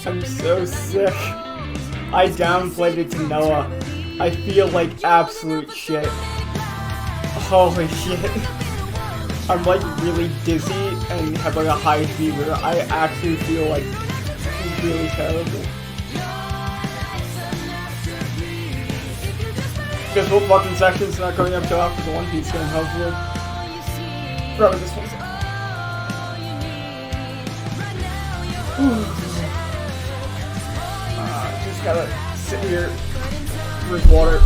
I'm so sick. I downplayed it to Noah. I feel like absolute shit. Holy shit. I'm like really dizzy and have like a high fever. I actually feel like really terrible. Guess what fucking section's not going up till after the One Piece game, hopefully. Bro, this one's... Just gotta sit here, drink water.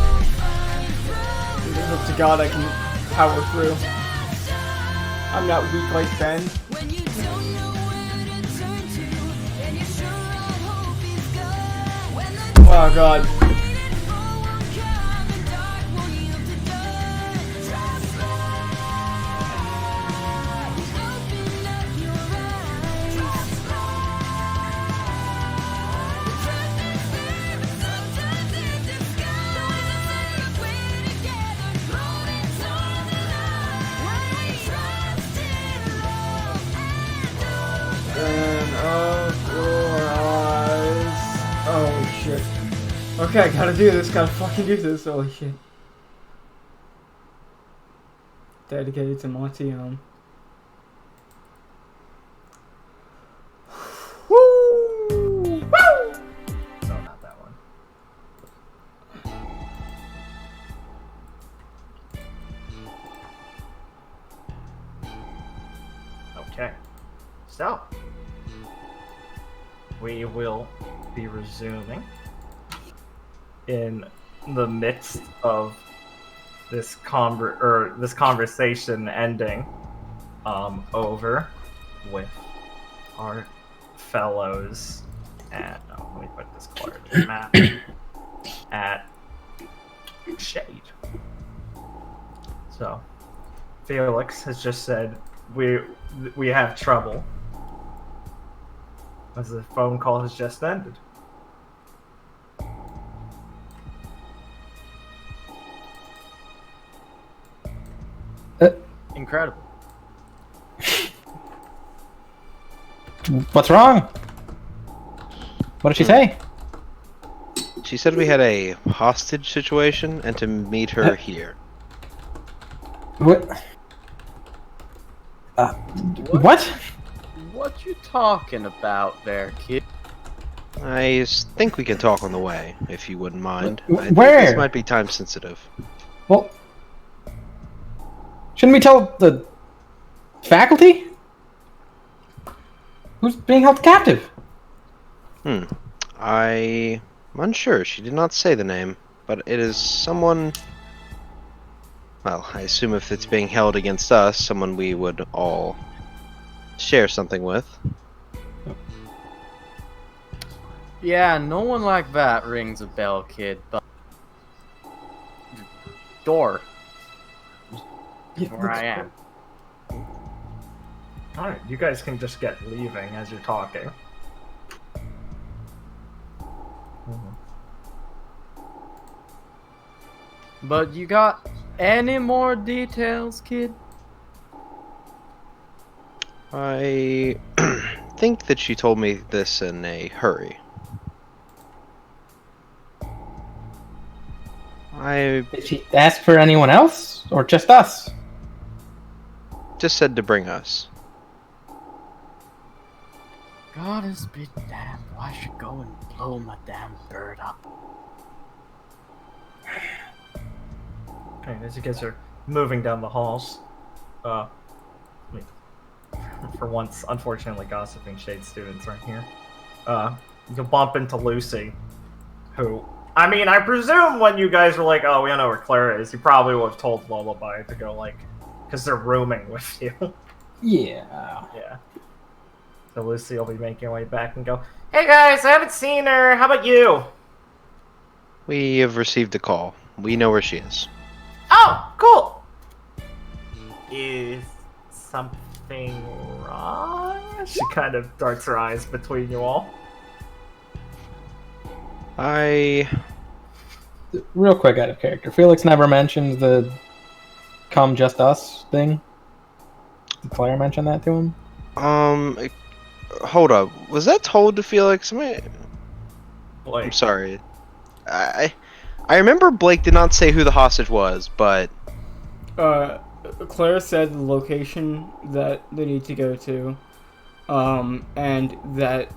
And hope to God I can power through. I'm not weak like Ben. Oh God. Okay, I gotta do this, gotta fucking do this, holy shit. Dedicated to Monty, Woo! Woo! No, not that one. Okay. So, we will be resuming in the midst of this conversation ending over with our fellows at let me put this card map at Shade. So Felix has just said we have trouble as the phone call has just ended. Incredible. What's wrong? What did she say? She said we had a hostage situation and to meet her here. What? What? What you talking about there, kid? I think we can talk on the way, if you wouldn't mind. I think Where? this might be time sensitive. Well, shouldn't we tell the faculty? Who's being held captive? I'm unsure. She did not say the name, but it is someone... Well, I assume if it's being held against us, someone we would all share something with. Yeah, no one like that rings a bell, kid, but... Door. Where I am. Alright, you guys can just get leaving as you're talking. But you got any more details, kid? I think that she told me this in a hurry. Did she ask for anyone else? Or just us? Just said to bring us. God is be damned. I should go and blow my damn bird up. Okay, as you guys are moving down the halls, for once, unfortunately, gossiping Shade students aren't here. You'll bump into Lucy, who, I mean, I presume when you guys were like, oh, we don't know where Clara is, you probably would have told LLBY to go, like, because they're rooming with you. Yeah. Yeah. So Lucy will be making her way back and go, hey guys, I haven't seen her, how about you? We have received a call. We know where she is. Oh, cool! Is something wrong? She kind of darts her eyes between you all. Real quick out of character. Felix never mentioned the come just us thing. Did Claire mention that to him? hold up. Was that told to Felix? I'm Like, sorry. I remember Blake did not say who the hostage was, but Claire said the location that they need to go to, and that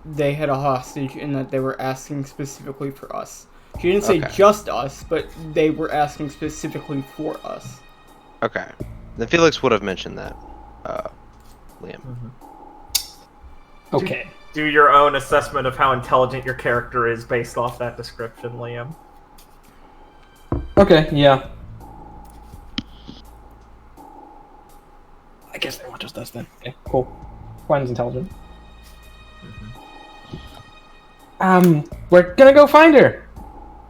they had a hostage and that they were asking specifically for us. She didn't say Okay. just us, but they were asking specifically for us. okay. Then Felix would have mentioned that. Liam. Okay. do your own assessment of how intelligent your character is based off that description, Liam. Okay, yeah. I guess they want just us then. Okay, cool. Quine's intelligent. We're gonna go find her.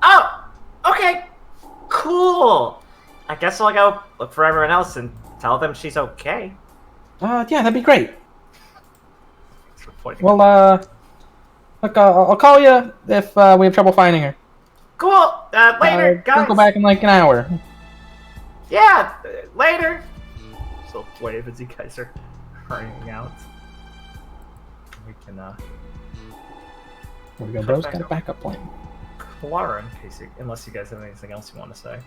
Oh, okay, cool. I guess I'll go look for everyone else and tell them she's okay. Yeah, that'd be great. Thanks for pointing. Well, look, I'll call you if we have trouble finding her. Cool. Later, guys. We'll go back in like an hour. Yeah, later. So wave as you guys are hurrying out. We can There we go, bros. Got a backup plan. Clara, in case unless you guys have anything else you want to say.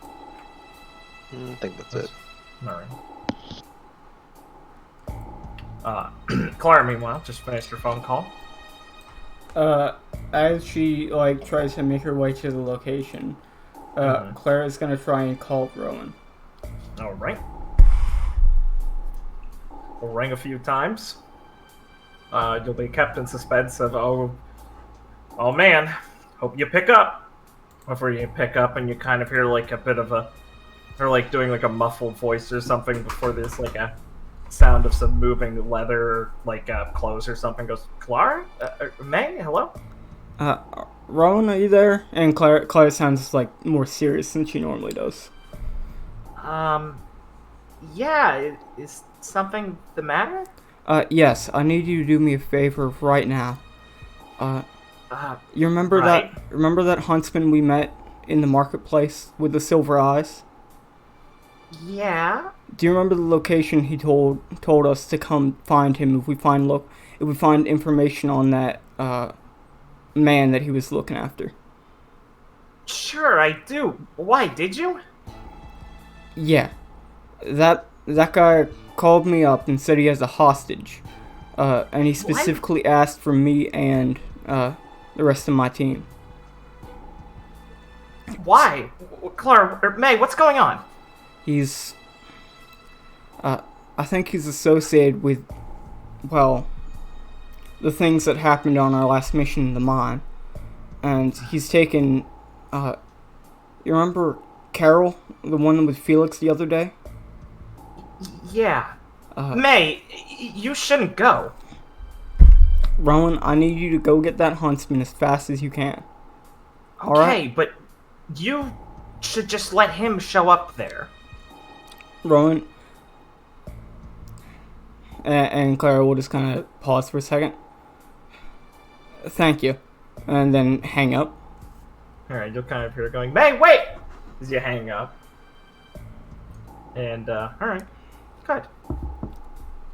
I think that's it. Alright. Clara, meanwhile, just finished her phone call. As she tries to make her way to the location, Clara's gonna try and call Rowan. Alright. We'll ring a few times. You'll be kept in suspense of, oh man, hope you pick up. Before you pick up and you kind of hear like a bit of a, or like doing like a muffled voice or something before there's like a sound of some moving leather, like clothes or something goes, Clara? May? Hello? Rowan, are you there? And Clara sounds like more serious than she normally does. Yeah, is something the matter? Yes, I need you to do me a favor right now. You remember right. that huntsman we met in the marketplace with the silver eyes? Yeah. Do you remember the location he told us to come find him if we find information on that man that he was looking after? Sure, I do. Why, did you? Yeah. That guy called me up and said he has a hostage. And he specifically asked for me and the rest of my team. Why? Clara, or May, what's going on? He's I think he's associated with, well, the things that happened on our last mission in the mine. And he's taken, you remember Carrol, the one with Felix the other day? Yeah. May, you shouldn't go. Rowan, I need you to go get that huntsman as fast as you can. Okay, Alright? but you should just let him show up there. Rowan, and Clara will just kind of pause for a second. Thank you. And then hang up. Alright, you'll kind of hear going, May, wait! As you hang up. And, alright. Good.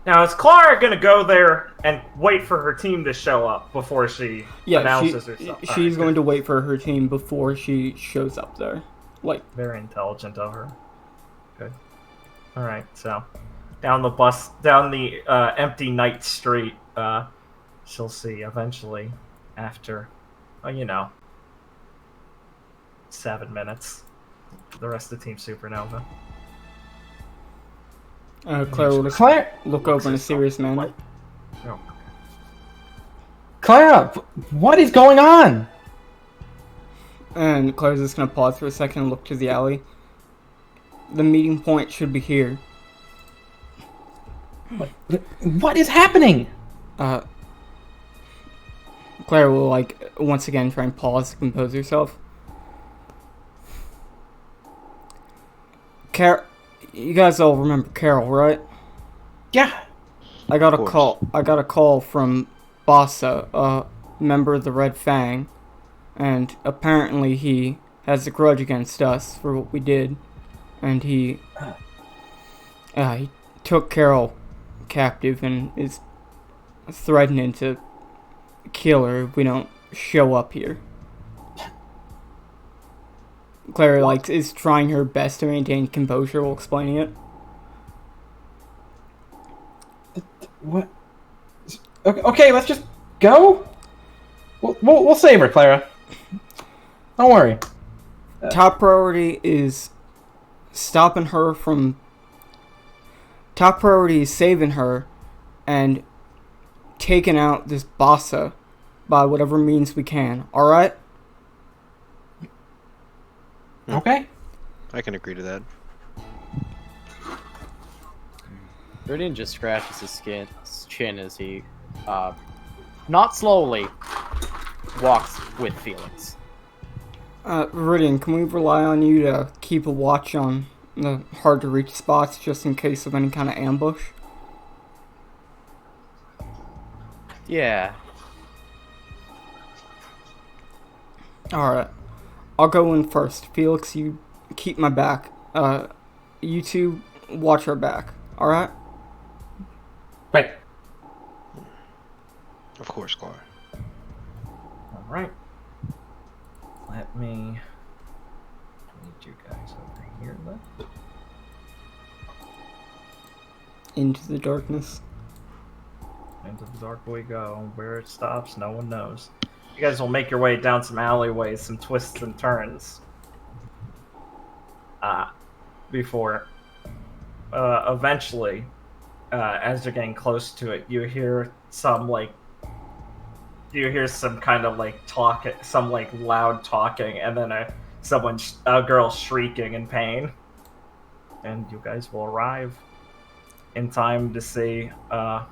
Now, is Clara gonna go there and wait for her team to show up before she announces herself? She's going to wait for her team before she shows up there. Very intelligent of her. Good. Alright, so down the empty night street, she'll see eventually after, 7 minutes. The rest of the Team Supernova. Clara will just look over in a serious manner. No. Clara, what is going on? And Clara's just going to pause for a second and look to the alley. The meeting point should be here. What is happening? Clara will, once again try and pause to compose herself. You guys all remember Carrol, right? Yeah. I got a call from Basa, a member of the Red Fang, and apparently he has a grudge against us for what we did, and he took Carrol captive and is threatening to kill her if we don't show up here. Clara, like, is trying her best to maintain composure while explaining it. What? Okay, let's just go. We'll save her, Clara. Don't worry. Top priority is stopping her from... Top priority is saving her and taking out this Basa by whatever means we can, alright? Okay. I can agree to that. Meridian just scratches his chin as he, not slowly, walks with Felix. Viridian, can we rely on you to keep a watch on the hard-to-reach spots just in case of any kind of ambush? Yeah. Alright. I'll go in first. Felix, you keep my back. You two watch our back. Alright? Right. Of course, Clara. Alright. Let me need you guys over here then. Into the darkness. Into the dark we go. Where it stops, no one knows. You guys will make your way down some alleyways, some twists and turns. Before, eventually, as you're getting close to it, you hear some kind of like talk, some like loud talking, and then a girl shrieking in pain. And you guys will arrive in time to see a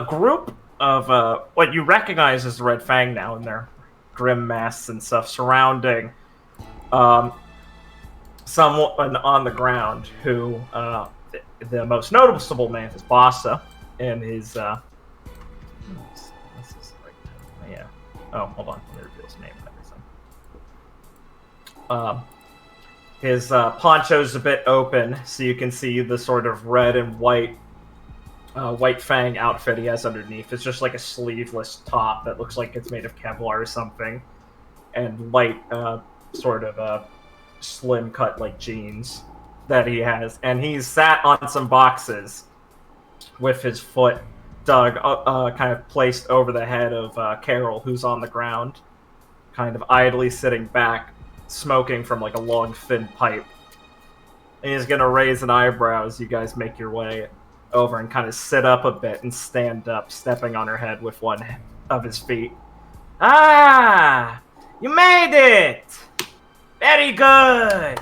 group of what you recognize as the Red Fang now in their grim masks and stuff surrounding someone on the ground who the most noticeable man is Basa and his yeah. Oh, hold on, let me reveal his name and everything. His poncho's a bit open, so you can see the sort of red and white Fang outfit he has underneath. It's just like a sleeveless top that looks like it's made of Kevlar or something, and light, sort of slim cut like jeans that he has. And he's sat on some boxes with his foot dug, kind of placed over the head of Carrol, who's on the ground, kind of idly sitting back, smoking from like a long thin pipe. And he's gonna raise an eyebrow as you guys make your way over and kind of sit up a bit and stand up, stepping on her head with one of his feet. Ah! You made it! Very good!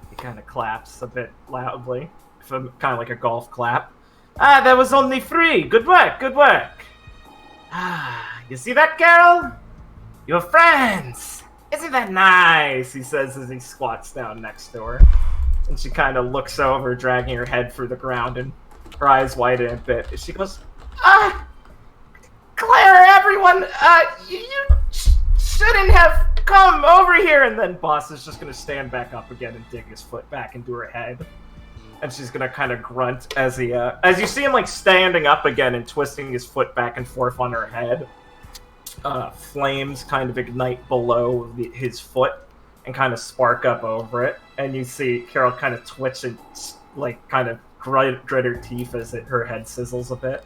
He kind of claps a bit loudly, kind of like a golf clap. Ah, that was only 3. Good work, good work. Ah, you see that, Carrol? Your friends! Isn't that nice? He says as he squats down next to her. And she kind of looks over, dragging her head through the ground, and her eyes widen a bit. She goes, Claire, everyone, you shouldn't have come over here. And then Boss is just going to stand back up again and dig his foot back into her head. And she's going to kind of grunt as he, as you see him, like, standing up again and twisting his foot back and forth on her head. Flames kind of ignite below his foot and kind of spark up over it. And you see Carrol kind of twitch and, like, kind of grit her teeth as her head sizzles a bit.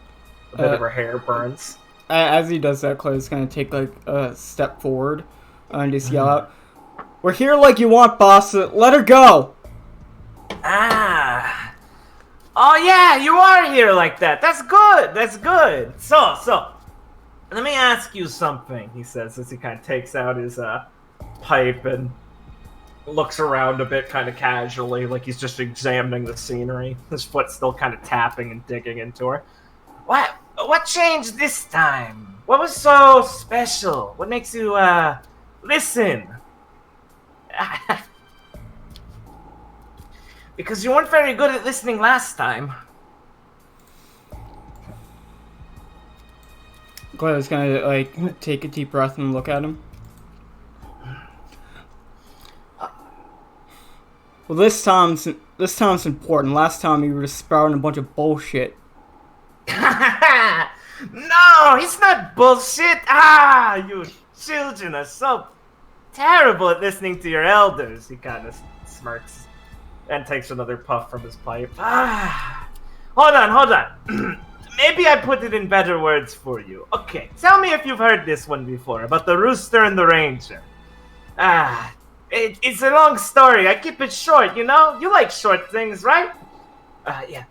A bit of her hair burns. As he does that, Claire's gonna take like a step forward and just yell out, "We're here like you want, boss. Let her go!" Ah. Oh yeah, you are here like that. That's good. That's good. So, let me ask you something, he says as he kind of takes out his pipe and looks around a bit kind of casually, like he's just examining the scenery. His foot's still kind of tapping and digging into her. What changed this time? What was so special? What makes you, listen? Because you weren't very good at listening last time. Claire's gonna, like, take a deep breath and look at him. Well, this time's important. Last time you were just spouting a bunch of bullshit. No, it's not bullshit. Ah, you children are so terrible at listening to your elders. He kind of smirks and takes another puff from his pipe. Ah, hold on. Maybe I put it in better words for you. Okay, tell me if you've heard this one before, about the rooster and the ranger. Ah, it's a long story. I keep it short, you know? You like short things, right? Yeah.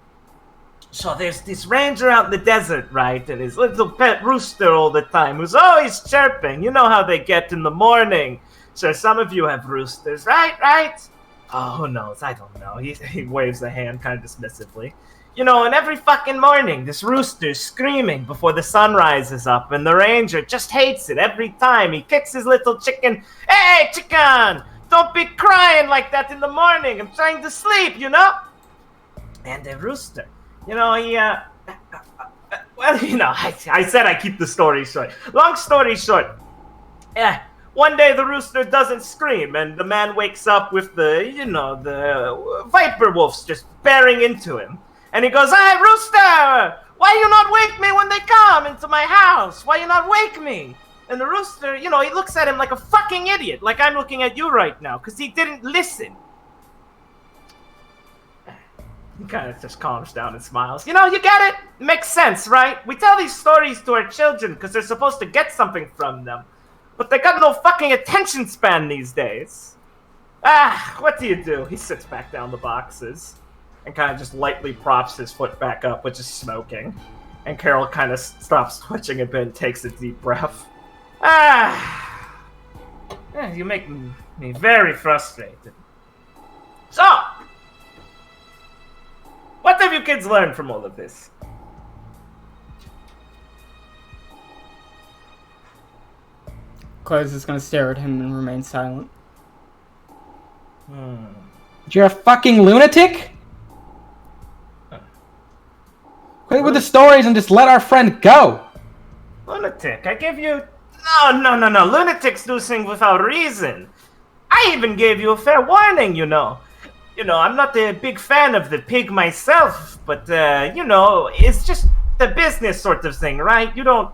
So there's this ranger out in the desert, right? And his little pet rooster all the time, who's always chirping. You know how they get in the morning. Sure, some of you have roosters, right? Oh, who knows? I don't know. He waves a hand kind of dismissively. You know, and every fucking morning, this rooster's screaming before the sun rises up, and the ranger just hates it every time. He kicks his little chicken. Hey, chicken! Don't be crying like that in the morning. I'm trying to sleep, you know? And the rooster, you know, well, you know, I said I keep the story short. Long story short, one day the rooster doesn't scream, and the man wakes up with the viper wolves just bearing into him. And he goes, "Hey, rooster, why you not wake me when they come into my house? Why you not wake me?" And the rooster, you know, he looks at him like a fucking idiot, like I'm looking at you right now, because he didn't listen. He kind of just calms down and smiles. You know, you get it? It makes sense, right? We tell these stories to our children because they're supposed to get something from them. But they got no fucking attention span these days. What do? He sits back down the boxes and kind of just lightly props his foot back up, which is smoking. And Carrol kind of stops twitching a bit and takes a deep breath. You make me very frustrated. So, what have you kids learned from all of this? Claire's just gonna stare at him and remain silent. You're a fucking lunatic? Quit with the stories and just let our friend go. Lunatic? I give you... No. Lunatics do things without reason. I even gave you a fair warning, you know. You know, I'm not a big fan of the pig myself, but, you know, it's just the business sort of thing, right? You don't...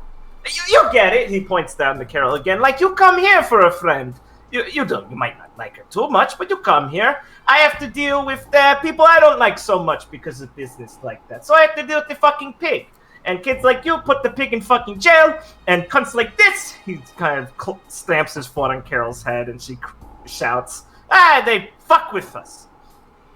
You get it, he points down to Carrol again. Like, you come here for a friend. You might not like her too much, but you come here. I have to deal with people I don't like so much because of business like that. So I have to deal with the fucking pig. And kids like you put the pig in fucking jail, and cunts like this, he kind of stamps his foot on Carol's head, and she shouts, they fuck with us.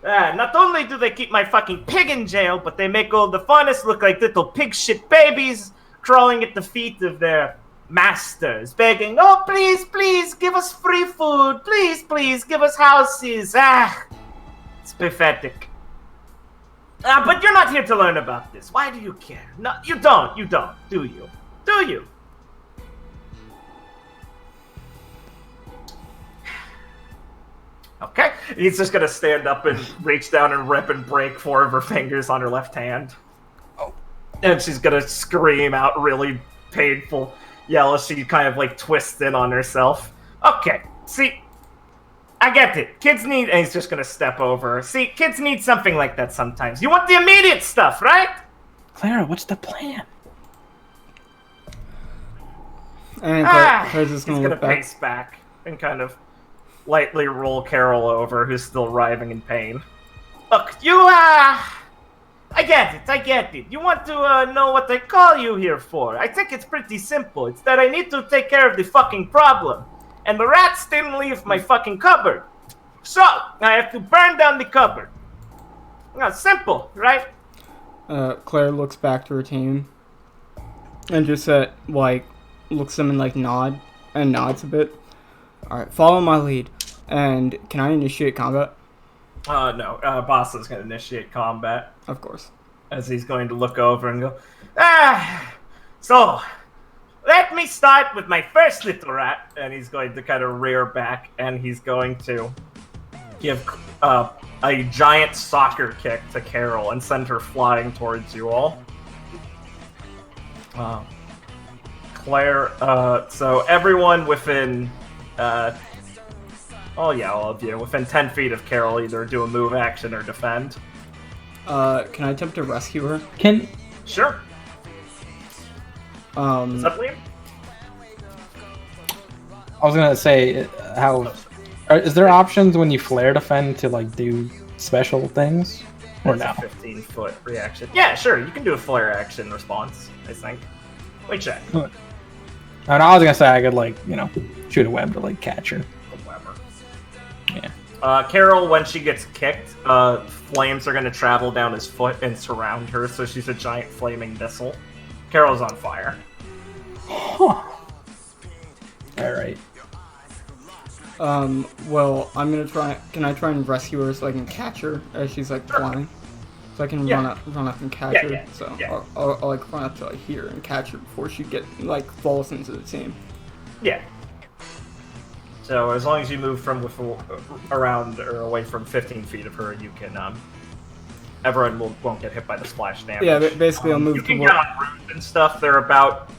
Not only do they keep my fucking pig in jail, but they make all the funnest look like little pig shit babies crawling at the feet of their masters, begging, "Oh, please, give us free food. Please, give us houses." It's pathetic. But you're not here to learn about this. Why do you care? No, you don't, do you? Do you? Okay, he's just gonna stand up and reach down and rip and break 4 of her fingers on her left hand. Oh. And she's gonna scream out really painful yell as she kind of like twists in on herself. Okay, see, I get it. Kids need, and he's just gonna step over. See, kids need something like that sometimes. You want the immediate stuff, right? Clara, what's the plan? And Claire's just gonna look back. Pace back and kind of lightly roll Carrol over, who's still writhing in pain. Look, I get it. You want to know what I call you here for? I think it's pretty simple. It's that I need to take care of the fucking problem. And the rats didn't leave my fucking cupboard. So, I have to burn down the cupboard. Now, simple, right? Claire looks back to her team. And just, looks at them and, nods a bit. Alright, follow my lead. And can I initiate combat? No. Basa's going to initiate combat. Of course. As he's going to look over and go, so, let me start with my first little rat. And he's going to kind of rear back, and he's going to give a giant soccer kick to Carrol and send her flying towards you all. Claire, so everyone within Oh yeah, all of you within 10 feet of Carrol either do a move action or defend. Can I attempt to rescue her? Can Sure. Is that Liam? I was gonna say is there options when you flare defend to like do special things or no? It's a 15-foot reaction. Yeah, sure. You can do a flare action response. I think. Wait, check. And I was gonna say I could like shoot a web to like catch her. Yeah. Carrol, when she gets kicked, flames are going to travel down his foot and surround her, so she's a giant flaming missile. Carol's on fire. Huh. All right. Well, I'm gonna try. Can I try and rescue her so I can catch her as she's like flying? So I can run up and catch her. So I'll like run up to like here and catch her before she falls into the team. Yeah. So as long as you move from around or away from 15 feet of her, you can. Everyone won't get hit by the splash damage. Yeah, basically I'll move. You can get on roofs and stuff. They're about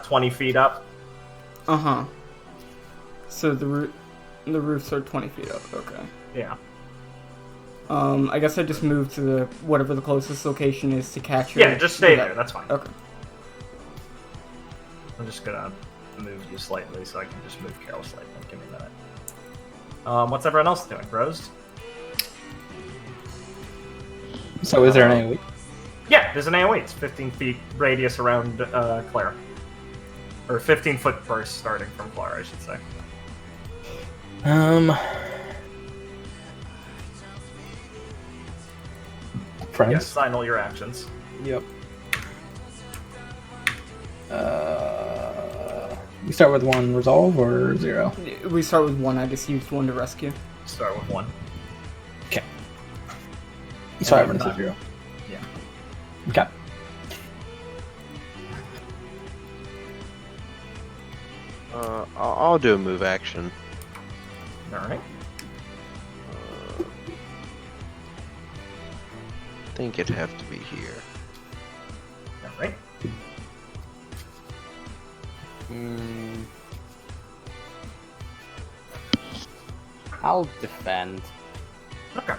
20 feet up. So the roofs are 20 feet up. Okay. Yeah. I guess I just move to whatever the closest location is to catch her. Yeah, just stay there. That's fine. Okay. I'm just gonna move you slightly so I can just move Carrol slightly. Give me a minute. What's everyone else doing? Rose? So is there an AoE? Yeah, there's an AoE. It's 15 feet radius around Clara. Or 15-foot burst starting from Clara, I should say. Friends? Yeah, sign all your actions. Yep. We start with 1 resolve or 0? We start with 1. I just used 1 to rescue. Start with 1. Okay. So everyone's at 0. Yeah. Okay. I'll do a move action. Alright. I think it'd have to be here. Alright. I'll defend. Okay.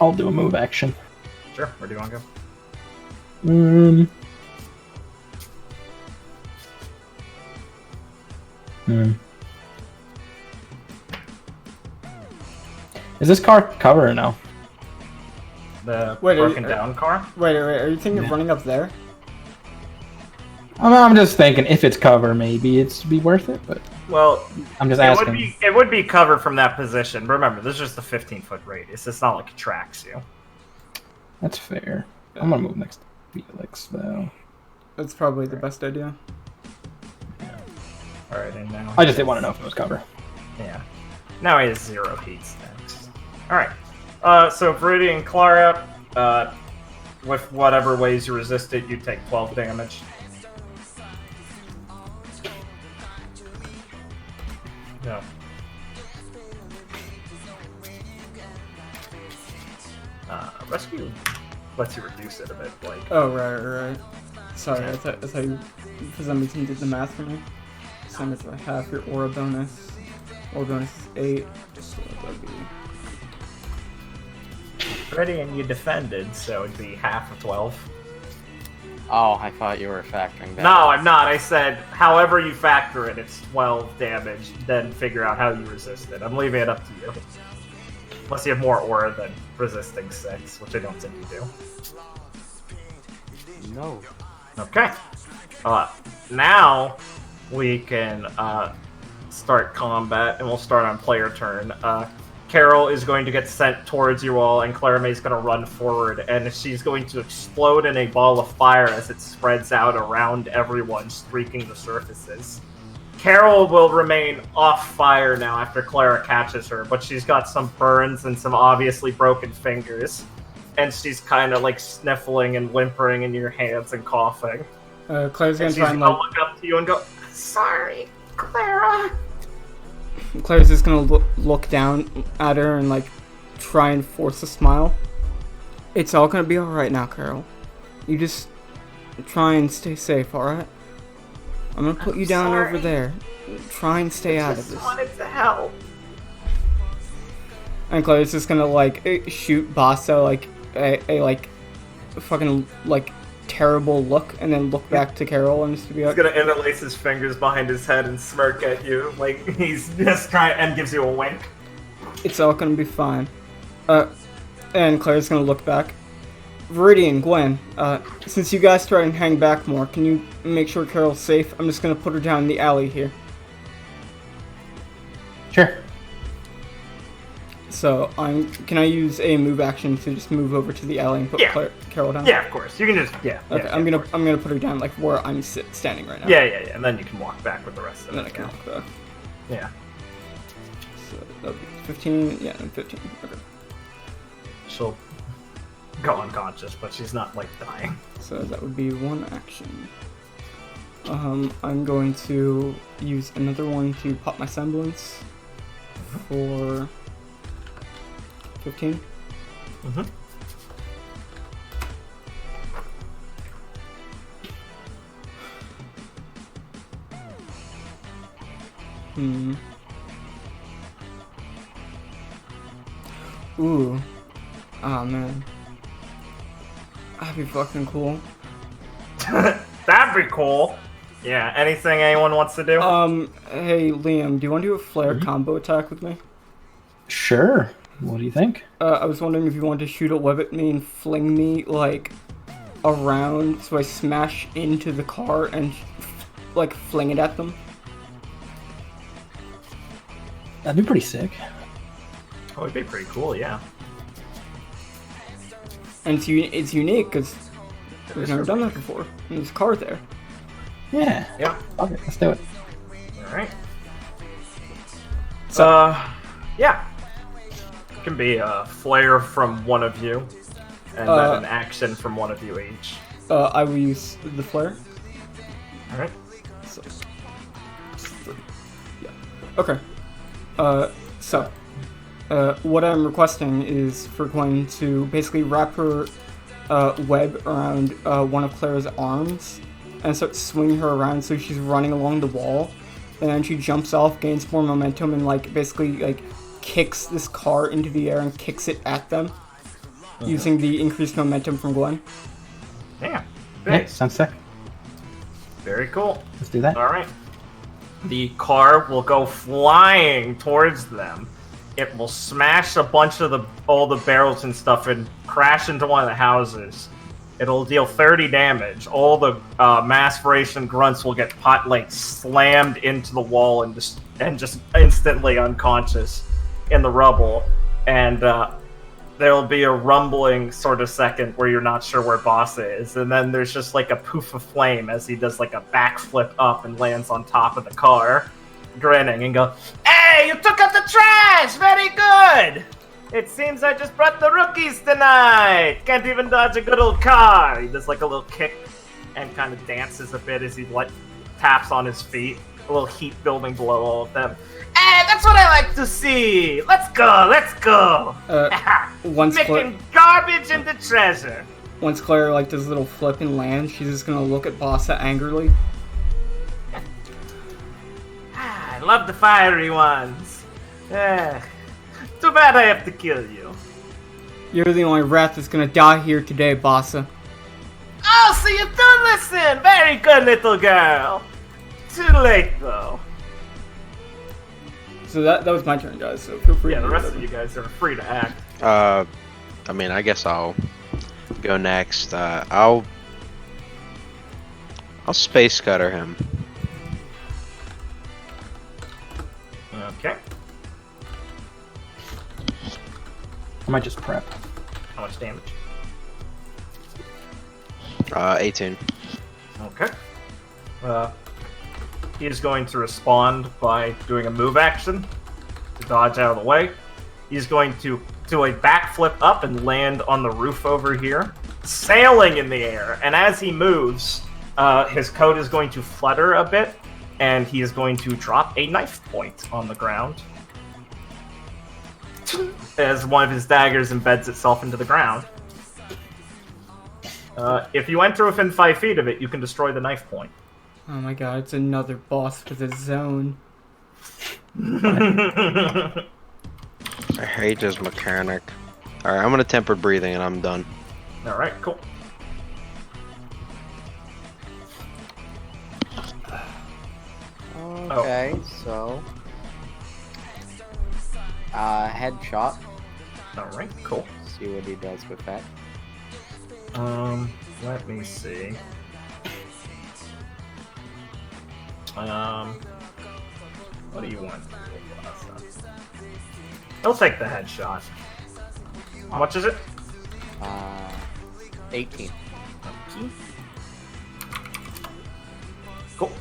I'll do a move action. Sure. Where do you want to go? Is this car cover or no? The Wait, broken down car? Wait, are you thinking of running up there? I'm just thinking if it's cover, maybe it'd be worth it, but Well, I'm just asking. it would be covered from that position. Remember, this is just a 15-foot radius. It's not like it tracks you. That's fair. I'm gonna move next to Felix, though. That's probably the best idea. Alright, and now... I just didn't want to know if it was cover. Yeah. Now he has 0 heat stacks. Alright. So Viridian Clara, with whatever ways you resist it, you take 12 damage. No. Rescue lets you reduce it a bit, like... Oh, right. Sorry, I thought you, for some reason, did the math for me. So it's like half your aura bonus. Aura bonus is 8. So that'd be... Ready, and you defended, so it'd be half of 12. Oh, I thought you were factoring that. No, I'm not. I said, however you factor it, it's 12 damage, then figure out how you resist it. I'm leaving it up to you. Unless you have more aura than resisting 6, which I don't think you do. No. Okay. Now we can start combat, and we'll start on player turn. Carrol is going to get sent towards you all, and Clara May's going to run forward, and she's going to explode in a ball of fire as it spreads out around everyone, streaking the surfaces. Carrol will remain off fire now after Clara catches her, but she's got some burns and some obviously broken fingers, and she's kind of like sniffling and whimpering in your hands and coughing. Claire's gonna And try she's and gonna look up to you and go, "Sorry, Clara." Claire's just gonna look down at her and like try and force a smile. It's all gonna be alright now, Carrol. You just try and stay safe, alright? I'm gonna put you down over there. Try and stay out of this. I just wanted to help. And Claire's just gonna like shoot Basa like a like fucking like terrible look, and then look back to Carrol and just be like, He's gonna interlace his fingers behind his head and smirk at you, like he's just trying, and gives you a wink. "It's all gonna be fine." And Claire's gonna look back. Viridian, Gwen, since you guys try and hang back more, can you make sure Carol's safe? I'm just gonna put her down in the alley here. Sure. So can I use a move action to just move over to the alley and put Yeah. Carol down? Yeah, of course. You can just Okay, yeah, I'm gonna put her down like where I'm standing right now. Yeah, and then you can walk back with the rest of And then it. I can walk back. Yeah. So that'll be 15. Yeah, and 15. Okay. She'll go unconscious, but she's not like dying. So that would be one action. I'm going to use another one to pop my semblance for 15. Mm-hmm. Ooh. Oh man. That'd be fucking cool. That'd be cool. Yeah, anything anyone wants to do? Hey Liam, do you want to do a flare combo attack with me? Sure. What do you think? I was wondering if you wanted to shoot a web at me and fling me, like, around so I smash into the car and, like, fling it at them. That'd be pretty sick. Oh, it'd be pretty cool, yeah. And it's unique because we've never done that before. And there's a car there. Yeah. Yeah. Okay, let's do it. Alright. So, yeah. It can be a flare from one of you, and then an action from one of you each. I will use the flare. Alright. So, yeah. Okay. What I'm requesting is for Gwen to basically wrap her web around one of Claire's arms and start swinging her around so she's running along the wall, and then she jumps off, gains more momentum, and like basically like kicks this car into the air and kicks it at them using the increased momentum from Gwen. Yeah. Hey, sounds sick. Very cool. Let's do that. Alright. The car will go flying towards them. It will smash a bunch of all the barrels and stuff and crash into one of the houses. It'll deal 30 damage. All the maceration grunts will get slammed into the wall and just instantly unconscious in the rubble. And there'll be a rumbling sort of second where you're not sure where Basa is, and then there's just like a poof of flame as he does like a backflip up and lands on top of the car, grinning and go, "Hey, you took out the trash! Very good! It seems I just brought the rookies tonight! Can't even dodge a good old car!" He does like a little kick and kind of dances a bit as he taps on his feet, a little heat building below all of them. Hey, that's what I like to see! Let's go! Making garbage into treasure! Once Claire like does a little flip and land, she's just gonna look at Basa angrily. I love the fiery ones. Too bad I have to kill you. You're the only rat that's gonna die here today, Basa. Oh, so you do listen! Very good, little girl. Too late, though. So that was my turn, guys, so feel free to Yeah, do the rest whatever. of you guys are free to act. I mean, I guess I'll go next. I'll space cutter him. Okay. I might just prep. How much damage? 18. Okay. He is going to respond by doing a move action to dodge out of the way. He's going to do a backflip up and land on the roof over here, sailing in the air. And as he moves, his coat is going to flutter a bit, and he is going to drop a knife point on the ground as one of his daggers embeds itself into the ground. If you enter within 5 feet of it, you can destroy the knife point. Oh my god, it's another boss with a zone. I hate his mechanic. Alright, I'm gonna tempered breathing and I'm done. Alright, cool. Okay, so headshot. Alright, cool. See what he does with that. Let me see. What do you want? He'll take the headshot. How much is it? 18. Okay. Cool.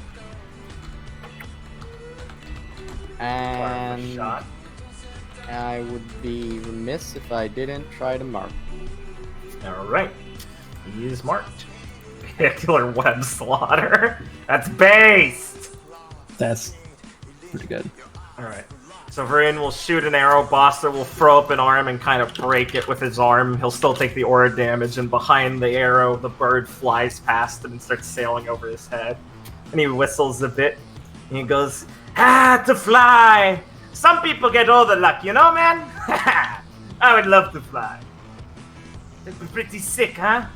And Shot. I would be remiss if I didn't try to mark. Alright. He is marked. Vehicular web slaughter. That's based! That's pretty good. Alright. So Varian will shoot an arrow, Basa will throw up an arm and kind of break it with his arm. He'll still take the aura damage, and behind the arrow, the bird flies past him and starts sailing over his head. And he whistles a bit, and he goes, "Ah, to fly! Some people get all the luck, you know, man? I would love to fly. It'd be pretty sick, huh?"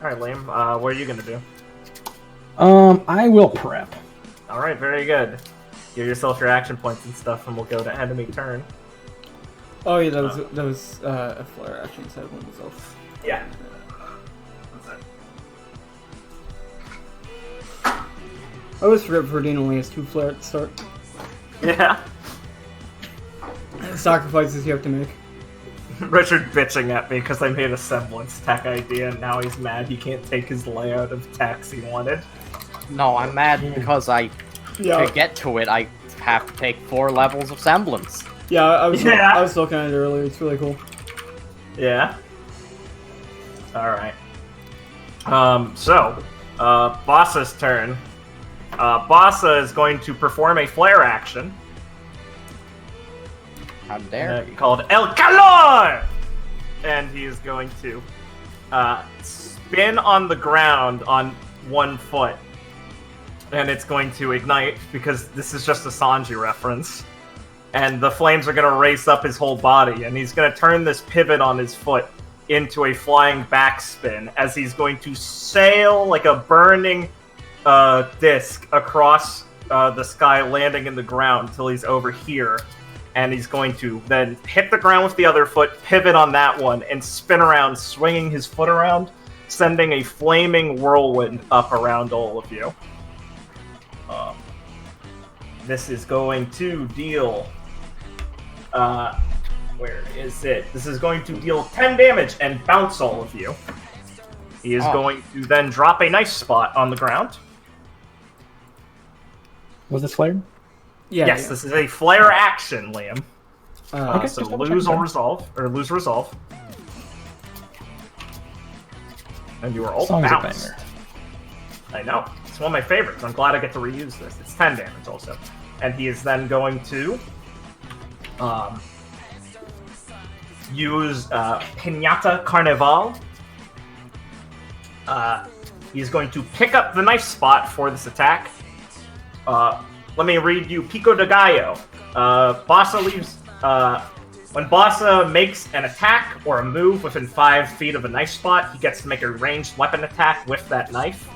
Alright, Liam, what are you gonna do? I will prep. Alright, very good. Give yourself your action points and stuff, and we'll go to enemy turn. Oh yeah, that was a flare action, so one was off. Yeah. I always forget Verdine only has 2 flare at the start. Yeah. Sacrifices you have to make. Richard bitching at me because I made a semblance tech idea, and now he's mad he can't take his layout of techs he wanted. No, I'm mad because to Yeah, get to it, I have to take 4 levels of semblance. yeah, I was Yeah. I was looking at it earlier. It's really cool. Yeah. Alright. Basa's turn. Basa is going to perform a flare action How dare you? called El Calor! And he is going to spin on the ground on 1 foot. And it's going to ignite, because this is just a Sanji reference. And the flames are going to race up his whole body, and he's going to turn this pivot on his foot into a flying backspin as he's going to sail like a burning disc across the sky, landing in the ground till he's over here. And he's going to then hit the ground with the other foot, pivot on that one, and spin around, swinging his foot around, sending a flaming whirlwind up around all of you. This is going to deal... where is it? This is going to deal 10 damage and bounce all of you. He is going to then drop a nice spot on the ground. Was this flared? Yeah. Yes, yeah. this is a flare action, Liam. Okay. So just double lose checking. or resolve, or lose resolve. And you are all Song's a bounced. banger. I know. It's one of my favorites. I'm glad I get to reuse this. It's 10 damage also. And he is then going to use Pinata Carnival. He's going to pick up the knife spot for this attack. Let me read you Pico de Gallo. Basa leaves... when Basa makes an attack or a move within 5 feet of a knife spot, he gets to make a ranged weapon attack with that knife.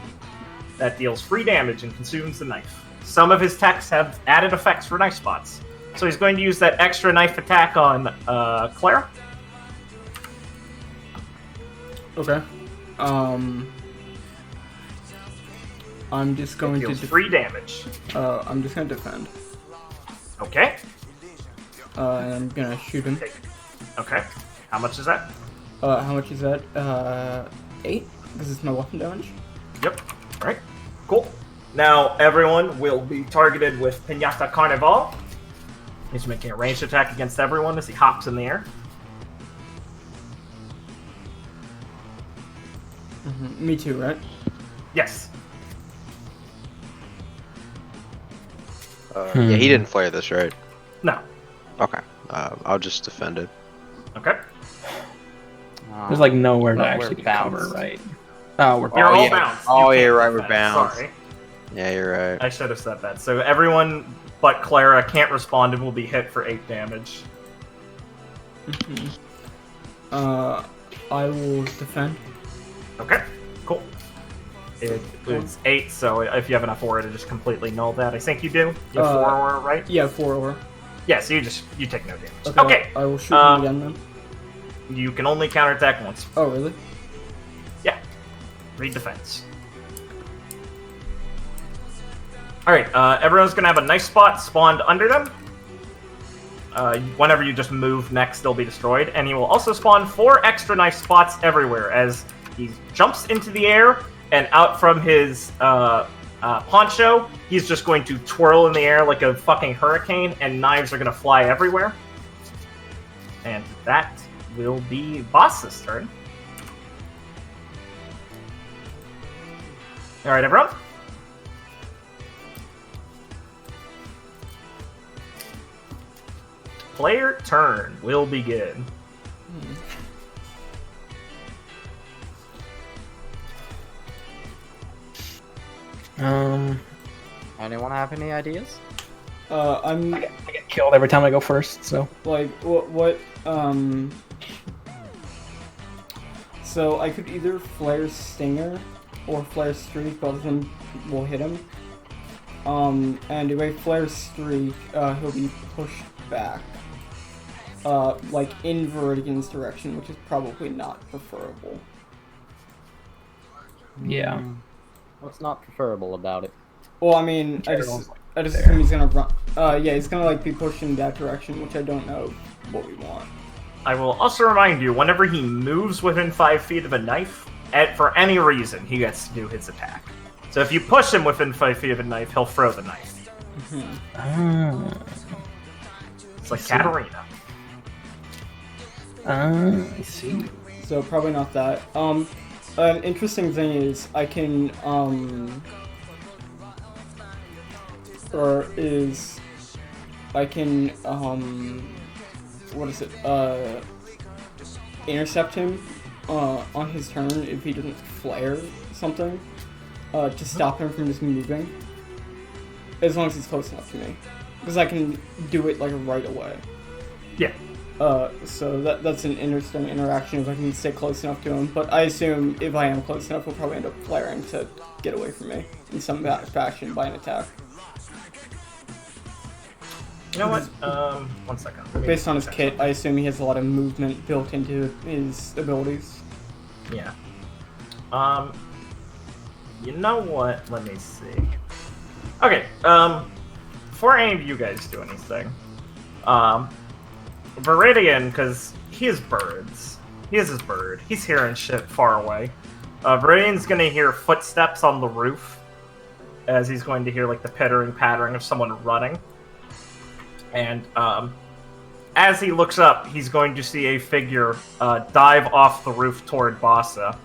That deals free damage and consumes the knife. Some of his techs have added effects for knife spots. So he's going to use that extra knife attack on Claire. Okay. I'm just going to Deals free damage. I'm just gonna defend. Okay. And I'm gonna shoot him. Okay. How much is that? How much is that? 8? Because it's my weapon damage. Yep. Alright. Cool. Now everyone will be targeted with Pinata Carnival. He's making a ranged attack against everyone as he hops in the air. Me too, right? Yes. Yeah, he didn't flare this, right? No. Okay. I'll just defend it. Okay. There's like nowhere to Nowhere actually bounced. cover, right? Oh, we're You're Oh, all yeah. bounced. Oh, You yeah, can't right, we're defend. bounced. Sorry. Yeah, you're right. I should have said that. So everyone but Clara can't respond and will be hit for 8 damage. I will defend. Okay, cool. It's 8, so if you have enough aura to just completely null that, I think you do. You have 4 aura, right? Yeah, 4 aura. Yeah, so you take no damage. Okay. Okay. I will shoot him again then. You can only counterattack once. Oh, really? Yeah. Read defense. Alright, everyone's gonna have a nice spot spawned under them. Whenever you just move next, they'll be destroyed. And he will also spawn 4 extra nice spots everywhere as he jumps into the air and out from his poncho, he's just going to twirl in the air like a fucking hurricane and knives are gonna fly everywhere. And that will be Basa's turn. Alright, everyone. Player turn will begin. Anyone have any ideas? I'm I get killed every time I go first, so. like, so I could either flare Stinger or flare Streak, both of them will hit him. And if I flare Streak, he'll be pushed back. Like in Viridian's direction, which is probably not preferable. Yeah. What's not preferable about it? Well, I mean, I just assume he's gonna run. Yeah, he's gonna like be pushed in that direction, which I don't know what we want. I will also remind you, whenever he moves within 5 feet of a knife, for any reason, he gets to do his attack. So if you push him within 5 feet of a knife, he'll throw the knife. It's like Katarina. I see. So probably not that. An interesting thing is I can what is it? Intercept him on his turn if he doesn't flare something. To stop him from just moving. As long as he's close enough to me. Because I can do it like right away. Yeah. So that's an interesting interaction if I can stay close enough to him. But I assume if I am close enough, he'll probably end up flaring to get away from me in some fashion by an attack. You know what? 1 second. Based on his kit, I assume he has a lot of movement built into his abilities. Yeah. You know what? Let me see. Okay, before any of you guys do anything, Viridian, because he has birds. He has his bird. He's hearing shit far away. Viridian's gonna hear footsteps on the roof, as he's going to hear like the pittering, pattering of someone running. And as he looks up, he's going to see a figure dive off the roof toward Basa.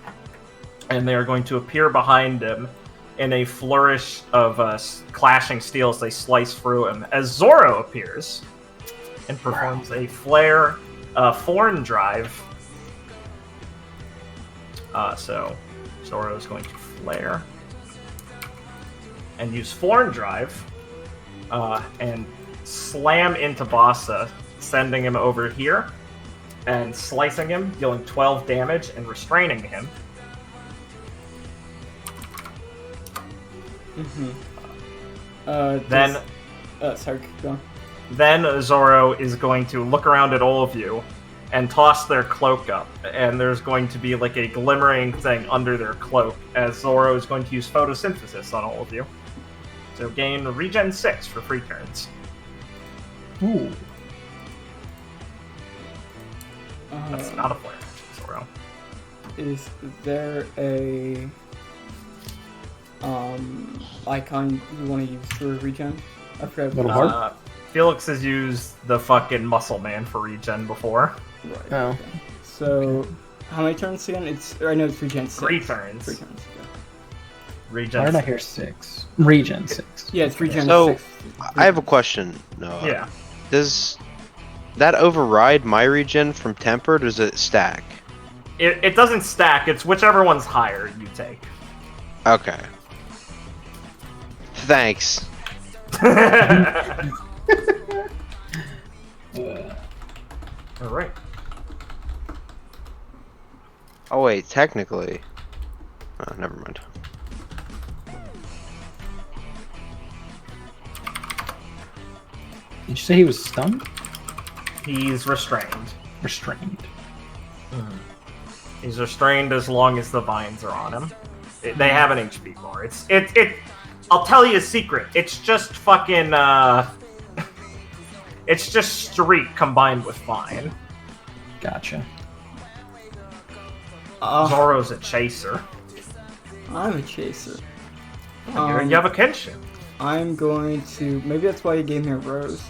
And they are going to appear behind him in a flourish of clashing steel as they slice through him. As Xorra appears and performs a flare Thorn Drive. So Xorra is going to flare and use Thorn Drive and slam into Basa, sending him over here and slicing him, dealing 12 damage and restraining him. Then sorry, keep going. Then Xorra is going to look around at all of you and toss their cloak up, and there's going to be like a glimmering thing under their cloak as Xorra is going to use photosynthesis on all of you. So gain regen 6 for free turns. Ooh. That's not a flare action, Xorra. Is there a icon you want to use for regen? I forgot. Little heart? Felix has used the fucking Muscle Man for regen before. Right. Oh. Okay. So, how many turns again? I know it's regen 6. 3 turns. 3 turns. Yeah. Regen Why did I 6. hear 6? Regen 6. Yeah, it's regen So, 6. I have a question, Noah. Yeah. Does that override my regen from temper, or does it stack? It doesn't stack. It's whichever one's higher you take. Okay. Thanks. All right. Oh wait, technically. Oh, never mind. Did you say he was stunned? He's restrained. Restrained. He's restrained as long as the vines are on him. They have an HP bar. I'll tell you a secret. It's just fucking it's just streak combined with vine. Gotcha. Zoro's a chaser. I'm a chaser. You have a Kenshin. I'm going to... Maybe that's why you gave me a rose.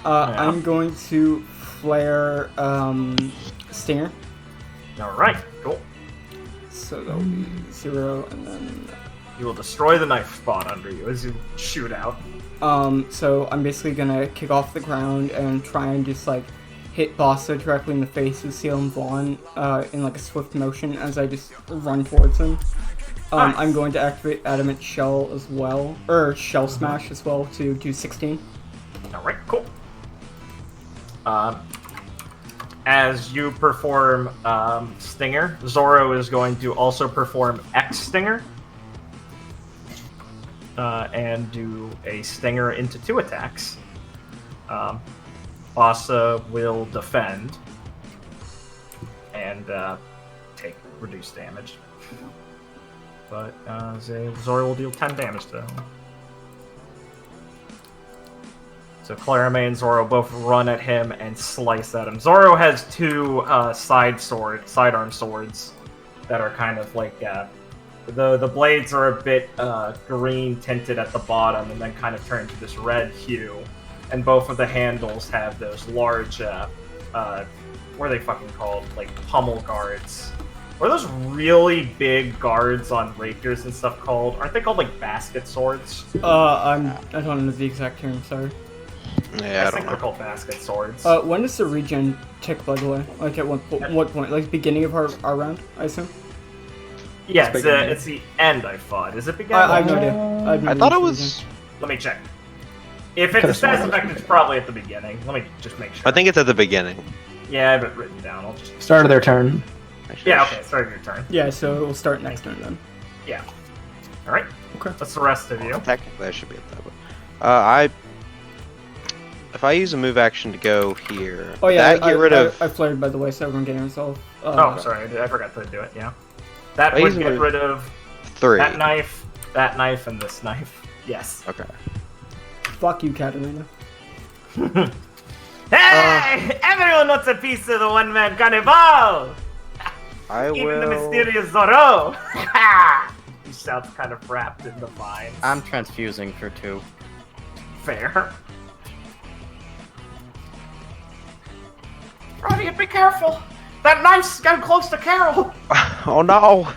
I'm going to flare Stinger. Alright, cool. So that'll be 0, and then... You will destroy the knife spot under you as you shoot out. So I'm basically gonna kick off the ground and try and just, like, hit Basa directly in the face with Seal and Vaughn in, like, a swift motion as I just run towards him. Nice. I'm going to activate Adamant Shell as well, or Shell Smash as well to do 16. Alright, cool. As you perform Stinger, Zoro is going to also perform X Stinger. And do a Stinger into 2 attacks. Basa will defend. And take reduced damage. But Zoro will deal 10 damage to him. So Clarame and Zoro both run at him and slice at him. Zoro has 2 sidearm swords that are kind of like the blades are a bit green tinted at the bottom and then kind of turn to this red hue. And both of the handles have those large what are they fucking called? Like pummel guards. What are those really big guards on rapiers and stuff called? Aren't they called like basket swords? I don't know the exact term, sorry. Yeah, I think they're called basket swords. When does the regen tick, by the way? Like at what point? Like beginning of our round, I assume? Yeah, it's the end, I thought. Is it beginning? I have no idea. I thought it was. Let me check. If it's a status effect, it's probably at the beginning. Let me just make sure. I think it's at the beginning. Yeah, I have it written down. I'll just... Start of their turn. Yeah, okay, start of your turn. Yeah, so it will start next turn then. Yeah. Alright. Okay. That's the rest of you. Technically, I should be at that one. If I use a move action to go here, Oh yeah, that get rid of. I flared, by the way, so everyone getting resolved. Oh, sorry, I forgot to do it, yeah. That I would use get my- rid of 3. that knife, and this knife. Yes. Okay. Fuck you, Katarina. Hey! Everyone wants a piece of the one-man cannibal! I will. Even the mysterious Zoro! He shouts kind of wrapped in the vines. I'm transfusing for 2. Fair. Radiant, be careful! That knife's getting close to Carrol! Oh no!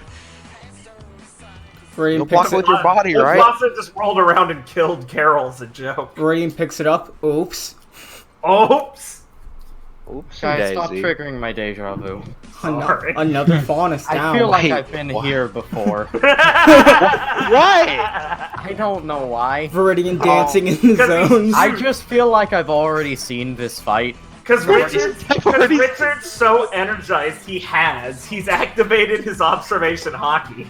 You'll Radiant block picks it it with your body, right? Basa just rolled around and killed Carrol as a joke. Radiant picks it up. Oops. Oops! Oops, Guys, stop Daisy. triggering my deja vu. Sorry. Another faunus down. I feel like Wait, I've been what? here before. Why? I don't know why. Viridian dancing in the Because zones. I just feel like I've already seen this fight. Because already- Richard's so energized, he's activated his observation hockey.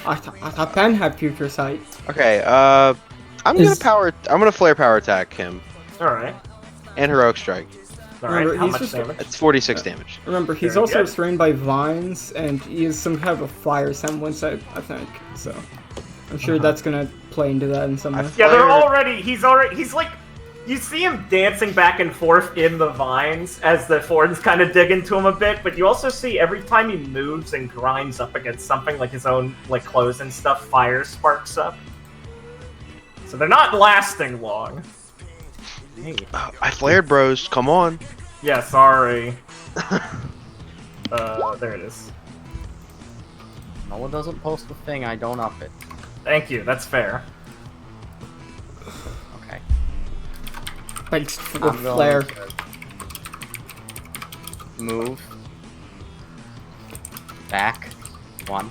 I thought Ben had future sight. Okay, I'm gonna flare power attack him Alright. and heroic strike. Alright, Remember, how he's much just- damage? It's 46 damage. Remember, he's Very also good. restrained by vines, and he has some kind of a fire semblance, I think. So, I'm sure that's gonna play into that in some way. Yeah, Fire- he's like, you see him dancing back and forth in the vines as the thorns kind of dig into him a bit, but you also see every time he moves and grinds up against something like his own like clothes and stuff, fire sparks up. So they're not lasting long. I flared, bros. Come on. Yeah, sorry. There it is. No one doesn't post a thing, I don't up it. Thank you, that's fair. Okay. Thanks for the I'm going flare. move. Back. 1.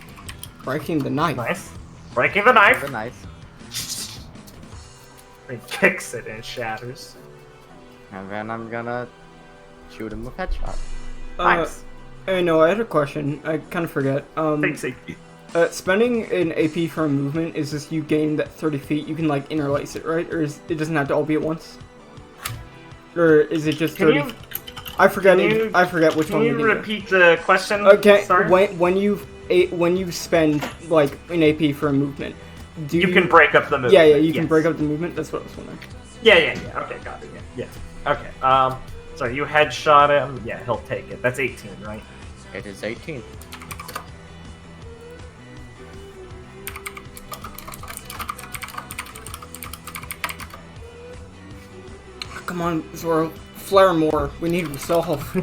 Breaking the knife. Nice. Breaking the knife. The knife. He kicks it and it shatters. And then I'm gonna shoot him with headshot. Nice. Hey, no, I had a question. I kind of forget. Thanks, AP. Spending an AP for a movement is just you gain that 30 feet. You can like interlace it, right? Or it doesn't have to all be at once. Or is it just 30? I forget. I forget which one. Can you repeat the question? Okay. Sorry? When you spend like an AP for a movement, you can break up the movement. Yeah, you can break up the movement. That's what I was wondering. Yeah. Okay, got it. Yeah. Okay. So you headshot him. Yeah, he'll take it. That's 18, right? It is 18. Come on, Xorra. Flare more. We need resolve.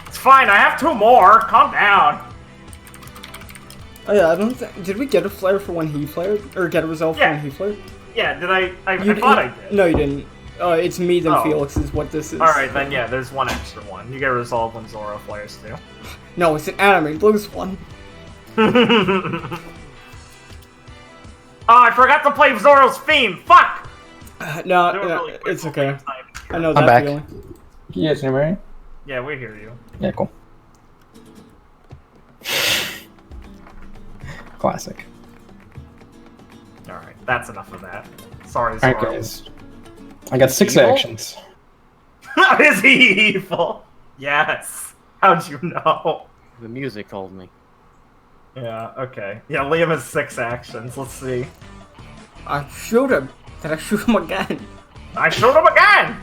It's fine. I have 2 more. Calm down. Oh yeah, I don't think... Did we get a flare for when he flared? Or get a resolve for when he flared? Yeah, did I thought I did. No, you didn't. It's me then Felix is what this is. Alright, then yeah, there's 1 extra one. You get resolve when Xorra flares too. No, it's an anime. Lose one. Oh, I forgot to play Zoro's theme! Fuck! No, Really quick it's okay. time. I know I'm that back. feeling. You guys hear me right? Yeah, we hear you. Yeah, cool. Classic. Alright, that's enough of that. Sorry, Alright, Zoro. guys. I got 6 Evil? actions. Is he evil? Yes. How'd you know? The music told me. Yeah, okay. Yeah, Liam has 6 actions. Let's see. I shoot him. Did I shoot him again? I shoot him again!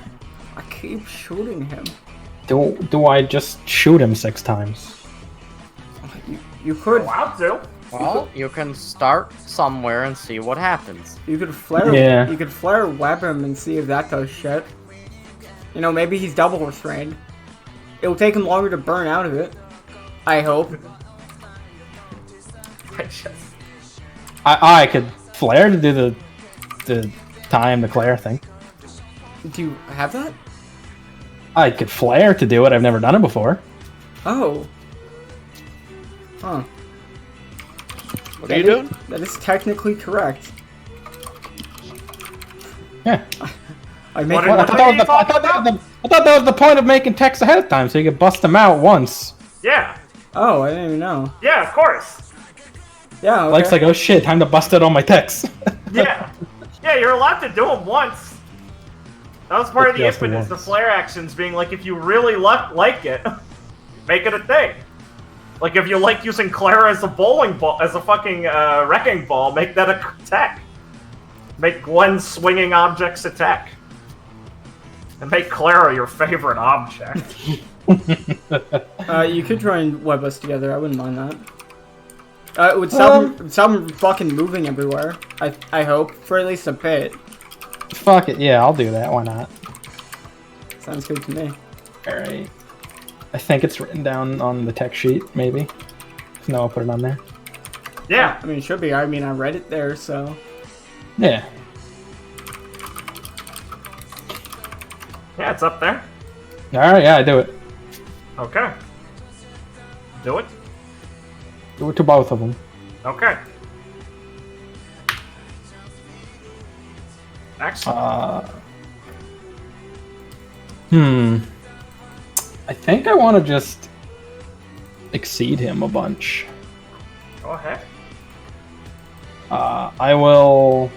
I keep shooting him. Do I just shoot him 6 times? You could. Allowed to. Well, you can start somewhere and see what happens. You could flare. Yeah. You could flare web him and see if that does shit. You know, maybe he's double restrained. It'll take him longer to burn out of it. I hope. I could flare to do the time the Claire thing. Do you have that? I could flare to do it. I've never done it before. Oh. Huh. What are you doing? That is technically correct. Yeah. I make What I thought that was the point of making text ahead of time, so you could bust them out once. Yeah. Oh, I didn't even know. Yeah, of course. Yeah. Okay. Like, oh shit, time to bust it on my text. Yeah. Yeah, you're allowed to do them once. That was part of the Just impetus, the once. flare actions being like, if you really like it, make it a thing. Like, if you like using Clara as a bowling ball, as a fucking wrecking ball, make that a tech. Make Gwen swinging objects a tech. And make Clara your favorite object. You could try and web us together. I wouldn't mind that. It would stop him fucking moving everywhere. I hope for at least a bit. Fuck it, yeah, I'll do that. Why not? Sounds good to me. All right. I think it's written down on the tech sheet, maybe. If no, I'll put it on there. Yeah. I mean, it should be. I mean, I read it there, so. Yeah. Yeah, it's up there. All right, yeah, I do it. Okay. Do it. Do it to both of them. Okay. Excellent. I think I want to just exceed him a bunch. Go ahead. I will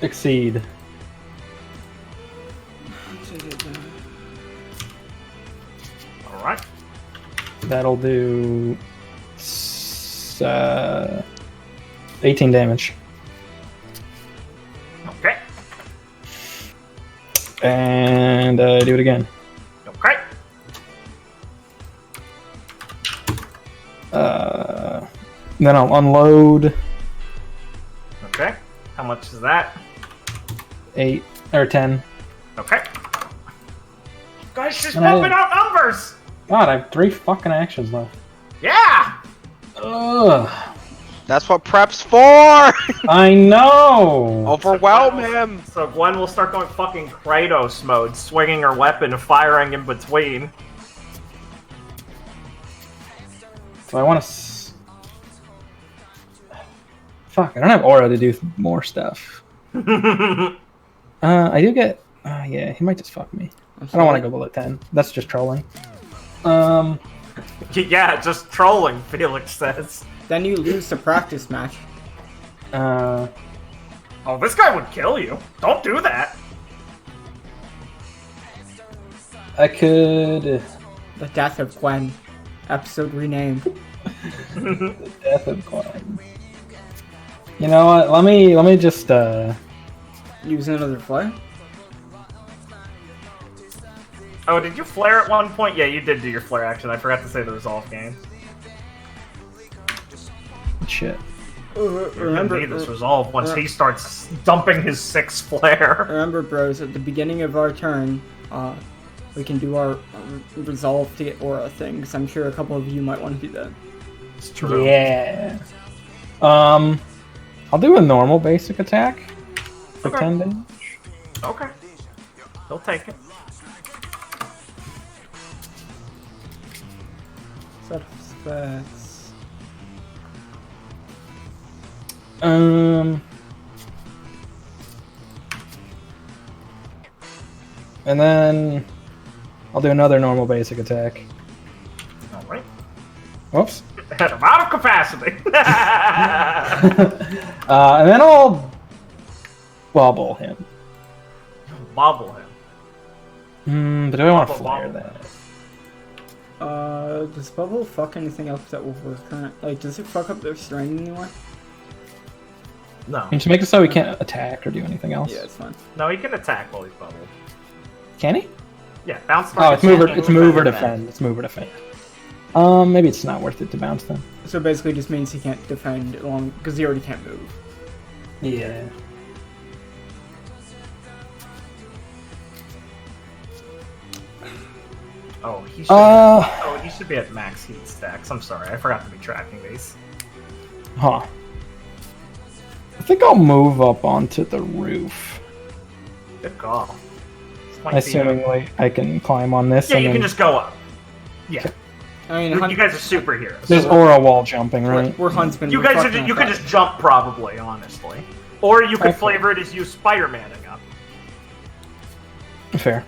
exceed. All right. That'll do 18 damage. Okay. And do it again. Okay. Then I'll unload Okay. How much is that? 8 or 10. Okay. Guys, she's And I- pumping out numbers! God, I have 3 fucking actions left. Yeah! Ugh. That's what prep's for! I know! Overwhelm him! So Gwen will start going fucking Kratos mode, swinging her weapon and firing in between. So I want to... Fuck, I don't have aura to do more stuff. I do get... yeah, he might just fuck me. I don't want to go below 10. That's just trolling. Yeah, just trolling, Felix says. Then you lose the practice match. Oh, this guy would kill you. Don't do that. I could... The Death of Gwen. Episode renamed. The Death of Gwen. You know what? Let me just Use another flare? Oh, did you flare at one point? Yeah, you did do your flare action. I forgot to say the resolve game. shit. Remember need this resolve once he starts dumping his 6 flare. Remember, bros, at the beginning of our turn, we can do our resolve to get aura thing, because I'm sure a couple of you might want to do that. It's true. Yeah. I'll do a normal basic attack for 10 damage. Okay. He'll take it. Set of specs. And then I'll do another normal basic attack. Alright. Whoops. I'm out of capacity. And then I'll bubble him. Bobble him. But do I want to Bubble, flare bubble. that? Does bubble fuck anything else that will work current? Like, does it fuck up their strain anyway? No. And to make it so he can't attack or do anything else. Yeah, it's fine. No, he can attack while he's bubbled. Can he? Yeah, bounce. Oh, it's move or defend. defend. It's move or defend. Maybe it's not worth it to bounce then. So basically, just means he can't defend long because he already can't move. Yeah. Oh, he should be at max heat stacks. I'm sorry, I forgot to be tracking these. Huh. I think I'll move up onto the roof. Good call. This might be- Assuming like I can climb on this. Yeah, and you can then- just go up. Yeah, I mean, you guys are superheroes. There's aura wall jumping, right? we're huntsmen. You we're guys are fucking you could fast. just jump probably, honestly, or you could Okay. flavor it as you Spider-Manning up. Fair.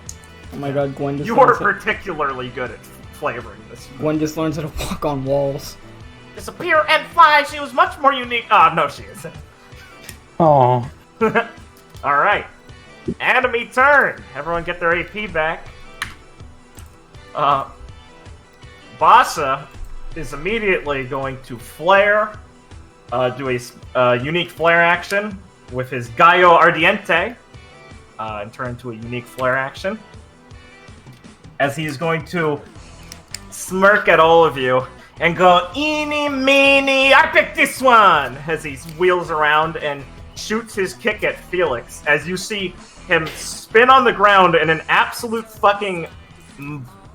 Oh my god, Gwen just You are learns particularly good at flavoring this. Gwen just learns how to walk on walls. Disappear and fly. She was much more unique. Oh no, she isn't. Oh. All right, enemy turn. Everyone get their AP back. Basa is immediately going to flare, do a unique flare action with his Gallo Ardiente, and turn into a unique flare action. As he's going to smirk at all of you and go, "Eeny, meeny, I picked this one!" As he wheels around and shoots his kick at Felix. As you see him spin on the ground and an absolute fucking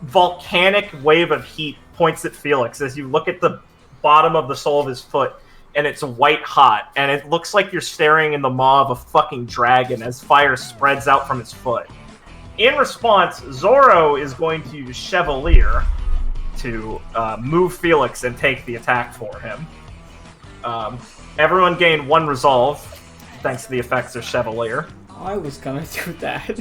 volcanic wave of heat points at Felix as you look at the bottom of the sole of his foot and it's white hot and it looks like you're staring in the maw of a fucking dragon as fire spreads out from his foot. In response, Xorra is going to use Chevalier to move Felix and take the attack for him. Everyone gained 1 resolve thanks to the effects of Chevalier. I was gonna do that.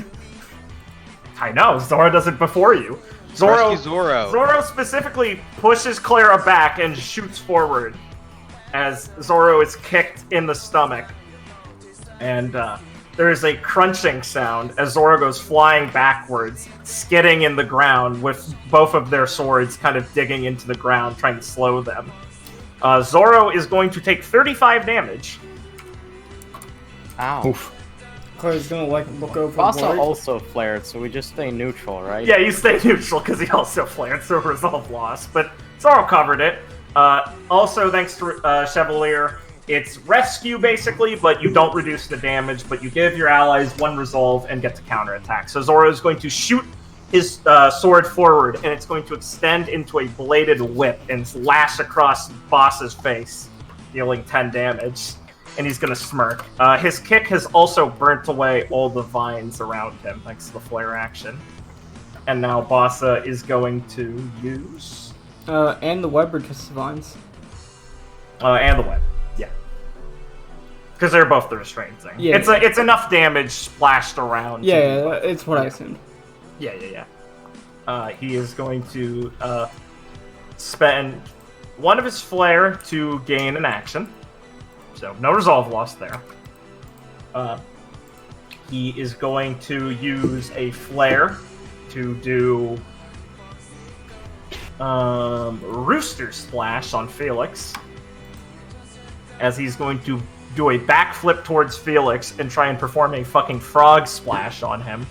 I know, Xorra does it before you. Rescue Zorro. Zorro specifically pushes Clara back and shoots forward as Zorro is kicked in the stomach. And there is a crunching sound as Zorro goes flying backwards, skidding in the ground with both of their swords kind of digging into the ground, trying to slow them. Zorro is going to take 35 damage. Ow. Oof. Claire's gonna look over. Basa also flared, so we just stay neutral, right? Yeah, you stay neutral because he also flared, so resolve loss. But Zorro covered it. Also, thanks to Chevalier, it's rescue basically, but you don't reduce the damage, but you give your allies 1 resolve and get to counterattack. So Zorro is going to shoot his sword forward, and it's going to extend into a bladed whip and lash across Basa's face. dealing 10 damage, and he's gonna smirk. His kick has also burnt away all the vines around him, thanks to the flare action. And now Basa is going to use... and the web or just the vines? And the web, yeah. Because they're both the restraint thing. Yeah. It's enough damage splashed around. Yeah, it's what I assumed. Yeah. He is going to spend one of his flare to gain an action. So no resolve lost there. He is going to use a flare to do Rooster Splash on Felix. As he's going to do a backflip towards Felix and try and perform a fucking frog splash on him.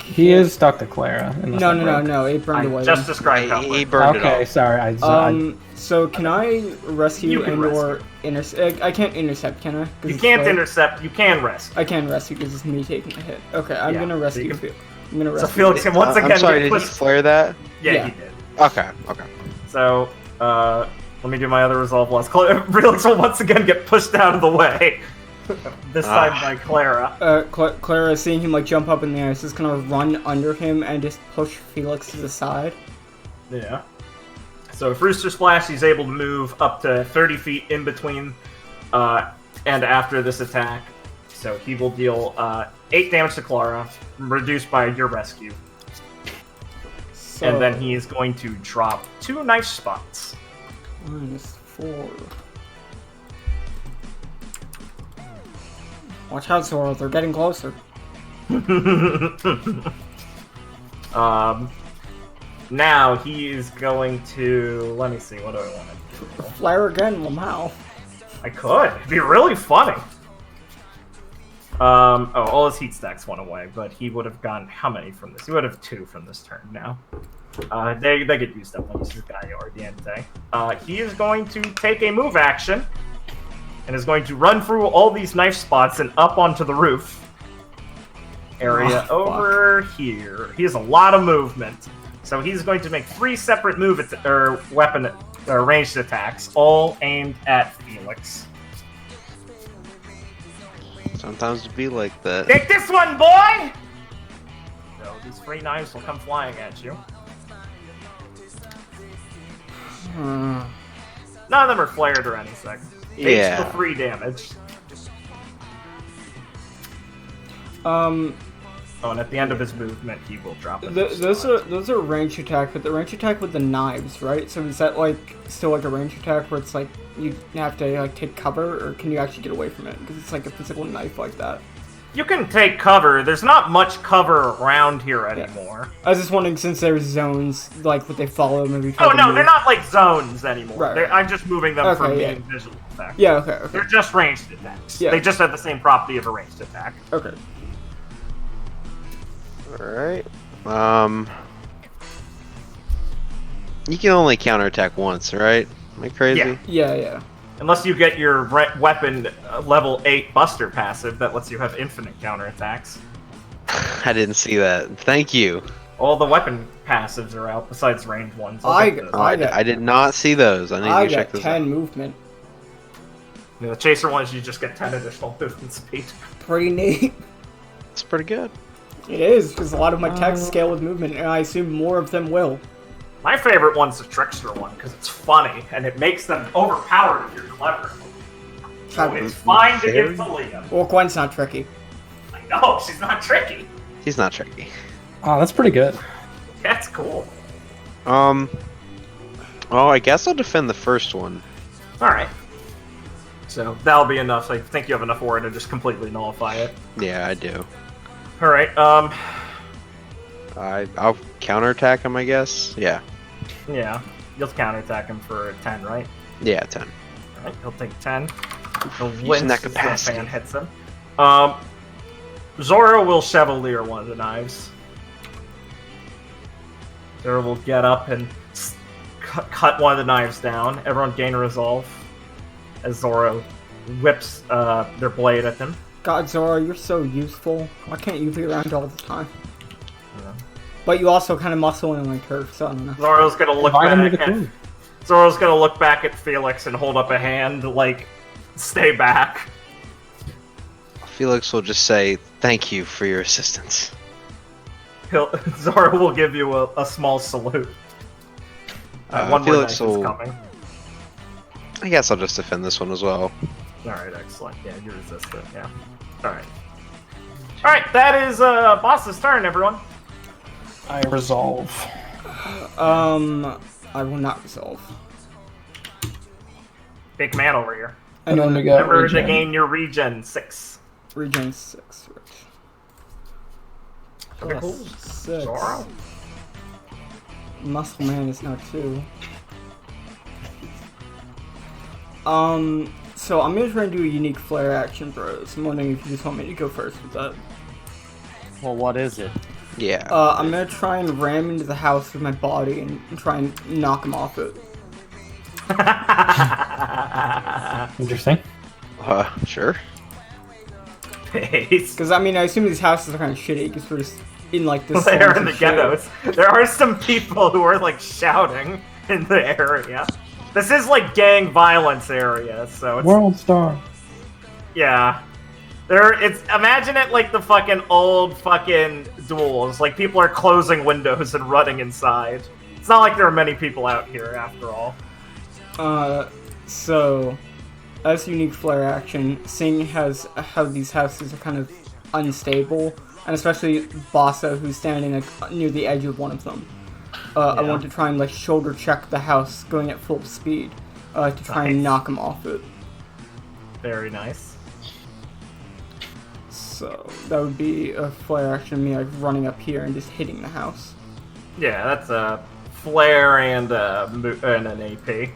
He is stuck to Clara. No, it burned away. Just described how He burned it Okay, off. sorry. So can I rescue You can or intercept? I can't intercept, can I? 'Cause You it's can't flare. intercept, you can rescue. I can rescue because it's me taking a hit. Okay, I'm Yeah, gonna so rescue. you can- I'm gonna So rescue. Felix can once again I'm sorry, get did he pushed. flare that? Yeah, he Yeah. did. Okay. So, let me do my other resolve loss. Felix will once again get pushed out of the way. This time by Clara. Clara, seeing him like jump up in the air, is just gonna run under him and just push Felix to the side. Yeah. So if Rooster Splash, he's able to move up to 30 feet in between and after this attack. So he will deal 8 damage to Clara, reduced by your rescue. So, And then he is going to drop 2 knife spots. -4. Watch out, Xorra, they're getting closer. Now he is going to... Let me see, what do I want to do? Flare again, Lamau. I could. It'd be really funny. All his heat stacks went away, but he would have gotten how many from this? He would have 2 from this turn now. They get used up when you use Gaia or Diente. He is going to take a move action and is going to run through all these knife spots and up onto the roof area over here. He has a lot of movement, so he's going to make 3 separate ranged attacks, all aimed at Felix. Sometimes it be like that. Take this one, boy! So these 3 knives will come flying at you. None of them are flared or anything. Takes Yeah. the 3 damage. Oh, and at the end of his movement, he will drop it. Those are range attack, but the range attack with the knives, right? So is that like still like a range attack where it's like you have to like take cover, or can you actually get away from it because it's like a physical knife like that? You can take cover. There's not much cover around here anymore. I was just wondering since there's zones like what they follow maybe. Oh no, they're not like zones anymore. Right. I'm just moving them from Okay, yeah. being visual effects. Yeah. Okay. They're just ranged attacks. Yeah. They just have the same property of a ranged attack. Okay. Alright. You can only counterattack once, right? Am I crazy? Yeah. Yeah. Unless you get your weapon level 8 Buster passive that lets you have infinite counterattacks. I didn't see that. Thank you. All the weapon passives are out besides range ones. I did not see those. I need I to check got this 10 out. movement. The chaser ones, you just get 10 additional movement speed. Pretty neat. It's pretty good. It is because a lot of my texts scale with movement, and I assume more of them will. My favorite one's the trickster one because it's funny and it makes them overpowered if you're clever. So it's fine to give to Liam. Well, Gwen's not tricky. I know, she's not tricky. He's not tricky. Oh, that's pretty good. That's cool. Oh, I guess I'll defend the first one. Alright. So that'll be enough. I think you have enough aura to just completely nullify it. Yeah, I do. Alright, I'll counterattack him, I guess. Yeah. yeah. You'll counterattack him for 10, right? Yeah, 10. Alright, he'll take 10. He'll Using wince that as the capacity. fan hits him. Xorra will Chevalier one of the knives. Xorra will get up and cut one of the knives down. Everyone gain a resolve as Xorra whips their blade at them. God, Xorra, you're so useful. Why can't you be around all the time? Yeah. But you also kind of muscle in my turf, so I don't know. Xorra's gonna look Invite him to back the and Zoro's gonna look back at Felix and hold up a hand, like, stay back. Felix will just say, "Thank you for your assistance." Zoro will give you a small salute. One more Felix knife is will- coming. I guess I'll just defend this one as well. Alright, excellent. Yeah, you resist it, yeah. Alright. Alright, that is Basa's turn, everyone. I resolve. I will not resolve. Big man over here. And then we got Remember to regen. gain your regen 6. Regen 6, right. Okay, cool. 6. Xorra. Muscle Man is now 2. So I'm gonna try and do a unique flare action, bros. I'm wondering if you just want me to go first with that. Well, what is it? Yeah. I'm gonna try and ram into the house with my body and try and knock him off it. Interesting. Sure. Pace. Because, I mean, I assume these houses are kind of shitty because we're just in, like, this They are in slums the of shit. ghettos. There are some people who are, like, shouting in the area. This is, like, gang violence area, so it's... World Star. Yeah. Imagine it like the fucking old fucking duels. Like, people are closing windows and running inside. It's not like there are many people out here, after all. So, as unique flare action, seeing how these houses are kind of unstable, and especially Basa, who's standing like, near the edge of one of them, I want to try and like shoulder check the house going at full speed to try and knock him off it. Very nice. So that would be a flare action, me like running up here and just hitting the house. Yeah, that's a flare and an AP.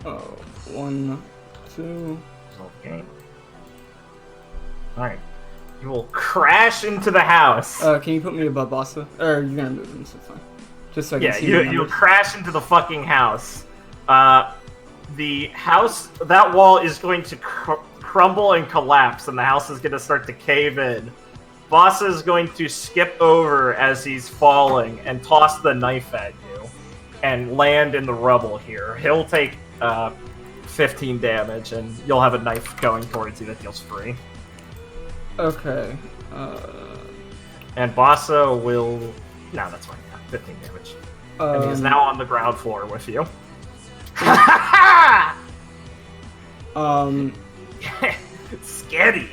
Oh, 1, 2. Okay. Alright. You will crash into the house. Can you put me above Basa? Or you're gonna move him, so it's fine. Just so I can Yeah, see you the you numbers. crash into the fucking house. The house, that wall is going to crumble and collapse, and the house is going to start to cave in. Basa is going to skip over as he's falling and toss the knife at you, and land in the rubble here. He'll take 15 damage, and you'll have a knife going towards you that deals free. Okay. And Basa will... No, that's fine. Yeah, 15 damage. And he is now on the ground floor with you. Scary.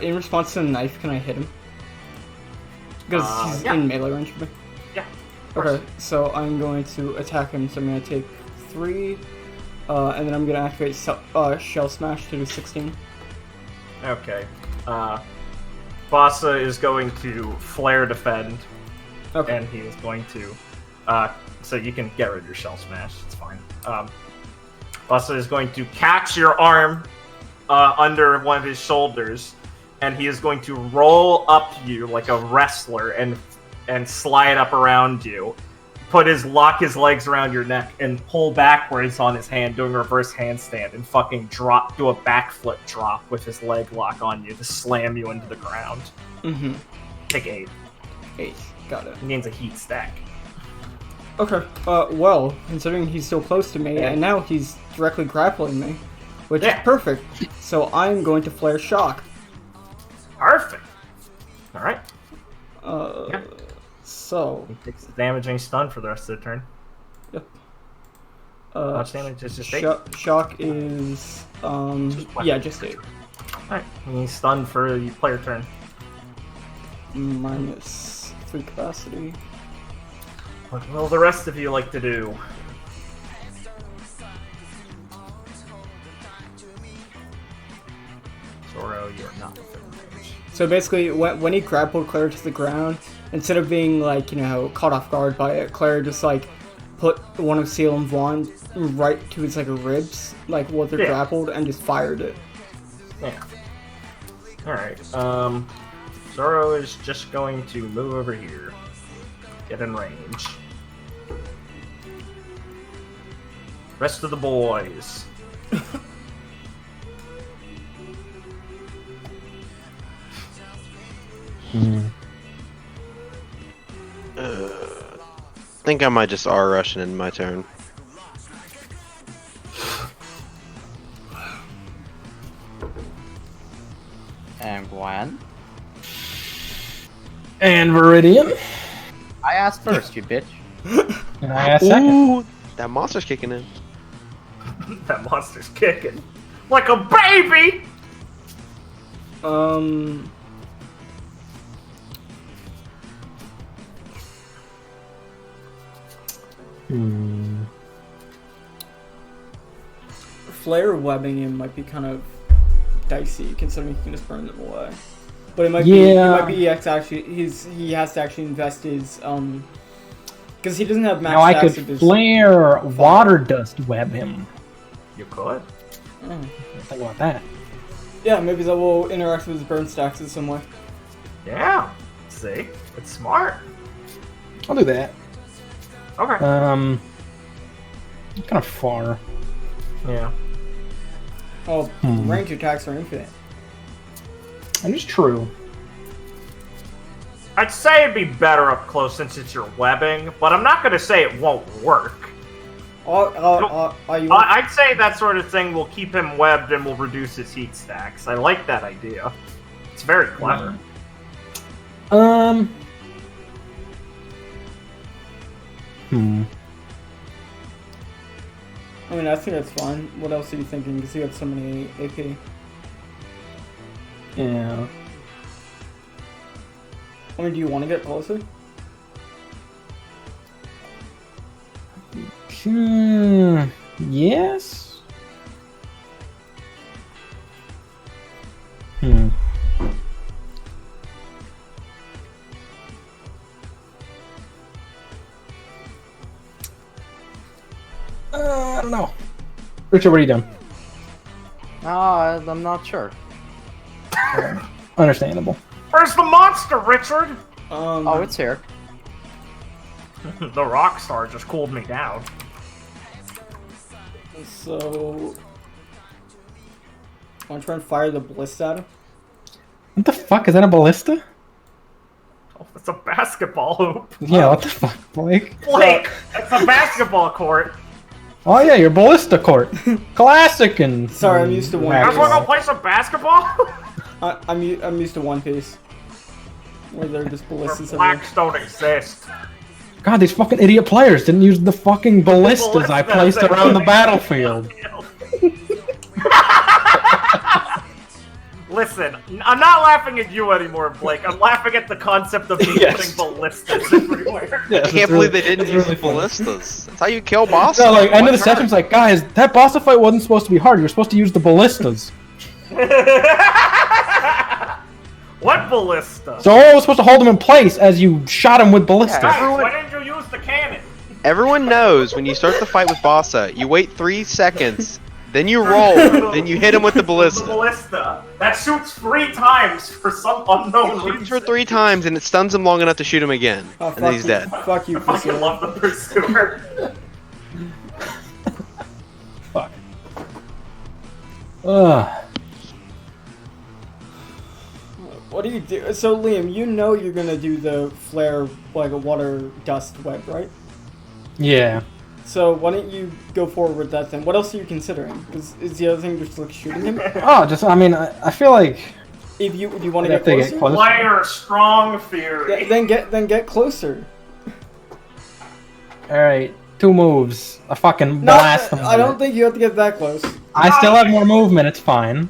In response to the knife, can I hit him? Because he's yeah. in melee range of me. Yeah. Okay, so I'm going to attack him, so I'm going to take 3, and then I'm going to activate Shell Smash to do 16. Okay. Basa is going to flare defend, Okay. and he is going to... so you can get rid of your shell smash, it's fine. Basa is going to catch your arm under one of his shoulders, and he is going to roll up you like a wrestler and slide up around you. Lock his legs around your neck and pull backwards on his hand, doing a reverse handstand, and fucking do a backflip drop with his leg lock on you to slam you into the ground. Mm-hmm. Take 8. 8. Got it. He gains a heat stack. Okay, well, considering he's still close to me, and now he's directly grappling me, which is perfect, so I'm going to flare shock. Perfect. Alright. So... He takes the damage and he's stunned for the rest of the turn. Yep. How much damage is just 8? Shock is, yeah, just 8. Alright, he's stunned for the player turn. Minus 3 capacity. What will the rest of you like to do? Zoro, you're not within range. So basically, when he grappled Claire to the ground, instead of being, like, you know, caught off guard by it, Claire just, like, put one of Seal and Vaughn right to his, like, ribs, like, while they're grappled, and just fired it. Yeah. Alright, Zoro is just going to move over here. Get in range. Rest of the boys. think I might just R-rush in my turn. And Gwen. And Viridian. I asked first, you bitch. And I asked second. Ooh, that monster's kicking in. That monster's kicking. Like a baby! Flare webbing him might be kind of dicey, considering he can just burn them away. But it might be EX actually. He has to actually invest his because he doesn't have max. Now I could flare water dust web him. You could. Oh. Think about that. Yeah, maybe that will interact with his burn stacks in some way. Yeah. See? It's smart. I'll do that. Okay. Kind of far. Yeah. Oh, range attacks are infinite. That is true. I'd say it'd be better up close since it's your webbing, but I'm not going to say it won't work. I'd say that sort of thing will keep him webbed and will reduce his heat stacks. I like that idea. It's very clever. I mean, I think that's fine. What else are you thinking? Because you have so many AP. Yeah. I mean, do you want to get closer? Yes. I don't know. Richard, what are you doing? I'm not sure. Understandable. Where's the monster, Richard? Oh, it's here. The rock star just cooled me down. So, want to try and fire the ballista at him? What the fuck? Is that a ballista? Oh, it's a basketball hoop. Yeah, what the fuck, Blake? Blake, it's a basketball court. Oh yeah, your ballista court. Classic and... Sorry, I'm used to one. You guys want to go play some basketball? I'm used to One Piece, where they're just ballistas. Blacks don't exist. God, these fucking idiot players didn't use the fucking ballistas I placed around the battlefield. Listen, I'm not laughing at you anymore, Blake. I'm laughing at the concept of me putting ballistas everywhere. I can't believe they didn't use the ballistas. That's how you kill bosses. No, like, end of the session's like, guys, that boss fight wasn't supposed to be hard. You were supposed to use the ballistas. What ballista? Xorra was supposed to hold him in place as you shot him with ballistas. Guys, why didn't you use the cannon? Everyone knows when you start the fight with Basa, you wait 3 seconds, then you roll, then you hit him with the ballista. Ballista. That shoots 3 times for some unknown Shoots reason. for 3 times and it stuns him long enough to shoot him again. Oh, and then he's dead. Fuck you, I fucking love the pursuer. Fuck. Ugh. What do you do? So, Liam, you know you're gonna do the flare, like a water dust web, right? Yeah. So, why don't you go forward with that then? What else are you considering? Is the other thing just like shooting him? Oh, just, I mean, I feel like... If you want to I'd get have to closer? Player strong fury. Then get closer. Alright, 2 moves. I fucking blast him. I don't think you have to get that close. I still have more movement, it's fine.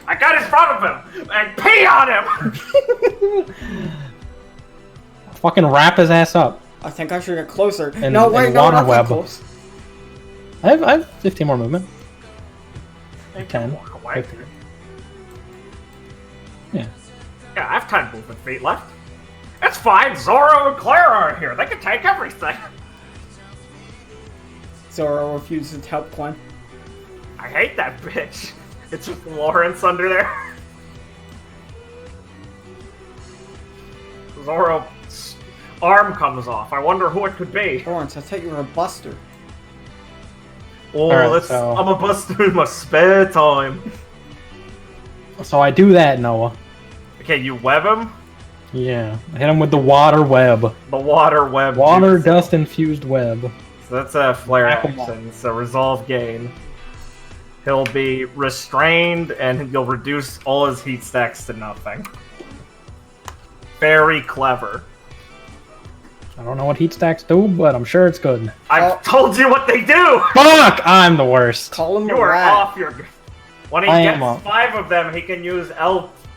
I got in front of him and pee on him. Fucking wrap his ass up. I think I should get closer. And- no, wait, and no, water not that web. close. I have 15 more movement. They 10. walk away. 15. Yeah. Yeah, I have 10 movement feet left. It's fine. Xorra and Clara are here. They can take everything. Xorra refuses to help Gwen. I hate that bitch. It's just Lawrence under there. Xorra's arm comes off. I wonder who it could be. Lawrence, I thought you were a buster. Oh, Alright, so- I'm a buster in my spare time. So I do that, Noah. Okay, you web him? Yeah, hit him with the water web. The water web. Water juice. dust infused web. So that's a flare Whack 'em action. So resolve gain. He'll be restrained, and you'll reduce all his heat stacks to nothing. Very clever. I don't know what heat stacks do, but I'm sure it's good. I've told you what they do! Fuck! I'm the worst. Call him You a are rat. off your... When he I gets am off. 5 of them, he can use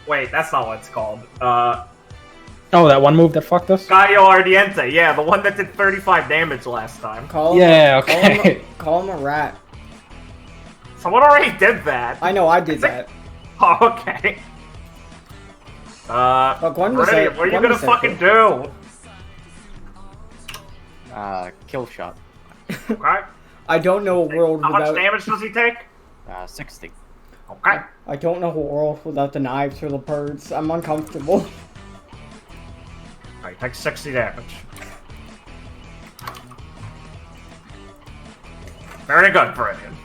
Wait, that's not what it's called. Oh, that one move that fucked us? Gallo Ardiente. Yeah, the one that did 35 damage last time. Call him Yeah, okay. Call him a rat. Someone already did that. I know I did that. Oh, okay. Gwen was Ready, at- what are you Gwen gonna was at fucking do? Kill shot. Okay. I don't know a world How much without. damage does he take? 60. Okay. I don't know a world without the knives or the birds. I'm uncomfortable. Alright, takes 60 damage. Very good, Viridian.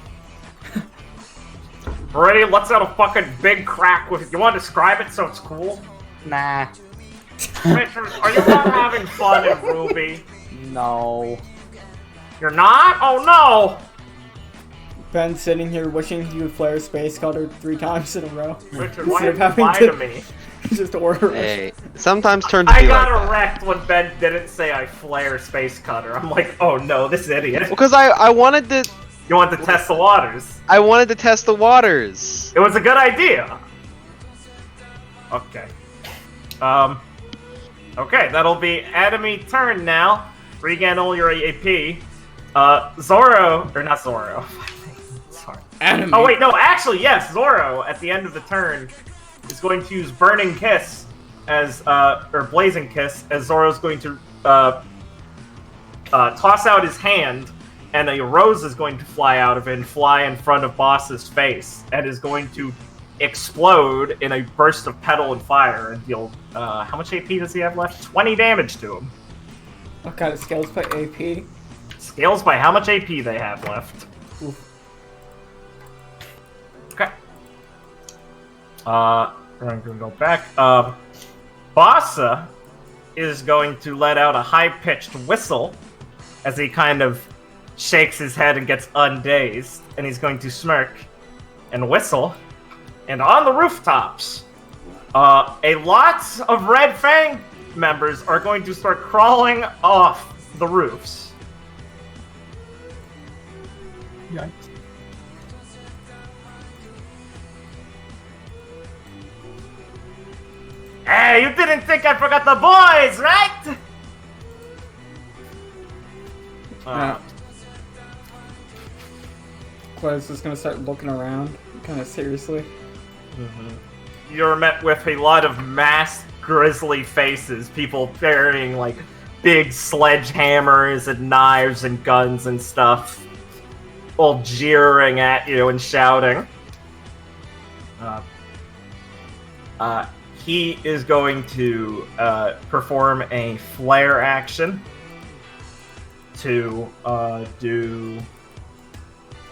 Viridian lets out a fucking big crack with it. You want to describe it so it's cool? Nah. Richard, are you not having fun at RWBY? No. You're not? Oh no! Ben sitting here wishing he would flare Space Cutter 3 times in a row. Richard, why Instead did of you having lie to- to me? Just order. Hey, sometimes turns to I be like got that. wrecked when Ben didn't say I flare Space Cutter. I'm like, oh no, this idiot. Because I wanted to You want to test the waters. test the waters. It was a good idea. Okay. Okay, that'll be enemy turn now. Regain all your AP. Zorro, or not Zorro. Sorry. Anime. Oh wait, no, actually, yes, Zorro at the end of the turn is going to use Burning Kiss as, or Blazing Kiss, as Zorro's going to, toss out his hand, and a rose is going to fly out of it and fly in front of Basa's face, and is going to explode in a burst of petal and fire, and deal, how much AP does he have left? 20 damage to him. What kind of scales by AP? Scales by how much AP they have left. Oof. Okay. I'm gonna go back. Basa is going to let out a high-pitched whistle as he kind of shakes his head and gets undazed, and he's going to smirk and whistle. And on the rooftops, a lot of Red Fang members are going to start crawling off the roofs. Yikes. Hey, you didn't think I forgot the boys, right? Quez is gonna start looking around, kind of seriously. You're met with a lot of masked, grisly faces, people carrying, like, big sledgehammers and knives and guns and stuff, all jeering at you and shouting. He is going to perform a flare action to do...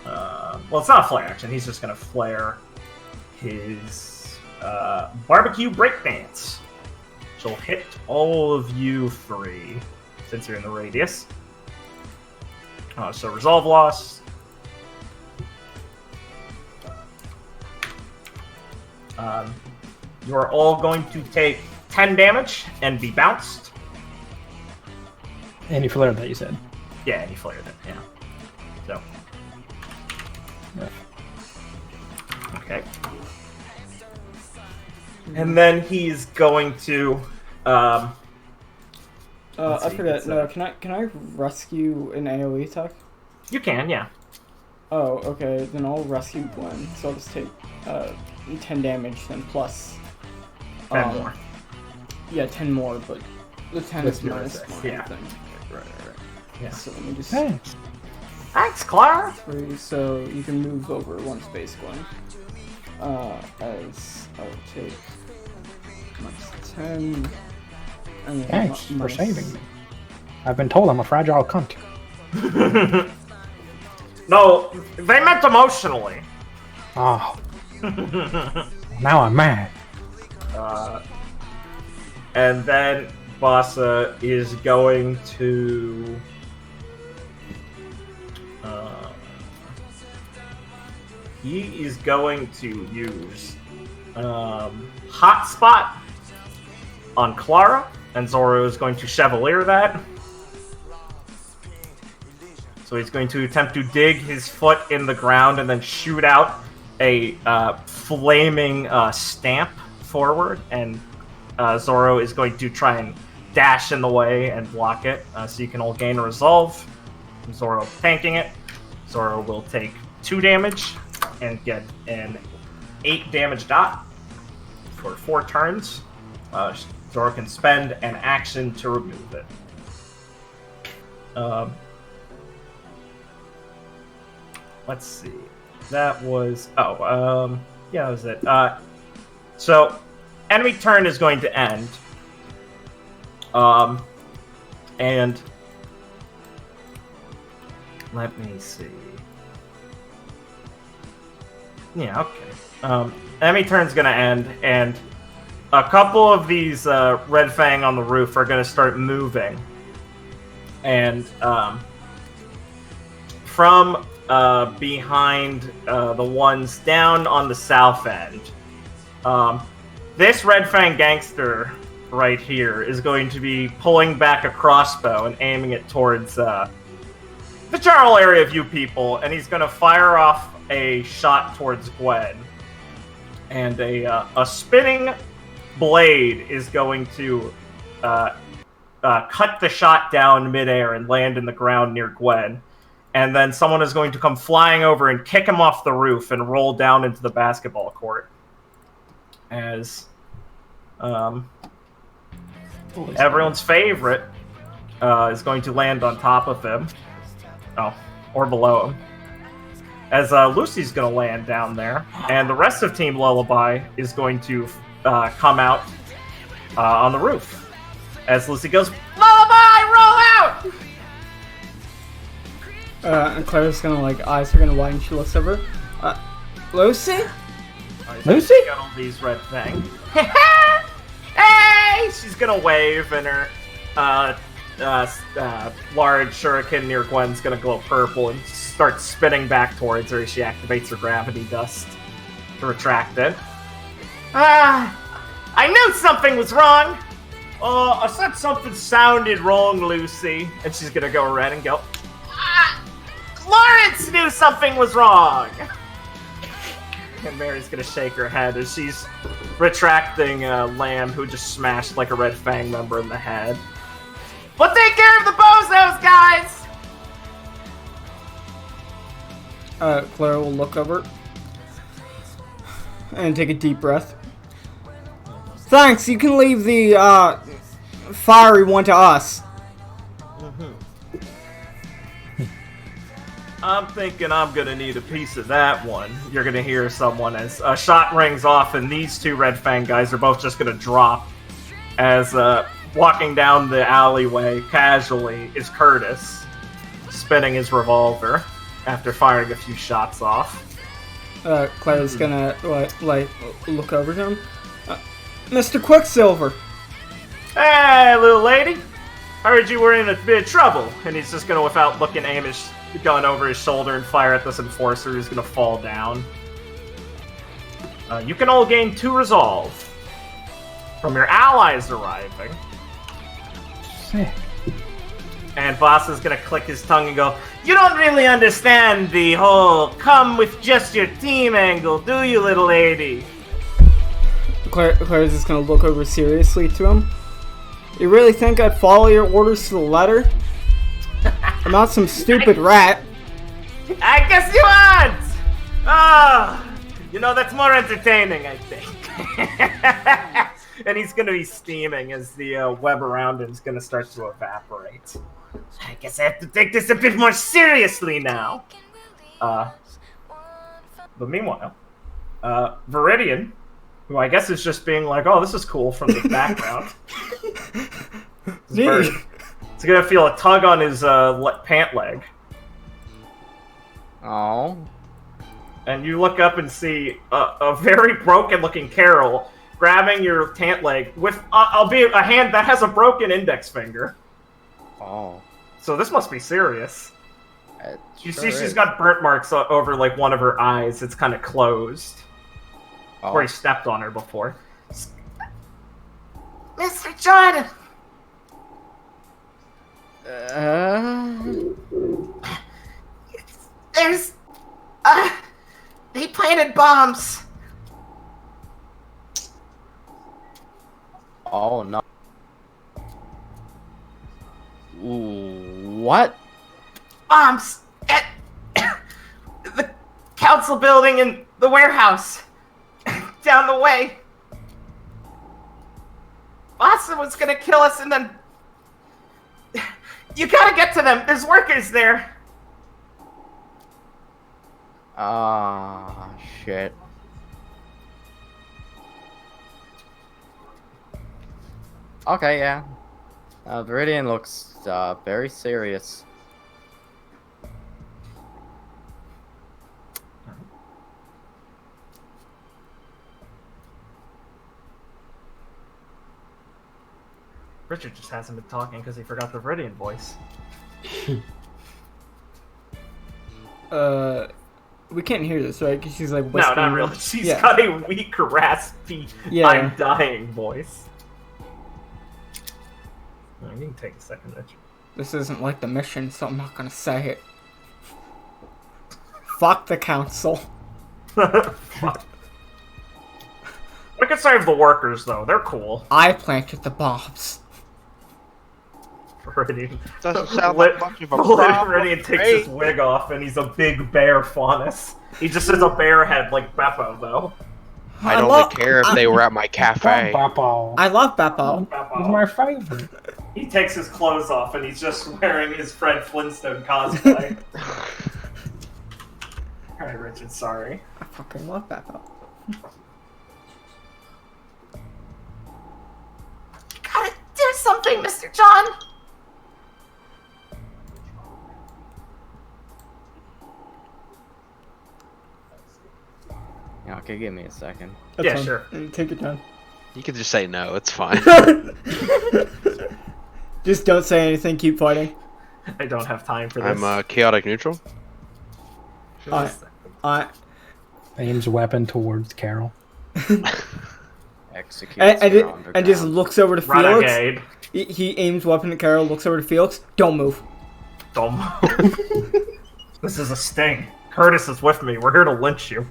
well, it's not a flare action, he's just going to flare his barbecue breakdance. Which will hit all of you 3, since you're in the radius. So resolve loss. You are all going to take 10 damage and be bounced. And you flared that, you said. Yeah, and he flared it, yeah. So. Yeah. Okay. And then he's going to, I see, forget. it's, No, can I rescue an AOE attack? you can, yeah. Oh, okay. Then I'll rescue Gwen. So I'll just take 10 damage then plus 10 more. Yeah, 10 more, but the 10 With is your minus resist, one yeah. thing. Right. Yeah. So let me just Hey. Thanks, Clara! 3. So you can move over 1 space, Gwen. As I'll take minus 10. And then Thanks for minus- saving me. I've been told I'm a fragile cunt. No, they meant emotionally. Oh. Now I'm mad. And then Basa is going to... he is going to use Hotspot on Clara, and Xorra is going to Chevalier that. So he's going to attempt to dig his foot in the ground and then shoot out a flaming stamp forward, and Xorra is going to try and dash in the way and block it, so you can all gain a resolve. Xorra tanking it. Xorra will take 2 damage and get an 8 damage dot for 4 turns. Xorra can spend an action to remove it. Let's see. That was... yeah, that was it. So, enemy turn is going to end. And... let me see. Yeah, okay. Enemy turn's gonna end, and a couple of these Red Fang on the roof are gonna start moving. And from behind the ones down on the south end, this Red Fang gangster right here is going to be pulling back a crossbow and aiming it towards the general area of you people, and he's going to fire off a shot towards Gwen. And a spinning blade is going to cut the shot down midair and land in the ground near Gwen. And then someone is going to come flying over and kick him off the roof and roll down into the basketball court. As everyone's favorite is going to land on top of him. Oh, or below him. As Lucy's going to land down there. And the rest of Team LLBY is going to come out on the roof. As Lucy goes, LLBY, roll out! And Clara's gonna, like, eyes are gonna widen. She looks over. Lucy? Lucy? Got all these red things. Hey! She's gonna wave, and her large shuriken near Gwen's gonna glow purple and start spinning back towards her as she activates her gravity dust to retract it. I knew something was wrong! I said something sounded wrong, Lucy. And she's gonna go red and go, Lawrence knew something was wrong! And Mary's gonna shake her head as she's retracting Lamb, who just smashed like a Red Fang member in the head. We'll take care of the bozos, guys! Clara will look over and take a deep breath. Thanks, you can leave the fiery one to us. I'm thinking I'm gonna need a piece of that one. You're gonna hear someone as a shot rings off, and these two Red Fang guys are both just gonna drop. As walking down the alleyway casually is Curtis, spinning his revolver after firing a few shots off. Clara's gonna like look over to him. Mr. Quicksilver. Hey, little lady. Heard you were in a bit of trouble. And he's just gonna, without looking, aim his gun over his shoulder and fire at this enforcer who's gonna fall down. You can all gain 2 resolve from your allies arriving. Sick. And Basa's gonna click his tongue and go, you don't really understand the whole come with just your team angle, do you, little lady? Clara's just gonna look over seriously to him. You really think I'd follow your orders to the letter? I'm not some stupid rat. I guess you aren't! You know, that's more entertaining, I think. And he's gonna be steaming as the web around him is gonna start to evaporate. I guess I have to take this a bit more seriously now. But meanwhile, Viridian, who I guess is just being like, oh, this is cool from the background. He's gonna feel a tug on his pant leg. Oh. And you look up and see a very broken-looking Carrol grabbing your pant leg with, albeit a hand that has a broken index finger. Oh. So this must be serious. You Sure see she's is. got burnt marks over, like, one of her eyes. It's kind of closed. Oh. Where he stepped on her before. Mr. John! There's... they planted bombs. Oh no. Ooh, what? Bombs at the council building and the warehouse down the way. Basa was gonna kill us and then... You gotta get to them. There's workers there. Ah, shit. Okay, yeah. Viridian looks very serious. Richard just hasn't been talking because he forgot the Viridian voice. We can't hear this, right? Because she's like No, whispering. not really. She's Yeah. got a weak, raspy, Yeah. I'm dying voice. You can take a second, Richard. This isn't like the mission, so I'm not gonna say it. Fuck the council. Fuck. We can save the workers, though. They're cool. I planted the bombs. Viridian. Doesn't sound like much of a problem. Viridian takes his wig off, and he's a big bear faunus. He just has a bear head like Beppo, though. I'd only care if they were at my cafe. Beppo. I love Beppo. He's my favorite. He takes his clothes off, and he's just wearing his Fred Flintstone cosplay. Alright, Richard, sorry. I fucking love Beppo. Gotta do something, Mr. John! Yeah, okay, give me a second. That's Yeah, fine. sure. Take it down. You can just say no, it's fine. Just don't say anything, keep fighting. I don't have time for this. I'm chaotic neutral. Aims weapon towards Carrol. Execute. And just looks over to Felix. Renegade. He aims weapon at Carrol, looks over to Felix. Don't move. Don't move. This is a sting. Curtis is with me. We're here to lynch you.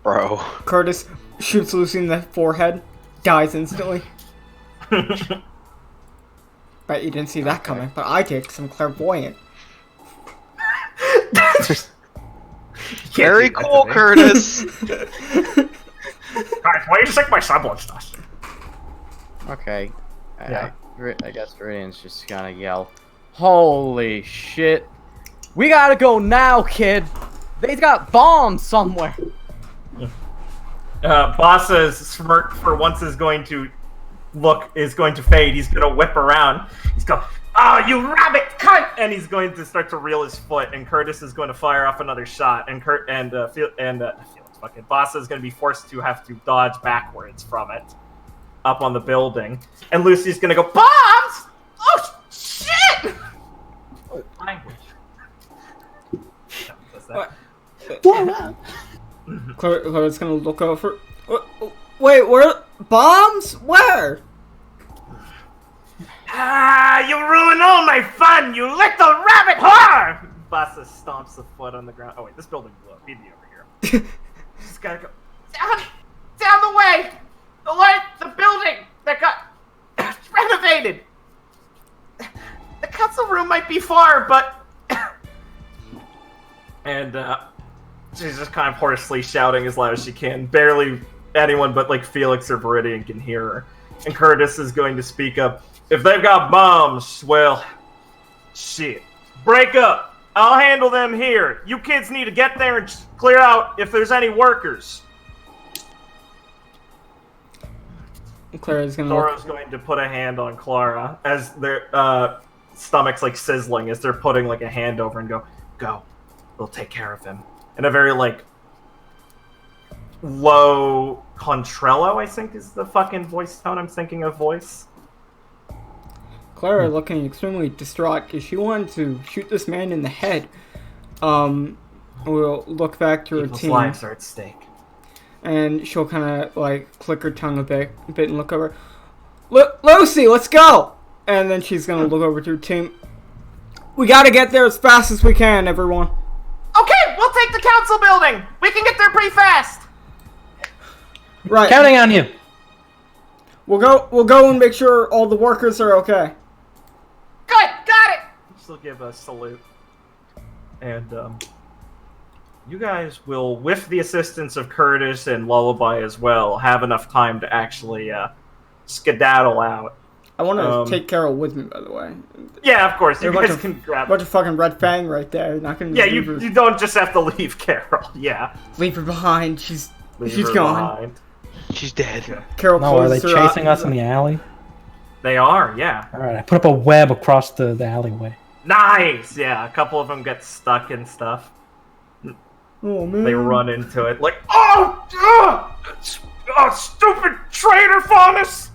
Bro. Curtis shoots Lucy in the forehead, dies instantly. Bet you didn't see that coming, but I did because I'm clairvoyant. Very cool, Curtis. Guys, why you sick my semblance dust? Okay. Yeah. I guess Viridian's just gonna yell, "Holy shit! We gotta go now, kid! They've got bombs somewhere!" Basa's smirk for once is going to fade. He's gonna whip around. He's going, "Oh, you rabbit cunt!" And he's going to start to reel his foot. And Curtis is going to fire off another shot. And Basa is going to be forced to have to dodge backwards from it, up on the building. And Lucy's going to go, "Bombs! Oh shit!" Oh, language. What? Clara's gonna look over. Wait, where? Bombs? Where? Ah, you ruined all my fun, you little rabbit whore! Basa stomps the foot on the ground. Oh wait, this building blew up. He'd be over here. Just gotta go down the way. The building that got renovated. The council room might be far, but and she's just kind of hoarsely shouting as loud as she can. Barely anyone but like Felix or Viridian can hear her. And Curtis is going to speak up. If they've got bombs, well, shit. Break up. I'll handle them here. You kids need to get there and clear out if there's any workers. Clara's gonna Xorra's going to put a hand on Clara as their stomach's like sizzling as they're putting like a hand over and go, "We'll take care of him." In a very like low contralto, I think is the fucking voice tone I'm thinking of voice. Clara looking extremely distraught because she wanted to shoot this man in the head. We'll look back to her People's team. lives are at stake. And she'll kind of like click her tongue a bit and look over. Lucy, let's go! And then she's gonna look over to her team. We gotta get there as fast as we can, everyone. Okay, we'll take the council building. We can get there pretty fast. Right. Counting on you. We'll go and make sure all the workers are okay. Good, got it. She'll give a salute, and you guys will, with the assistance of Curtis and LLBY as well, have enough time to actually skedaddle out. I want to take Carrol with me, by the way. Yeah, of course. You There's guys can grab. Bunch of fucking red fang right there. Not gonna. Yeah, you don't just have to leave Carrol. Yeah, leave her behind. She's her gone. behind. She's dead. Carrol No, are they closes her chasing us in the alley? They are, yeah. All right, I put up a web across the alleyway. Nice. Yeah, a couple of them get stuck and stuff. Oh man. They run into it like, oh, stupid traitor, Faunus!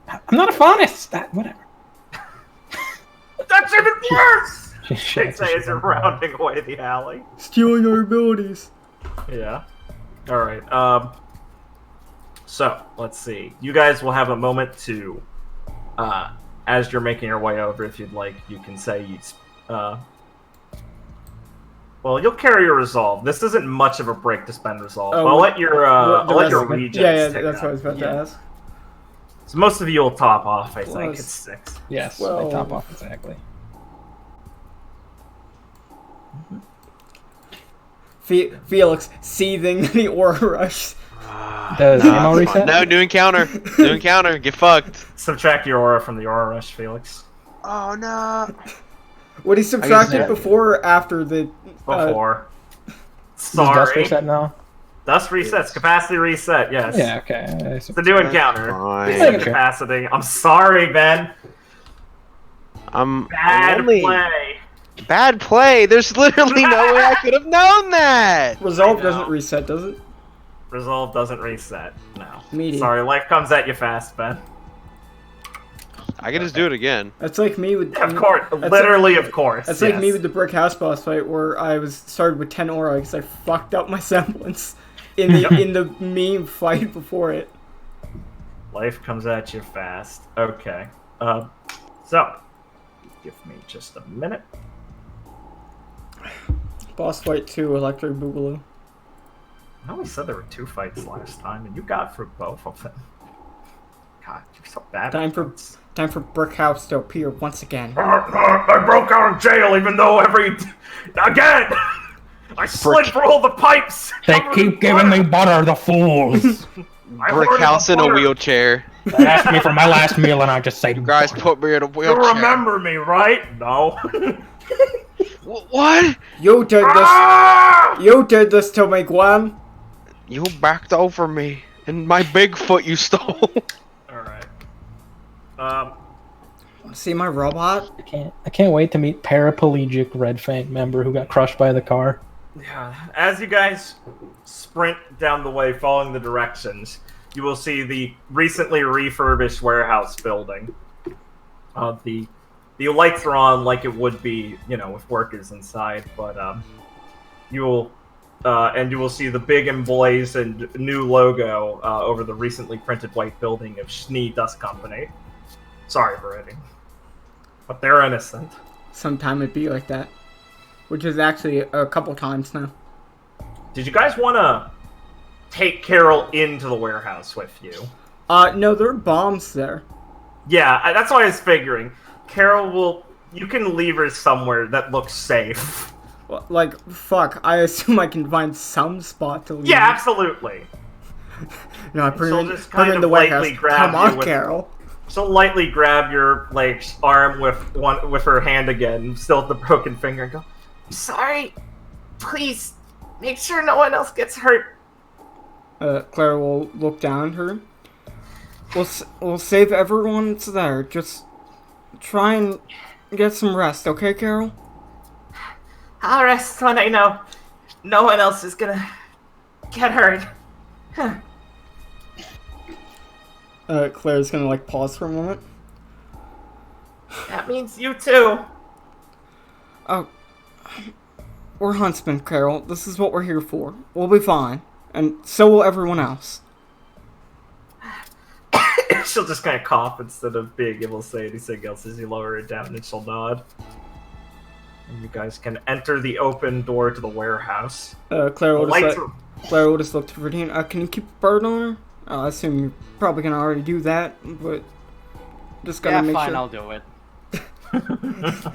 I'm not a faunus. Whatever. That's even worse! She They shakes say her as they're head. rounding away the alley. Stealing our abilities. Yeah. Alright, so, let's see. You guys will have a moment to, as you're making your way over, if you'd like, you can say well, you'll carry your resolve. This isn't much of a break to spend resolve. Oh, I'll let your, regents Yeah, take that's that. what I was about to ask. So most of you will top off, I think. Plus- It's 6. Yes, Well- I top off exactly. Felix seething the aura rush. Does ammo reset? No, doing counter. Doing counter. Get fucked. Subtract your aura from the aura rush, Felix. Oh no. Would he subtract it that- before or after the... Before. Does dust Sorry. reset now? Dust resets. Capacity reset, yes. Yeah, okay. It's a new encounter. Fine. Reset Okay. capacity. I'm sorry, Ben. I'm Bad only play. bad play. There's literally no way I could have known that. Resolve I know. doesn't reset, does it? Resolve doesn't reset. No. Medium. Sorry, life comes at you fast, Ben. I can just do it again. That's like me with... Of course. Literally, of course. That's like me yes. with the brick house boss fight where I started with 10 aura because I fucked up my semblance in the meme fight before it. Life comes at you fast. Okay. So, give me just a minute. Boss fight 2, Electric Boogaloo. I know we said there were 2 fights last time, and you got through both of them. God, you're so bad. Time for brick house to appear once again. I broke out of jail, even though again, I slid through all the pipes. They covered keep in giving me butter. butter, the fools. I Brick ordered house the in a butter. wheelchair. They asked me for my last meal, and I just say, Guys, put me in a You wheelchair. remember me, right? No. What? You did this. Ah! You did this to me, Gwen. You backed over me, and my Bigfoot you stole. All right. See my robot? I can't wait to meet paraplegic Red Fang member who got crushed by the car. Yeah. As you guys sprint down the way, following the directions, you will see the recently refurbished warehouse building. The lights are on like it would be, with workers inside, but you will see the big emblazoned new logo over the recently printed white building of Schnee Dust Company. Sorry for it, but they're innocent. Sometime it'd be like that. Which is actually a couple times now. Did you guys want to take Carrol into the warehouse with you? No, there are bombs there. Yeah, that's what I was figuring. Carrol you can leave her somewhere that looks safe. Well, like, fuck, I assume I can find some spot to leave. Yeah, absolutely. No, I put She'll her in, just put her kind in the of warehouse. lightly grab Come you on, with- Carol. She'll lightly grab your arm with her hand again, still with the broken finger, and go, "I'm sorry. Please, make sure no one else gets hurt." Clara will look down at her. We'll save everyone that's there. Just try and get some rest, okay, Carol? I'll rest when I know no one else is gonna get hurt. Claire's gonna like pause for a moment. That means you too. Oh, we're huntsmen, Carrol. This is what we're here for. We'll be fine, and so will everyone else. She'll just kind of cough instead of being able to say anything else as you lower it down, and she'll nod. And you guys can enter the open door to the warehouse. Claire will just look to Viridian. Can you keep a bird on her? I assume you're probably gonna already do that, but just gotta make fine, sure. I'll do it. The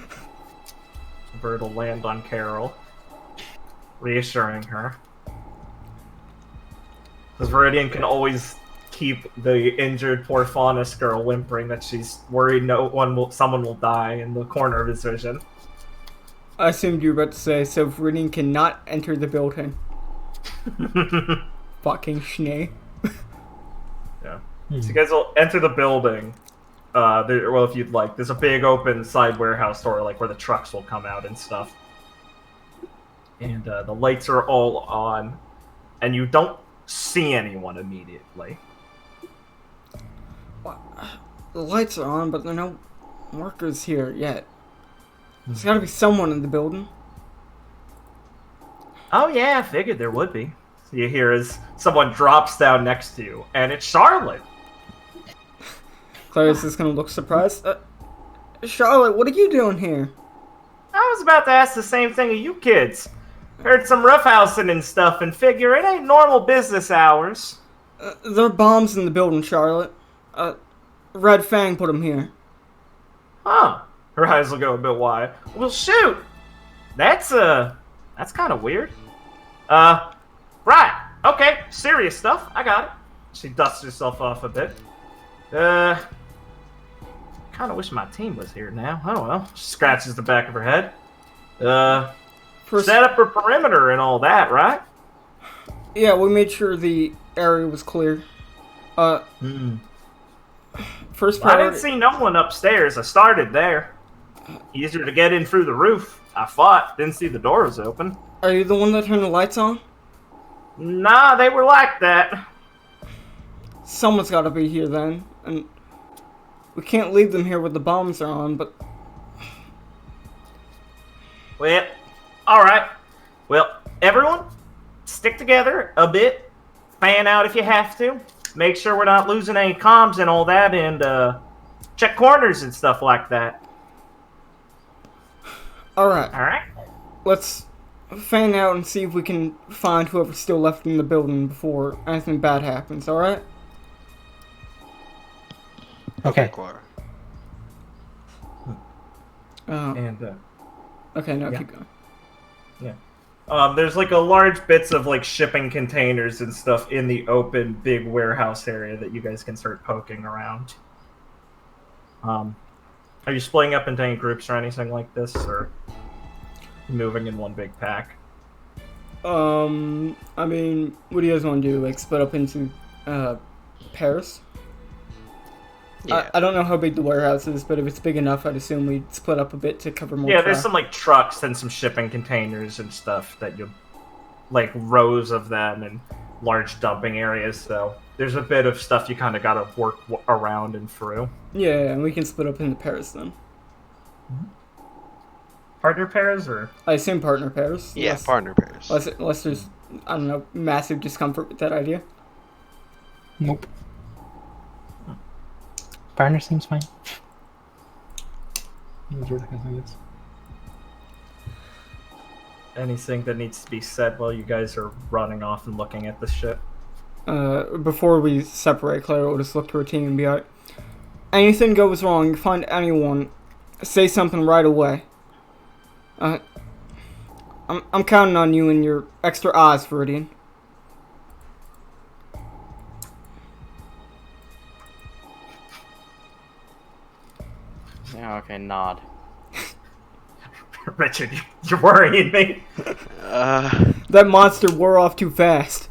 bird will land on Carrol, reassuring her. Because Viridian can always keep the injured poor Faunus girl whimpering that she's worried someone will die in the corner of his vision. I assumed you were about to say, so Viridian cannot enter the building. Fucking schnee. Yeah. So you guys will enter the building. Well, if you'd like, there's a big open side warehouse door, like where the trucks will come out and stuff. And the lights are all on, and you don't see anyone immediately. The lights are on, but there are no workers here yet. There's gotta be someone in the building. Oh yeah, I figured there would be. So you hear as someone drops down next to you, and it's Charlotte. Claire's just gonna look surprised. Charlotte, what are you doing here? I was about to ask the same thing of you kids. Heard some roughhousing and stuff, and figure it ain't normal business hours. There are bombs in the building, Charlotte. Red Fang put them here. Huh. Her eyes will go a bit wide. Well, shoot! That's kind of weird. Right. Okay, serious stuff. I got it. She dusts herself off a bit. Kind of wish my team was here now. Oh well. She scratches the back of her head. Set up a perimeter and all that, right? Yeah, we made sure the area was clear. First priority. I didn't see no one upstairs. I started there. Easier to get in through the roof. I fought. Didn't see the doors open. Are you the one that turned the lights on? Nah, they were like that. Someone's gotta be here then. And we can't leave them here with the bombs are on, but... Well, alright. Well, everyone, stick together a bit. Fan out if you have to. Make sure we're not losing any comms and all that, and check corners and stuff like that. Alright. Alright? Let's fan out and see if we can find whoever's still left in the building before anything bad happens, alright? Okay. Clara. Okay, now yeah. keep going. There's like a large bits of like shipping containers and stuff in the open big warehouse area that you guys can start poking around. Are you splitting up into any groups or anything like this, or moving in one big pack? I mean, what do you guys want to do? Like, split up into, pairs? Yeah. I don't know how big the warehouse is, but if it's big enough, I'd assume we'd split up a bit to cover more Yeah, there's traffic. some like trucks and some shipping containers and stuff that you, like rows of them and large dumping areas. So there's a bit of stuff you kind of got to work around and through. Yeah, and we can split up into pairs then. Partner pairs, or I assume partner pairs. Yeah, partner pairs. Unless there's, I don't know, massive discomfort with that idea. Nope. Partner seems fine. anything that needs to be said while you guys are running off and looking at the ship? Before we separate, Claire will just look to her team and be like, anything goes wrong, you find anyone, say something right away. I'm counting on you and your extra eyes, Viridian. Yeah, okay, nod. Richard, you're worrying me. That monster wore off too fast.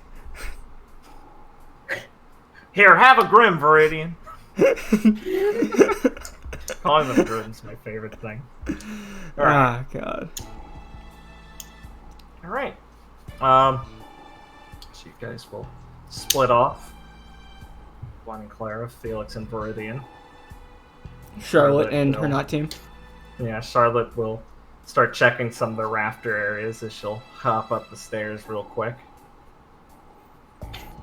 Here, have a Grim, Viridian. Calling them Grim's my favorite thing. Alright. Ah, God. Alright. So you guys will split off. Juan and Clara, Felix and Viridian. Charlotte and will- her not team. Yeah, Charlotte will start checking some of the rafter areas as she'll hop up the stairs real quick.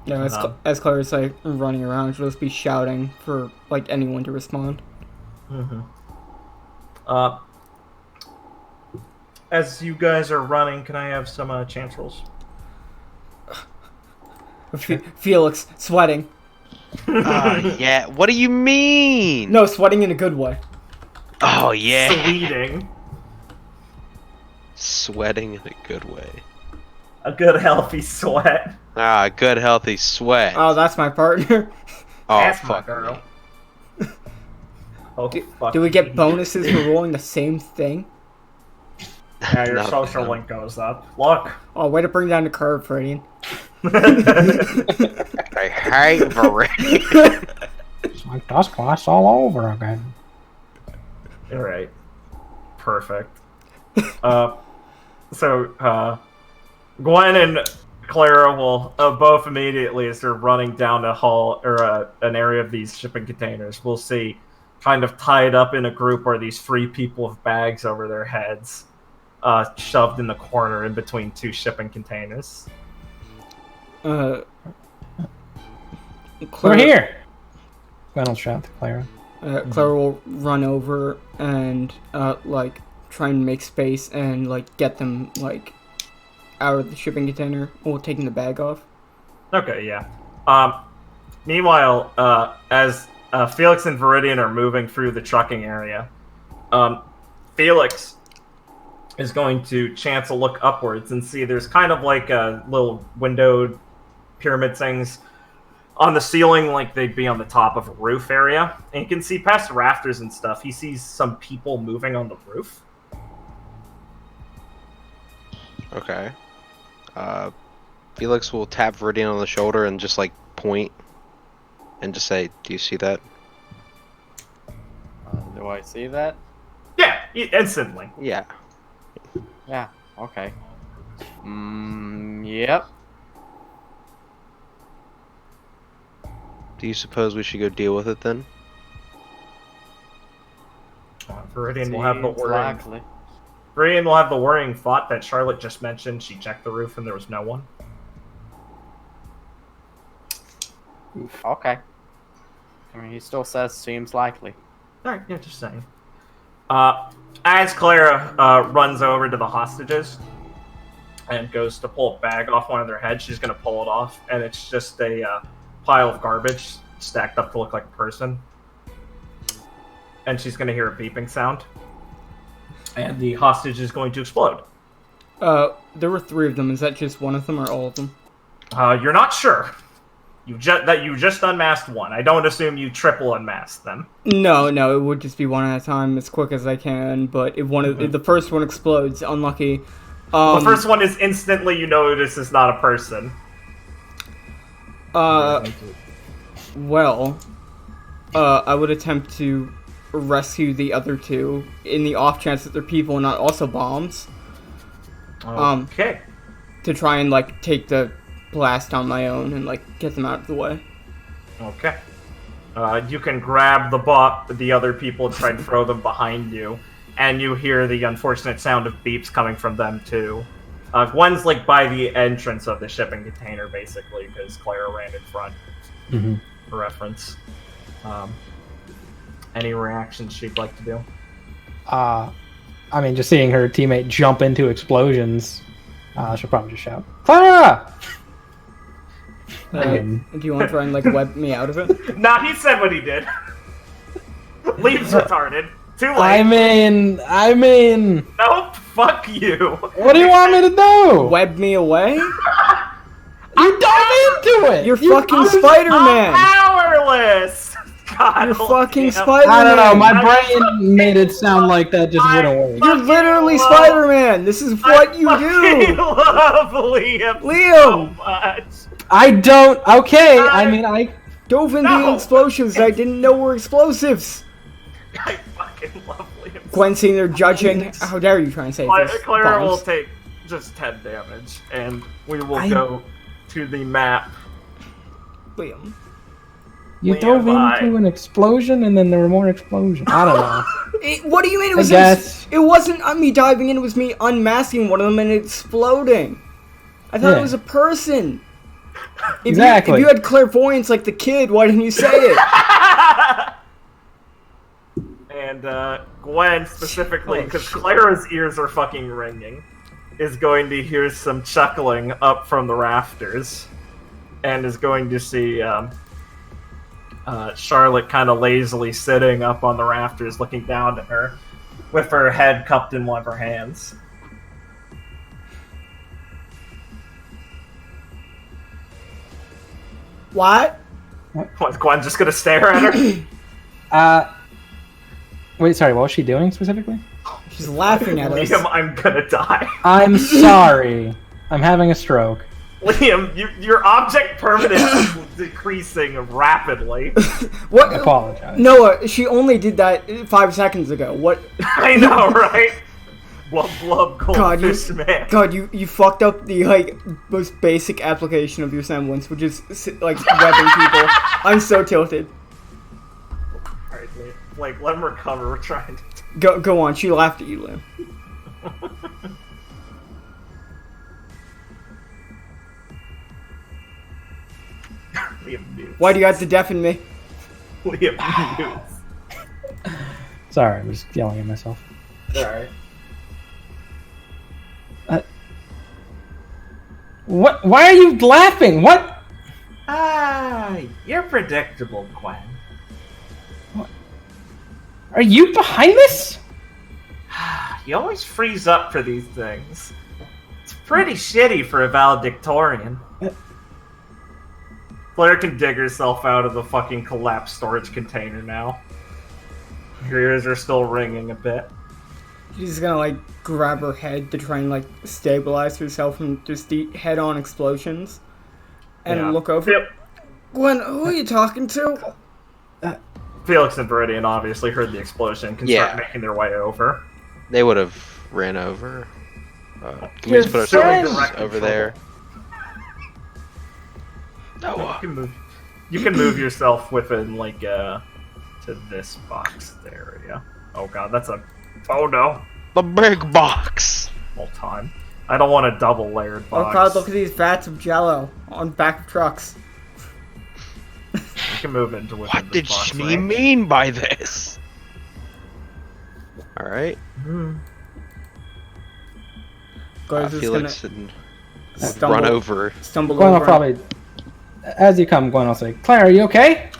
No, as Clara's like running around, she'll just be shouting for like anyone to respond. Mm-hmm. As you guys are running, can I have some chance rolls? Felix sweating. Yeah, what do you mean? No, sweating in a good way. Oh, yeah. Sweating. Sweating in a good way. A good healthy sweat. Ah, good healthy sweat. Oh, that's my partner. Oh, That's my fuck girl. me. Oh, fuck Do we get me. bonuses for rolling the same thing? Yeah, your No, social no. link goes up. Look. Oh, way to bring down the curve, Fradian. I hate Viridian. It's like dust class all over again. Alright. Perfect. So, Gwen and Clara will both immediately, as they're running down a hall or an area of these shipping containers, we'll see kind of tied up in a group are these three people with bags over their heads, shoved in the corner in between two shipping containers. We're Clara, here! Gwen will shout to Clara. Clara will run over and like try and make space and like get them like out of the shipping container while taking the bag off. Okay, yeah. Meanwhile, as Felix and Viridian are moving through the trucking area, Felix is going to chance a look upwards and see there's kind of like a little windowed pyramid things on the ceiling, like they'd be on the top of a roof area. And you can see past the rafters and stuff. He sees some people moving on the roof. Okay. Felix will tap Viridian on the shoulder and just like point and just say, "Do you see that?" Do I see that? Yeah, instantly. Yeah. Yeah, okay. Yep. Do you suppose we should go deal with it then? Viridian will have the Seems worrying. likely. Viridian will have the worrying thought that Charlotte just mentioned. She checked the roof and there was no one. Okay. I mean, he still says seems likely. Alright, yeah, just saying. As Clara runs over to the hostages and goes to pull a bag off one of their heads, she's going to pull it off, and it's just a pile of garbage stacked up to look like a person. And she's going to hear a beeping sound. And the hostage is going to explode. There were 3 of them. Is that just one of them or all of them? You're not sure. You just unmasked one. I don't assume you triple unmasked them. No, it would just be one at a time as quick as I can, but if if the first one explodes, unlucky. The first one is instantly you notice is not a person. Well, I would attempt to rescue the other 2 in the off chance that they're people and not also bombs. Okay. To try and like take the blast on my own and like get them out of the way. Okay. You can grab the other people and try and throw them behind you, and you hear the unfortunate sound of beeps coming from them too. Gwen's like by the entrance of the shipping container, basically, because Clara ran in front. Mm-hmm. For reference. Any reactions she'd like to do? I mean, just seeing her teammate jump into explosions, she'll probably just shout, "Clara!" Do you want to try and like web me out of it? Nah, he said what he did. Leaves retarded. Too late. I mean, Nope. Fuck you. what do you want me to do? Web me away? You dove into it. You're fucking Spider-Man! Powerless. God. You're fucking damn. Spider-Man! I don't know. My brain made it sound like that just wouldn't work. You're literally love- Spider-Man! This is what you fucking do! love Liam. Liam! So much. I don't. Okay. I mean, I. Dove into No. the explosions I didn't know were explosives! I fucking love Liam. Gwen sitting there judging. How dare you try and save this? Clara will bombs. take just 10 damage, and we will I- go to the map. Liam. You Liam, dove bye. into an explosion and then there were more explosions. I don't know. What do you mean it was? guess. It wasn't me diving in. It was me unmasking one of them and exploding. I thought Yeah. it was a person. Exactly. If you had clairvoyance like the kid, why didn't you say it? And Gwen specifically, Oh, because shit. Clara's ears are fucking ringing, is going to hear some chuckling up from the rafters, and is going to see Charlotte kind of lazily sitting up on the rafters, looking down at her, with her head cupped in one of her hands. What? Was Gwen just gonna stare at her? Wait, sorry, what was she doing specifically? She's laughing at us. Liam, I'm gonna die. I'm sorry. I'm having a stroke. Liam, your object permanence is decreasing rapidly. What? I apologize. Noah, she only did that 5 seconds ago. What? I know, right? Blub blub God, goldfish man. you fucked up the most basic application of your semblance, which is like webbing people. I'm so tilted. Alright, like, let him recover. We're trying to. Go on. She laughed at you, Liam. Liam mutes. Why do you have to deafen me? Liam mutes. Sorry, I'm just yelling at myself. Alright. What? Why are you laughing? What? You're predictable, Gwen. Are you behind this? You always freeze up for these things. It's pretty shitty for a valedictorian. Claire can dig herself out of the fucking collapsed storage container now. Her ears are still ringing a bit. She's gonna like grab her head to try and like stabilize herself from just the head-on explosions, and Yeah. look over. Yep. Gwen, who are you talking to? Felix and Viridian obviously heard the explosion, can Yeah. start making their way over. They would have ran over. Can we Your just put friend- ourselves over there? You can move. You can move yourself within like to this box area. Oh god, that's a. Oh no! The big box. Whole time. I don't want a double layered Oh box. god, look at these vats of Jello on back of trucks. You can move into within What this did box she range. mean by this? All right. Gwen's just Felix gonna and stumble, run over. stumble Gwen will over. probably, as you come, Gwen will say, "Claire, are you okay?"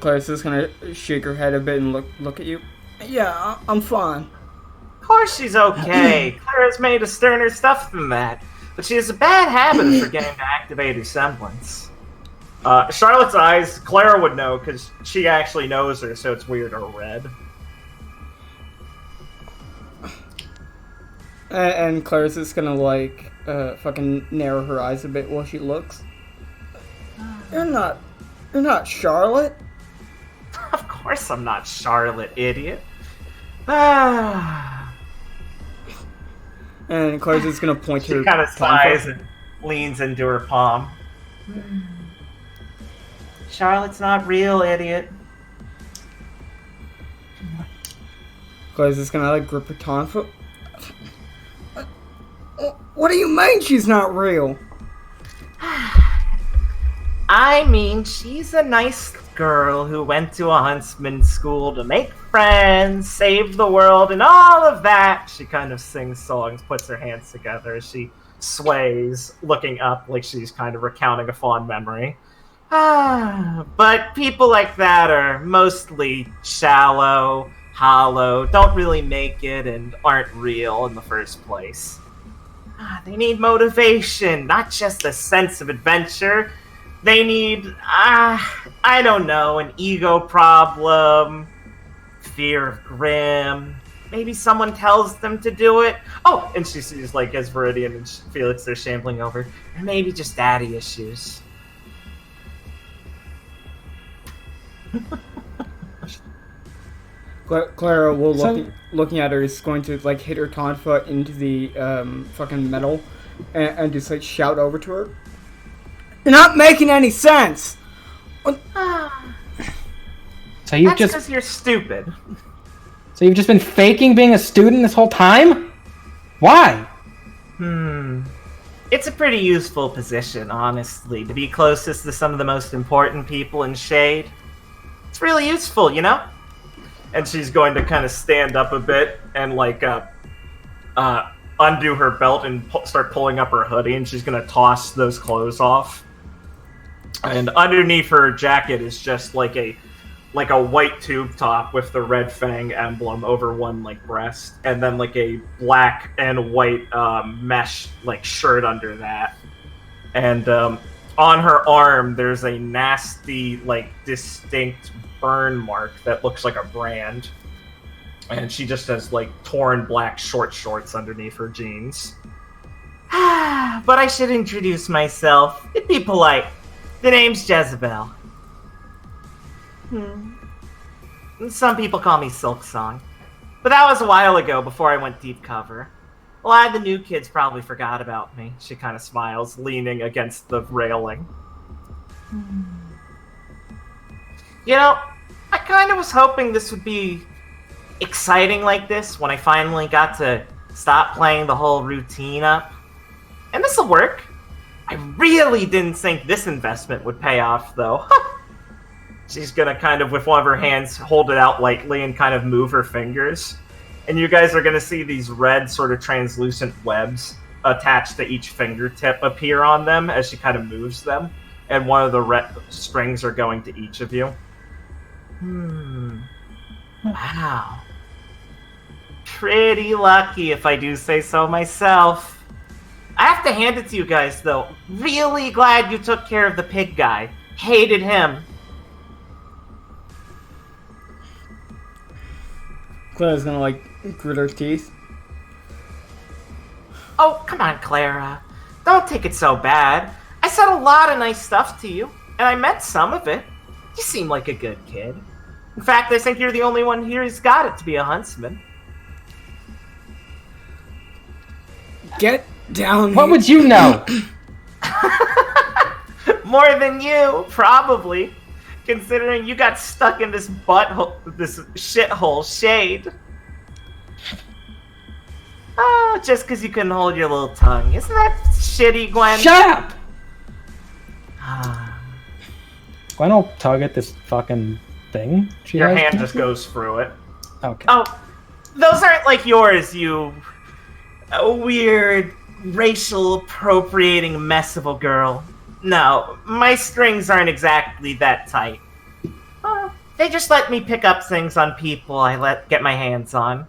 Claire's just gonna shake her head a bit and look at you. Yeah, I'm fine. Of course she's okay. Clara's made of sterner stuff than that. But she has a bad habit of forgetting to activate her semblance. Charlotte's eyes, Clara would know because she actually knows her, so it's weird, are red. And Claire's just gonna like fucking narrow her eyes a bit while she looks. You're not Charlotte. Of course I'm not Charlotte, idiot. Ah. And Claire's just gonna point She to her. kind of palm sighs first. and leans into her palm. Charlotte's not real, idiot. Claire's just gonna like grip her tonfa. What do you mean she's not real? I mean, she's a nice girl who went to a huntsman school to make friends, save the world, and all of that. She kind of sings songs, puts her hands together as she sways, looking up like she's kind of recounting a fond memory. But people like that are mostly shallow, hollow, don't really make it, and aren't real in the first place. They need motivation, not just a sense of adventure. They need, I don't know, an ego problem, fear of Grimm. Maybe someone tells them to do it. Oh, and she sees, like, as Viridian and Felix are shambling over. Or maybe just daddy issues. Clara will So- looking at her is going to like hit her tonfa into the fucking metal and just like shout over to her. You're not making any sense. So you've That's just because you're stupid. so you've just been faking being a student this whole time? Why? It's a pretty useful position, honestly, to be closest to some of the most important people in Shade. It's really useful, you know? And she's going to kind of stand up a bit and, like, undo her belt and start pulling up her hoodie, and she's going to toss those clothes off. And underneath her jacket is just, like a white tube top with the red fang emblem over one, like, breast, and then, like, a black and white mesh, like, shirt under that. And on her arm, there's a nasty, like, distinct burn mark that looks like a brand. And she just has, like, torn black short shorts underneath her jeans. But I should introduce myself. It'd be polite. The name's Jezebel. Some people call me Silksong. But that was a while ago, before I went deep cover. A lot of the new kids probably forgot about me. She kind of smiles, leaning against the railing. You know, I kind of was hoping this would be exciting like this when I finally got to stop playing the whole routine up. And this'll work. I really didn't think this investment would pay off, though. She's gonna kind of, with one of her hands, hold it out lightly and kind of move her fingers. And you guys are gonna see these red, sort of translucent webs attached to each fingertip appear on them as she kind of moves them. And one of the red strings are going to each of you. Wow. Pretty lucky, if I do say so myself. I have to hand it to you guys, though. Really glad you took care of the pig guy. Hated him. Claire's gonna, like, grit her teeth. Oh, come on, Clara. Don't take it so bad. I said a lot of nice stuff to you, and I meant some of it. You seem like a good kid. In fact, I think you're the only one here who's got it to be a huntsman. Get down. What would you know? More than you, probably. Considering you got stuck in this butthole, this shithole Shade. Oh, just because you couldn't hold your little tongue. Isn't that shitty, Gwen? Shut up! Gwen will tug at this fucking thing. Your hand just goes through it. Okay. Oh, those aren't like yours, you weird, racial appropriating mess of a girl. No, my strings aren't exactly that tight. They just let me pick up things on people I get my hands on.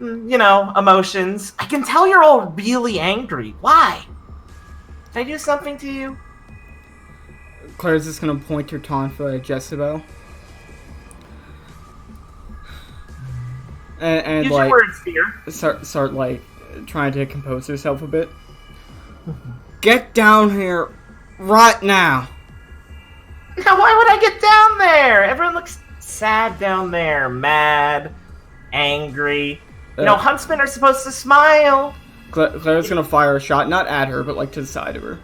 You know, emotions. I can tell you're all really angry. Why? Did I do something to you? Claire's just gonna point her tonfa at Jezebel. And Use like, your words, dear. start like trying to compose herself a bit. Get down here right now. Now, why would I get down there? Everyone looks sad down there. Mad, angry. You know, huntsmen are supposed to smile. Claire's gonna fire a shot, not at her, but like to the side of her.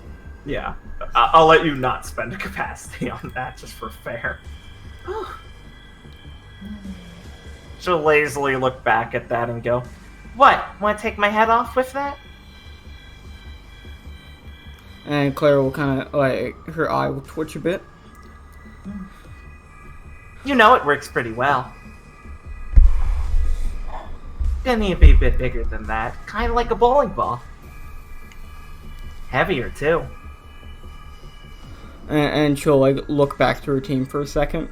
Yeah. I'll let you not spend a capacity on that, just for fair. She'll lazily look back at that and go, "What? Want to take my head off with that?" And Claire will kind of, like, her eye will twitch a bit. You know it works pretty well. Gonna need to be a bit bigger than that. Kind of like a bowling ball. Heavier, too. And she'll, like, look back to her team for a second.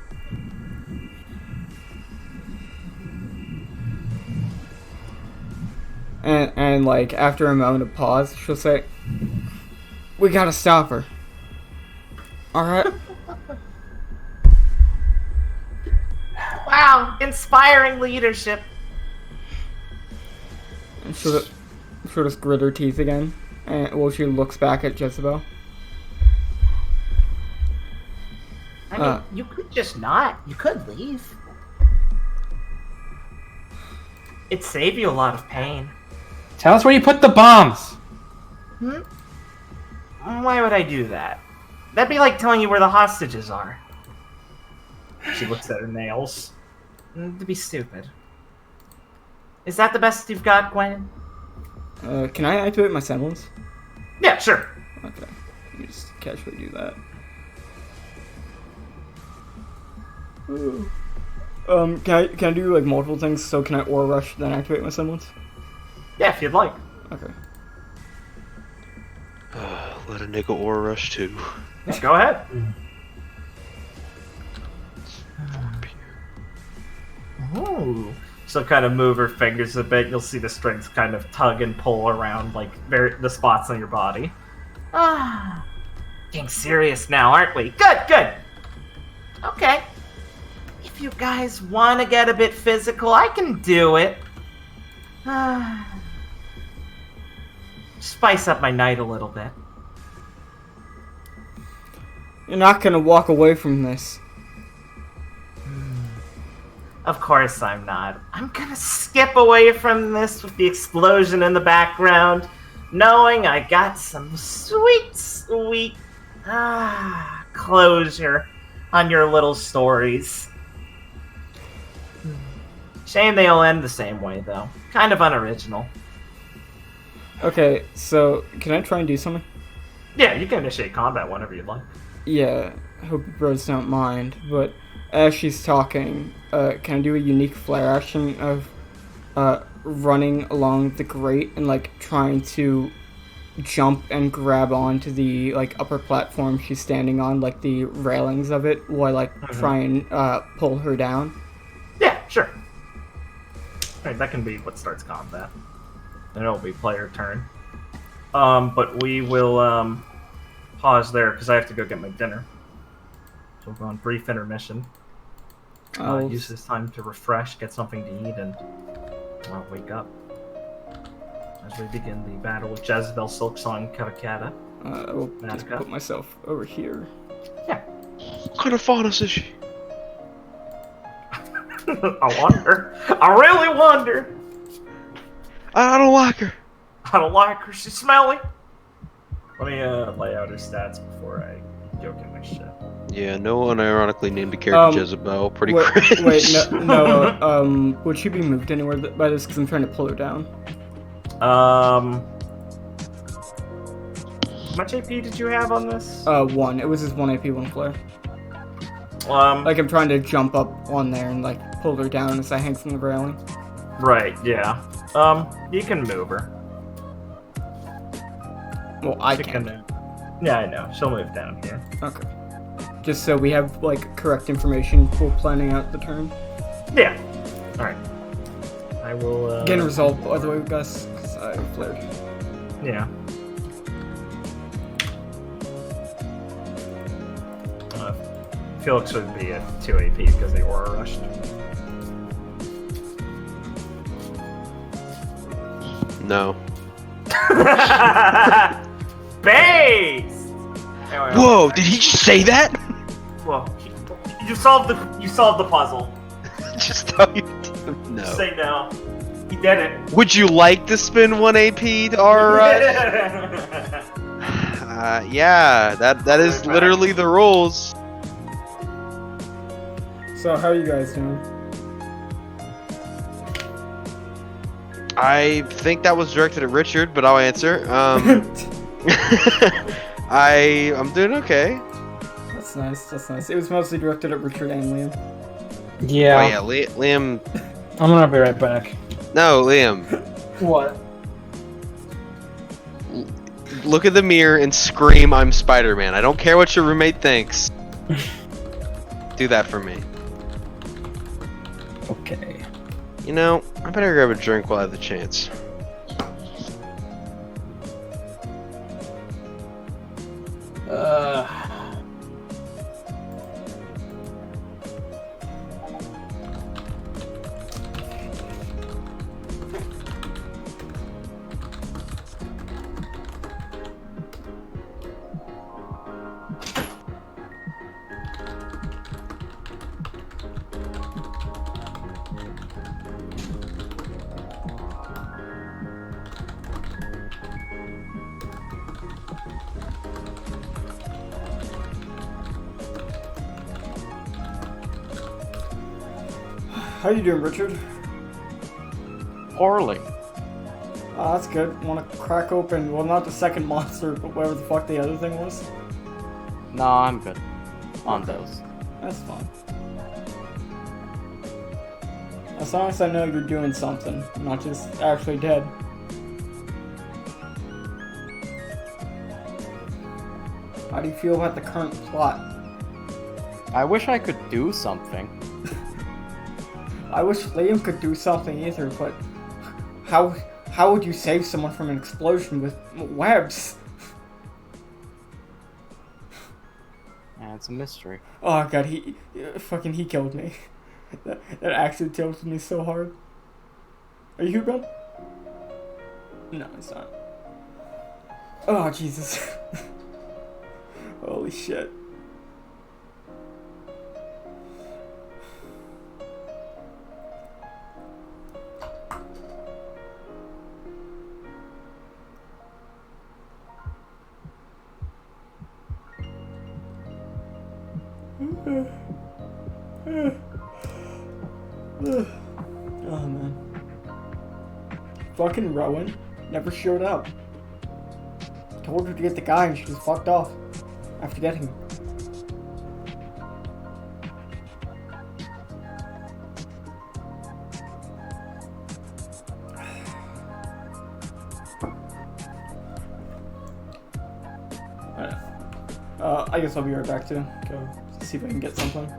And like, after a moment of pause, she'll say, "We gotta stop her. Alright?" Wow, inspiring leadership. And she'll just grit her teeth again. And while she looks back at Jezebel. I mean, you could just not. You could leave. It'd save you a lot of pain. Tell us where you put the bombs. Why would I do that? That'd be like telling you where the hostages are. She looks at her nails. To be stupid. Is that the best you've got, Gwen? Can I activate my semblance? Yeah, sure. Okay. Let me just casually do that. Ooh. Can I do like multiple things? So can I Aura Rush then activate my semblance? Yeah, if you'd like. Okay. Let a nigga Aura Rush too. Go ahead. Ooh. She'll kind of move her fingers a bit. You'll see the strings kind of tug and pull around like the spots on your body. Ah, getting serious now, aren't we? Good, good. Okay. If you guys want to get a bit physical, I can do it. Spice up my night a little bit. You're not gonna walk away from this. Of course I'm not. I'm gonna skip away from this with the explosion in the background, knowing I got some sweet, sweet closure on your little stories. Shame they all end the same way, though. Kind of unoriginal. Okay, so can I try and do something? Yeah, you can initiate combat whenever you'd like. Yeah, hope you bros don't mind, but as she's talking, can I do a unique flare action of running along the grate and like trying to jump and grab onto the like upper platform she's standing on, like the railings of it, while like try and pull her down? Yeah, sure. Alright, that can be what starts combat. Then it'll be player turn. But we will pause there because I have to go get my dinner. So we'll go on brief intermission. Use this time to refresh, get something to eat, and wake up. As we begin the battle with Jezebel, Silksong, Kavakata. I will just put myself over here. Yeah. What kind of faunus is she? I wonder. I really wonder. I don't like her. I don't like her. She's smelly. Let me lay out her stats before I go get my shit. Yeah, no unironically named a character Jezebel. Pretty cringe. Wait, no, would she be moved anywhere by this? Because I'm trying to pull her down. How much AP did you have on this? 1. It was just 1 AP, 1 flare. Like, I'm trying to jump up on there and, like, pull her down as I hang from the railing. Right, yeah. You can move her. Well, I She can. Yeah, I know. She'll move down here. Okay. Just so we have, like, correct information for planning out the turn. Yeah. Alright. I will, Getting resolved, by the way, Gus, because I flared. Yeah. Felix would be at 2 AP because they Aura rushed. No. Based! Anyway, Whoa! Did he just say that? Well, you solved the puzzle. Just tell you. No. Just say no. He did it. Would you like to spend 1 AP to our? Yeah, that is literally the rules. So, how are you guys doing? I think that was directed at Richard, but I'll answer. I'm doing okay. That's nice. It was mostly directed at Richard and Liam. Yeah. Oh yeah, Liam. I'm gonna be right back. No, Liam. What? Look at the mirror and scream, "I'm Spider-Man." I don't care what your roommate thinks. Do that for me. Okay. You know, I better grab a drink while I have the chance. How you doing, Richard? Poorly. Oh, that's good. Want to crack open, well, not the second monster, but whatever the fuck the other thing was? No, I'm good. On those. That's fine. As long as I know you're doing something, not just actually dead. How do you feel about the current plot? I wish I could do something. I wish Liam could do something either, but how would you save someone from an explosion with webs? Yeah, it's a mystery. Oh god, he killed me. That actually tilted me so hard. Are you good? No, it's not. Oh Jesus. Holy shit. Oh man. Fucking Rowan never showed up. Told her to get the guy and she just fucked off after getting him. I guess I'll be right back too. Go see if I can get something.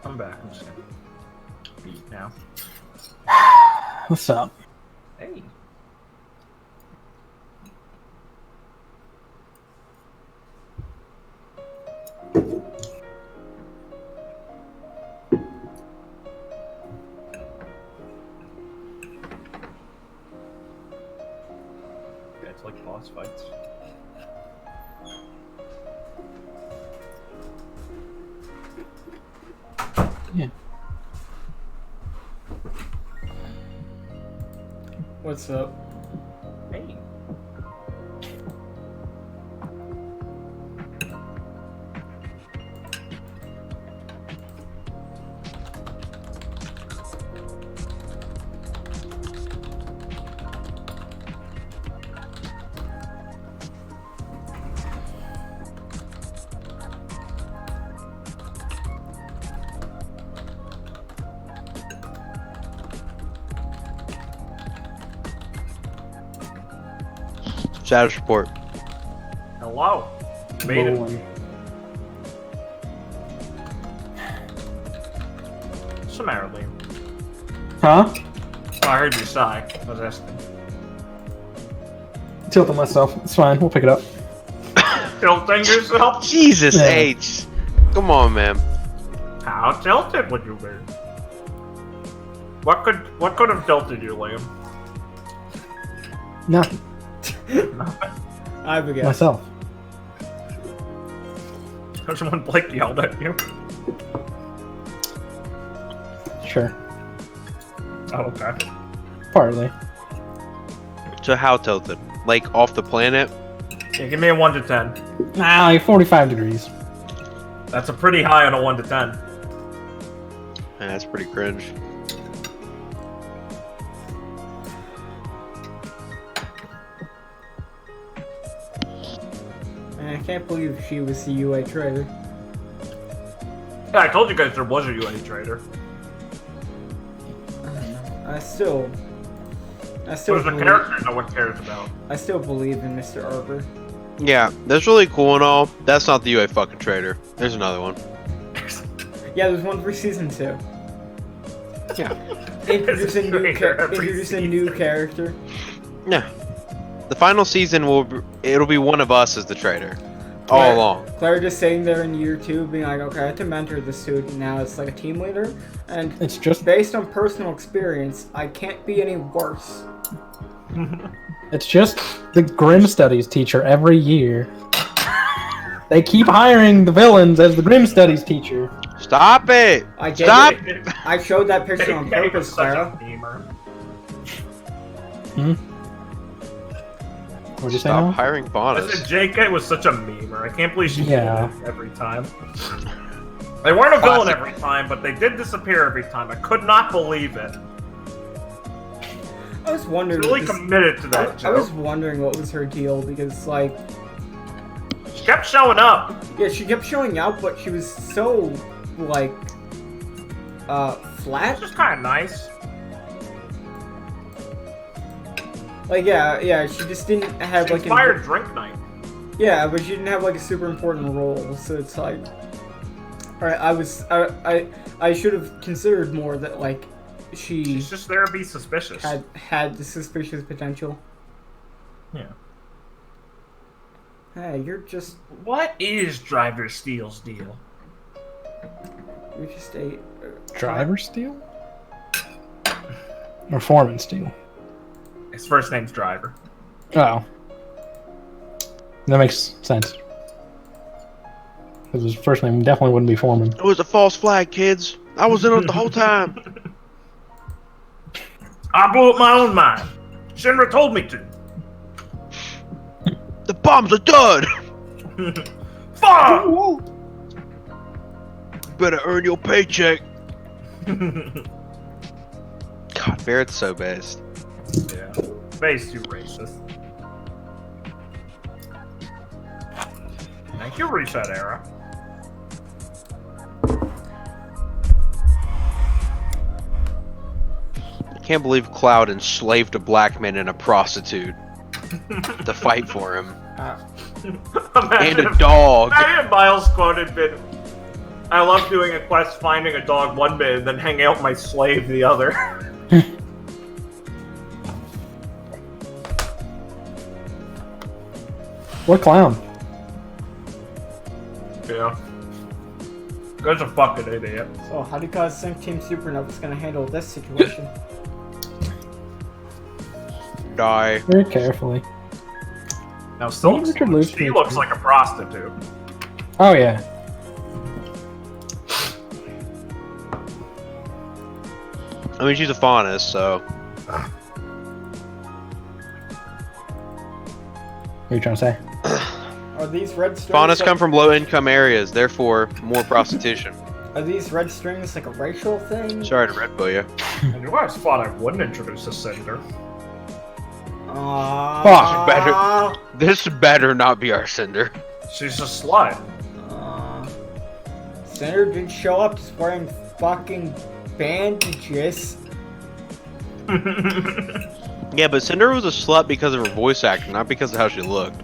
I'm back. I'm just gonna eat now. What's up? Hey. Yeah, it's like boss fights. Yeah. What's up? Hey. Status report. Hello. Made it. Rolling. Summarily. Huh? Oh, I heard you sigh. I was asking. Tilting myself. It's fine. We'll pick it up. Tilting yourself? Jesus Yeah. H. Come on, man. How tilted would you be? What could have tilted you, Liam? Nothing. I have a guess. Myself. Because when Blake yelled at you. Sure. Oh, okay. Partly. So how tilted? Like off the planet? Yeah, give me a 1 to 10. Nah, like 45 degrees. That's a pretty high on a 1 to 10. Man, that's pretty cringe. Man, I can't believe she was the UA trader. Yeah, I told you guys there was a UA trader. I still There's a believe, character no one cares about. I still believe in Mr. Arbor. Yeah, that's really cool and all. That's not the UA fucking trader. There's another one. Yeah, there's one for season 2. Yeah. Introduce a new, Trader every introduce a new character. Yeah. The final season it'll be one of us as the trader. All Claire- along. Claire just sitting there in year 2 being like, okay, I have to mentor the student now. It's like a team leader. And It's just based on personal experience, I can't be any worse. It's just the Grim Studies teacher every year. They keep hiring the villains as the Grim Studies teacher. Stop it! I gave Stop! it- I showed that picture on JK was purpose, such a Clara. memer. What'd you say Stop now? hiring I Bonus. said JK was such a memer. I can't believe she Yeah. did it every time. They weren't a villain Classic. every time, but they did disappear every time. I could not believe it. I was wondering. Really what this- committed to that I was joke. wondering what was her deal because, like, She kept showing up. yeah, she kept showing out, but she was so, like, flat. It's just kind of nice. Like, yeah, she just didn't have like Inspired drink night. Yeah, but she didn't have like a super important role, so it's like, all right, I should have considered more that like she She's just there to be suspicious. had the suspicious potential. Yeah. Hey, you're just Driver Steele's deal? a Driver Steel? Or Foreman Steel? His first name's Driver. Oh. That makes sense. Because his first name definitely wouldn't be Foreman. It was a false flag, kids. I was in it the whole time. I blew up my own mind. Shinra told me to. The bomb's a dud. Fuck! Better earn your paycheck. God, Barrett's so best. Yeah. Face too racist. Thank you, Reset Era. Can't believe Cloud enslaved a black man and a prostitute to fight for him. And a dog. Imagine if Miles' quote had been, I love doing a quest finding a dog one bit and then hanging out with my slave the other. What clown? Yeah. Guy's a fucking idiot. So how do you guys think Team Supernova's gonna handle this situation? Die. Very carefully. Now, still, Maybe Richard Lewis she can- looks like a prostitute. Oh, yeah. I mean, she's a faunus, so. What are you trying to say? Are these red strings? Faunus like, come from low-income areas, therefore more prostitution. Are these red strings like a racial thing? Sorry to Red Bull you. I knew I thought I wouldn't introduce a Cinder. Fuck, This better not be our Cinder. She's a slut. Senator didn't show up just wearing fucking bandages. Yeah, but Cinder was a slut because of her voice acting, not because of how she looked.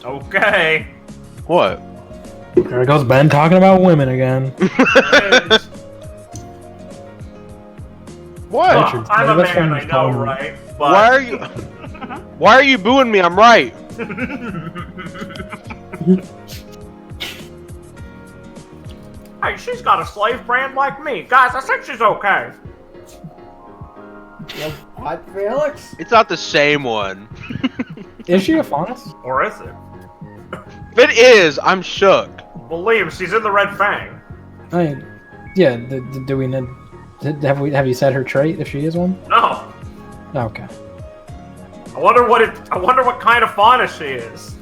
Okay. What? There goes Ben talking about women again. What? Well, I'm a That's man, from I know, Home. right? But... Why are you? Why are you booing me? I'm right. Hey, she's got a slave brand like me. Guys, I think she's okay. What, Felix? It's not the same one. Is she a faunus? Or is it? If it is, I'm shook. Believe she's in the Red Fang. I mean, yeah. Do we need? Have you said her trait if she is one? No. Okay. I wonder what kind of fauna she is.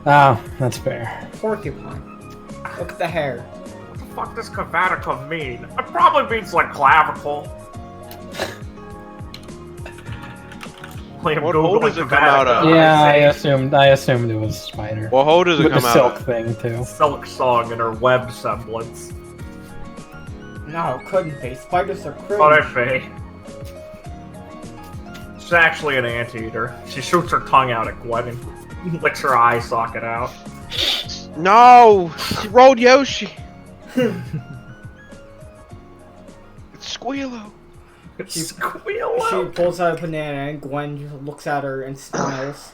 Oh, that's fair. Porcupine. Look at the hair. What the fuck does cavatica mean? It probably means like clavicle. Liam, What Google hole does it come cavatica. out of? Yeah, I assumed it was spider. What hole does it With come the out silk of? thing too. Silk Song and her web semblance. No, it couldn't be. Spiders are cringe. What I say? She's actually an anteater. She shoots her tongue out at Gwen and licks her eye socket out. No! She rolled Yoshi! It's Squealo! Squealo! She pulls out a banana and Gwen just looks at her and smiles.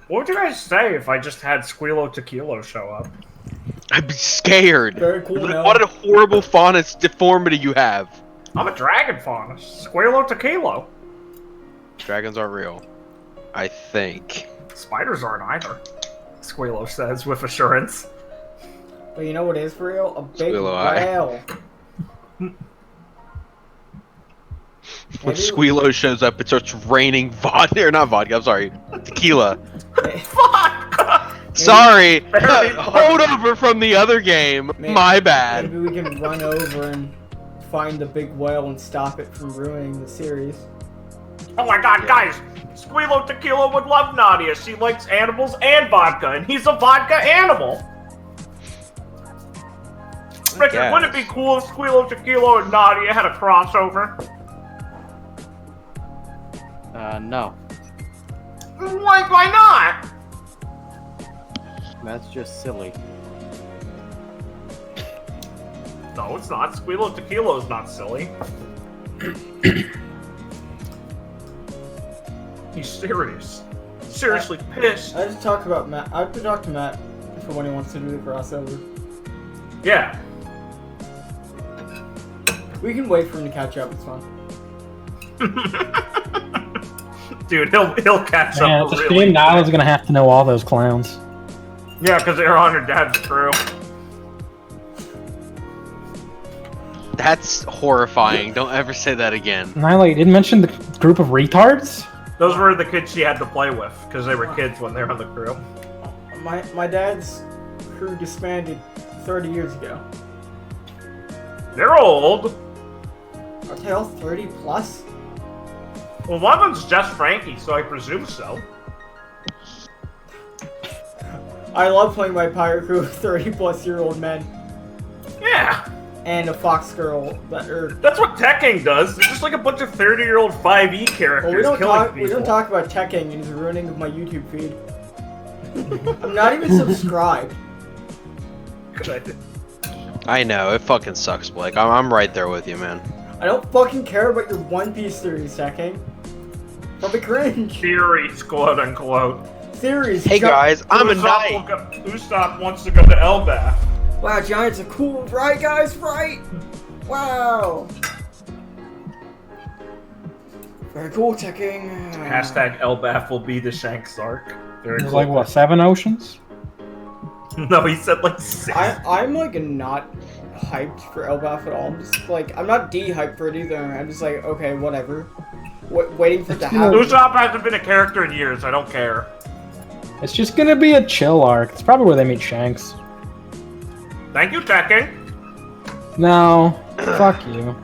What would you guys say if I just had Squealo Tequilo show up? I'd be scared. Very cool, Like, no? what a horrible faunus deformity you have. I'm a dragon fauna. Squealo Tequilo. Dragons are real. I think. Spiders aren't either. Squealo says with assurance. But you know what is real? A big Squealo eye. whale. When Squealo shows up, it starts raining vodka. Or not vodka, I'm sorry. Tequila. Fuck! Sorry! Holdover from the other game. My bad. Maybe we can run over and find the big whale and stop it from ruining the series. Oh my god, guys! Squealo Tequila would love Nadia. She likes animals and vodka, and he's a vodka animal. Richard, Yes. wouldn't it be cool if Squealo Tequila and Nadia had a crossover? No. Why not? That's just silly. No, it's not. Squealo Tequila is not silly. He's serious. Seriously pissed. I have to talk about Matt. I have to talk to Matt for when he wants to do the crossover. Yeah. We can wait for him to catch up. It's fine. Dude, he'll catch Man, up it's a really shame Nyla's quick. gonna have to know all those clowns. Yeah, because they're on her dad's crew. That's horrifying. Don't ever say that again. Nyla, you didn't mention the group of retards? Those were the kids she had to play with, because they were kids when they were on the crew. My dad's crew disbanded 30 years ago. They're old. Are they all 30 plus? Well, one of them's just Frankie, so I presume so. I love playing my pirate crew with 30-plus-year-old men Yeah. and a fox girl that are. That's what Tekken does. They're just like a bunch of 30-year-old 5e characters Well, we don't killing talk. people. We don't talk about Tekken, and it's ruining of my YouTube feed. I'm not even subscribed. Good. I know, it fucking sucks, Blake. I'm right there with you, man. I don't fucking care about your One Piece theories, Tekken. Probably cringe. Theories, quote unquote. Theories. Hey guys, I'm a Usopp knight. Usopp wants to go to LLBY. Wow, giants are cool, right, guys? Right? Wow. Very cool, Tekken. Hashtag LBAF will be the Shanks arc. Very There's cool. like, what, 7 oceans? No, he said like 6. I'm like not hyped for LBAF at all. I'm just like, I'm not de-hyped for it either. I'm just like, okay, whatever. Waiting for it to happen. Usopp hasn't been a character in years. I don't care. It's just gonna be a chill arc. It's probably where they meet Shanks. Thank you, Tekken. No, fuck you.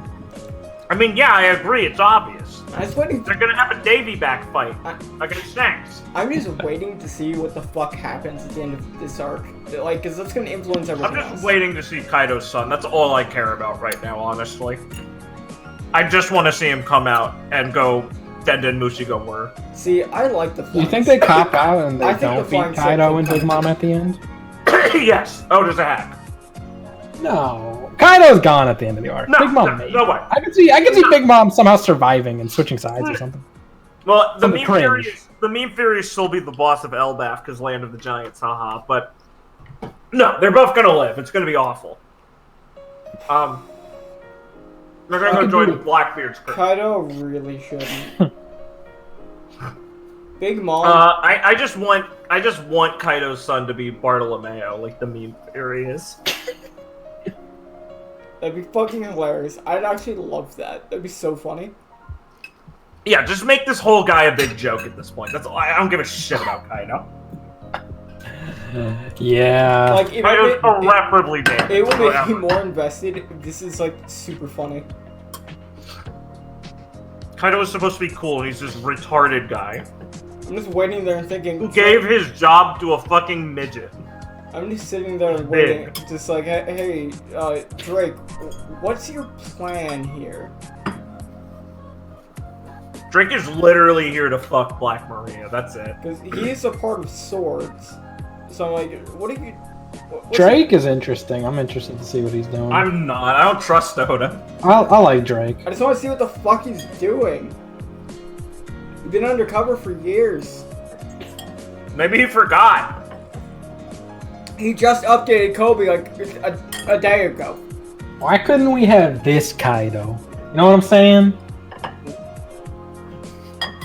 I mean, yeah, I agree. It's obvious. I was waiting. They're gonna have a Davy back fight against Shanks. I'm just waiting to see what the fuck happens at the end of this arc. Like, cause that's gonna influence everything I'm just else. waiting to see Kaido's son. That's all I care about right now, honestly. I just want to see him come out and go Denden Mushigo were. See, I like the. You think they cop out and I they think don't the beat Flying Kaido and Six his mom at the end? Yes. Oh, there's a hack. No, Kaido's gone at the end of the arc. No, Big Mom no, maybe. no way. I could see Big Mom somehow surviving and switching sides or something. Well, the Something meme cringe. theory is she'll be the boss of LBAF because Land of the Giants, haha. But no, they're both gonna live. It's gonna be awful. They're gonna go join Blackbeard's crew. Kaido really shouldn't. Big Mom. I just want Kaido's son to be Bartolomeo, like the meme theory is. That'd be fucking hilarious. I'd actually love that. That'd be so funny. Yeah, just make this whole guy a big joke at this point. That's all. I don't give a shit about Kaido. Yeah. Like, it Kaido's would irreparably damaged. it would make Whatever. me more invested if this is, like, super funny. Kaido is supposed to be cool, and he's this retarded guy I'm just waiting there and thinking... who gave his job to a fucking midget. I'm just sitting there and waiting, just like, hey, Drake, what's your plan here? Drake is literally here to fuck Black Maria. That's it. Because he is a part of Swords. So I'm like, what are you... Drake is interesting. I'm interested to see what he's doing. I'm not. I don't trust Oda. I like Drake. I just want to see what the fuck he's doing. He's been undercover for years. Maybe he forgot. He just updated Kobe like a day ago. Why couldn't we have this Kaido? You know what I'm saying?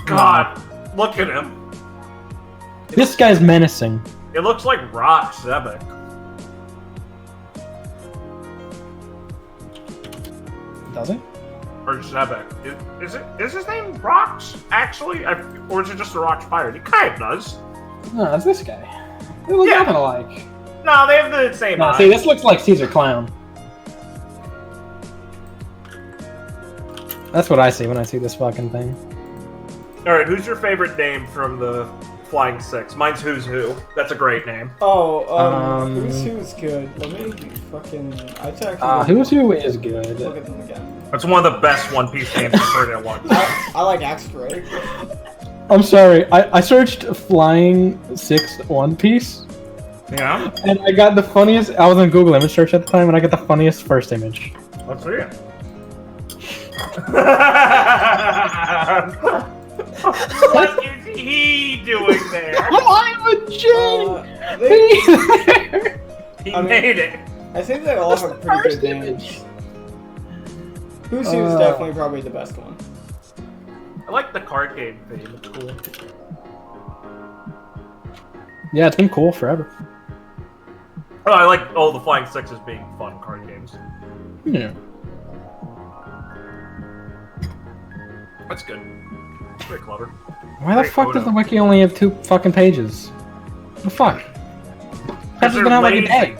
God, look at him. This guy's menacing. It looks like Rock Zebek. Does it? Or Zebek. Is his name Rocks, actually? Or is it just the Rocks Pirate? He kind of does. No, it's this guy. They look Yeah. nothing alike. No, they have the same No, eye. see, this looks like Caesar Clown. That's what I see when I see this fucking thing. Alright, who's your favorite name from the Flying Six? Mine's Who's Who. That's a great name. Oh, who's good? Let me fucking... I actually Who's Who is good. look at them again. That's one of the best One Piece names I've heard in a long time. I like X-Ray. I'm sorry, I searched Flying 6 One Piece, Yeah? and I got the funniest... I was on Google image search at the time, and I got the funniest first image. Let's see it. What is he doing there? I'm a He I mean- made it. I think they all have pretty first good names. Who's Who's definitely probably the best one. I like the card game theme. It's cool. Yeah, it's been cool forever. Oh, I like all the Flying Sixes being fun card games. Yeah. That's good. Very clever. Why the Great fuck does photo. the wiki only have 2 fucking pages? The fuck? That's they're been out like a lazy. day.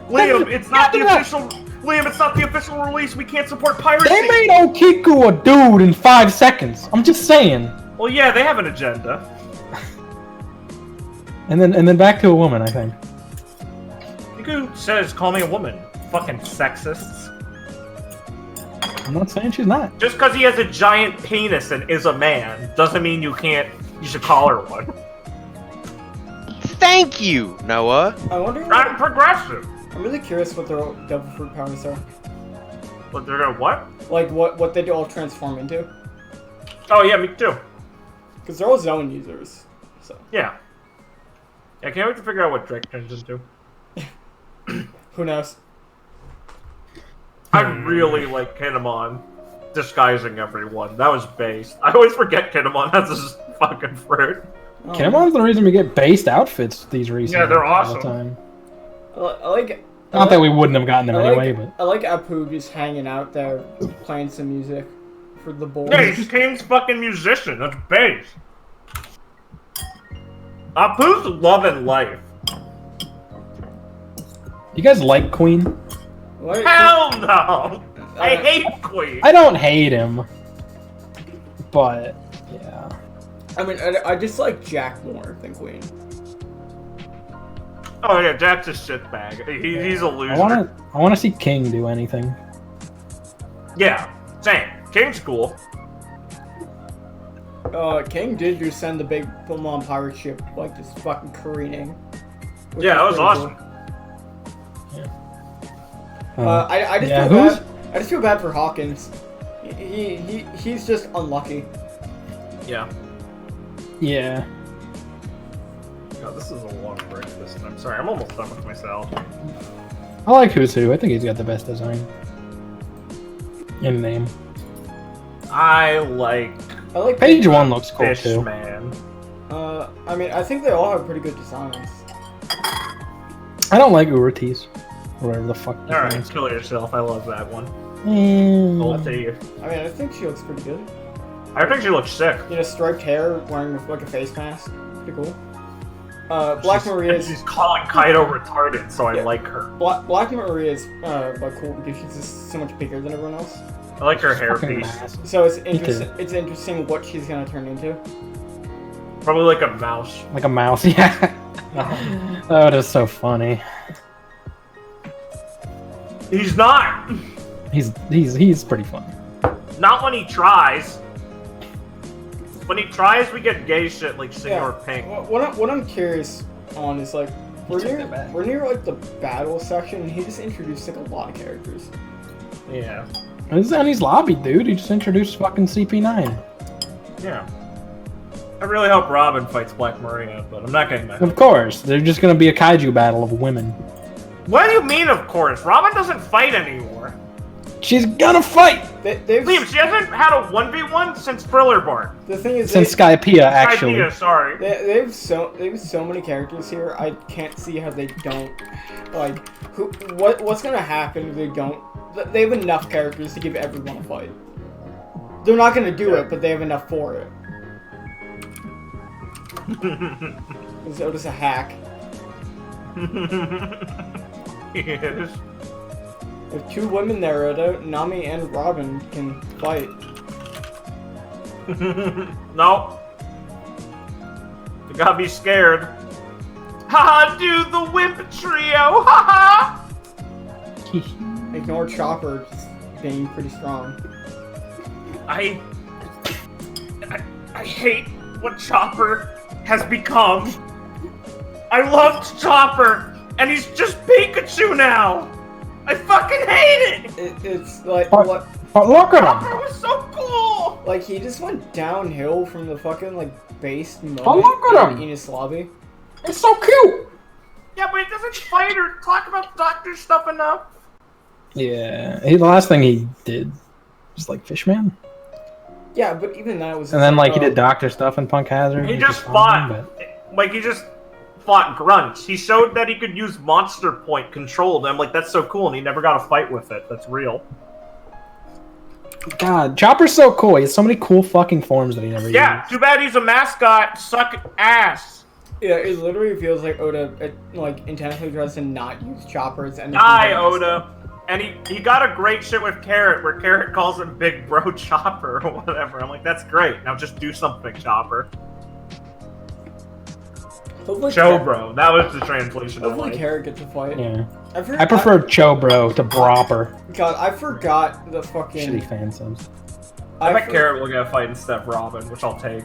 Liam, it's not the Yeah. official. Liam, it's not the official release. We can't support piracy. They made Okiku a dude in 5 seconds. I'm just saying. Well, yeah, they have an agenda. And then back to a woman, I think. Niku says, "Call me a woman." Fucking sexists. I'm not saying she's not. Just because he has a giant penis and is a man doesn't mean you should call her one. Thank you, Noah. I wonder. I'm progressive. I'm really curious what their devil fruit powers are. But they're gonna what? Like what they all transform into. Oh yeah, me too. Because they're all zone users. So Yeah. Yeah, I can't wait to figure out what Drake turns into. who knows? I really like Kinemon disguising everyone. That was based. I always forget Kinemon has this fucking fruit. Oh, Kinemon's the reason we get based outfits these recent Yeah, they're all the awesome. time. I like. Not that we wouldn't have gotten them anyway, but I like Apu just hanging out there playing some music for the boys. Yeah, he's King's fucking musician. That's bass. Apu's loving life. you guys like Queen? What? Hell no! I hate Queen. I don't hate him, but yeah. I mean, I just like Jack more than Queen. Oh yeah, Jack's a shitbag. He's a loser. I wanna see King do anything. Yeah, same. King's cool. King did just send the big full-on pirate ship like just fucking careening. which Yeah, that was pretty awesome. Cool. I just yeah, feel bad. I just feel bad for Hawkins. He's just unlucky. Yeah. Yeah. God, this is a long break this time. Sorry, I'm almost done with myself. I like Who's Who. I think he's got the best design. In name. I like Page 1 looks cool Fish too. Man. I mean, I think they all have pretty good designs. I don't like Urites. Or whatever the fuck. Alright, kill yourself. I love that one. Mm. I'll take you. I mean, I think she looks pretty good. I think she looks sick. You know, striped hair, wearing like a face mask. Pretty cool. Black Maria's She's calling Kaido retarded, so I Yeah. like her. Black Maria's like cool because she's just so much bigger than everyone else. I like her Fucking hairpiece. massive. So it's too. interesting. It's interesting what she's gonna turn into. Probably like a mouse. Like a mouse, yeah. Oh, it is so funny. He's not! He's pretty funny. Not when he tries. When he tries, we get gay shit like Senor Pink. What I'm curious on is like we're took that back. near like the battle section, and he just introduced like a lot of characters. Yeah. And he's lobbied, dude. He just introduced fucking CP9. Yeah. I really hope Robin fights Black Maria, but I'm not getting that. Of course, they're just gonna be a kaiju battle of women. What do you mean, of course? Robin doesn't fight anymore. She's gonna fight They've Liam, she hasn't had a 1v1 since Thriller Bark. the thing is since Skypiea, actually. Idea, sorry. they have so many characters here. I can't see how they don't like what's gonna happen if they don't. They have enough characters to give everyone a fight. They're not gonna do it, but they have enough for it. Is Otis a hack? Yes. With two women there, Oda, Nami and Robin can fight. No. You gotta be scared. Haha, dude, the wimp trio! Haha! Ignore Chopper just being pretty strong. I hate what Chopper has become. I loved Chopper, and he's just Pikachu now. I fucking hate it. It's like But- what? But look at Chopper him! was so cool. Like he just went downhill from the fucking like base moment look at in him! Enos Lobby. It's so cute! Yeah, but he doesn't fight or talk about doctor stuff enough. Yeah, the last thing he did was like Fishman. Yeah, but even that was. And then like he did doctor stuff in Punk Hazard. He which just is fine, fought. but- Like, he just fought grunts. He showed that he could use monster point controlled. I'm like, that's so cool, and he never got a fight with it. That's real. God, Chopper's so cool. He has so many cool fucking forms that he never Yeah, used. too bad he's a mascot. Suck ass. Yeah, it literally feels like Oda like intentionally tries to not use choppers and. Die, Oda. And he got a great shit with Carrot, where Carrot calls him Big Bro Chopper or whatever. I'm like, that's great. Now just do something, Chopper. Hopefully, Cho Bro. That was the translation. I Hopefully, like. Carrot gets a fight. Yeah. I I prefer Chobro to Bropper. God, I forgot the fucking. Shitty fan subs. I bet for- Carrot will get a fight instead of Robin, which I'll take.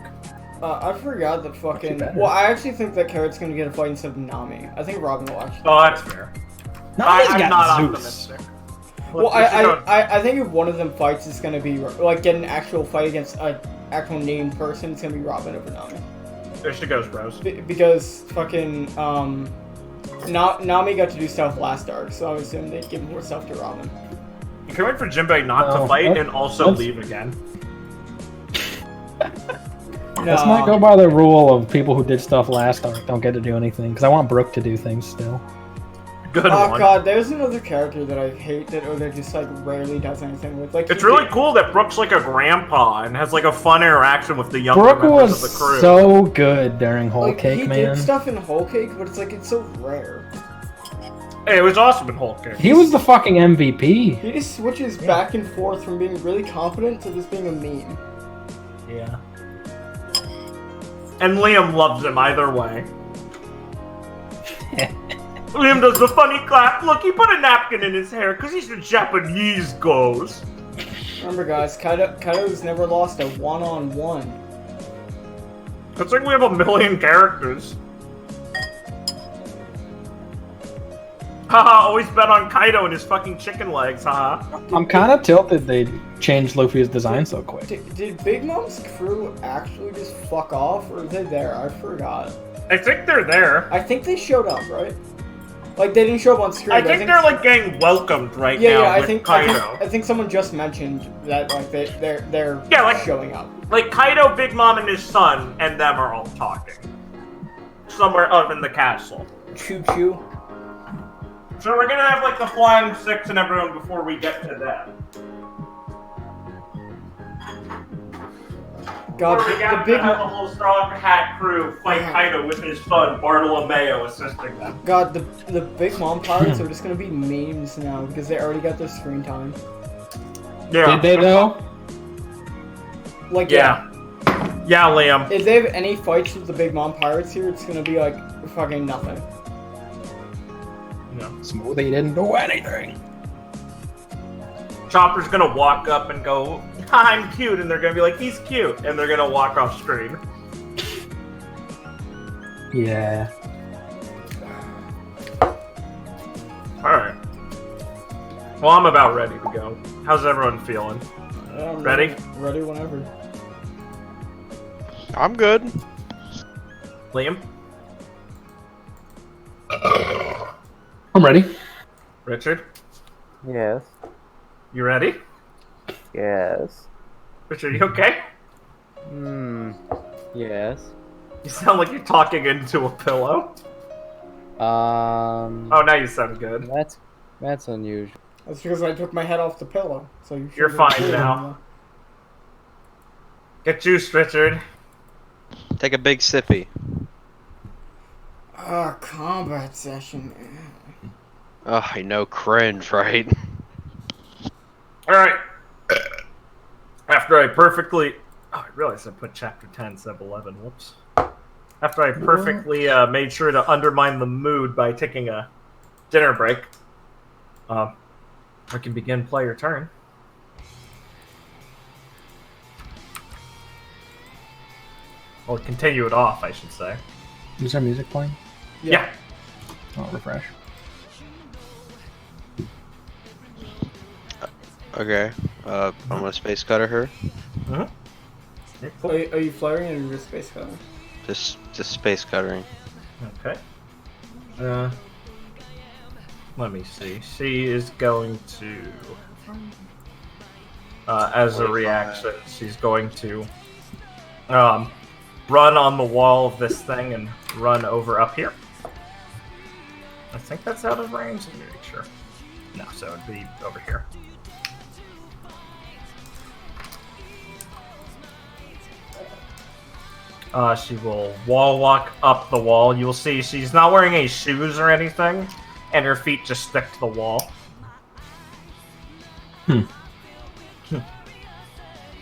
I forgot the fucking. better. Well, I actually think that Carrot's gonna get a fight instead of Nami. I think Robin will actually. Oh, that's fair. Nami's I'm got not Zeus. optimistic. Well, We should go- I think if one of them fights, it's gonna be like get an actual fight against an actual named person. It's gonna be Robin over Nami. There she goes, bros. Because fucking Nami got to do stuff last arc, so I would assume they'd give more stuff to Robin. You can wait for Jinbei not to No, fight and also let's- leave again. Let's not go by the rule of people who did stuff last arc don't get to do anything, because I want Brooke to do things still. Good Oh one. god, there's another character that I hate that Oda just like rarely does anything with. Like It's he really did- cool that Brooke's like a grandpa and has like a fun interaction with the younger Brooke members was of the crew. so good during Whole Like Cake, he man. did stuff in Whole Cake, but it's like it's so rare. It was awesome in Hulk. He was the fucking MVP. He just switches back and forth from being really confident to just being a meme. Yeah. And Liam loves him either way. Liam does the funny clap. Look, he put a napkin in his hair because he's a Japanese ghost. Remember, guys, Kaido's never lost a one-on-one. It's like we have 1 million characters. Haha, always bet on Kaido and his fucking chicken legs, haha. I'm kind of tilted they changed Luffy's design so quick. Did Big Mom's crew actually just fuck off, or are they there? I forgot. I think they're there. I think they showed up, right? Like, they didn't show up on screen. I think they're like getting welcomed right now I with think, Kaido. I think someone just mentioned that like they're like showing up. Like Kaido, Big Mom, and his son, and them are all talking. Somewhere up in the castle. Choo choo. So we're gonna have like the Flying Six and everyone before we get to that. God, we got the Big to have the Mom. whole Straw Hat crew fight Kaido with his son Bartolomeo assisting them. God, the Big Mom pirates are just gonna be memes now because they already got their screen time. Yeah. Did they though? Like Yeah, Liam. If they have any fights with the Big Mom pirates here, it's gonna be like fucking nothing. No. Smoothie didn't do anything. Chopper's gonna walk up and go, I'm cute, and they're gonna be like, he's cute, and they're gonna walk off screen. Yeah. Alright. Well, I'm about ready to go. How's everyone feeling? Ready? Ready whenever. I'm good. Liam? I'm ready. Richard? Yes. You ready? Yes. Richard, you okay? Yes. You sound like you're talking into a pillow. Oh, now you sound good. That's unusual. That's because I took my head off the pillow. So You're fine now. Get juiced, Richard. Take a big sippy. Combat session. Oh, I know, cringe, right? Alright. After I perfectly... Oh, I realized I put chapter 10 instead of 11. Whoops. After I perfectly made sure to undermine the mood by taking a dinner break, I can begin player turn. Or continue it off, I should say. Is there music playing? Yeah. I'll refresh. Okay. I'm gonna space cutter her. Mm-hmm. Are you flaring or just space cutter? Just space cuttering. Okay. Let me see. She is going to, as a reaction, she's going to run on the wall of this thing and run over up here. I think that's out of range. Let me make sure. No, so it'd be over here. She will wall walk up the wall. You'll see she's not wearing any shoes or anything, and her feet just stick to the wall.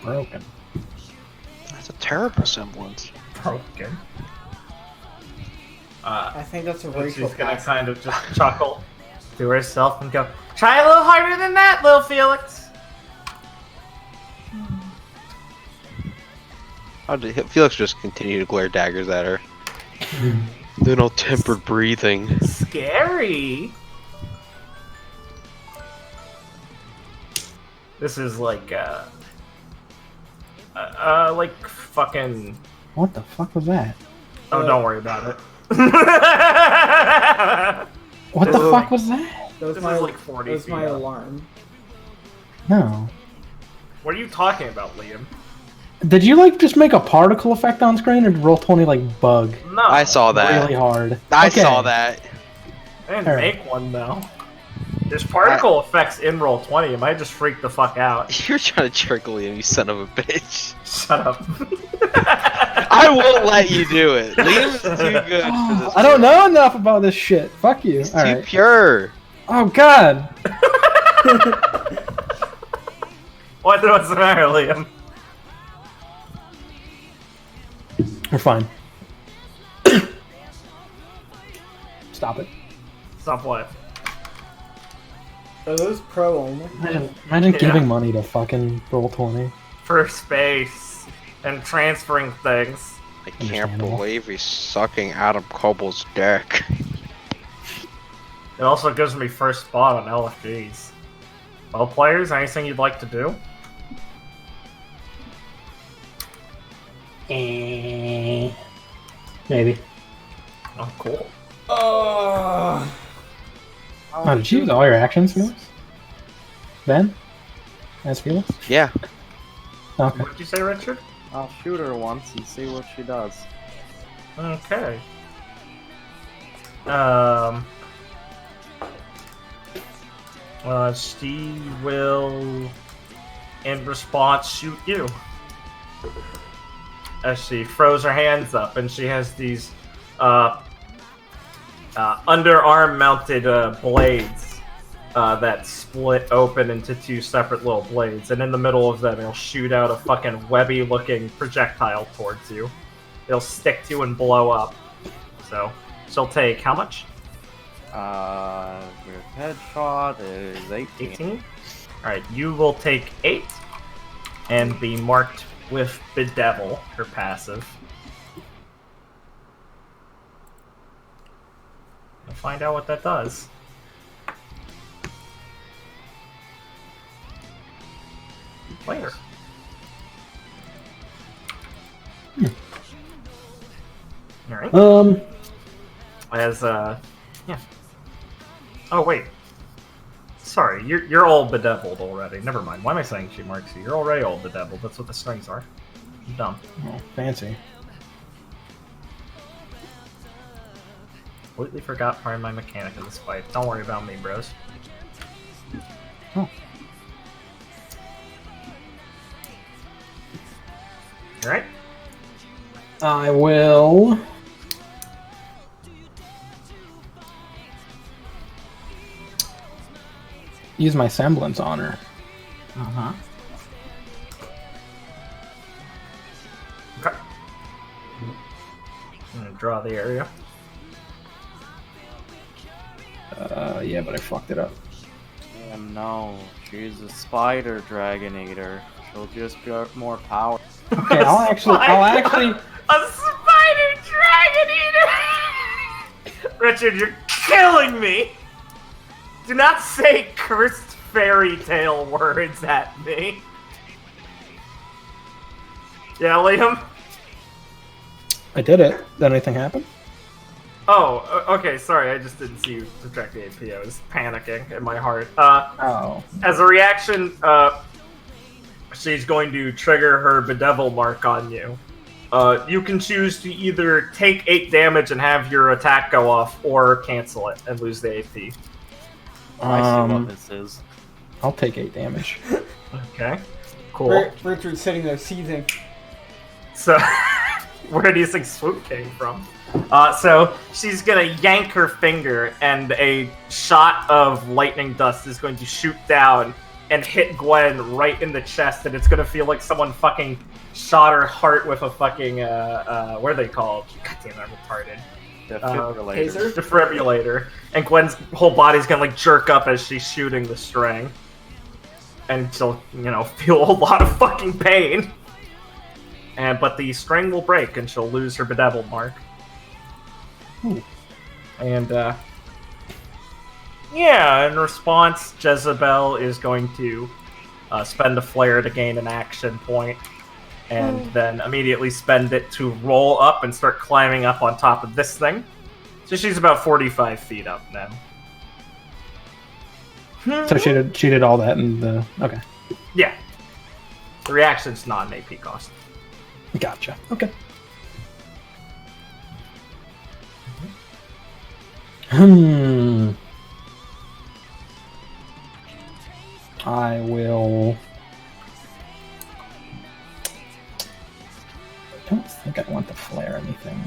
Broken. That's a terrible semblance. Broken. I think that's a And racial she's gonna pass. kind of just chuckle to herself and go, "Try a little harder than that, little Felix." How did Felix just continue to glare daggers at her? Doing all tempered breathing. Scary. This is like fucking. What the fuck was that? Oh, don't worry about it. What This the is fuck was that? That was This my, is like 40 that was feet my up. alarm. No. What are you talking about, Liam? Did you like just make a particle effect on screen, or did Roll20 like bug No, I saw that. really hard? I Okay. saw that. I didn't Alright. make one though. There's particle effects in Roll20. It might just freak the fuck out. You're trying to trick Liam, you son of a bitch. Shut up. I won't let you do it. Liam is too good for this. I don't know enough about this shit. Fuck you. He's All too right. pure. Oh God! What's the matter, Liam? We're fine. Stop it. Stop what? Are those pro only? Imagine Yeah. giving money to fucking Roll20. For space and transferring things. I can't Understandable. believe he's sucking Adam Coble's dick. It also gives me first spot on LFGs. Well, players, anything you'd like to do? Maybe. Oh, cool. Oh, Oh, did you use all your actions, Felix? Ben? As Felix? Yeah. Okay. What did you say, Richard? I'll shoot her once and see what she does. Okay. She will, in response, shoot you. As she throws her hands up, and she has these underarm-mounted blades that split open into two separate little blades, and in the middle of them, it'll shoot out a fucking webby-looking projectile towards you. It'll stick to you and blow up. So, she'll take how much? Your headshot is 18. 18? Alright, you will take 8 and be marked with Bedevil, her passive. We'll find out what that does. Later. Alright. As, yeah. Oh, wait. Sorry, you're all bedeviled already. Never mind. Why am I saying she marks you? You're already all bedeviled. That's what the strings are. I'm dumb. Oh, fancy. Completely forgot part of my mechanic in this fight. Don't worry about me, bros. Oh. Alright? I will... use my semblance on her. Uh-huh. Okay. I'm gonna draw the area. Yeah, but I fucked it up. Oh no, she's a spider dragon eater. She'll just get more power. Okay, I'll actually... A spider dragon eater! Richard, you're killing me! Do not say cursed fairy tale words at me. Yeah, Liam? I did it. Did anything happen? Oh, okay, sorry, I just didn't see you subtract the AP. I was panicking in my heart. Oh. As a reaction, she's going to trigger her bedevil mark on you. You can choose to either take 8 damage and have your attack go off, or cancel it and lose the AP. I see what this is. I'll take 8 damage. Okay, cool. Richard's sitting there seething. So, where do you think Swoop came from? So, she's gonna yank her finger, and a shot of lightning dust is going to shoot down and hit Gwen right in the chest, and it's gonna feel like someone fucking shot her heart with a fucking, what are they called? God damn, I'm retarded. Taser? Defibrillator. And Gwen's whole body's gonna, like, jerk up as she's shooting the string. And she'll, feel a lot of fucking pain. But the string will break, and she'll lose her bedevil mark. Ooh. And, yeah, in response, Jezebel is going to spend a flare to gain an action point, and then immediately spend it to roll up and start climbing up on top of this thing. So she's about 45 feet up now. So she did all that in the... Okay. Yeah. The reaction's not an AP cost. Gotcha. Okay. I will... I don't think I want to flare anything.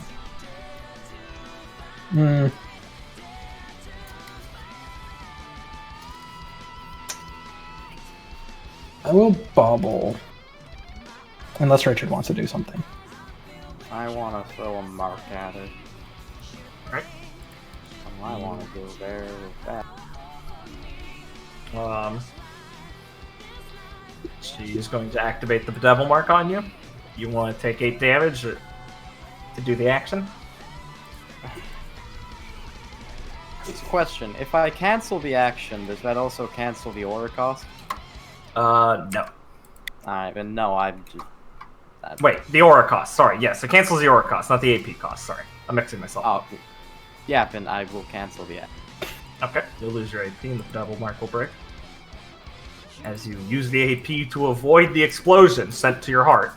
I will bobble. Unless Richard wants to do something. I want to throw a mark at it. Right. I want to go there with that. She's going to activate the devil mark on you. You want to take 8 damage to do the action? It's a question. If I cancel the action, does that also cancel the aura cost? No. Alright, then no, I'm just... Wait, the aura cost. Sorry, yes, it cancels the aura cost, not the AP cost. Sorry, I'm mixing myself. Oh, yeah, then I will cancel the action. Okay, you'll lose your AP and the devil mark will break. As you use the AP to avoid the explosion sent to your heart.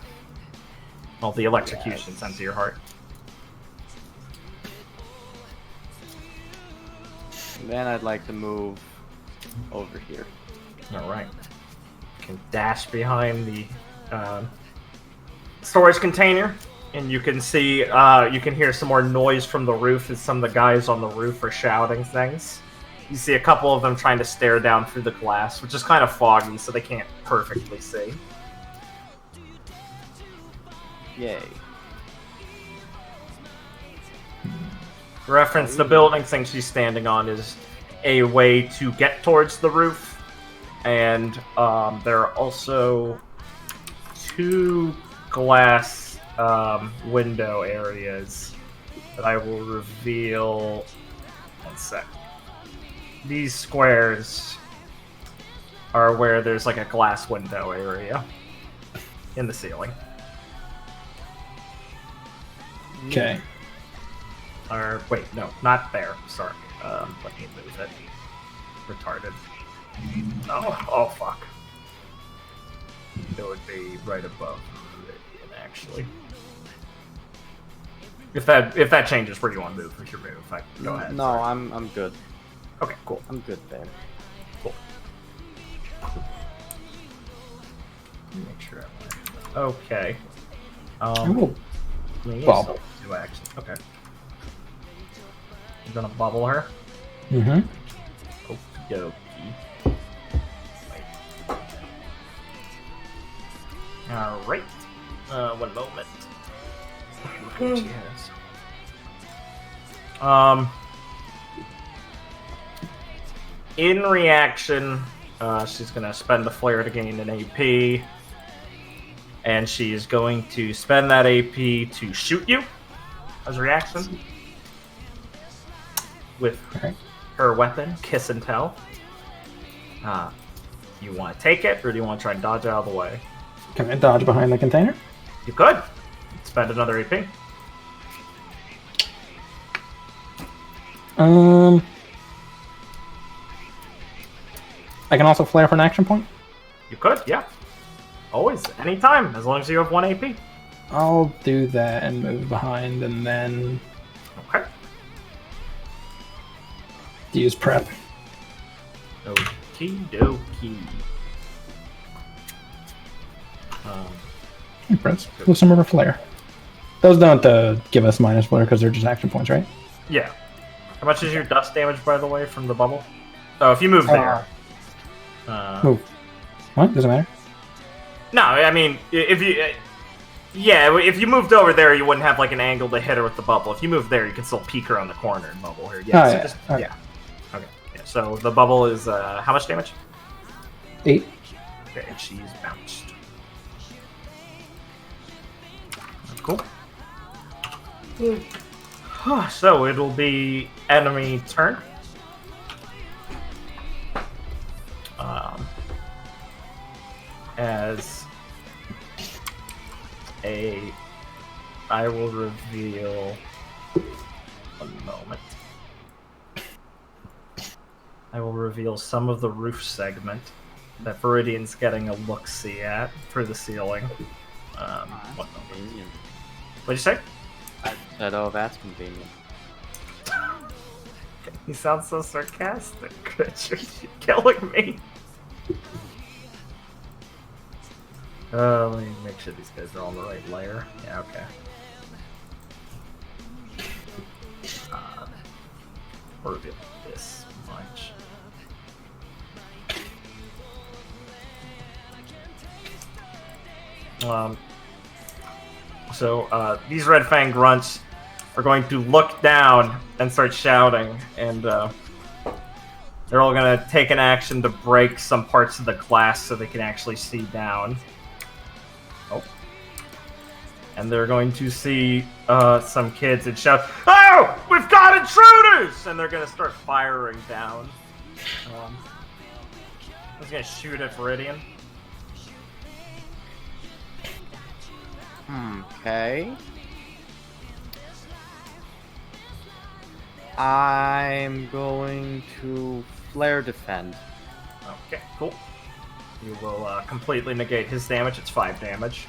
Well, the electrocution sent to your heart. Then I'd like to move over here. Alright. You can dash behind the storage container, and you can see, you can hear some more noise from the roof as some of the guys on the roof are shouting things. You see a couple of them trying to stare down through the glass, which is kind of foggy, so they can't perfectly see. Yay. Reference the building thing she's standing on is a way to get towards the roof, and there are also 2 glass window areas that I will reveal. 1 sec. These squares are where there's like a glass window area in the ceiling. Okay. Or wait, no, not there. Sorry. Let me move it. Retarded. Oh fuck. It would be right above Meridian, actually. If that changes where you want to move with your move, go ahead. No, sorry. I'm good. Okay, cool. I'm good there. Cool. Make sure I want. Okay. I will Yes, bobble. do action. Okay. You're gonna bubble her? Mm-hmm. Okie dokie. Wait. Alright. 1 moment. Look what she has. In reaction, she's gonna spend the flare to gain an AP. And she's going to spend that AP to shoot you as a reaction with her weapon, Kiss and Tell. You want to take it, or do you want to try and dodge out of the way? Can I dodge behind the container? You could. Spend another AP. I can also flare for an action point? You could, yeah. Always, anytime, as long as you have 1 AP. I'll do that and move behind and then Okay. use prep. Okie dokie. Hey, Prince, with some of her flare. Those don't give us minus flare because they're just action points, right? Yeah. How much is your dust damage, by the way, from the bubble? Oh, if you move there. Move. What? Doesn't matter? No, I mean, if you... yeah, if you moved over there, you wouldn't have, like, an angle to hit her with the bubble. If you move there, you can still peek her on the corner and bubble her. Yeah, Oh, so yeah. just... Okay. Yeah. Okay. Yeah, so the bubble is, how much damage? 8. Okay, and she's bounced. That's cool. So, it'll be enemy turn. As I will reveal 1 moment. I will reveal some of the roof segment that Viridian's getting a look-see at through the ceiling. 1 moment. Convenient. What'd you say? I said, oh, that's convenient. You sound so sarcastic. You're killing me. Let me make sure these guys are on the right layer. Yeah, okay. Reveal this much. These Red Fang grunts are going to look down and start shouting, and they're all going to take an action to break some parts of the glass so they can actually see down. Oh. And they're going to see some kids and shout, "Oh! We've got intruders!" And they're going to start firing down. I was going to shoot at Viridian. Okay. I'm going to flare defend. Okay, cool. You will completely negate his damage. It's 5 damage.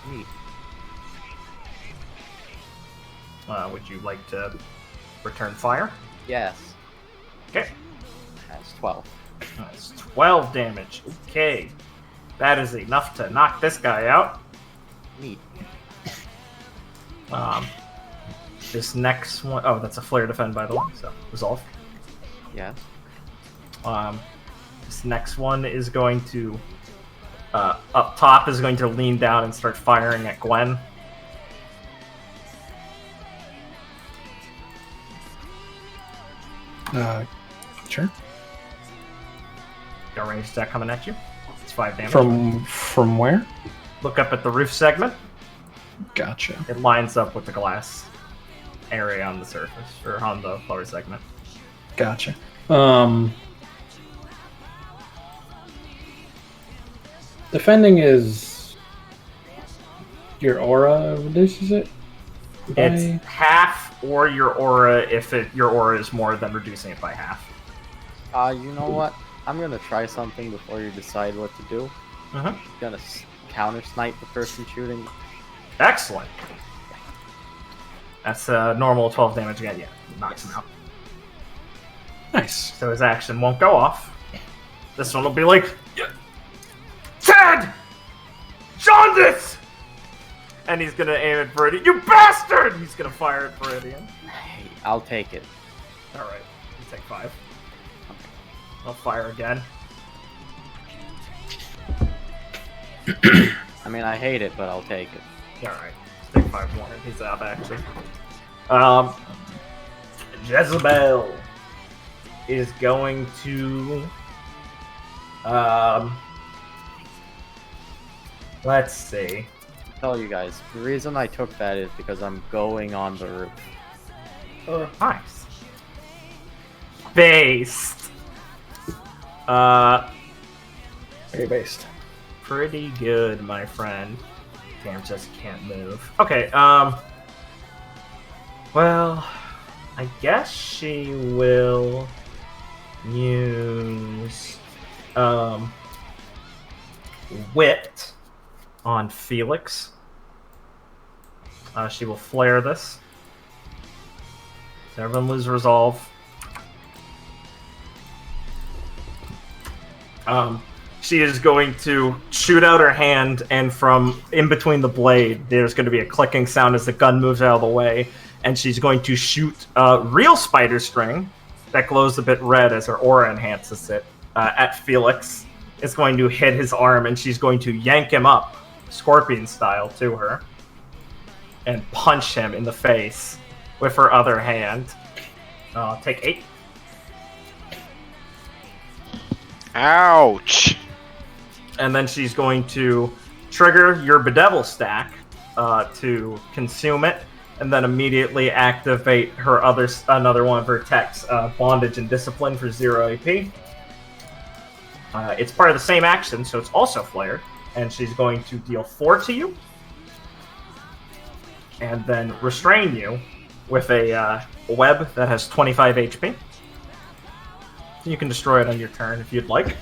Neat. Would you like to return fire? Yes. Okay. That's 12. That's 12 damage. Okay. That is enough to knock this guy out. Neat. This next one... Oh, that's a flare defend, by the way, so resolve. Yes. This next one is going to... up top is going to lean down and start firing at Gwen. Sure. Got a ranged attack coming at you. It's 5 damage. From where? Look up at the roof segment. Gotcha. It lines up with the glass area on the surface, or on the lower segment. Gotcha. Defending is your aura reduces it? It's half or your aura if your aura is more than reducing it by half. You know what? I'm gonna try something before you decide what to do. Uh-huh. Gonna counter snipe the person shooting. Excellent. That's normal 12 damage again. Yeah, knocks him out. Nice. So his action won't go off. This one will be like, Ted! Jaundice! And he's gonna aim at Viridian. You bastard! He's gonna fire at Viridian. Hey, I'll take it. Alright, you take 5. I'll fire again. I mean, I hate it, but I'll take it. Alright, take 5 more. He's out actually. Jezebel is going to let's see. Tell you guys, the reason I took that is because I'm going on the roof. Nice. Based. Very based. Pretty good, my friend. Damn, just can't move. Okay, well, I guess she will use, Wit on Felix. She will flare this. So everyone lose resolve. She is going to shoot out her hand, and from in between the blade, there's going to be a clicking sound as the gun moves out of the way, and she's going to shoot real spider string that glows a bit red as her aura enhances it at Felix. It's going to hit his arm, and she's going to yank him up, scorpion style, to her, and punch him in the face with her other hand. Take 8. Ouch! And then she's going to trigger your Bedevil stack to consume it, and then immediately activate her another one of her techs, Bondage and Discipline for 0 AP. It's part of the same action, so it's also flared, and she's going to deal 4 to you, and then restrain you with a web that has 25 HP. You can destroy it on your turn if you'd like.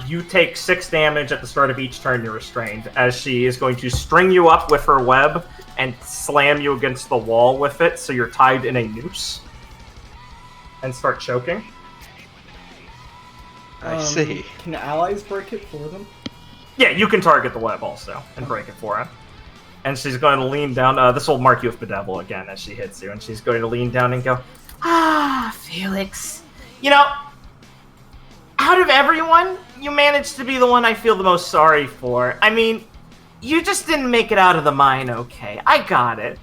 You take 6 damage at the start of each turn you're restrained, as she is going to string you up with her web and slam you against the wall with it, so you're tied in a noose, and start choking. I see. Can allies break it for them? Yeah, you can target the web also and break it for her. And she's going to lean down. This will mark you with Bedevil again as she hits you, and she's going to lean down and go, "Ah, Felix. You know, out of everyone, you managed to be the one I feel the most sorry for. I mean, you just didn't make it out of the mine okay. I got it.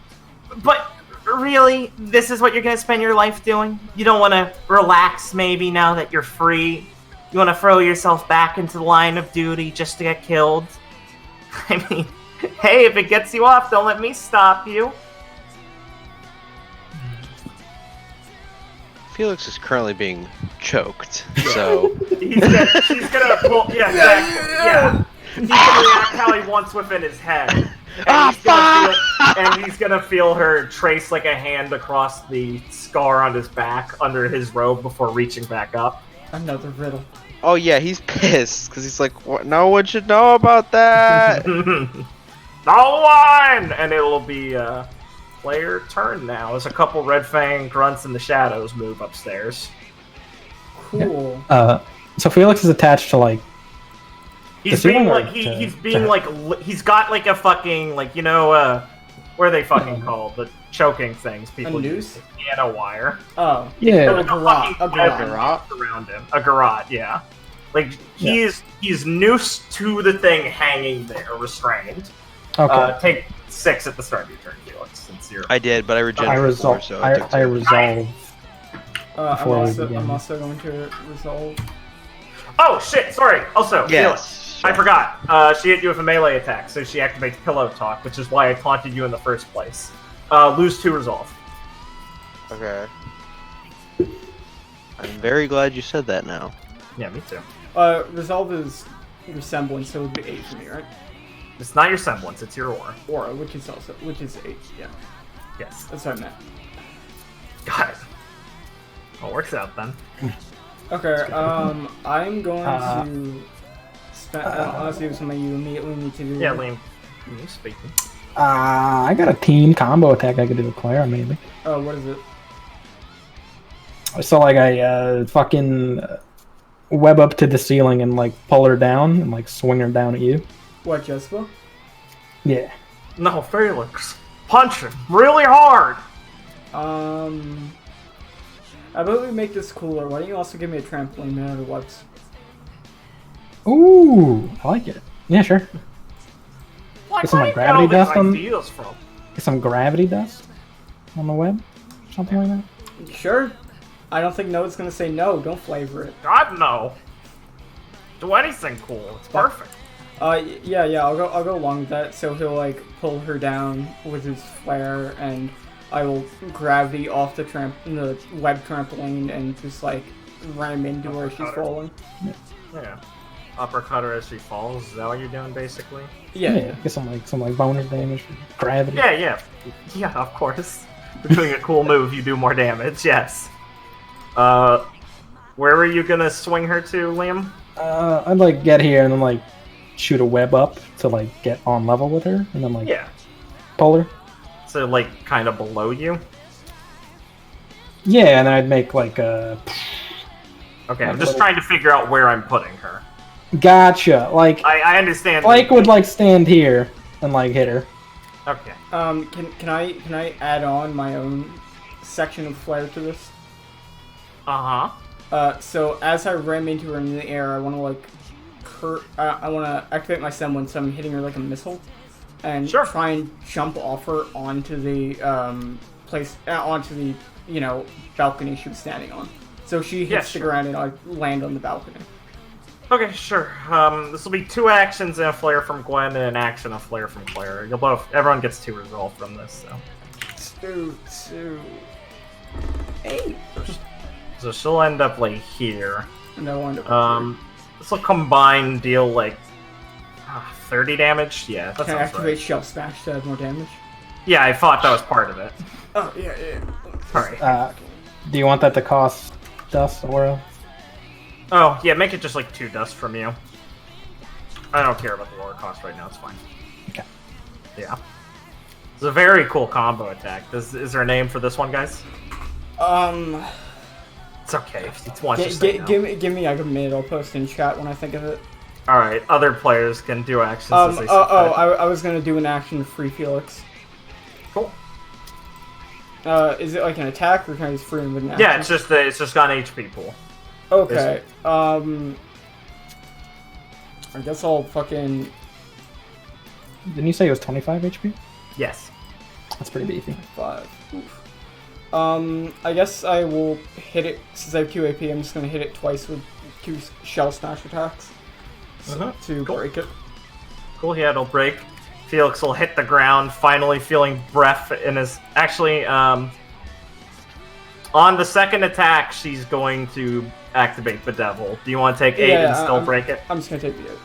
But really, this is what you're gonna spend your life doing? You don't want to relax maybe now that you're free? You want to throw yourself back into the line of duty just to get killed? I mean, hey, if it gets you off, don't let me stop you. Felix is currently being choked, so She's gonna pull. Yeah, exactly. Yeah. He's gonna react how he wants within his head. And he's gonna feel her trace like a hand across the scar on his back under his robe before reaching back up. Another riddle. oh yeah, he's pissed because he's like, what? No one should know about that. No one! And it will be player turn now as a couple red fang grunts in the shadows move upstairs. Cool. So Felix is attached to like. He's being like he's being like he's got like a fucking like what are they fucking called, the choking things people A noose? use, piano wire. Oh. Yeah. Like a garrote, fucking a web garrote. around him. A garrote, yeah. Like he's noosed to the thing hanging there, restrained. Okay. Take 6 at the start of your turn, Felix, since you're. I did, but I I regenerated resolve. before, so I took I two. resolve. Before we I'm begin. also going to resolve. Oh shit! Sorry. Also, Felix. Yes. I forgot. She hit you with a melee attack, so she activates Pillow Talk, which is why I taunted you in the first place. Lose 2 resolve. Okay. I'm very glad you said that now. Yeah, me too. Resolve is resemblance, so it would be 8 for me, right? It's not your semblance; it's your aura. Aura, which is 8. Yeah, Yes. that's what I meant. Got it. Well, works out then. Okay. I'm going to spend. Unless you have something you immediately need to do. Yeah, Liam. You speaking? I got a team combo attack I could do with Clara, maybe. Oh, what is it? So like I fucking web up to the ceiling and like pull her down and like swing her down at you. What, Jessica? Yeah. No, Felix. Punch him really hard. How about we make this cooler? Why don't you also give me a trampoline man out of webs? Ooh, I like it. Yeah, sure. Like, Get some, where like, do you get all gravity these dust on- ideas from? Get some gravity dust on the web, something like that. Sure. I don't think Noah's gonna say no. Don't flavor it. God no. Do anything cool. It's perfect. Yeah. I'll go along with that. So he'll like pull her down with his flare, and I will gravity off the web trampoline and just like ram into where she's falling. Yeah. Uppercut her as she falls. Is that what you're doing, basically? Yeah. Get some like bonus damage for gravity. Yeah. Yeah, of course. You're doing a cool move. You do more damage. Yes. Where were you gonna swing her to, Liam? I'd like get here and then like shoot a web up to like get on level with her, and then like pull her. So like kind of below you. Yeah, and then I'd make like a. Okay, I'm just trying to figure out where I'm putting her. Gotcha. Like I understand. Blake would like stand here and like hit her. Okay. Can I add on my own section of flare to this? So as I ram into her in the air, I want to like, I want to activate my semblance. So I'm hitting her like a missile, and try and jump off her onto the onto the balcony she was standing on. So she hits the ground and I land on the balcony. Okay, sure. This will be 2 actions and a flare from Gwen and an action, a flare from Claire. Everyone gets 2 resolve from this, so. 2, 8. So she'll end up like here. No wonder. This will combine deal like 30 damage. Yeah, that Can I sounds activate right. Shell Smash to add more damage? Yeah, I thought that was part of it. Oh yeah. Alright. Do you want that to cost dust or? Oh yeah, make it just like 2 dust from you. I don't care about the lower cost right now. It's fine. Okay. Yeah. It's a very cool combo attack. Is there a name for this one, guys? It's okay if it's one. Give me like a minute. I'll post in chat when I think of it. All right, other players can do actions. As they see fit. I was gonna do an action free Felix. Cool. Is it like an attack or can I just free him with an action? Yeah, it's just got an HP pool. Okay. I guess I'll fucking... Didn't you say it was 25 HP? Yes. That's pretty beefy. 5. Oof. I guess I will hit it, since I have 2 AP, I'm just gonna hit it twice with 2 shell smash attacks. To Cool. break it. Cool, yeah, it'll break. Felix will hit the ground, finally feeling breath in his... Actually, on the second attack, she's going to activate the devil. Do you want to take 8 and still break it? I'm just gonna take the 8.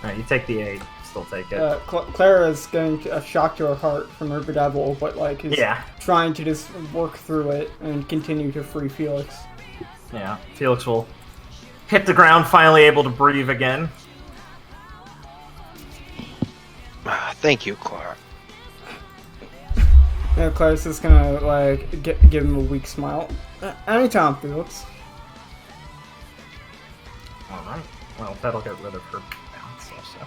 Alright, you take the 8. Still take it. Clara is getting a shock to her heart from her bedevil, but like is trying to just work through it and continue to free Felix. Yeah, Felix will hit the ground, finally able to breathe again. Thank you, Clara. Yeah, Clara's just gonna like give him a weak smile. Anytime, Felix. Alright. Well, that'll get rid of her bounce also.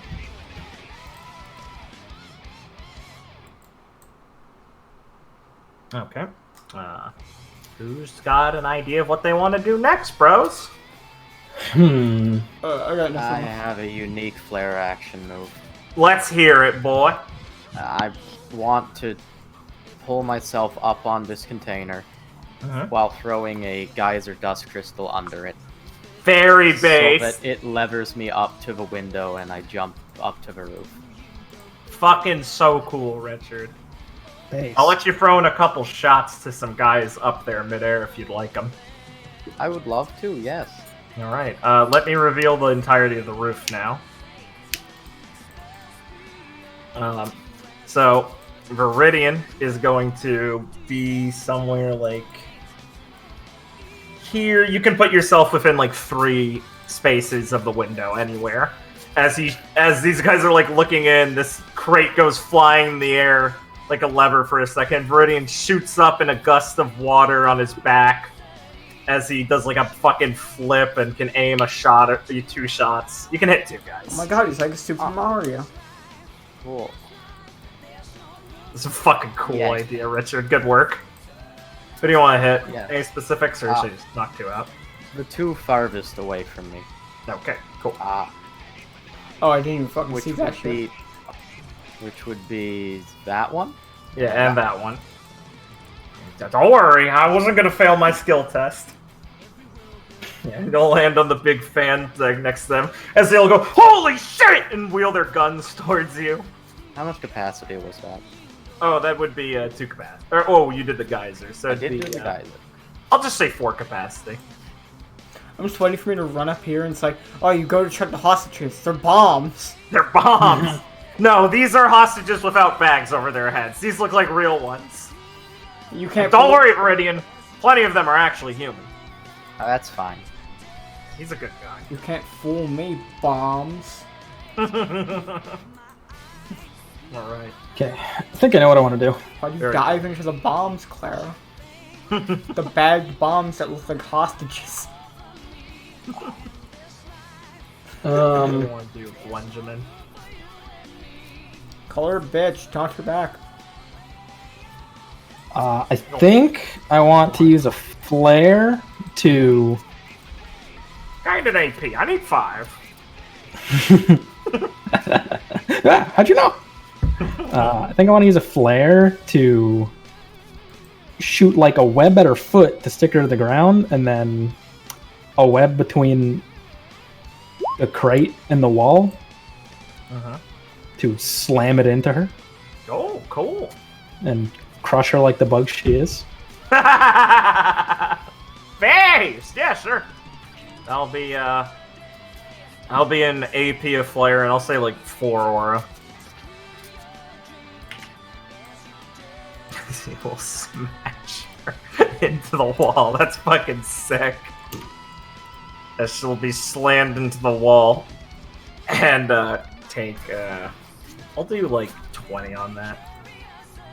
Okay. Who's got an idea of what they want to do next, bros? I got nothing. I have a unique flare action move. Let's hear it, boy. I want to pull myself up on this container while throwing a geyser dust crystal under it. Very base. So that it levers me up to the window and I jump up to the roof. Fucking so cool, Richard. Base. I'll let you throw in a couple shots to some guys up there midair if you'd like them. I would love to, yes. Alright, let me reveal the entirety of the roof now. So, Viridian is going to be somewhere like here. You can put yourself within like 3 spaces of the window anywhere. As these guys are like looking in, this crate goes flying in the air like a lever for a second. Viridian shoots up in a gust of water on his back as he does like a fucking flip and can aim a shot or 2 shots. You can hit 2 guys. Oh my god, he's like a Super Mario. Cool. It's a fucking cool idea, Richard. Good work. Who do you want to hit? Yeah. Any specifics, or should you just knock 2 out? The 2 farthest away from me. Okay, cool. Oh, I didn't even fucking see that shit. Which would be that one? Yeah, and that one. Don't worry, I wasn't gonna fail my skill test. Yeah. They'll land on the big fan thing next to them, as they'll go, "Holy shit!" and wheel their guns towards you. How much capacity was that? Oh, that would be 2 capacity. Oh, you did the geyser, so I it'd did be, do the geyser. I'll just say 4 capacity. I'm just waiting for me to run up here and it's like, oh, you go to check the hostages. They're bombs. They're bombs! No, these are hostages without bags over their heads. These look like real ones. You can't. Don't worry, Viridian. Plenty of them are actually human. Oh, that's fine. He's a good guy. You can't fool me, bombs. Alright. Okay, I think I know what I want to do. Why do you Very dive into the bombs, Clara? The bagged bombs that look like hostages. What do you want to do, Gwenjamin? Call her a bitch. Talk her back. I think I want to use a flare to... I need an AP. I need 5. How'd you know? I think I want to use a flare to shoot like a web at her foot to stick her to the ground, and then a web between the crate and the wall to slam it into her Oh, cool. and crush her like the bug she is. Base! Yeah, sure. I'll be an AP of flare, and I'll say like 4 aura. He will smash her into the wall. That's fucking sick. As she'll be slammed into the wall. And take I'll do like 20 on that.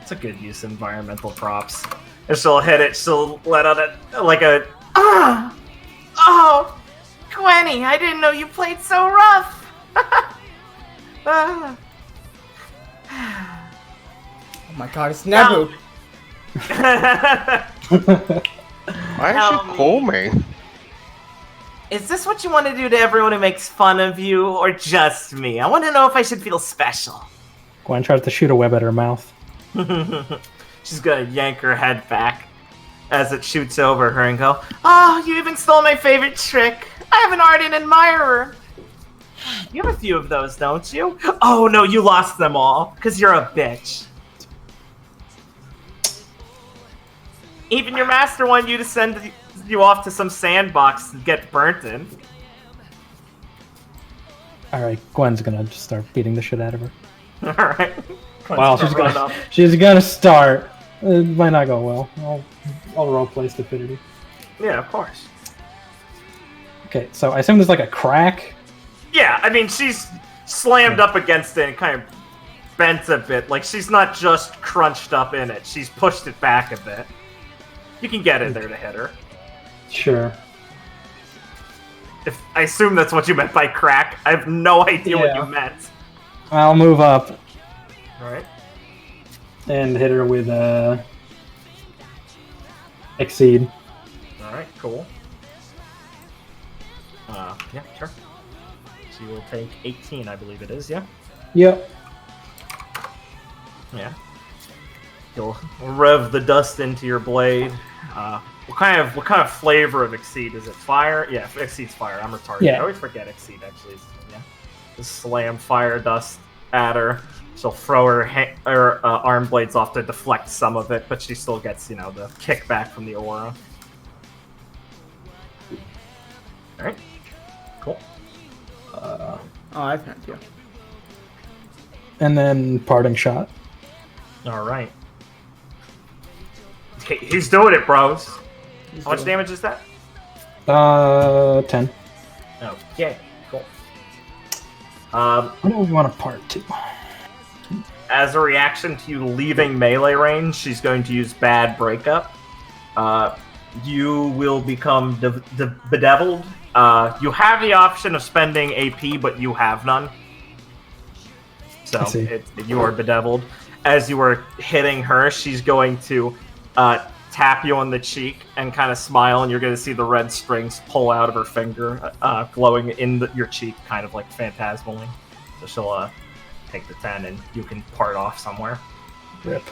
It's a good use of environmental props. And she'll hit it, she'll let out it like a oh, Gwenny, I didn't know you played so rough. Oh my god, it's Nebu. Why is she call me? Is this what you want to do to everyone who makes fun of you, or just me? I want to know if I should feel special. Gwen tries to shoot a web at her mouth. She's gonna yank her head back as it shoots over her and go, "Oh, you even stole my favorite trick. I have an ardent admirer." You have a few of those, don't you? Oh no, you lost them all, because you're a bitch. Even your master wanted you to send you off to some sandbox to get burnt in. Alright, Gwen's gonna just start beating the shit out of her. Alright. Wow, she's gonna start. It might not go well. I'll roleplay stupidity. Yeah, of course. Okay, so I assume there's like a crack. Yeah, I mean, she's slammed up against it and kind of bent a bit. Like, she's not just crunched up in it. She's pushed it back a bit. You can get in there to hit her. Sure. I assume that's what you meant by crack. I have no idea what you meant. I'll move up Alright. and hit her with Exceed. Alright, cool. Yeah, sure. So you will take 18, I believe it is, yeah? Yep. Yeah. You'll rev the dust into your blade. What kind of flavor of Exceed? Is it fire? Yeah, Exceed's fire. I'm retarded. Yeah. I always forget Exceed, actually. Yeah. Just slam fire dust at her. She'll throw her arm blades off to deflect some of it, but she still gets, the kickback from the aura. Alright. Cool. Oh, I've had you. And then parting shot. Alright. He's doing it, bros. How much damage is that? 10. Okay, cool. What do we want to part to? As a reaction to you leaving melee range, she's going to use Bad Breakup. You will become bedeviled. You have the option of spending AP, but you have none. So you are bedeviled. As you are hitting her, she's going to tap you on the cheek and kind of smile, and you're going to see the red strings pull out of her finger, glowing in your cheek, kind of like phantasmally. So she'll take the 10, and you can part off somewhere. Rip.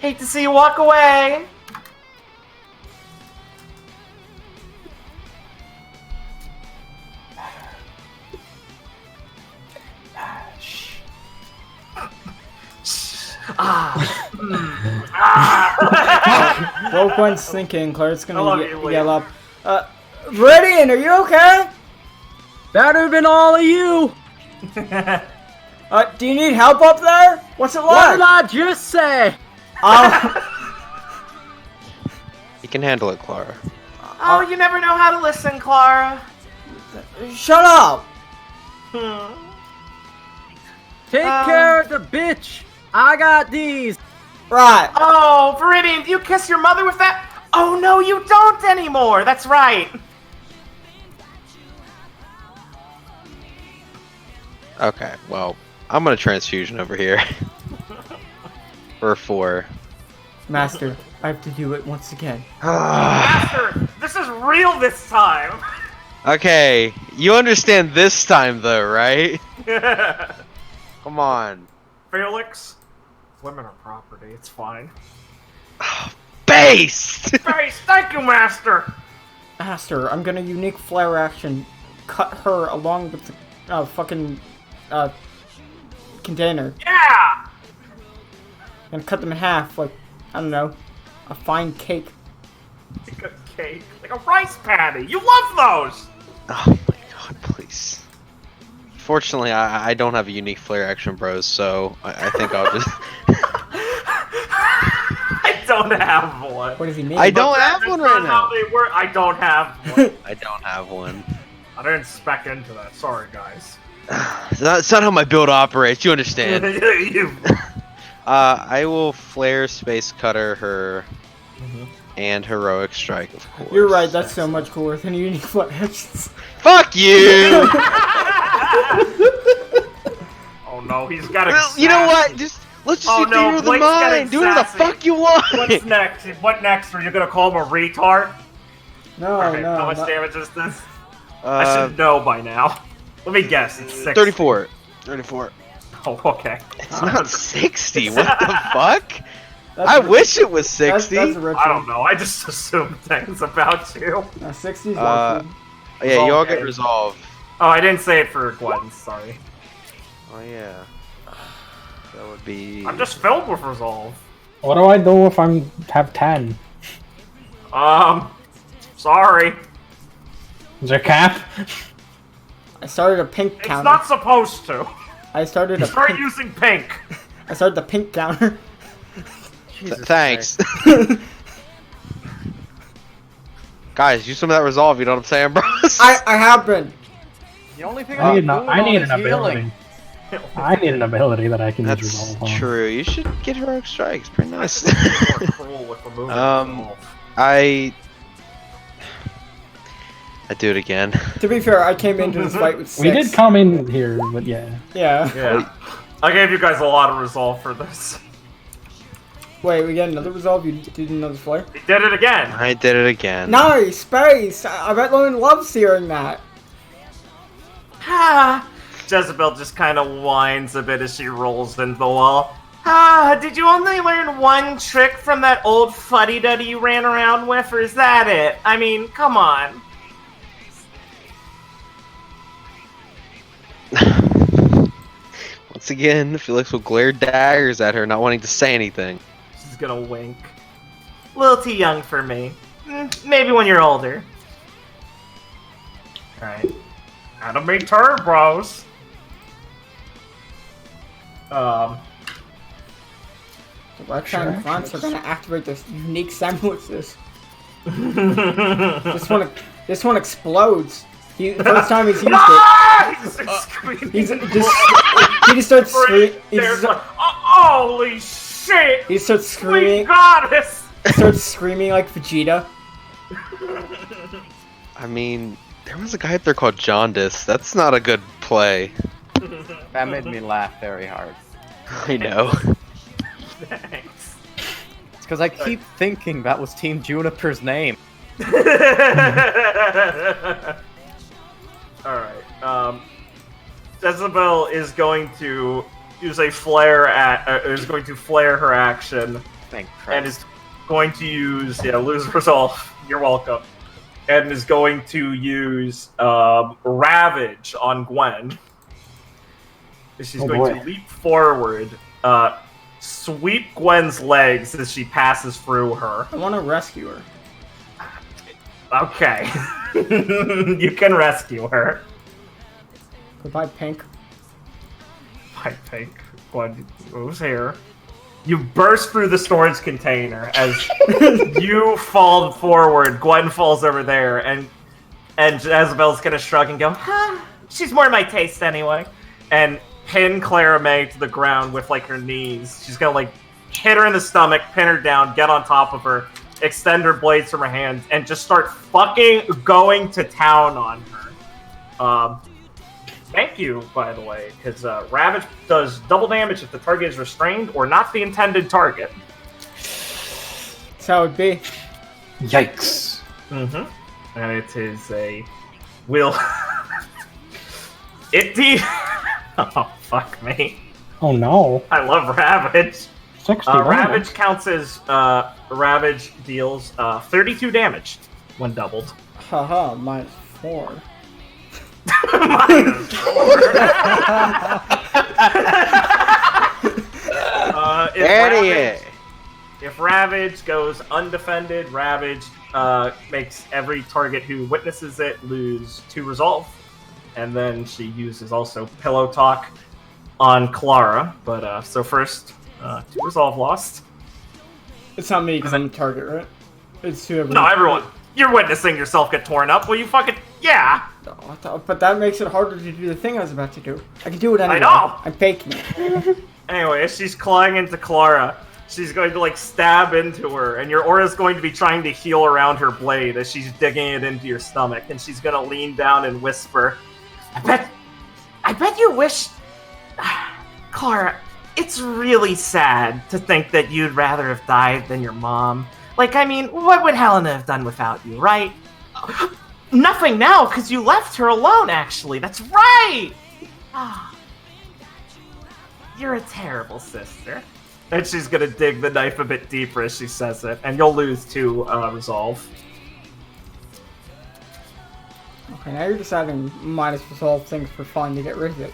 Hate to see you walk away. Woke one's thinking, Claire's I love gonna you, yell up. Viridian, are you okay? That'd have been all of you! Do you need help up there? What's it What like? did I just say? You can handle it, Clara. Oh, you never know how to listen, Clara. Shut up! Take care of the bitch! I got these! Right. Oh, Viridian, do you kiss your mother with that? Oh, no, you don't anymore. That's right. Okay, well, I'm gonna transfusion over here. For 4. Master, I have to do it once again. Master, this is real this time. Okay, you understand this time though, right? Come on. Felix, women are property. It's fine. Based! Nice, thank you, Master. Master, I'm gonna unique flare action cut her along with the fucking container. Yeah. And cut them in half like, I don't know, a fine cake. Like a cake, like a rice patty. You love those. Oh my god, please. Fortunately, I don't have a unique flare action, bros, so I think I'll just... I don't have one. What does he mean? I don't have That's one not right how now! they work. I don't have one. I don't have one. I didn't spec into that. Sorry, guys. It's not how my build operates, you understand. You- I will flare space cutter her and heroic strike, of course. You're right, that's so much cooler than unique flare actions. Fuck you! Oh no, he's got a. Well, you know what? Just Let's just Oh, see no, theater of the Blake's getting mind. Do whatever the sassy. fuck you want. What's next? What next? Are you gonna call him a retard? No, Alright, no. how much not- damage is this? I should know by now. Let me guess, it's 60. 34. 34. Oh, okay. It's not 60. What the fuck? that's I ri- wish it was That's 60. a rich I don't one. know, I just assumed things about you. 60 is Uh, working. Yeah, you all Okay. get resolve. Oh, I didn't say it for Gwen, sorry. Oh yeah. That would be. I'm just filled with resolve. What do I do if I have 10? Sorry. Is there a cap? I started a pink It's counter. not supposed to. I started a Start pink, using pink. I started the pink counter. Thanks. Guys, use some of that resolve. You know what I'm saying, bros? I have been. The only thing I I'm need, doing I need is an healing. ability. I need an ability that I can use That's resolve on. true. You should get heroic strikes. Pretty nice. More cruel with removing resolve. I do it again. To be fair, I came into this fight with 6. We did come in here, but yeah. Yeah. Yeah. I gave you guys a lot of resolve for this. Wait, we get another resolve? You did another flare? He did it again. I did it again. Nice! Space! I bet Lauren loves hearing that. Ah. Jezebel just kind of whines a bit as she rolls into the wall. Did you only learn one trick from that old fuddy-duddy you ran around with, or is that it? I mean, come on. Once again, Felix will glare daggers at her, not wanting to say anything. She's gonna wink. A little too young for me. Maybe when you're older. Alright. Anime turbos! The lifetime grunts are gonna activate those unique semblances. This one explodes. The first time he's used it, he just starts screaming. Holy shit! He starts We screaming. got us! Starts screaming like Vegeta. I mean, there was a guy up there called Jaundice. That's not a good play. That made me laugh very hard. I know. Thanks. It's because I keep thinking that was Team Juniper's name. Alright, Jezebel is going to use a flare is going to flare her action Thank and Christ. is going to use lose resolve. You're welcome. And is going to use Ravage on Gwen. She's Oh, going boy. to leap forward, sweep Gwen's legs as she passes through her. I want to rescue her. Okay. You can rescue her. Goodbye, Pink. I think Gwen moves here. You burst through the storage container as you fall forward. Gwen falls over there, and Jezebel's gonna shrug and go, she's more my taste anyway. And pin Clara May to the ground with like her knees. She's gonna like hit her in the stomach, pin her down, get on top of her, extend her blades from her hands, and just start fucking going to town on her. Thank you, by the way, because Ravage does double damage if the target is restrained or not the intended target. That's how it be. Yikes. Mm-hmm. And it is a will. Oh, fuck me. Oh no. I love Ravage. 60 Ravage counts as Ravage deals 32 damage when doubled. Haha, -4. Minus 4. If Ravage goes undefended, Ravage makes every target who witnesses it lose 2 resolve. And then she uses also Pillow Talk on Clara. But so first, 2 resolve lost. It's not me because I'm the target, right? It's whoever. No, everyone. You're witnessing yourself get torn up. Well, you fucking... Yeah! But that makes it harder to do the thing I was about to do. I can do it anyway. know. I'm faking it. Anyway, as she's clawing into Clara, she's going to, like, stab into her, and your aura's going to be trying to heal around her blade as she's digging it into your stomach, and she's going to lean down and whisper, I bet you wish... Clara, it's really sad to think that you'd rather have died than your mom. Like, I mean, what would Helena have done without you, right? Nothing now, because you left her alone, actually. That's right! You're a terrible sister. And she's gonna dig the knife a bit deeper as she says it, and you'll lose 2 resolve. Okay, now you're deciding minus resolve things for fun to get rid of it.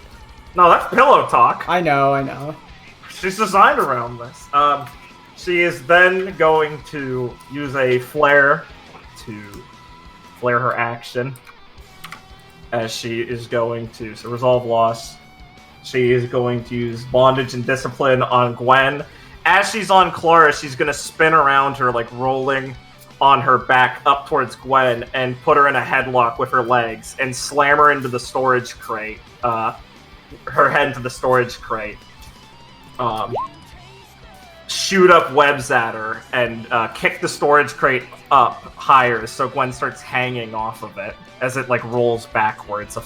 No, that's pillow talk. I know. She's designed around this. She is then going to use a flare to flare her action. As she is going to resolve loss. She is going to use bondage and discipline on Gwen. As she's on Clara, she's going to spin around her, like rolling on her back up towards Gwen and put her in a headlock with her legs and slam her into the storage crate. Her head into the storage crate. Shoot up webs at her and kick the storage crate up higher so Gwen starts hanging off of it as it like rolls backwards a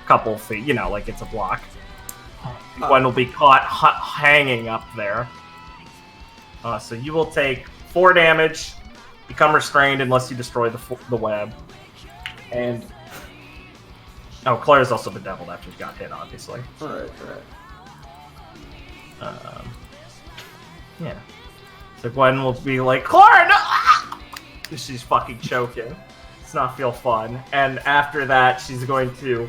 couple feet, like it's a block. Gwen will be caught hanging up there. So you will take 4 damage, become restrained unless you destroy the web. And Claire's also bedeviled after she got hit, obviously. Right. Yeah. So Gwen will be like, Clara, no! She's fucking choking. It's not feel fun. And after that, she's going to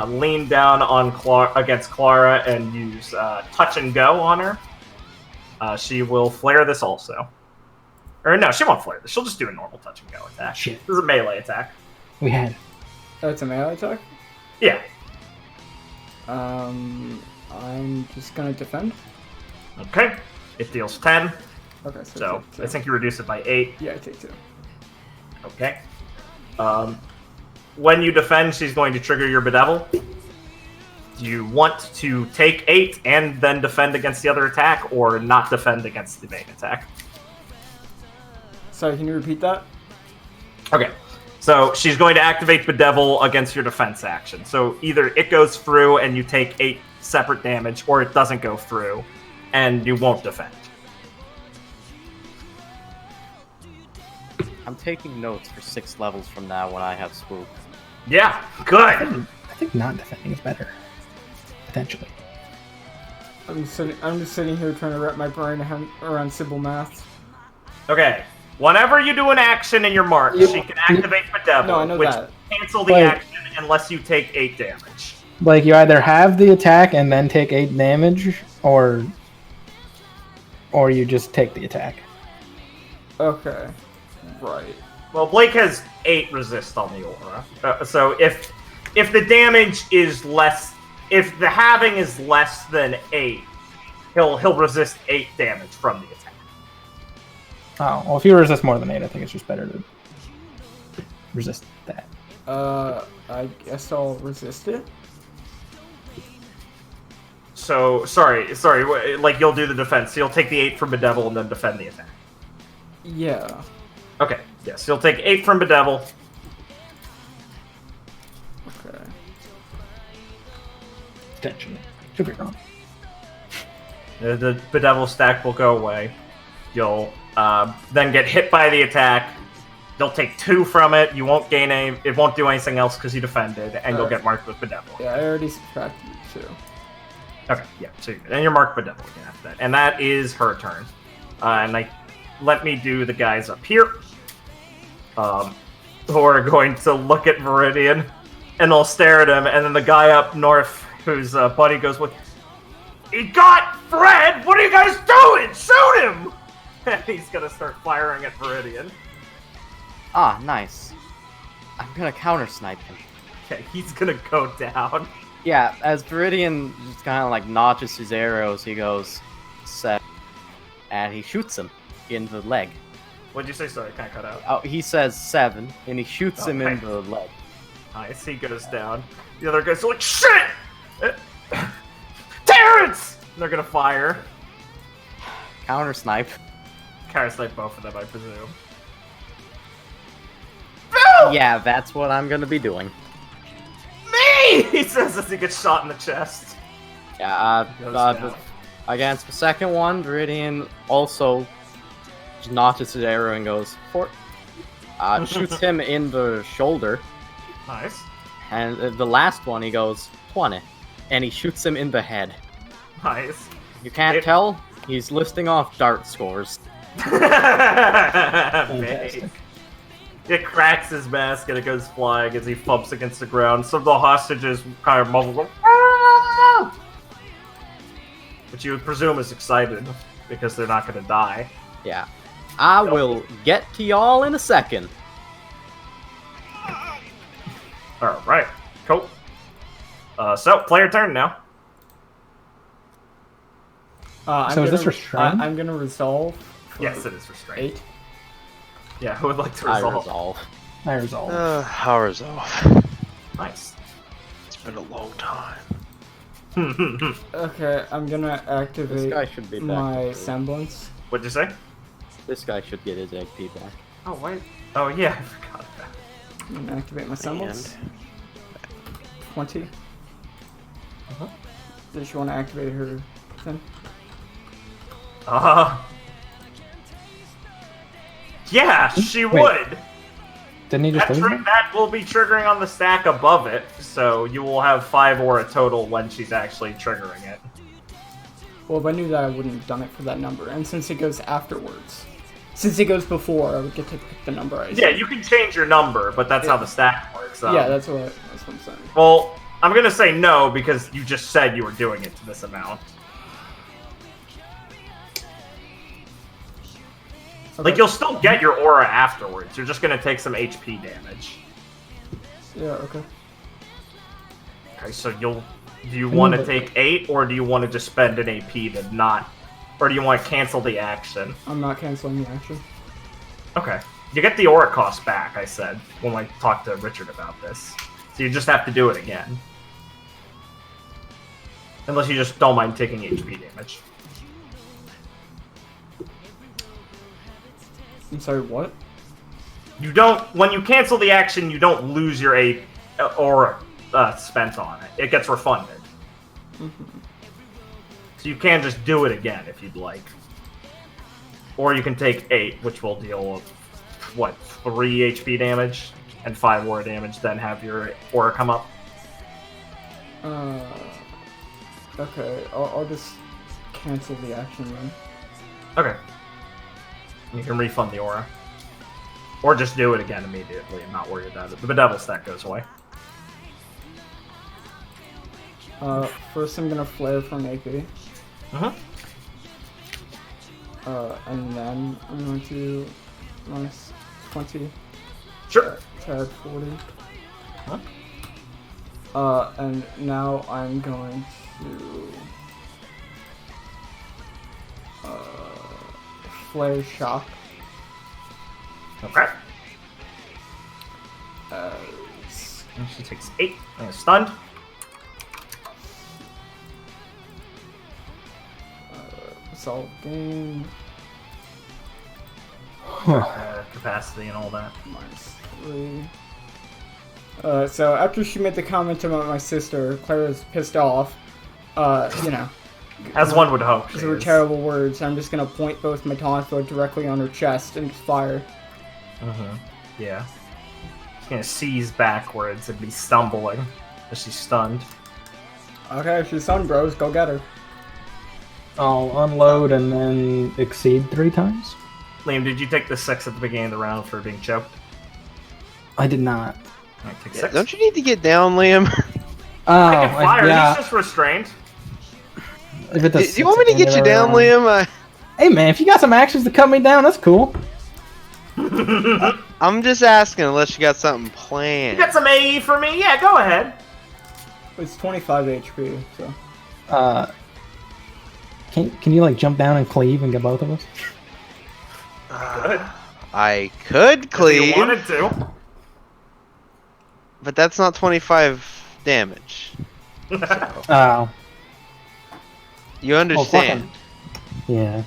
lean down on against Clara and use touch and go on her. She will flare this also. Or no, she won't flare this. She'll just do a normal touch and go attack. Shit. This is a melee attack. We had. Oh, it's a melee attack? Yeah. I'm just gonna defend. Okay. It deals 10. Okay, So take 2. I think you reduce it by 8. Yeah, I take 2. Okay. When you defend, she's going to trigger your bedevil. Do you want to take 8 and then defend against the other attack, or not defend against the main attack? Sorry, can you repeat that? Okay. So she's going to activate bedevil against your defense action. So either it goes through and you take 8 separate damage, or it doesn't go through and you won't defend. I'm taking notes for 6 levels from now when I have swoop. Yeah, good. I think not defending is better. Potentially. I'm just sitting here trying to wrap my brain around simple maths. Okay. Whenever you do an action in your mark, she can activate bedevil, No, I know which that. cancel the Like- action unless you take 8 damage. Like, you either have the attack and then take 8 damage, or you just take the attack. Okay. Right. Well, Blake has 8 resist on the aura. So if the damage is less, if the halving is less than 8, he'll resist 8 damage from the attack. Oh, well, if you resist more than 8, I think it's just better to resist that. I guess I'll resist it. So, sorry, like you'll do the defense. So you'll take the 8 from bedevil and then defend the attack. Yeah. Okay, yes, you'll take 8 from bedevil. Okay. Potentially. Could be wrong. The bedevil stack will go away. You'll then get hit by the attack. They'll take 2 from it. You won't gain any. It won't do anything else because you defended, and you'll get marked with bedevil. Yeah, I already subtracted 2. Okay, yeah, so you're good. And you're marked bedevil again after that. And that is her turn. Let me do the guys up here. Who are going to look at Viridian, and they'll stare at him, and then the guy up north, whose buddy goes, "What? He got Fred! What are you guys doing? Shoot him!" And he's gonna start firing at Viridian. Ah, nice. I'm gonna counter snipe him. Okay, he's gonna go down. Yeah, as Viridian just kind of like notches his arrows, he goes 7, and he shoots him in the leg. What'd you say? Sorry, kind of cut out. Oh, he says 7, and he shoots him in Okay. the leg. Nice, he goes down. The other guy's like, "Shit! Terrence!" And they're gonna fire. Counter snipe. Counter snipe both of them, I presume. Yeah, that's what I'm gonna be doing. Me! He says as he gets shot in the chest. Yeah, Goes down. Against the second one, Viridian also notches his arrow and goes for shoots him in the shoulder. Nice. And the last one, he goes 20, and he shoots him in the head. Nice. You can't tell, he's listing off dart scores. Fantastic. It cracks his mask and it goes flying as he thumps against the ground. Some of the hostages kind of mumble, "Ah!" which you would presume is excited because they're not going to die. Yeah. I will get to y'all in a second. Alright, cool. So, player turn now. So is this restrained? I'm gonna resolve. Yes, it is restrained. 8. Yeah, who would like to I resolve? resolve. I resolve. I'll resolve. Nice. It's been a long time. Okay, I'm gonna This activate guy should be back. my semblance. What'd you say? This guy should get his XP back. Oh, wait. Oh, yeah, I forgot that. I'm gonna activate my semblance. 20. Does she want to activate her thing? Yeah, she Wait. would. Didn't he just leave me? That will be triggering on the stack above it, so you will have 5 aura total when she's actually triggering it. Well, if I knew that, I wouldn't have done it for that number. And since it goes afterwards, since it goes before, I would get to pick the number I Yeah, you can change your number, but that's how the stack works. Yeah, that's what I'm saying. Well, I'm gonna say no because you just said you were doing it to this amount. Okay. Like, you'll still get your aura afterwards. You're just gonna take some HP damage. Yeah, okay. Okay, so do you want to take 8, or do you want to just spend an AP to not... Or do you want to cancel the action? I'm not canceling the action. Okay. You get the aura cost back, I said, when I talked to Richard about this. So you just have to do it again. Unless you just don't mind taking HP damage. I'm sorry, what? You don't... When you cancel the action, you don't lose your aura spent on it. It gets refunded. So you can just do it again if you'd like. Or you can take 8, which will deal, what, 3 HP damage and 5 aura damage, then have your aura come up. Okay, I'll just cancel the action then. Okay. You can refund the aura. Or just do it again immediately and not worry about it. The bedevil stack goes away. First I'm gonna flare from AP. And then I'm going to minus 20. Sure. Add 40. And now I'm going to flare shock. Okay. And she takes 8 and is stunned. Solve game. Capacity and all that. Minus 3. So after she made the comment about my sister, Clara's pissed off. You know. As one would hope. Those were terrible words. I'm just gonna point both my taunt bow directly on her chest and just fire. Yeah. She's gonna seize backwards and be stumbling as she's stunned. Okay, she's stunned, bros. Go get her. I'll unload and then exceed 3 times. Liam, did you take the 6 at the beginning of the round for being choked? I did not. Alright, take Yeah, 6. don't you need to get down, Liam? Oh, I can fire. yeah. He's just restrained. If it Do does you want me to get you down, Liam? Hey man, if you got some actions to cut me down, that's cool. I'm just asking, unless you got something You planned. got some AE for me? Yeah, go ahead. It's 25 HP, so. Can you like jump down and cleave and get both of us? Good. I could If cleave, you wanted to. but that's not 25 damage. Oh, You understand? yeah.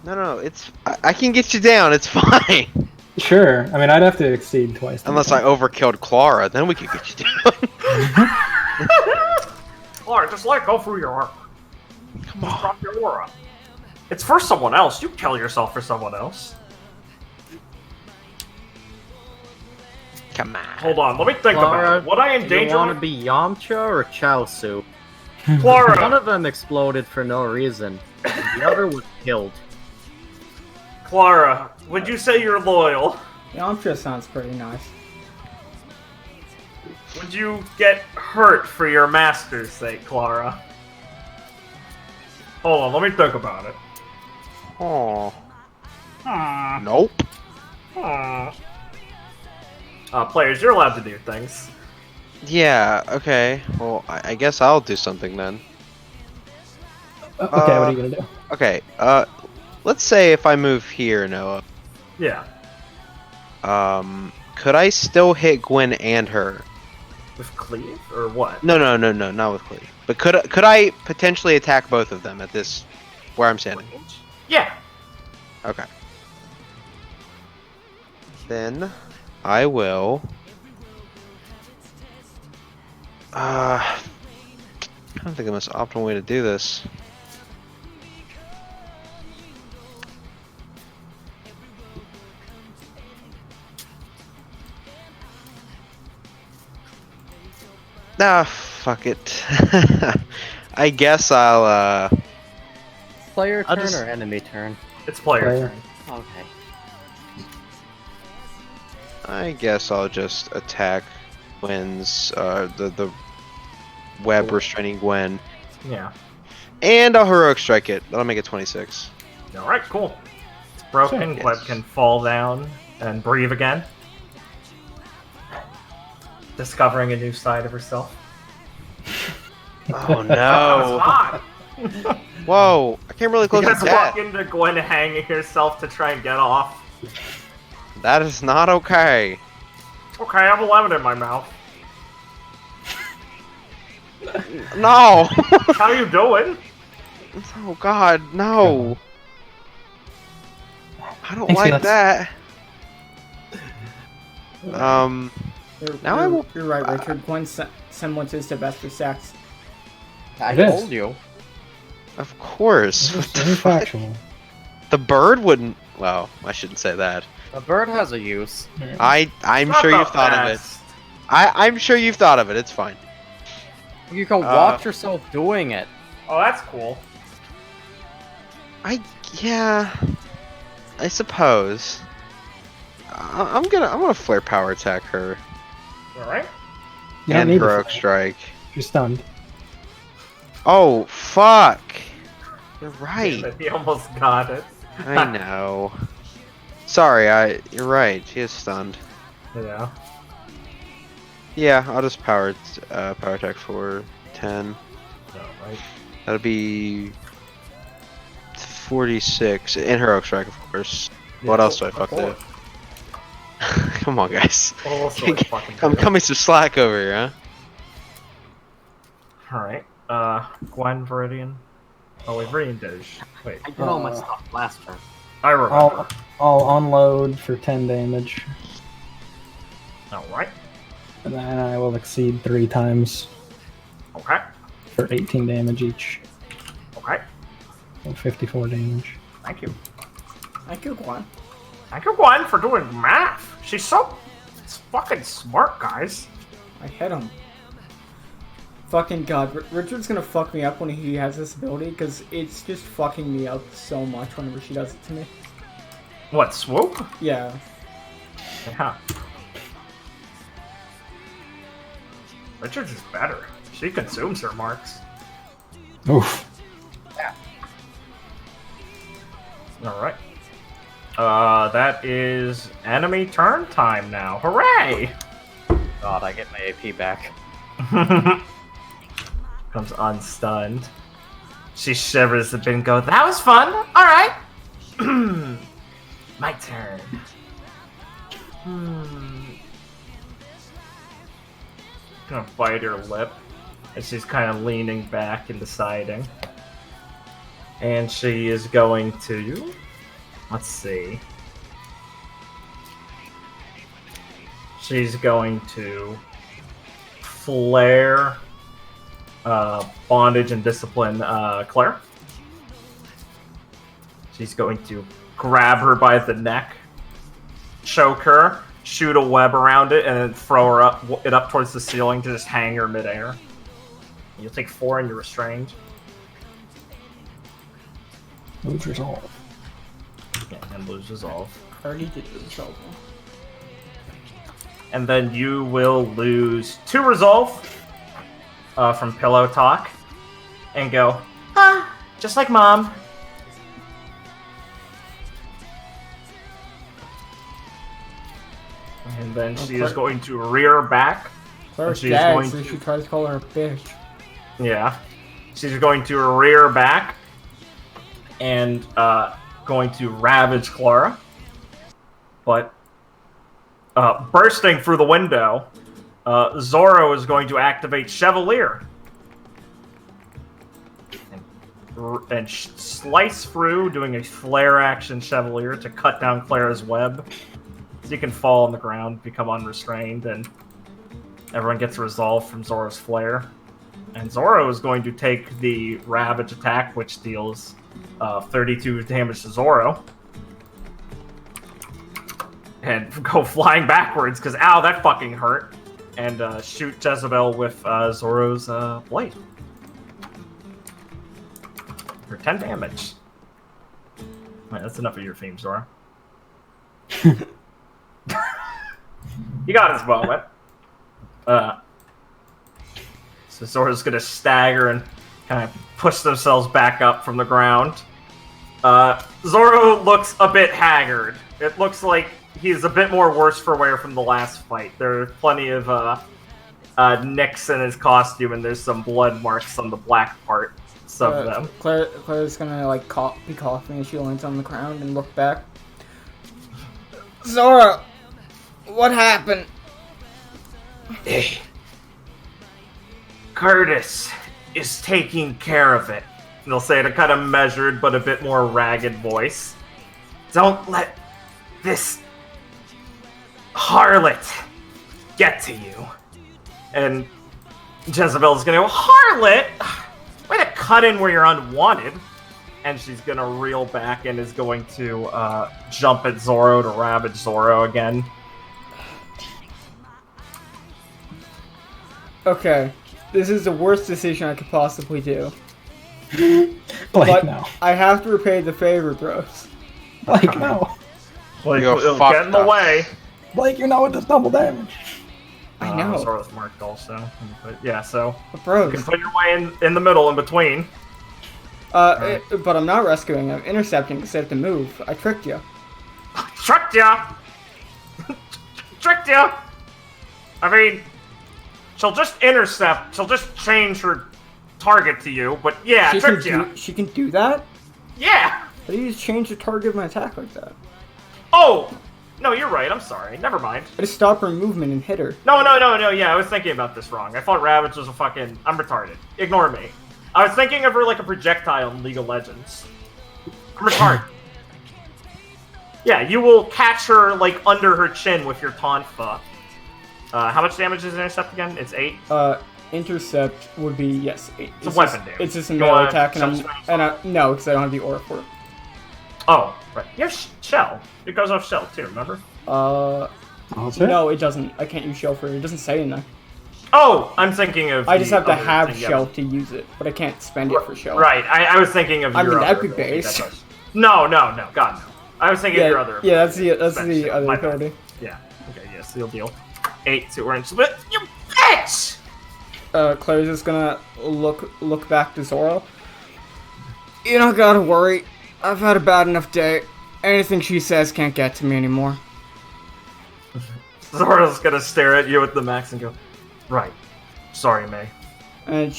No, it's I can get you down. It's fine. Sure. I mean, I'd have to exceed twice. Unless I overkilled Clara, then we could get you down. Alright, just let go through your armor. Come Just on. drop your aura. It's for someone else. You kill yourself for someone else. Come on. Hold on, let me think about it. Would I do you endanger want to my... be Yamcha or Chaozu? One Clara! of them exploded for no reason. And the other was killed. Clara, would you say you're loyal? Yamcha sounds pretty nice. Would you get hurt for your master's sake, Clara? Hold on, let me think about it. Oh. Hmm. Nope. Players, you're allowed to do things. Yeah, okay. Well, I guess I'll do something then. Okay, what are you gonna do? Okay, let's say if I move here, Noah, Yeah. could I still hit Gwen and her? With cleave, or what? No, not with Cleve. But could I potentially attack both of them at this, where I'm standing? Yeah. Okay. Then, I will... I don't think the most optimal way to do this. Ah, fuck it. I guess I'll, Player I'll turn just- or enemy turn? It's player Player. turn. Okay. I guess I'll just attack Gwen's, the web restraining Gwen. Yeah. And I'll heroic strike it. That'll make it 26. Alright, cool. It's broken. Yes. Web can fall down and breathe again. Discovering a new side of herself. Oh That was no! hot! Whoa! I came really You close to guys walk death. into Gwen hanging herself to try and get off. That is not okay. Okay, I have a lemon in my mouth. No! How you doing? Oh god, no! I don't Thanks, like Felix. that. You're, Now I you're, will- you're right, Richard. Gwen's semblances to best for sex. I It is. told you. Of course. What the Very fuck? factual. The bird wouldn't. Well, I shouldn't say that. A bird has a use. I'm Not sure the you've thought of it. best. I'm sure you've thought of it. It's fine. You can watch yourself doing it. Oh, that's cool. Yeah. I suppose. I'm gonna flare power attack her Alright. You don't and need heroic to. strike. You're stunned. Oh fuck! You're right. He almost got it. I know. Sorry, you're right. She is stunned. Yeah. Yeah, I'll just power attack for 10. Alright. That'll be 46. And heroic strike, of course. What else do I fuck do? Come on, guys. I'm coming some slack over here, huh? Alright. Gwen, Viridian. Oh, wait, Viridian Doge. Wait, I did all my stuff last turn. I remember. I'll unload for 10 damage, Alright. and then I will exceed 3 times Okay. for 18 damage each. Okay. So 54 damage. Thank you. Thank you, Gwen. Thank you, Gwen, for doing math. She's so fucking smart, guys. I hit him. Fucking god, Richard's gonna fuck me up when he has this ability, because it's just fucking me up so much whenever she does it to me. What, swoop? Yeah. Yeah. Richard's is better. She consumes her marks. Oof. Alright. That is enemy turn time now. Hooray! God, I get my AP back. Comes unstunned. She shivers a bit and goes, "That was fun! Alright! My turn. Gonna bite her lip as she's kind of leaning back and deciding. And she is going to... Let's see. She's going to flare bondage and discipline Claire. She's going to grab her by the neck, choke her, shoot a web around it, and then throw her up towards the ceiling to just hang her midair. You'll take 4 and you're restrained. Lose resolve. Yeah, and lose resolve. I already did resolve. And then you will lose 2 resolve from pillow talk, and go, just like mom. And then she is going to rear back. Claire's She's dead, going so to- she tries to call her a bitch. Yeah. She's going to rear back and going to ravage Clara. But bursting through the window, Xorra is going to activate Chevalier. And slice through, doing a flare action Chevalier to cut down Clara's web. So you can fall on the ground, become unrestrained, and everyone gets a resolve from Xorra's flare. And Xorra is going to take the Ravage attack, which deals 32 damage to Xorra. And go flying backwards, because ow, that fucking hurt. And shoot Jezebel with Zorro's blade. For 10 damage. Right, that's enough of your theme, Xorra. You got his moment. So Zorra's gonna stagger and kind of push themselves back up from the ground. Xorra looks a bit haggard. It looks like he's a bit more worse for wear from the last fight. There are plenty of nicks in his costume, and there's some blood marks on the black parts of them. Claire's gonna like be coughing as she lands on the ground and look back. Xorra, what happened? Curtis is taking care of it. And they'll say it in a kind of measured but a bit more ragged voice. Don't let this harlot get to you. And Jezebel's gonna go, harlot? Way to cut in where you're unwanted. And she's gonna reel back and is going to jump at Xorra to ravage Xorra again. Okay, this is the worst decision I could possibly do. Like, But no. I have to repay the favor, bros. Like, no. Like, You're it'll fucked get in the up. way. Like, you're not with this double damage. I know. Xorra's marked also. But yeah, so But you bros, can put your way in the middle, in between. but I'm not rescuing. I'm intercepting because I have to move. I tricked you. Tricked ya! Tricked ya! I mean, she'll just intercept. She'll just change her target to you. But yeah, tricked ya. She can do that? Yeah. How do you just change the target of my attack like that? Oh, no, you're right. I'm sorry. Never mind. I just stop her movement and hit her. No. Yeah, I was thinking about this wrong. I thought Ravage was a fucking. I'm retarded. Ignore me. I was thinking of her like a projectile in League of Legends. I'm retarded. Yeah, you will catch her like under her chin with your taunt buff. How much damage is intercept again? It's 8. Intercept would be yes 8. It's a weapon damage. It's just a You melee want attack, some no, because I don't have the aura for it. Oh, right. You have shell. It goes off shell too. Remember? No, it doesn't. I can't use shell for it. It doesn't say in there. Oh, I'm thinking of. I just the have to other have thing, yeah. shell to use it, but I can't spend it for shell. Right. I was thinking of. I your mean, that'd other be ability base. that does- No. God no. I was thinking of your other. Yeah, that's the Spend other my bad. ability. Yeah. Okay. Yes. You'll deal 8 to orange. But you bitch. Claire's just gonna look back to Xorra. You don't gotta worry. I've had a bad enough day. Anything she says can't get to me anymore. Zora's gonna stare at you with the max and go, right. Sorry, May. And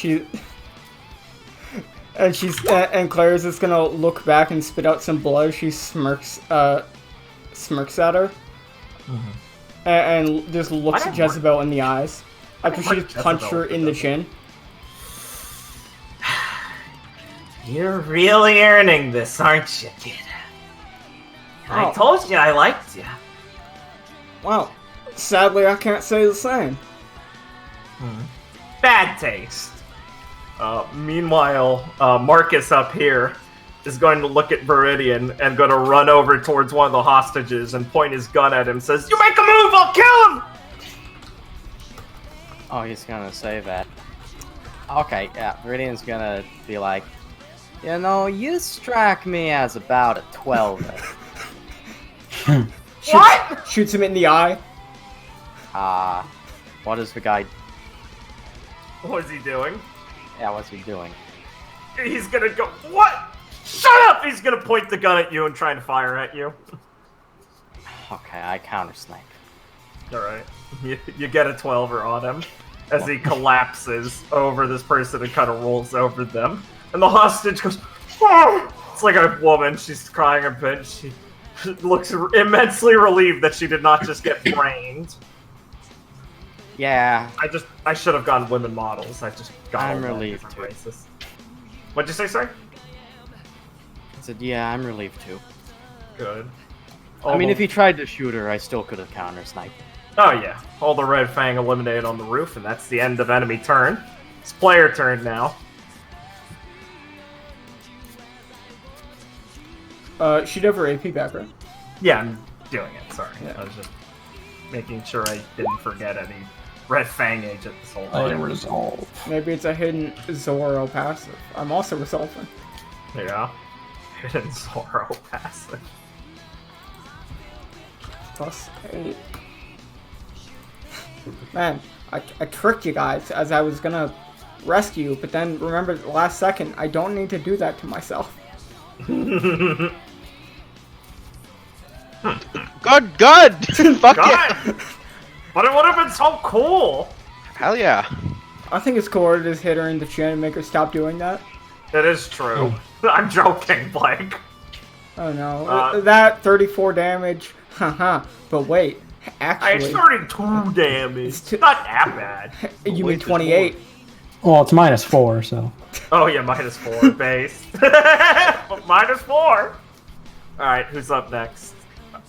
and Claire's just gonna look back and spit out some blood. She smirks at her, and just looks I at don't Jezebel in the eyes after don't she like punched Jezebel. her in the chin. You're really earning this, aren't you, kid? I Oh. told you I liked you. Well, sadly, I can't say the same. Bad taste. Meanwhile, Marcus up here is going to look at Viridian and going to run over towards one of the hostages and point his gun at him. Says, "You make a move, I'll kill him." Oh, he's gonna say that. Okay, yeah, Viridian's gonna be like, you know, you strike me as about a 12. What? Shoots him in the eye. What is the guy? What is he doing? Yeah, what's he doing? He's gonna go, what? Shut up! He's gonna point the gun at you and try to fire at you. Okay, I counter snipe. Alright. You get a 12er on him as he collapses over this person and kind of rolls over them. And the hostage goes, "Oh!" It's like a woman. She's crying a bit. She looks immensely relieved that she did not just get brained. Yeah, I should have gone women models. I just got I'm all that relieved different too. races. What'd you say, sir? I said, yeah, I'm relieved too. Good. I mean, if he tried to shoot her, I still could have counter sniped. Oh yeah, all the red fang eliminated on the roof, and that's the end of enemy turn. It's player turn now. She'd have her AP back, right? Yeah, I'm doing it. Sorry, Yeah. I was just making sure I didn't forget any red fang agent this whole I time. resolve. Maybe it's a hidden Xorra passive. I'm also resolving. Yeah, hidden Xorra passive. +8. Man, I tricked you guys as I was gonna rescue, but then remember the last second, I don't need to do that to myself. Good. Fuck yeah. God! But it would have been so cool! Hell yeah. I think it's cool to just hit her in the chin and make her stop doing that. It is true. I'm joking, Blake. Oh no. Uh, That 34 damage. Haha. But wait, I actually, started 2 damage. It's too- Not that bad. you mean 28. Well, it's -4, so. Oh yeah, -4 base. -4. Alright, who's up next?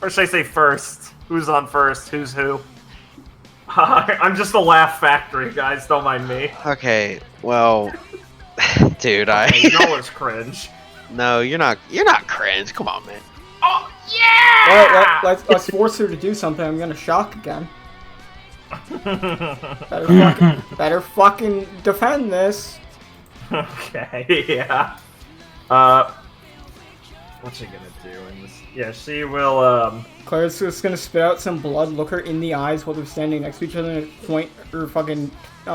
Or should I say first? Who's on first? Who's who? I'm just a laugh factory, guys. Don't mind me. Okay, well, dude, Okay, y'all is cringe. No, you're not. You're not cringe. Come on, man. Oh yeah! Well, let's force her to do something. I'm gonna shock again. Better fucking defend this. Okay, yeah. What's she gonna do in this? Yeah, she will, Claire's just gonna spit out some blood, look her in the eyes while they're standing next to each other, and point her fucking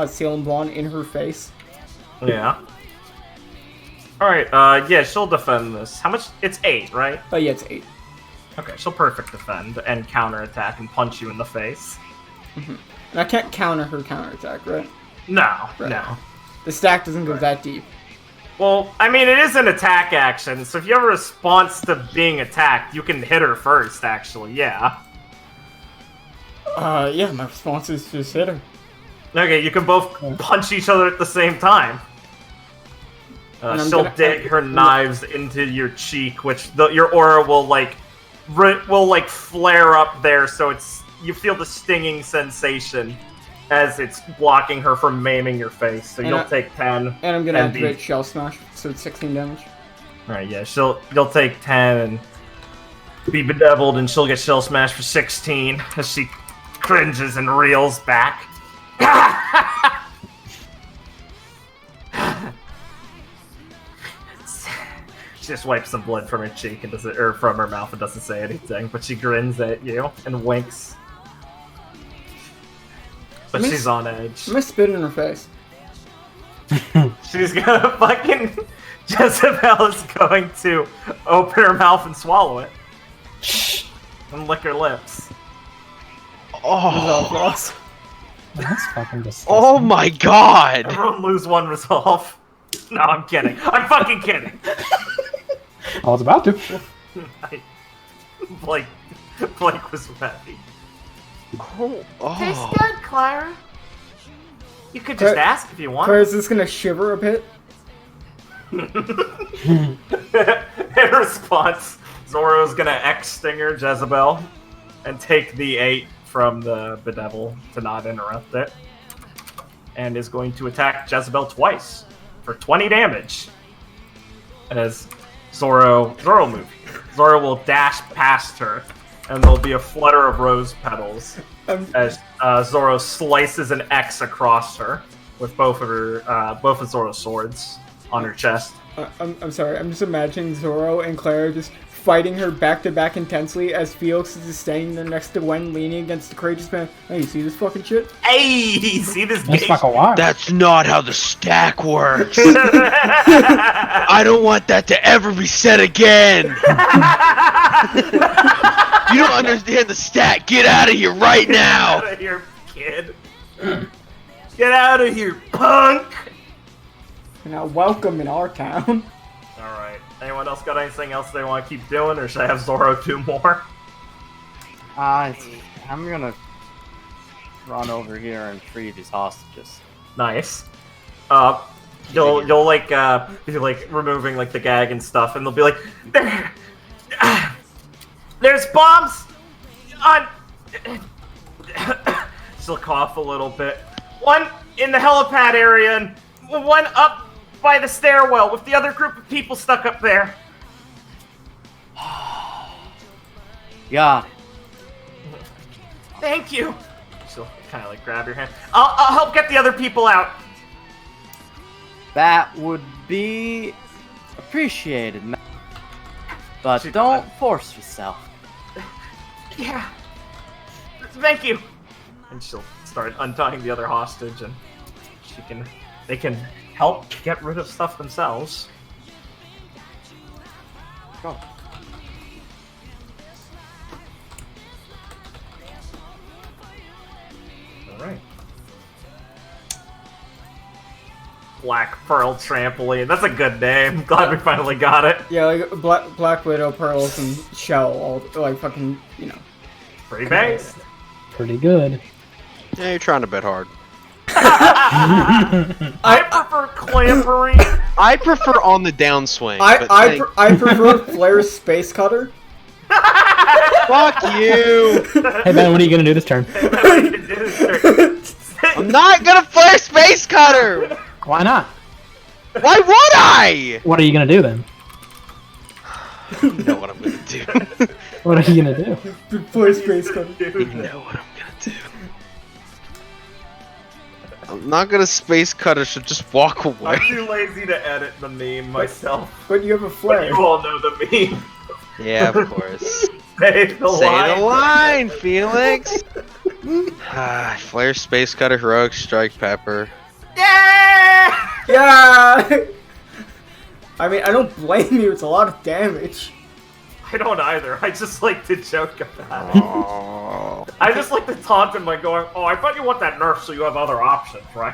Salem Blonde in her face. yeah. Alright, yeah, she'll defend this. How much? It's 8, right? Oh yeah, it's 8. Okay, she'll perfect defend and counterattack and punch you in the face. And I can't counter her counterattack, right? No, Right. no. The stack doesn't go that deep. Well, I mean, it is an attack action, so if you have a response to being attacked, you can hit her first, actually, yeah. Yeah, my response is just hit her. Okay, you can both punch each other at the same time. And I'm She'll gonna- dig her knives into your cheek, which your aura will, like, flare up there, so you feel the stinging sensation as it's blocking her from maiming your face. So And you'll I- take 10. And I'm gonna And activate Shell Smash, so it's 16 damage. Alright, yeah, you'll take 10 and be bedeviled, and she'll get shell smashed for 16 as she cringes and reels back. She just wipes some blood from her cheek and from her mouth and doesn't say anything, but she grins at you and winks. But Miss- she's on edge. I'm gonna spit in her face. She's gonna fucking... Jezebel is going to open her mouth and swallow it. And lick her lips. Oh, Loss. That's fucking disgusting. oh my god. Everyone lose 1 resolve. No, I'm kidding. I'm fucking kidding. I was about to. Blake was ready. Oh, good, Clara. You could just Claire- ask if you want. Claire's just gonna shiver a bit. In response, Zoro's gonna X-Stinger Jezebel and take the 8 from the Bedevil to not interrupt it. And is going to attack Jezebel twice. for 20 damage. As Xorra will dash past her, and there'll be a flutter of rose petals as Xorra slices an X across her with both of Zorro's swords on her chest. I'm sorry, I'm just imagining Xorra and Clara just fighting her back to back intensely as Felix is just standing there next to Gwen, leaning against the courageous man. Hey, you see this fucking shit? Hey, see this That's game? fucking wild. That's not how the stack works. I don't want that to ever be said again. You don't understand the stack. Get out of here right Get now. out of here, kid. Get out of here, punk. You're not welcome in our town. Alright. Anyone else got anything else they want to keep doing, or should I have Xorra do more? I'm gonna run over here and free these hostages. Nice. You'll like be like removing like the gag and stuff, and they'll be like, there's bombs on. She'll cough a little bit. One in the helipad area, and one up by the stairwell with the other group of people stuck up there. Got it. Thank you. She'll kind of like grab your hand. I'll help get the other people out. That would be appreciated, but don't force yourself. Yeah. Thank you. And she'll start untying the other hostage, and they can help get rid of stuff themselves. Go. Alright. Black Pearl Trampoline. That's a good name. Glad we finally got it. Yeah, like Black Widow, Pearls, and Shell, all like fucking, you know. Pretty based. Pretty good. Yeah, you're trying a bit hard. I prefer clampering. I prefer on the downswing. but I prefer Flair's Space Cutter. fuck you! Hey Ben, what are you gonna do this turn? I'm not gonna flare Space Cutter! Why not? Why would I? What are you gonna do then? You know what I'm gonna do. What are you gonna do? Flair Space Cutter. You know what I'm gonna do. I'm not gonna Space Cutter, so just walk away. I'm too lazy to edit the meme myself. But you have a But flare. you all know the meme. Yeah, of course. Say the Say line. the line, Felix! Flare, Space Cutter, Heroic Strike, Pepper. Yeah! Yeah! I mean, I don't blame you, it's a lot of damage. I don't either. I just like to joke about it. Oh. I just like to taunt him by going, "Oh, I thought you want that nerf so you have other options, right?"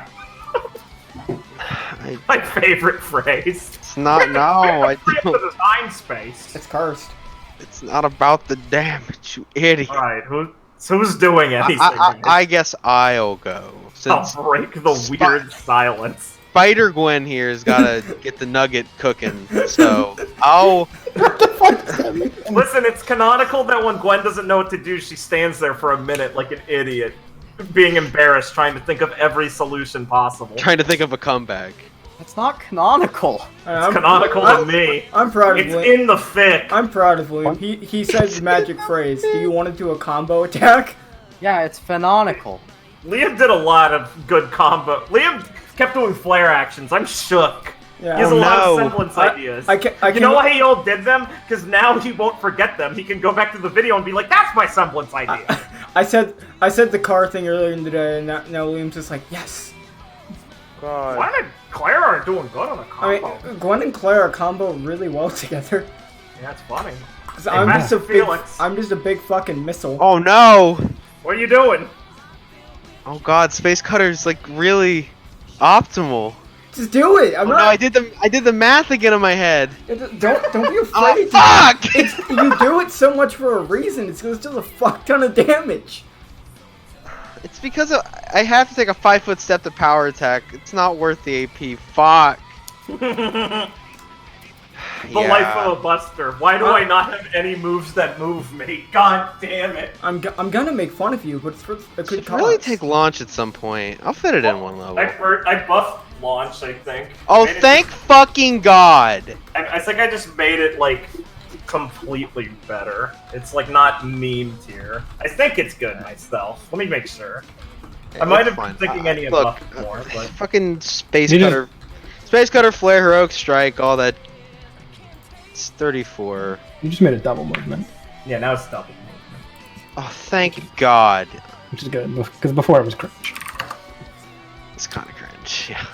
My favorite phrase. It's not, no, I Free up don't. the design space. It's cursed. It's not about the damage, you idiot. Alright, who's doing anything? I guess I'll go. Since I'll break the weird silence. Spider Gwen here has gotta get the nugget cooking, so I'll. Listen, it's canonical that when Gwen doesn't know what to do, she stands there for a minute like an idiot, being embarrassed, trying to think of every solution possible. Trying to think of a comeback. That's not canonical. It's canonical to me. I'm proud of It's William. in the fic. I'm proud of William. He said the magic phrase. Do you want to do a combo attack? Yeah, it's canonical. Liam did a lot of good combo. Liam kept doing flare actions. I'm shook. Yeah. He has a Oh, lot of no. semblance ideas. I You know why he all did them? Because now he won't forget them. He can go back to the video and be like, "That's my semblance idea." I said the car thing earlier in the day, and now William's just like, yes. God. Gwen and Claire are doing good on a I combo. mean, Gwen and Claire combo really well together. Yeah, it's funny. 'Cause Hey, I'm Master Felix. I'm just a big fucking missile. Oh no! What are you doing? Oh god, Space Cutter's like really optimal. Just do it. I'm Oh, not. no, I did the math again in my head. Don't be Oh afraid. fuck! You do it so much for a reason. It's just a fuck ton of damage. It's because I have to take a 5-foot step to power attack. It's not worth the AP. Fuck. The life of a buster. Why do I not have any moves that move me? God damn it. I'm gonna make fun of you, but it's for a good Should cause. really take launch at some point. I'll fit it in one level. I buffed launch, I think. Oh, Made it- thank fucking God! I think I just made it, like, completely better. It's, like, not meme tier. I think it's good myself. Let me make sure. I might have been thinking any of look, buff more, but... fucking Space You just- Cutter. Space Cutter, Flare, Heroic Strike, all that. It's 34. You just made a double movement, Yeah, now it's double movement. Oh, thank God. which is good because before it was cringe. It's kind of cringe, yeah.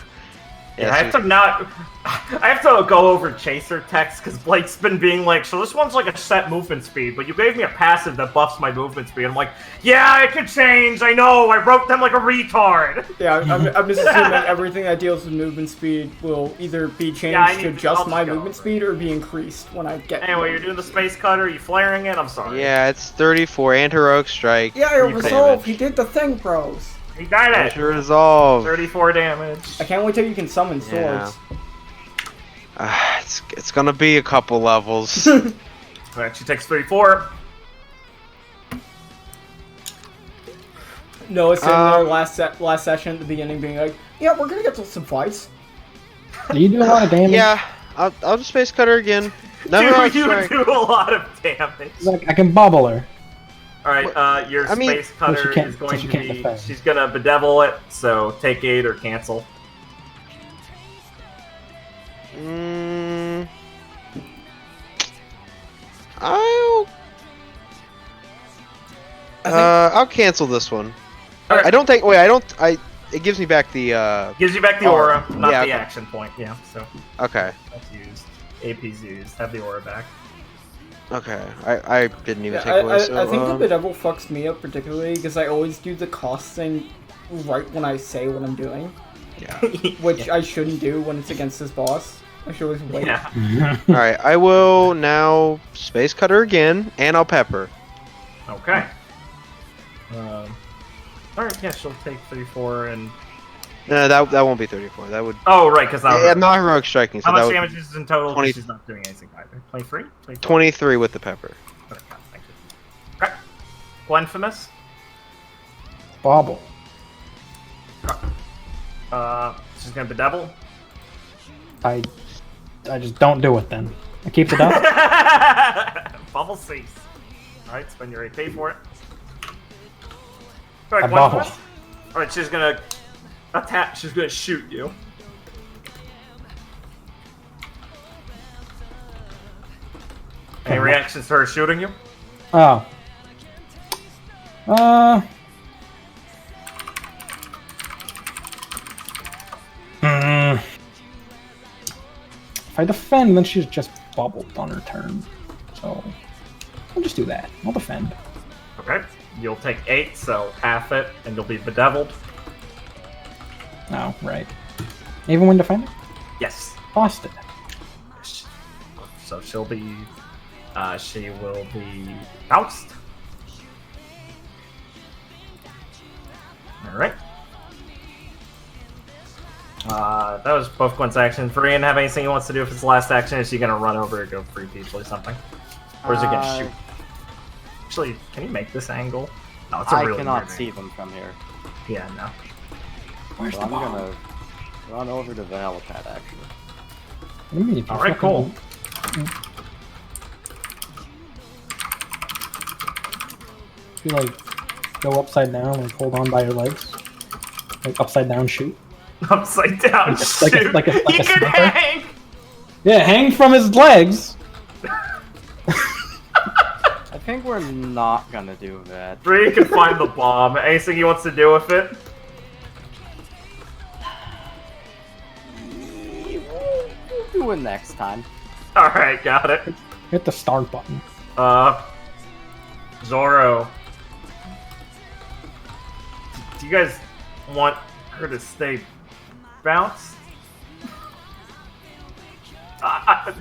Yeah, I have to not... I have to go over Chaser text, because Blake's been being like, so this one's like a set movement speed, but you gave me a passive that buffs my movement speed. I'm like, yeah, it could change, I know, I wrote them like a retard! Yeah, I'm just assuming everything that deals with movement speed will either be changed Yeah, I to need- just I'll my just go movement over speed or be increased when I get. Anyway, you're doing the Space Cutter, you flaring it? I'm sorry. Yeah, it's 34 and Heroic Strike. Yeah, Three it resolved. damage. He did the thing, bros. He got it! Pressure Resolve. 34 damage. I can't wait till you can summon Yeah. swords. It's gonna be a couple levels. Alright, she takes 34. Noah sitting there last session at the beginning being like, yeah, we're gonna get to some fights. Do you do a lot of damage? Yeah, I'll just Space Cutter again. No, Dude, you Strike. do a lot of damage. Like I can bubble her. Alright, your I mean- Space Cutter Well, she can't- is going so she to can't be... defend. She's gonna bedevil it, so take 8 or cancel. I'll cancel this one. Alright. I don't think. Wait, I don't. It gives me back the. Gives you back the Oh, aura, not yeah, the okay. action point. Yeah, so Okay. that's used. AP's used. Have the aura back. Okay. I didn't even Yeah, take away. So, I think the bedevil fucks me up particularly because I always do the cost thing right when I say what I'm doing, yeah. which I shouldn't do when it's against this boss. I should always wait. Yeah. All right. I will now Space Cutter again, and I'll Pepper. Okay. Alright, yeah, she'll take 34 and... No, that won't be 34. That would. Oh, right, because Yeah, I'm not Heroic Striking, so how that much would damage is in total? 20 She's not doing anything either. 23? 23 with the Pepper. Okay, thank you. Okay. Gwenfamous. Bobble. She's gonna bedevil. I just don't do it then. I keep it up. Bubble cease. Alright, spend your AP for it. Alright, I bubble. Gwenfamous. Alright, she's gonna attack. She's gonna shoot you. Any reactions to her shooting you? Oh. If I defend, then she's just bubbled on her turn. So I'll just do that. I'll defend. Okay. You'll take 8, so half it, and you'll be bedeviled. Oh, right. Even when defending? Yes. Busted. So she'll be... she will be bounced. Alright. That was both Gwen's actions. Brian, have anything he wants to do if it's the last action? Is he gonna run over or go free people or something? Or is he gonna shoot? Actually, can you make this angle? No, it's a I really cannot weird see angle. them from here. Yeah, no. Where's So the I'm bomb? gonna run over to the helipad, actually. What do you mean if you Alright, fucking- cool. You like go upside down, like hold on by your legs, like upside down shoot. Upside down Like a- shoot. like a He could sniper? hang! Yeah, hang from his legs. I think we're not gonna do that. Brian can find the bomb. Anything he wants to do with it? We'll do it next time. Alright, got it. Hit the start button. Zorro. Do you guys want her to stay bounced?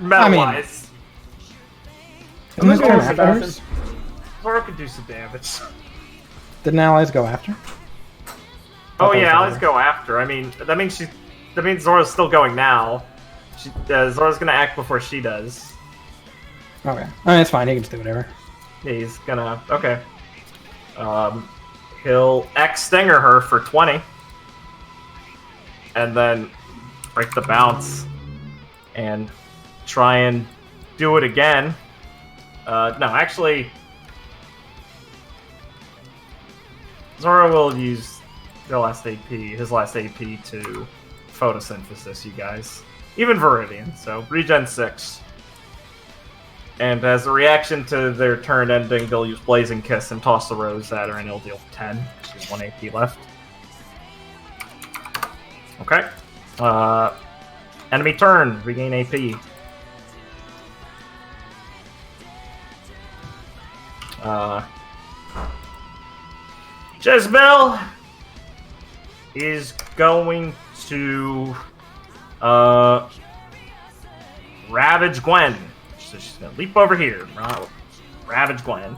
Meta-wise. Isn't this Go turn with after Sebastian. hers? Zorro could do some damage. Didn't allies go after? Oh Okay, yeah, so- let's go after. I mean, that means Zorro's still going now. Zorro's gonna act before she does. Okay. Alright, it's fine. He can just do whatever. Yeah, he's gonna... Okay. He'll X-Stinger her for 20. And then break the bounce and try and do it again. No, actually, Xorra will use his last AP to photosynthesis, you guys. Even Viridian, so regen 6. And as a reaction to their turn ending, they'll use Blazing Kiss and toss the rose at her, and it'll deal 10. She's 1 AP left. Okay. Enemy turn. Regain AP. Jezebel is going to ravage Gwen. So she's gonna leap over here. Ravage Gwen.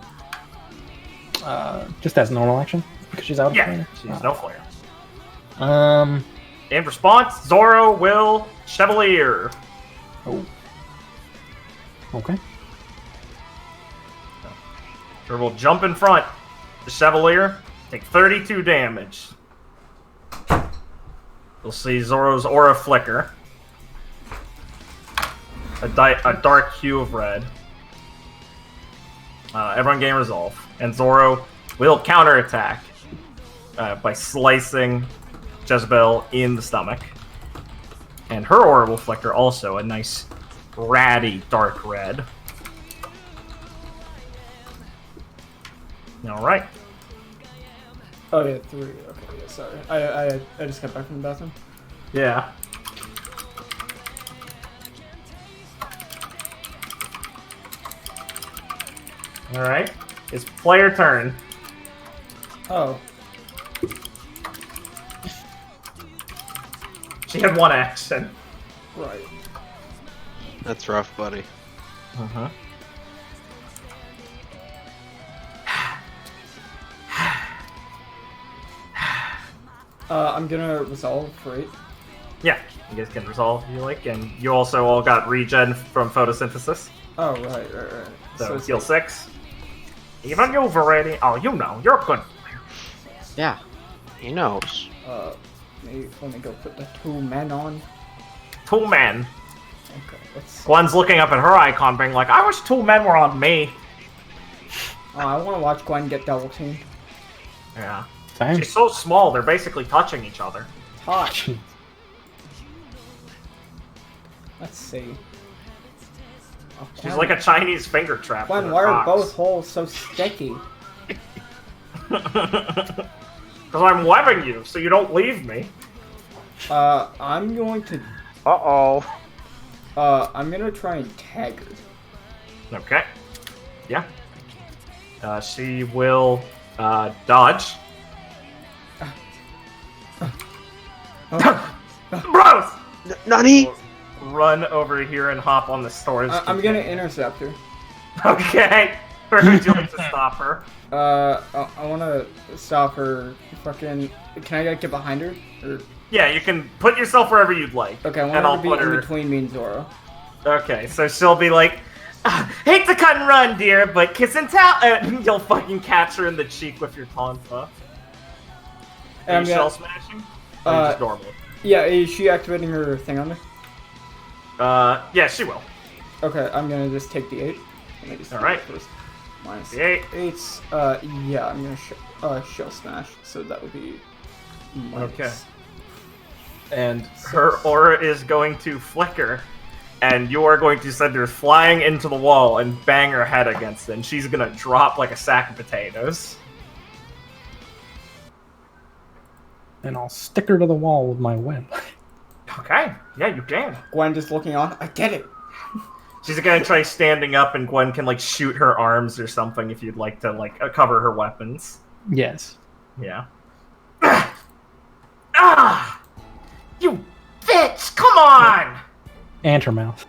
Just as normal action because she's out of Yeah, flare. she has no flare. Um. In response, Xorra will Chevalier. Oh. Okay. Her will jump in front. The Chevalier take 32 damage. You'll see Zorro's aura flicker. A dark hue of red. Everyone gain resolve. And Xorro will counterattack by slicing Jezebel in the stomach. And her aura will flicker also, a nice ratty dark red. Alright. Oh yeah, 3. Okay, yeah, sorry. I just got back from the bathroom. Yeah. Alright. It's player turn. Oh. She had 1 action. Right. That's rough, buddy. Uh-huh. I'm gonna resolve for 8. Yeah, you guys can resolve if you like, and you also all got regen from photosynthesis. Oh, right. So it's heal 6. Even you, Variety. Oh, you know, you're a good player. Yeah. He knows. Maybe let me go put the 2 men on. 2 men. Okay, let's. Gwen's looking up at her icon, being like, I wish 2 men were on me. I want to watch Gwen get double teamed. Yeah. Same. She's so small, they're basically touching each other. Hot. Let's see. Oh, She's like a Chinese finger trap. Gwen, with why her are cocks. both holes so sticky? Because I'm webbing you, so you don't leave me. I'm going to. Uh-oh. I'm gonna try and tag her. Okay. Yeah. She will dodge. Bros! Nani? Run over here and hop on the storage. I'm gonna intercept her. Okay. Where would you like to stop her? I wanna stop her. Fucking. Can I get behind her? Or Yeah, you can put yourself wherever you'd like. okay, I want and her I'll to be put in her. between me and Xorra. Okay, so she'll be like, hate to cut and run, dear, but kiss and tell. You'll fucking catch her in the cheek with your tonfa. And Are I'm you shell gonna, smashing? Or are you just normal? yeah, is she activating her thing on me? Yeah, she will. Okay, I'm gonna just take the 8. Let me just All right. First. Minus The 8. 8's, yeah, I'm gonna shell smash, so that would be minus. Okay. And her aura is going to flicker, and you are going to send her flying into the wall and bang her head against it, and she's gonna drop like a sack of potatoes. And I'll stick her to the wall with my web. Okay, yeah, you can. Gwen just looking on. I get it. She's gonna try standing up, and Gwen can like shoot her arms or something if you'd like to like cover her weapons. Yes. Yeah. Ah! You bitch! Come on! And her mouth.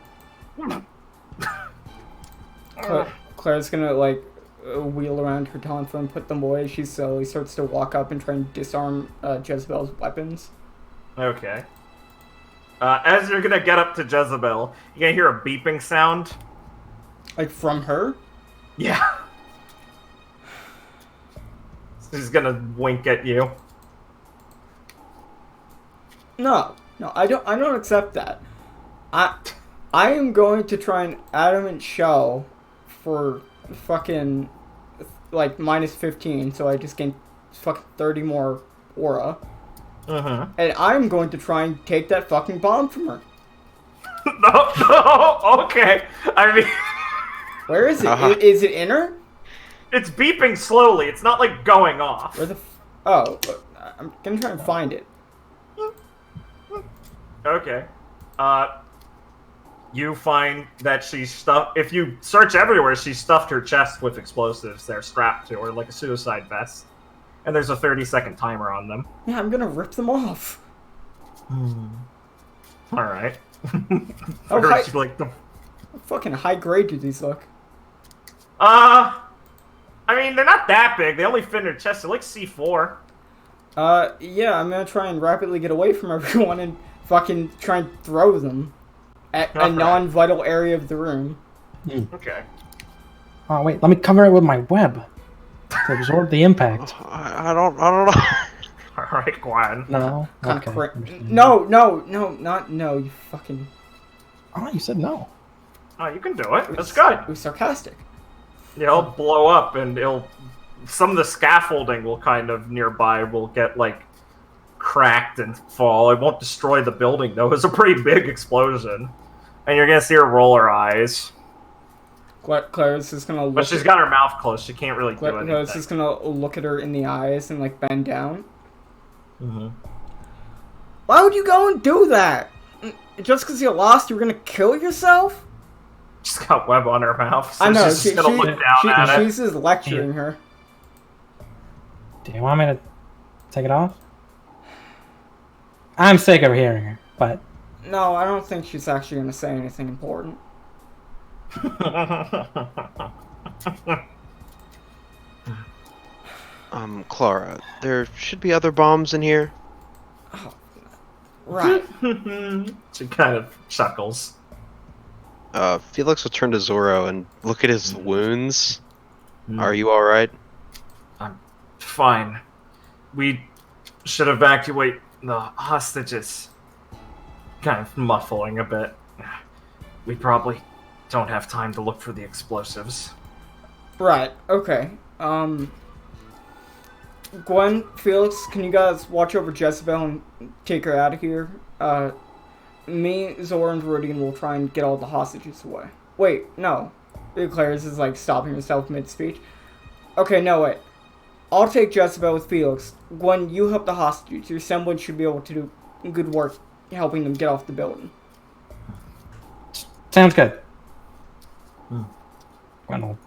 Claire's gonna like wheel around her telephone, put them away. She slowly starts to walk up and try and disarm Jezebel's weapons. Okay. As you're gonna get up to Jezebel, you're gonna hear a beeping sound. Like from her? Yeah. She's gonna wink at you. No. No, I don't accept that. I am going to try an adamant shell for fucking like -15, so I just gain fucking 30 more aura. And I'm going to try and take that fucking bomb from her. No, okay. I mean, Where is it? Is it in her? it's beeping slowly. It's not like going off. Where the? Oh, I'm gonna try and find it. Okay. You find that she's stuffed. If you search everywhere, she stuffed her chest with explosives. They're strapped to her like a suicide vest. And there's a 30-second timer on them. Yeah, I'm gonna rip them off. Alright. Oh, like the... Fucking high grade do these look? I mean, they're not that big. They only fit in her chest. They're like C4. Yeah, I'm gonna try and rapidly get away from everyone and fucking try and throw them at a non-vital area of the room. Okay. Oh wait, let me cover it with my web to absorb the impact. I don't know. Alright, Gwen. No. Kinda Okay. No, you fucking... Oh, you said no. Oh, you can do it. That's good. It was sarcastic. It'll blow up and some of the scaffolding will kind of nearby will get like cracked and fall. It won't destroy the building though. It's a pretty big explosion. And you're gonna see her roll her eyes. Claire's just gonna look But she's got her mouth closed. She can't really do anything. Claire's just gonna look at her in the eyes and like bend down. Why would you go and do that? Just because you lost, you were gonna kill yourself? She's got web on her mouth. So I know. She's just gonna look down at it. She's just lecturing her. Do you want me to take it off? I'm sick of hearing her, but... No, I don't think she's actually gonna say anything important. Clara, there should be other bombs in here. Oh, right. She kind of chuckles. Felix will turn to Xorra and look at his wounds. Are you alright? I'm fine. We should evacuate the hostages. Kind of muffling a bit. We probably don't have time to look for the explosives. Right, okay. Gwen, Felix, can you guys watch over Jezebel and take her out of here? Me, Xorra, and Viridian will try and get all the hostages away. Wait, no. Claire's is like stopping herself mid-speech. Okay, no, wait. I'll take Jezebel with Felix. Gwen, you help the hostages. Your semblance should be able to do good work helping them get off the building. Sounds good. Gwen will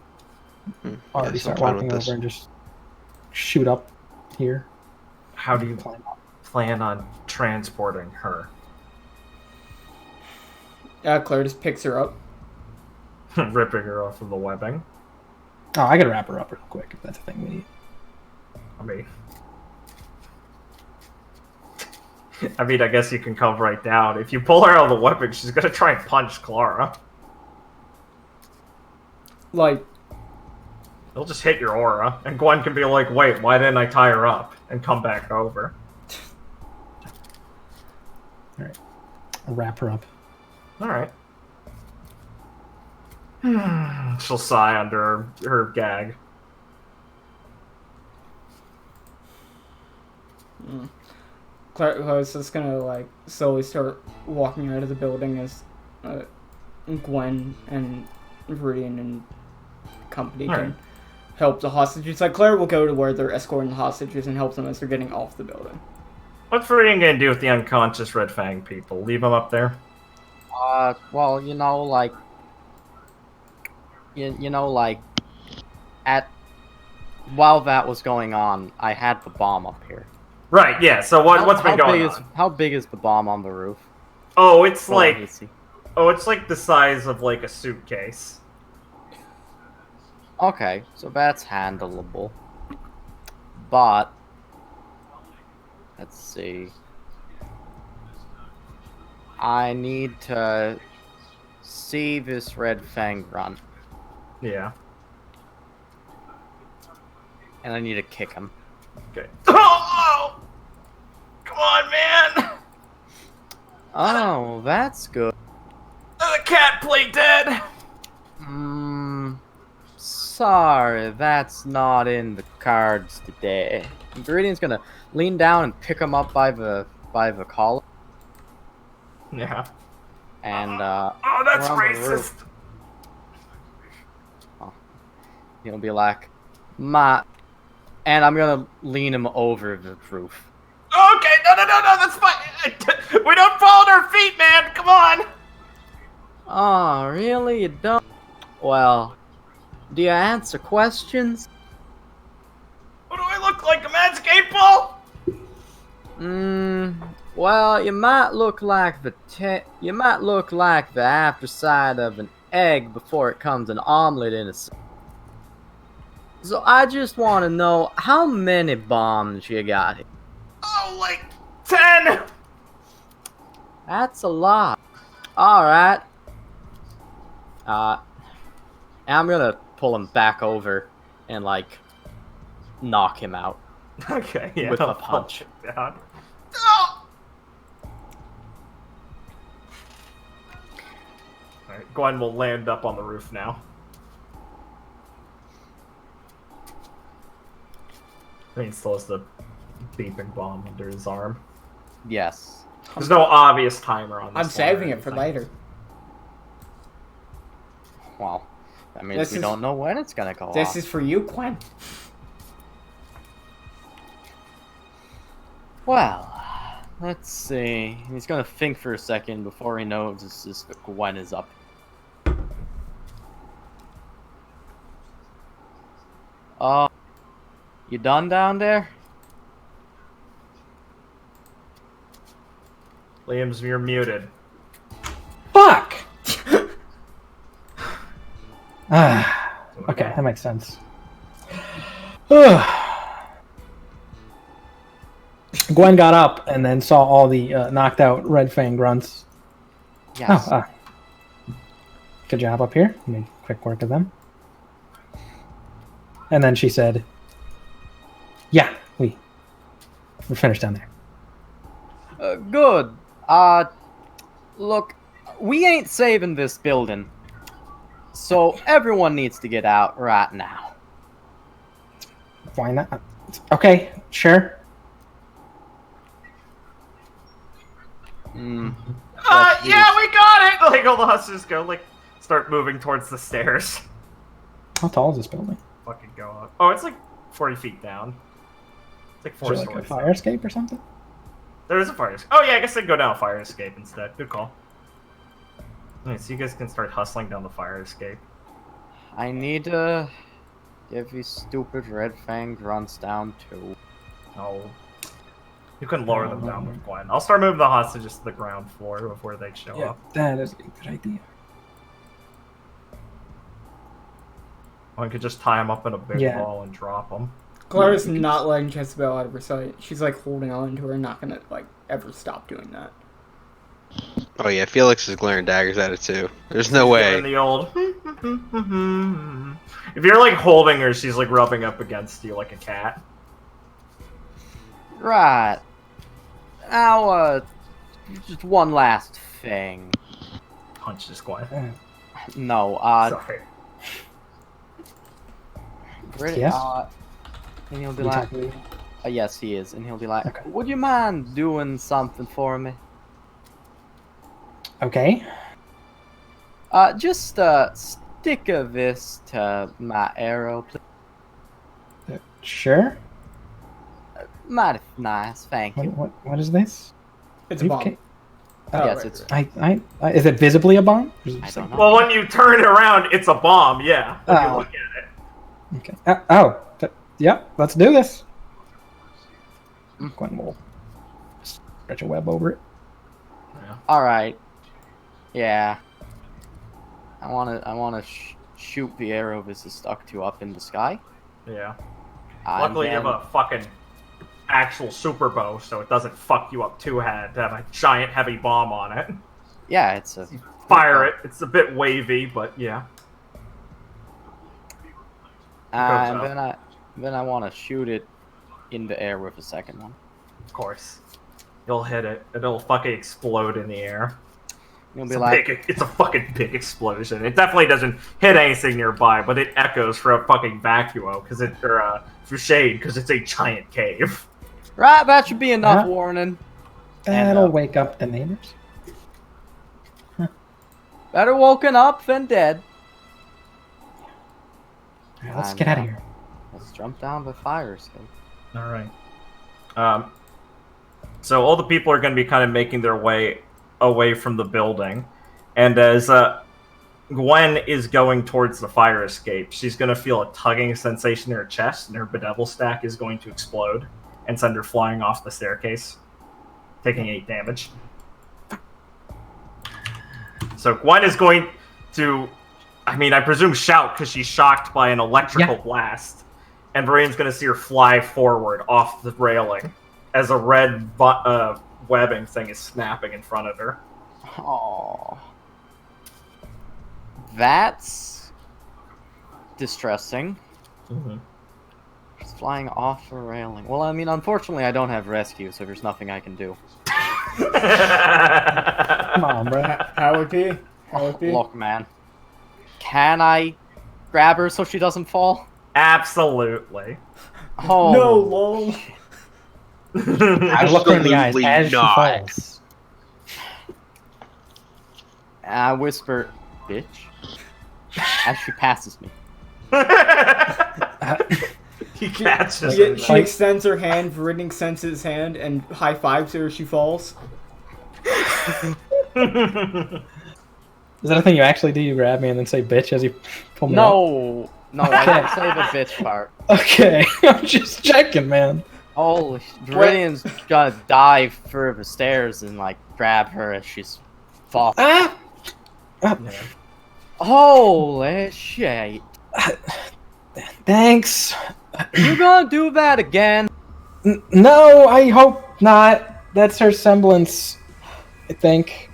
already Yes, I'm start fine walking with over this. and just shoot up here. How do you plan on transporting her? Claire just picks her up. Ripping her off of the webbing? Oh, I gotta wrap her up real quick if that's a thing we need. I mean, I guess you can come right down. If you pull her out of the webbing, she's gonna try and punch Clara. Like, It'll just hit your aura, and Gwen can be like, wait, why didn't I tie her up? And come back over. Alright. I'll wrap her up. Alright. She'll sigh under her gag. Claire's just gonna, like, slowly start walking out of the building as Gwen and Viridian and company can help the hostages. Like, Claire will go to where they're escorting the hostages and help them as they're getting off the building. What's Viridian gonna do with the unconscious Red Fang people? Leave them up there? Well, you know, like... You know, like... While that was going on, I had the bomb up here. Right, yeah, so what's been going on? How big is the bomb on the roof? Oh, it's Well, let me like... see. Oh, it's like the size of, like, a suitcase. Okay, so that's handleable. But... Let's see... I need to... see this Red Fang run. Yeah. And I need to kick him. Okay. Oh! Come on, man! Oh, that's good. The cat played dead. Sorry, that's not in the cards today. Viridian's gonna lean down and pick him up by the collar, Yeah. and Oh, that's around the racist. roof. He'll be like, "Ma," and I'm gonna lean him over the roof. Okay, no, that's fine. We don't fall on our feet, man. Come on. Oh, really? You don't? Well, do you answer questions? What do I look like? A magic 8-ball? Well, you might look like the after side of an egg before it comes an omelet in a. So I just want to know how many bombs you got here. Oh, like 10. That's a lot. All right. I'm gonna pull him back over and like knock him out. Okay, yeah. With a I'll punch. it down. Oh! Alright, Gwen will land up on the roof now. I mean, he still has the beeping bomb under his arm. Yes. There's no obvious timer on this. I'm saving it for later. Well, that means we don't know when it's gonna go off. This is for you, Gwen. Well, let's see. He's gonna think for a second before he notices that Gwen is up. You done down there? Liam's, you're muted. Fuck! Okay, that makes sense. Gwen got up and then saw all the knocked out Red Fang grunts. Yes. Good job up here. Made quick work of them. And then she said, "Yeah, we're finished down there." Good. Look, we ain't saving this building. So everyone needs to get out right now. Why not? Okay, sure. Yeah, we got it! Like, all the hussies go, like, start moving towards the stairs. How tall is this building? Fucking go up. Oh, it's like 40 feet down. It's like 4 Is there stories. like a fire escape or something? There is a fire escape. Oh, yeah, I guess I'd go down a fire escape instead. Good call. Alright, so you guys can start hustling down the fire escape. I need to give these stupid Red Fang grunts down too. Oh. You can lower them down with Gwen. I'll start moving the hostages to the ground floor before they show up. That is a good idea. Or I could just tie them up in a big ball and drop them. Clara's not letting Jezebel out of her sight. She's like holding on to her, not gonna like ever stop doing that. Oh yeah, Felix is glaring daggers at it too. There's no way. The old. If you're like holding her, she's like rubbing up against you like a cat. Right. Now, just one last thing. Punch this Gwen. No, Sorry. Yes? And he'll be like, yes, he is. And he'll be like, okay, would you mind doing something for me? Okay. Just, stick of this to my arrow, please. Sure. Mighty nice, thank you. What is this? It's a bomb. Okay. Yes, it's. Is it visibly a bomb? I don't know. Well, when you turn it around, it's a bomb. Yeah. When you look at it. Okay. Yep. Let's do this. Gwen will stretch a web over it. Yeah. All right. Yeah. I wanna shoot the arrow this is stuck to up in the sky. Yeah. Luckily, you have a fucking actual super bow, so it doesn't fuck you up too bad to have a giant heavy bomb on it. Yeah, it's a. Fire it. It's a bit wavy, but yeah. And then I want to shoot it in the air with a second one. Of course. You'll hit it. It'll fucking explode in the air. You'll be like, It's a fucking big explosion. It definitely doesn't hit anything nearby, but it echoes for a fucking vacuo for shade because it's a giant cave. right, that should be enough Huh? warning. That'll wake up the neighbors. Better woken up than dead. Alright, let's get out of here. Let's jump down the fire escape. All right. So all the people are going to be kind of making their way away from the building, and as Gwen is going towards the fire escape, she's going to feel a tugging sensation in her chest, and her bedevil stack is going to explode and send her flying off the staircase, taking 8 damage. So Gwen is going to, I presume shout because she's shocked by an electrical blast, and Varian's going to see her fly forward off the railing as a red webbing thing is snapping in front of her. Oh, that's distressing. Mm-hmm. She's flying off a railing. Well, unfortunately, I don't have rescue, so there's nothing I can do. Come on, bro. How would be? How would be? Look, man. Can I grab her so she doesn't fall? Absolutely. Oh. No, lol. I look her in the eyes Absolutely as she not. falls. I whisper, bitch, as she passes me. He catches She, her. she extends her hand, Viridian senses his hand, and high fives her as she falls. Is that a thing you actually do? You grab me and then say bitch as you pull me up? No, I didn't say the bitch part. Okay, I'm just checking, man. Holy Viridian's gonna dive for the stairs and, grab her as she's falling. Ah! Holy shit. Thanks. You gonna do that again? No, I hope not. That's her semblance, I think.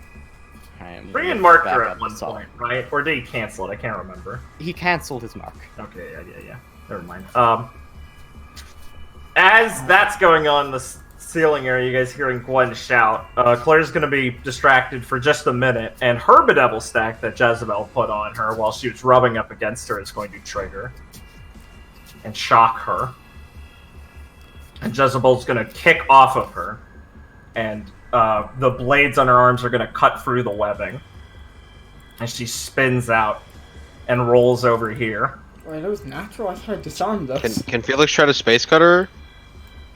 Brian marked her at one point, right? Or did he cancel it? I can't remember. He canceled his mark. Okay, yeah. Never mind. As that's going on in the ceiling area, you guys hearing Gwen shout, Claire's going to be distracted for just a minute, and her bedevil stack that Jezebel put on her while she was rubbing up against her is going to trigger and shock her. And Jezebel's going to kick off of her, and the blades on her arms are going to cut through the webbing. And she spins out and rolls over here. Wait, that was natural? I tried to disarm this. Can Felix try to space cutter?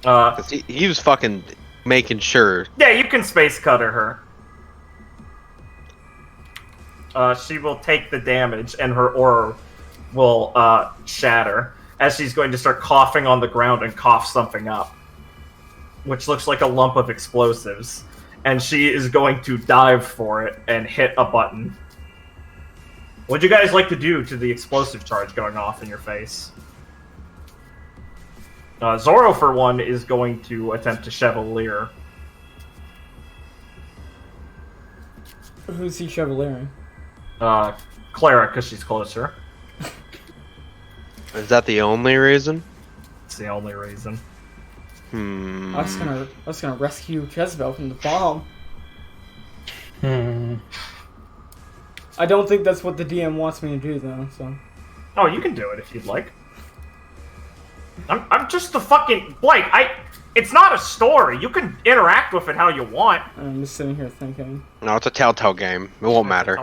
'Cause he was fucking making sure. Yeah, you can space cutter her. She will take the damage, and her aura will shatter as she's going to start coughing on the ground and cough something up, which looks like a lump of explosives. And she is going to dive for it and hit a button. What'd you guys like to do to the explosive charge going off in your face? Zorro, for one, is going to attempt to Chevalier. Who's he chevaliering? Clara, because she's closer. Is that the only reason? It's the only reason. I was gonna rescue Jezebel from the bomb. I don't think that's what the DM wants me to do, though, so... Oh, you can do it if you'd like. I'm just the fucking... Blake, it's not a story. You can interact with it how you want. I'm just sitting here thinking. No, it's a Telltale game. It won't matter.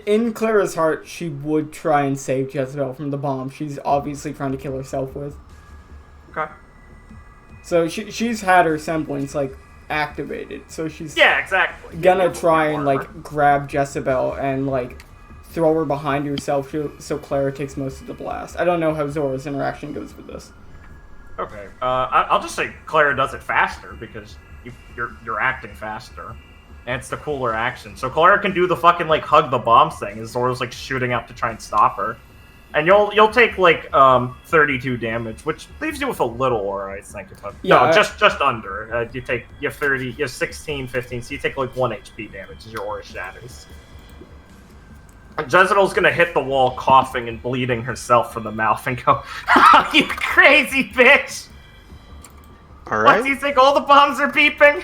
In Clara's heart, she would try and save Jezebel from the bomb she's obviously trying to kill herself with. Okay. So she's had her semblance, activated, so she's... Yeah, exactly. Gonna try and, grab Jezebel and, throw her behind herself so Clara takes most of the blast. I don't know how Zora's interaction goes with this. Okay. I'll just say Clara does it faster because you're acting faster. And it's the cooler action. So Clara can do the fucking, hug the bombs thing as Zora's, shooting up to try and stop her. And you'll take, 32 damage, which leaves you with a little aura, I think. Just under. You have 30, you have 16, 15, so you take, 1 HP damage as your aura shatters. Jezebel's gonna hit the wall coughing and bleeding herself from the mouth and go, "Oh, you crazy bitch! Alright. What, do you think all the bombs are beeping?"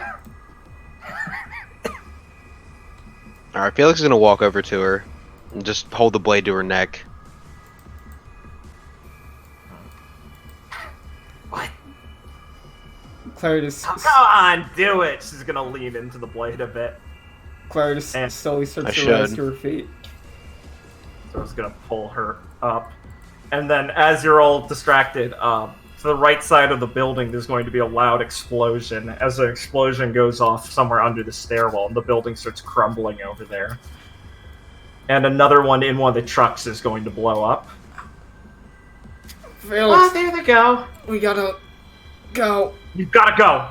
Alright, Felix is gonna walk over to her and just hold the blade to her neck. What? Clara just, Come on, do it! She's gonna lean into the blade a bit. Clara just And- slowly starts I to rise should. to her feet. So I was gonna pull her up. And then as you're all distracted, to the right side of the building there's going to be a loud explosion. As the explosion goes off somewhere under the stairwell, and the building starts crumbling over there. And another one in one of the trucks is going to blow up. Felix, there they go. we gotta go. You gotta go!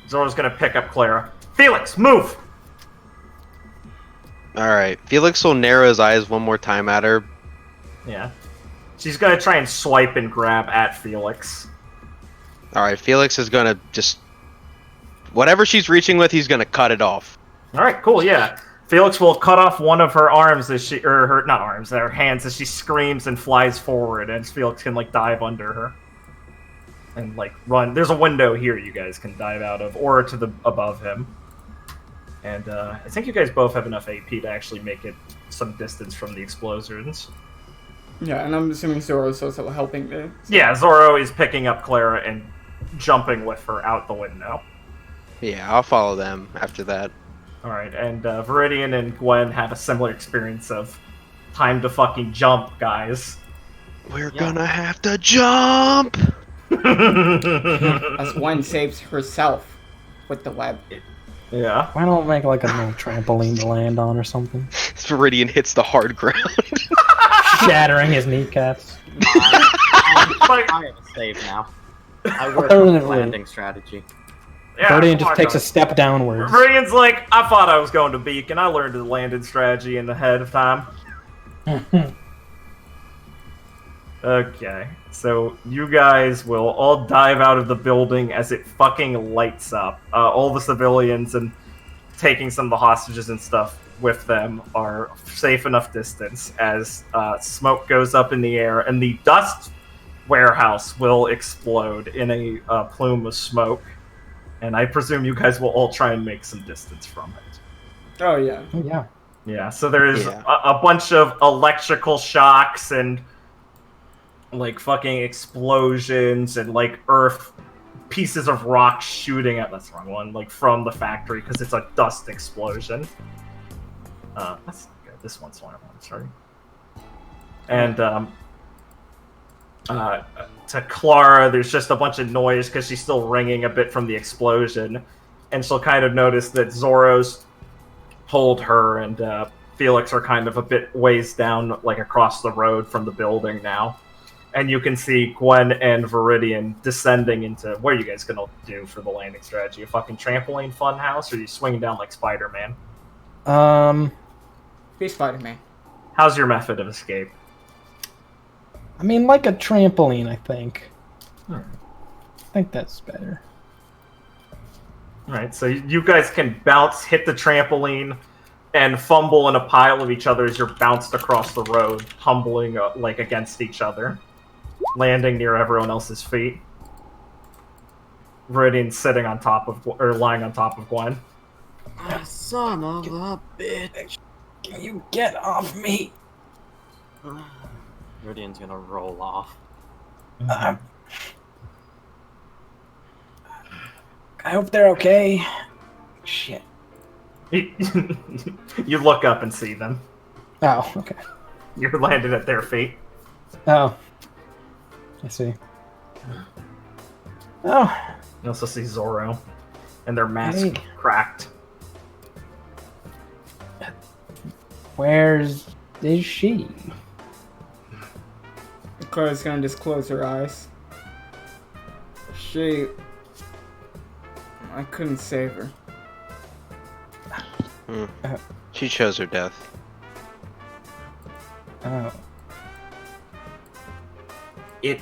Xorra's gonna pick up Clara. Felix, move! Alright, Felix will narrow his eyes one more time at her. Yeah. She's gonna try and swipe and grab at Felix. Alright, Felix is gonna just... Whatever she's reaching with, he's gonna cut it off. Alright, cool, yeah. Felix will cut off one of her arms as she, or her, not arms, her hands as she screams and flies forward, and Felix can, like, dive under her. And, like, run. There's a window here you guys can dive out of, or to the above him. And, I think you guys both have enough AP to actually make it some distance from the explosions. Yeah, and I'm assuming Zoro's also helping me. Yeah, Zorro is picking up Clara and jumping with her out the window. Yeah, I'll follow them after that. Alright, and Viridian and Gwen have a similar experience of time to fucking jump, guys. We're gonna have to jump! As Gwen saves herself with the web. Yeah. Why don't make like a little trampoline to land on or something? Viridian hits the hard ground. Shattering his kneecaps. I have a save now. I work on the landing strategy. Yeah, Guardian come on, just takes a guys. step downwards. Viridian's like, I thought I was going to Beacon. I learned the landing strategy in the head of time. Okay, so you guys will all dive out of the building as it fucking lights up. All the civilians and taking some of the hostages and stuff with them are safe enough distance as smoke goes up in the air and the dust warehouse will explode in a plume of smoke. And I presume you guys will all try and make some distance from it. Oh, yeah. Oh, yeah. Yeah, so there's Yeah. a bunch of electrical shocks and like fucking explosions and like earth pieces of rock shooting at that's the wrong one, like from the factory because it's a dust explosion. That's not good. This one's one of them, sorry. And to Clara, there's just a bunch of noise because she's still ringing a bit from the explosion, and she'll kind of notice that Zorro's pulled her and Felix are kind of a bit ways down, like across the road from the building now. And you can see Gwen and Viridian descending into... What are you guys gonna do for the landing strategy? A fucking trampoline funhouse, or are you swinging down like Spider-Man? Be Spider-Man. How's your method of escape? I mean, like a trampoline, I think. Hmm. I think that's better. Alright, so you guys can bounce, hit the trampoline, and fumble in a pile of each other as you're bounced across the road, tumbling like against each other, landing near everyone else's feet. Viridian's sitting on top of, or lying on top of Gwen. Son of a bitch. Can you get off me? Viridian's gonna roll off. I hope they're okay. Shit. You look up and see them. Oh, okay. You're landed at their feet. Oh. I see. Oh. You also see Zorro, and their mask Hey. cracked. Where's is she? Clara's gonna just close her eyes. I couldn't save her. She chose her death. Oh. It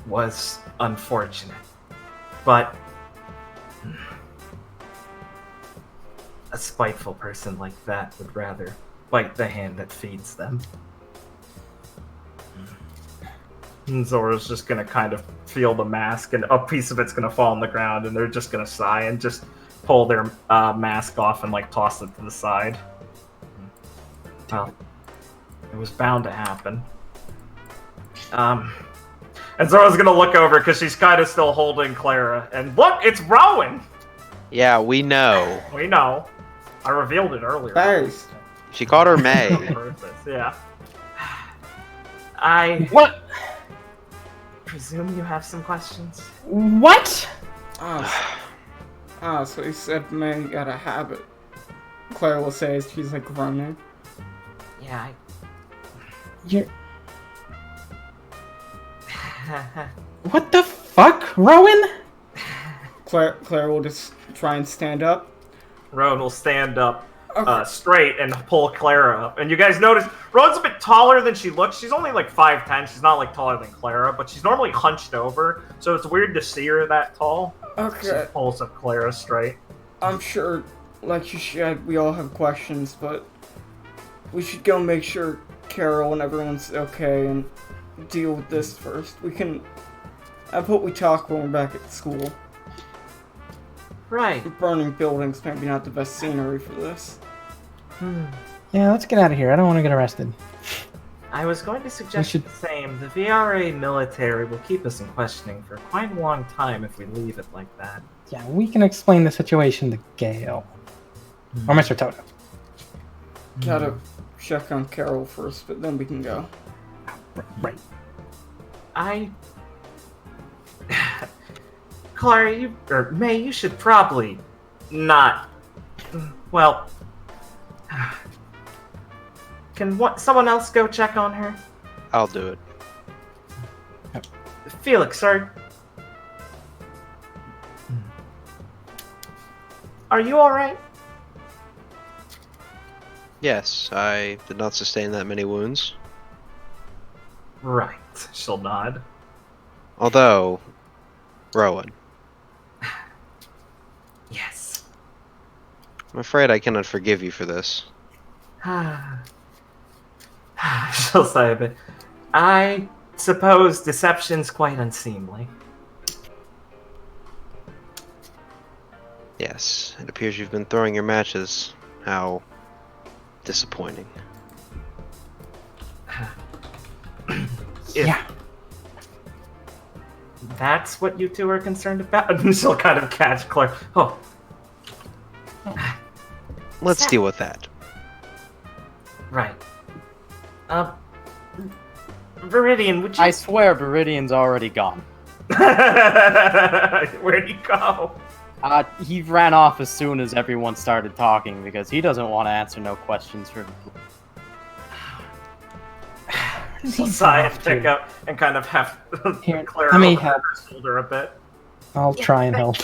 was unfortunate, but a spiteful person like that would rather bite the hand that feeds them. And Zorro's just gonna kind of feel the mask, and a piece of it's gonna fall on the ground, and they're just gonna sigh and just pull their mask off and like toss it to the side. Well, it was bound to happen. And Xorra's gonna look over because she's kind of still holding Clara. And look, it's Rowan! Yeah, we know. We know. I revealed it earlier. Thanks. She called her May. Yeah. I What? presume you have some questions? What? So he said May got a habit. Claire will say as she's like running. Yeah, You're... What the fuck, Rowan? Claire will just try and stand up. Rowan will stand up Okay. straight and pull Clara up. And you guys notice, Rowan's a bit taller than she looks. She's only like 5'10". She's not like taller than Clara, but she's normally hunched over. So it's weird to see her that tall. Okay. She pulls up Clara straight. I'm sure, like you said, we all have questions, but we should go make sure Carrol and everyone's okay and deal with this first. I hope we talk when we're back at school. Right. The burning buildings maybe not the best scenery for this. Yeah, let's get out of here. I don't want to get arrested. I was going to suggest should- the same. The VRA military will keep us in questioning for quite a long time if we leave it like that. Yeah, we can explain the situation to Gale. Or Mr. Toto. Gotta check on Carrol first, but then we can go. Right. Clara, May, you should probably not. Well, can someone else go check on her? I'll do it. Felix, are you alright? Yes, I did not sustain that many wounds. Right. She'll nod. Although, Rowan, Yes. I'm afraid I cannot forgive you for this. She'll sigh a bit. I suppose deception's quite unseemly. Yes, it appears you've been throwing your matches. How disappointing. If that's what you two are concerned about, and she'll kind of catch Claire. Oh, Let's deal with that. right. Viridian, would you? I swear Viridian's already gone. Where'd he go? He ran off as soon as everyone started talking because he doesn't want to answer no questions for... She'll sigh and pick up and kind of have Here, Claire let me over help. her shoulder a bit. I'll try and help.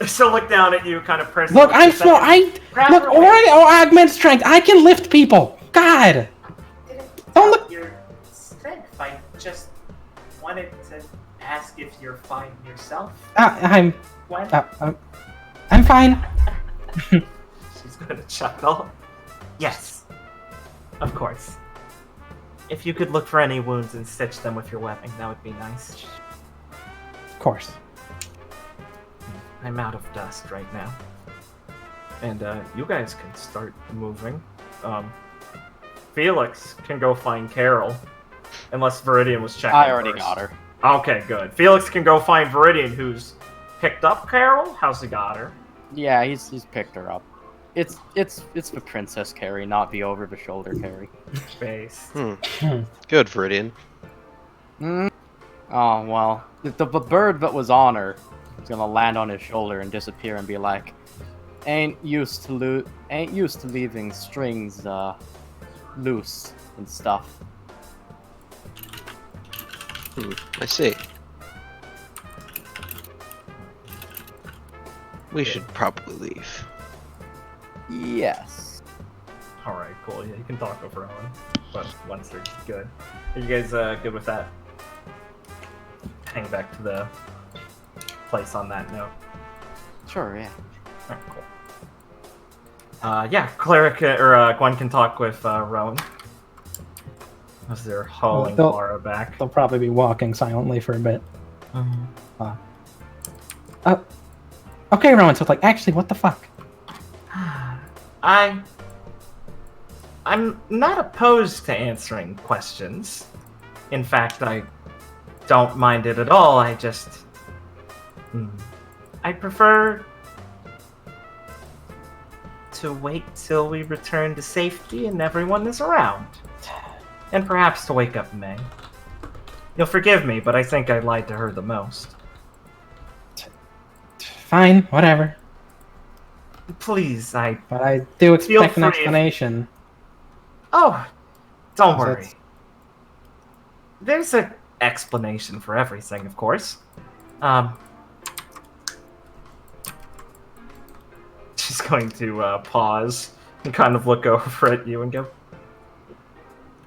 She'll look down at you, kind of press. Look, I'm small. Look, already. Oh, augment strength. I can lift people. God. Don't look. Your strength. I just wanted to ask if you're fine yourself. I'm When? I'm fine. She's gonna chuckle. Yes, of course. If you could look for any wounds and stitch them with your webbing, that would be nice. Of course. I'm out of dust right now. And you guys can start moving. Felix can go find Carrol. Unless Viridian was checking I already first. got her. Okay, good. Felix can go find Viridian, who's picked up Carrol. How's he got her? Yeah, he's picked her up. It's the princess carry, not the over the shoulder carry. Base. Good, Viridian. Oh well, the bird that was on her is gonna land on his shoulder and disappear and be like, ain't used to leaving strings loose and stuff. I see. We should probably leave. Yes. Alright, cool. Yeah, you can talk over on. But once they're good. Are you guys good with that? Hang back to the place on that note. Sure. Yeah. Alright, cool. Yeah, Clara Gwen can talk with Rowan. As they're hauling They'll- Clara back. They'll probably be walking silently for a bit. Okay, Rowan. So, like, actually, what the fuck? I'm not opposed to answering questions. In fact, I don't mind it at all. I just... I prefer to wait till we return to safety and everyone is around. And perhaps to wake up May. You'll forgive me, but I think I lied to her the most. Fine, whatever. Please, But I do expect an free. explanation. Oh, don't So worry. that's- There's an explanation for everything, of course. She's going to pause and kind of look over at you and go,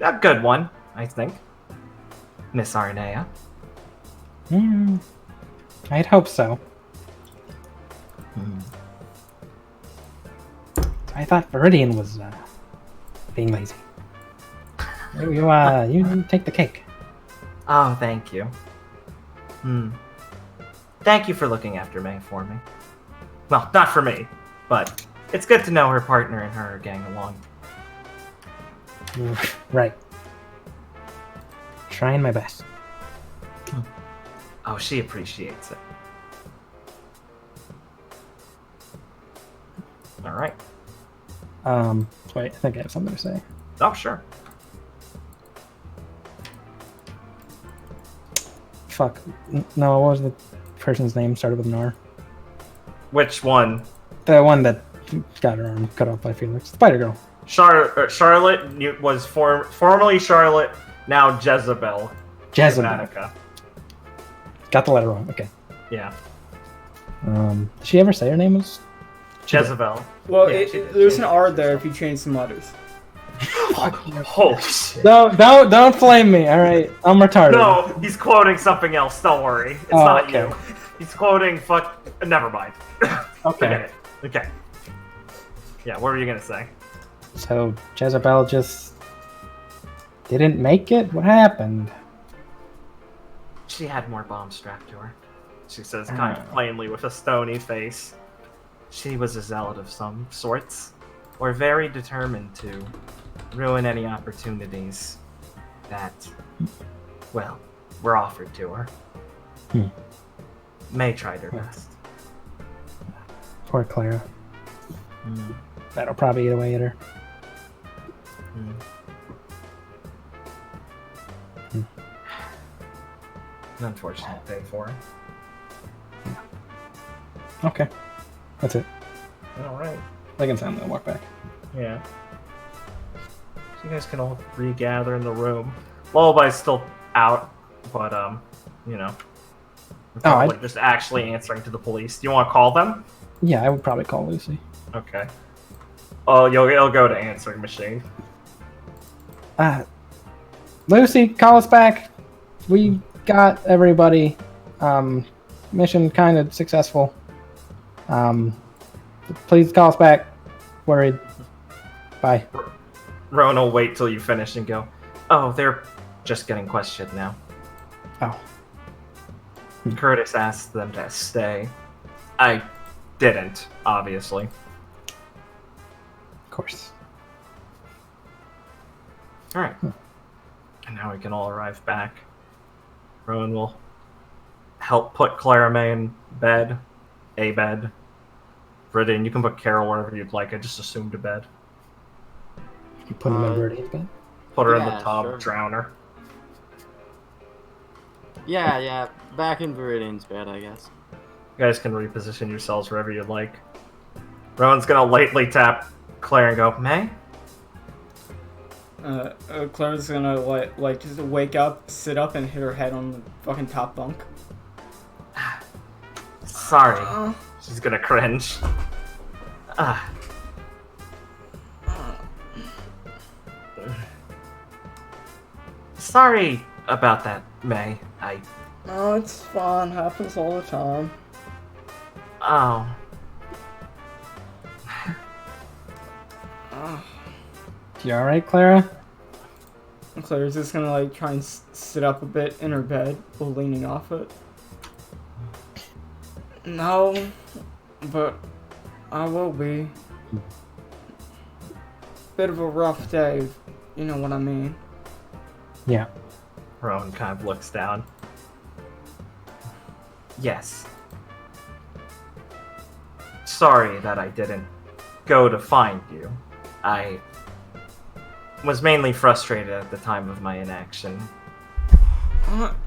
a good one, I think, Miss Arnea. I'd hope so. I thought Viridian was being lazy. You take the cake. Oh, thank you. Thank you for looking after May for me. Well, not for me, but it's good to know her partner and her are getting along. Right. Trying my best. Oh, she appreciates it. Alright. Wait, I think I have something to say. Oh, sure. Fuck. No, what was the person's name? Started with an R. Which one? The one that got her arm cut off by Felix. Spider Girl. Charlotte was formerly Charlotte, now Jezebel. Jezebel. Germanica. Got the letter wrong. Okay. Yeah. Did she ever say her name was? Jezebel. Well, Yeah, there's an R there if you change some letters. Holy shit. Don't flame me. All right, I'm retarded. No, he's quoting something else. Don't worry. It's Oh, not okay. you. He's quoting fuck. Never mind. Okay. Forget it. Okay. Yeah, what were you gonna say? So Jezebel just didn't make it. What happened? She had more bombs strapped to her. She says kind of plainly with a stony face. She was a zealot of some sorts, or very determined to ruin any opportunities that, well, were offered to her. May tried her best. Poor Clara. That'll probably eat away at her. An unfortunate day for her. Okay, that's it. Alright. I can sound. I'll walk back. Yeah. So you guys can all regather in the room. LLBY's still out, but you know. Probably just actually answering to the police. Do you want to call them? Yeah, I would probably call Lucy. Okay. Oh, you'll go to answering machine. Lucy, call us back. We got everybody. Mission kind of successful. Please call us back. Worried. Bye. Rowan will wait till you finish and go, oh, they're just getting questioned now. Oh. Curtis asked them to stay. I didn't, obviously. Of course. Alright. And now we can all arrive back. Rowan will help put Clara May in bed. A bed. Britain, you can put Carrol wherever you'd like. I just assumed a bed. You put him in Viridian's bed? Put her in the Yeah, tub, sure. drown her. Yeah, back in Viridian's bed, I guess. You guys can reposition yourselves wherever you'd like. Rowan's gonna lightly tap Claire and go, May? Claire's gonna like just wake up, sit up, and hit her head on the fucking top bunk. Sorry. She's gonna cringe. Sorry about that, May. No, it's fun. Happens all the time. Oh. You alright, Clara? And Claire's just gonna like try and sit up a bit in her bed while leaning off it. No, but I will be. bit of a rough day, if you know what I mean. Yeah. Rowan kind of looks down. Yes. Sorry that I didn't go to find you. I was mainly frustrated at the time of my inaction.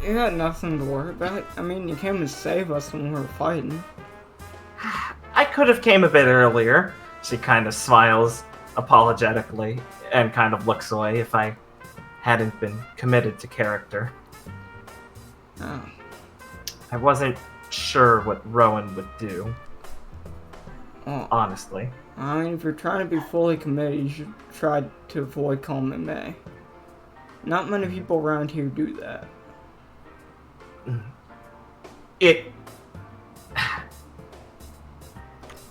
You had nothing to worry about. I mean, you came to save us when we were fighting. I could have came a bit earlier. She kind of smiles apologetically and kind of looks away if I hadn't been committed to character. Oh. I wasn't sure what Rowan would do, Well, honestly. I mean, if you're trying to be fully committed, you should try to avoid calling me May. Not many people around here do that.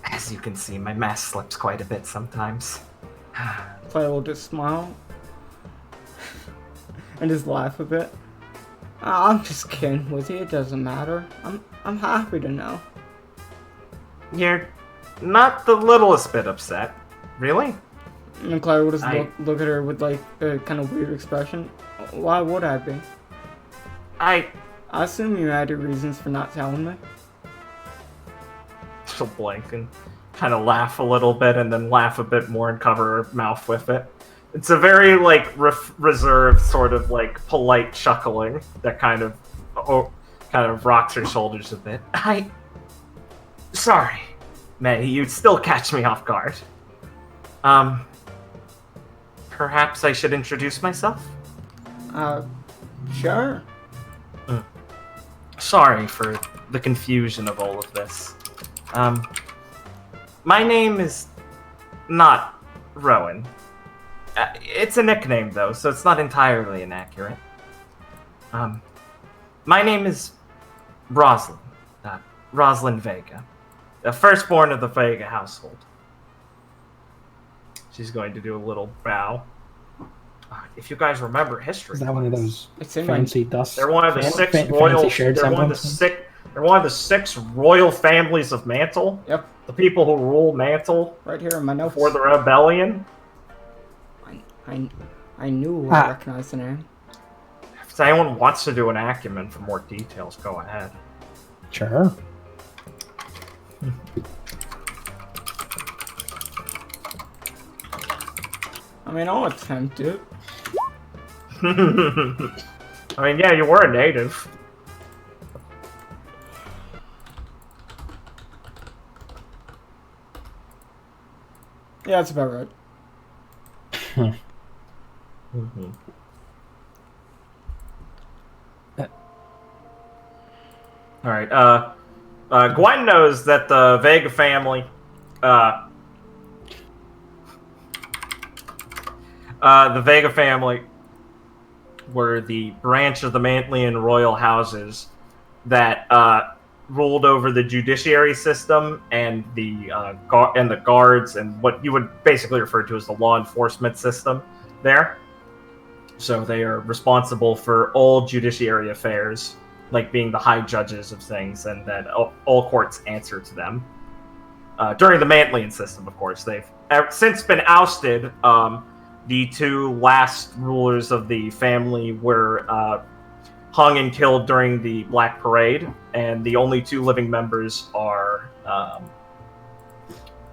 As you can see, my mask slips quite a bit sometimes. Clay will just smile. And just laugh a bit. I'm just kidding with you, it doesn't matter. I'm happy to know. You're not the littlest bit upset. Really? And Claire will just look at her with like a kind of weird expression. Why would I be? I assume you had your reasons for not telling me. She'll blink and kind of laugh a little bit and then laugh a bit more and cover her mouth with it. It's a very, like, reserved, sort of, like, polite chuckling that kind of rocks her shoulders a bit. Sorry, May, you'd still catch me off guard. Perhaps I should introduce myself? Sure. Sorry for the confusion of all of this. My name is not Rowan. It's a nickname, though, so it's not entirely inaccurate. My name is Roslyn. Roslyn Vega. The firstborn of the Vega household. She's going to do a little bow. If you guys remember history, Is that one of those It's in fancy dust? they're one of the six fancy royal. shared They're one of the semblance? they're one of the 6 royal families of Mantle. Yep, The people who rule Mantle right here in my notes. before the rebellion. I knew I recognized the name. If anyone wants to do an acumen for more details, go ahead. Sure. I mean, I'll attempt it. I mean, yeah, you were a native. Yeah, that's about right. Mm-hmm. All right. Gwen knows that the Vega family, were the branch of the Mantlian royal houses that ruled over the judiciary system and the guards and what you would basically refer to as the law enforcement system there. So they are responsible for all judiciary affairs, like being the high judges of things, and that all courts answer to them. During the Mantlian system, of course, they've since been ousted. The 2 last rulers of the family were hung and killed during the Black Parade, and the only 2 living members are...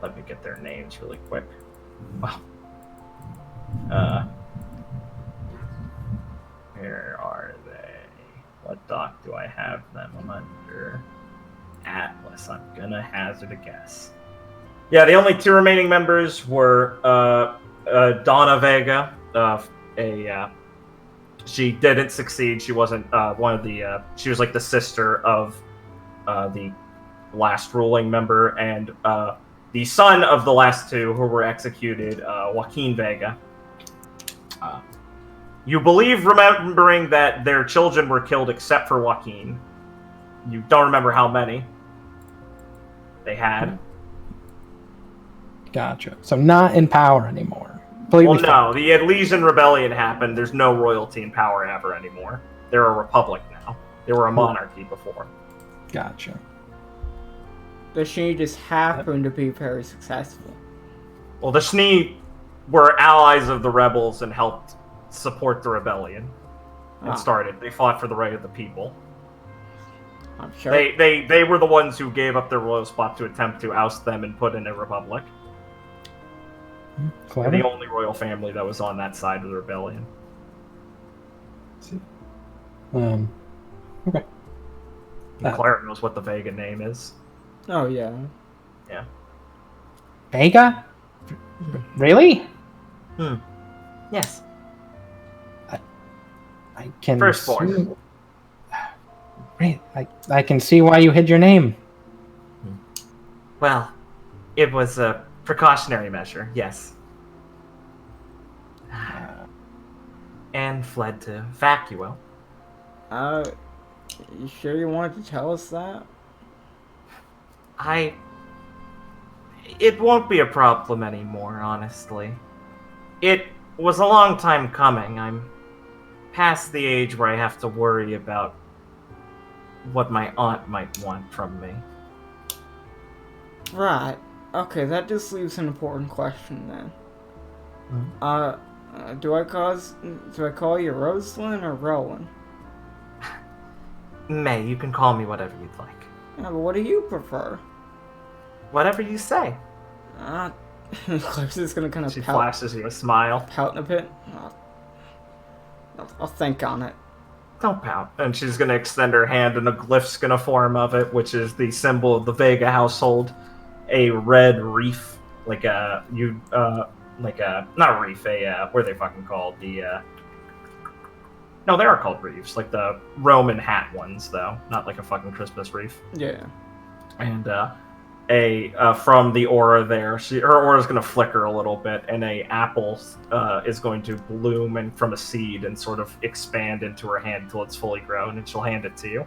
let me get their names really quick. Where are they? What doc do I have them under? Atlas. I'm gonna hazard a guess. Yeah, the only 2 remaining members were Donna Vega. She didn't succeed. She wasn't one of the. She was like the sister of the last ruling member, and the son of the last 2 who were executed, Joaquin Vega. You believe, remembering that their children were killed except for Joaquin. You don't remember how many they had. Gotcha. So not in power anymore. Well, no. The Elysian Rebellion happened. There's no royalty in power ever anymore. They're a republic now. They were a monarchy before. Gotcha. The Shnee just happened to be very successful. Well, the Shnee were allies of the rebels and helped support the rebellion. And started. They fought for the right of the people. I'm sure. They were the ones who gave up their royal spot to attempt to oust them and put in a republic. They're Clever. the only royal family that was on that side of the rebellion. Okay. And Clara knows what the Vega name is. Oh, yeah. Yeah. Vega? Really? Yes. I can Firstborn. I can see why you hid your name. Well, it was a precautionary measure, yes. And fled to Vacuo. You sure you wanted to tell us that? It won't be a problem anymore, honestly. It was a long time coming. I'm past the age where I have to worry about what my aunt might want from me. Right. Okay, that just leaves an important question then. Do I call you Rosalind or Rowan? May, you can call me whatever you'd like. Yeah, but what do you prefer? Whatever you say. Claire's just gonna kind of She flashes you a smile. pout in a bit. I'll think on it. Don't pout. And she's gonna extend her hand and a glyph's gonna form of it, which is the symbol of the Vega household. A red reef. Not a reef, what are they fucking called? No, they are called reefs, like the Roman hat ones, though. Not like a fucking Christmas reef. Yeah. And from the aura there, her aura's going to flicker a little bit, and a apple is going to bloom and from a seed and sort of expand into her hand until it's fully grown, and she'll hand it to you.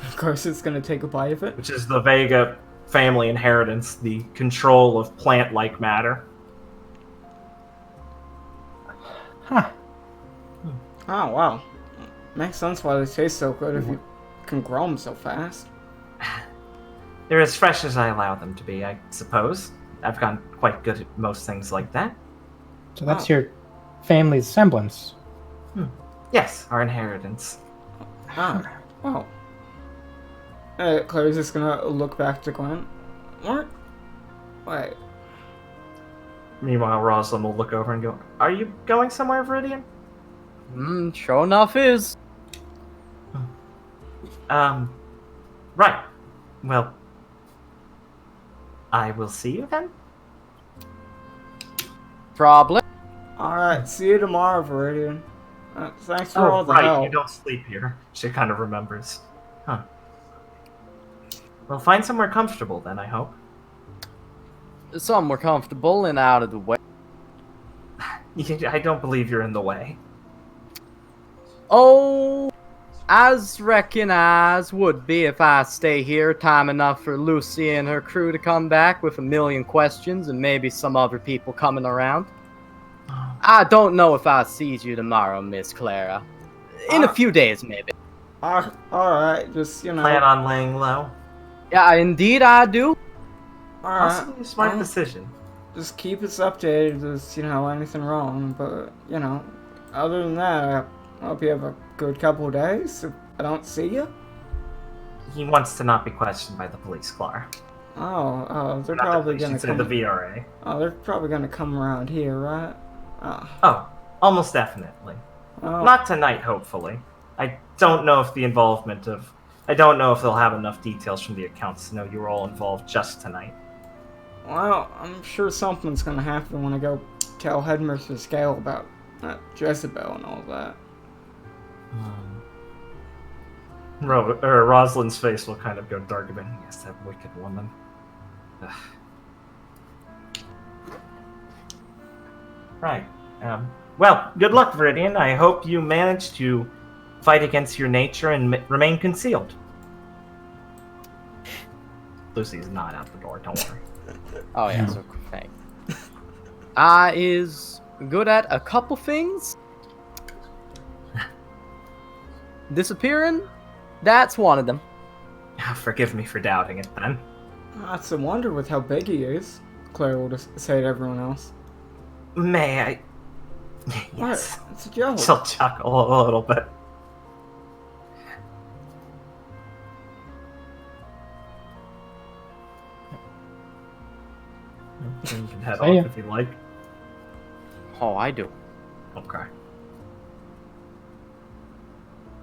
Of course, it's gonna take a bite of it. Which is the Vega family inheritance, the control of plant-like matter. Huh. Oh, wow. Makes sense why they taste so good if you can grow them so fast. They're as fresh as I allow them to be, I suppose. I've gotten quite good at most things like that. So that's your family's semblance. Yes, our inheritance. Wow. Claire's just gonna look back to Glenn. What? Wait. Meanwhile, Rosalind will look over and go, "Are you going somewhere, Viridian?" Sure enough is. Right. Well, I will see you then. Probably. Alright, see you tomorrow, Viridian. Thanks for all the help. You don't sleep here. She kind of remembers. Huh. Well, find somewhere comfortable then, I hope. Somewhere comfortable and out of the way. I don't believe you're in the way. Oh, as reckon as would be if I stay here time enough for Lucy and her crew to come back with a million questions and maybe some other people coming around. I don't know if I sees you tomorrow, Miss Clara. In a few days, maybe. Alright, just, Plan on laying low. Yeah, indeed I do. Alright. Also, a smart decision. Just keep us updated if there's, anything wrong. But, other than that, I hope you have a good couple of days. If I don't see you. He wants to not be questioned by the police, Clara. They're Not probably the police, gonna come. the VRA. They're probably gonna come around here, right? Oh, almost definitely. Not tonight, hopefully. I don't know if I don't know if they'll have enough details from the accounts to know you were all involved just tonight. Well, I'm sure something's gonna happen when I go tell Headmistress Gale about Jezebel and all that. Rosalind's face will kind of go dark a bit. Yes, that wicked woman. Ugh. Right. Well, good luck, Viridian. I hope you manage to fight against your nature and remain concealed. Lucy's not out the door, don't worry. Oh yeah, so thanks. I is good at a couple things. Disappearing, that's one of them. Forgive me for doubting it, then. That's a wonder with how big he is, Claire will just say to everyone else. May I? Yes. What? It's a joke. She'll chuckle a little bit. You can head See ya. off if you like. Oh, I do. Okay.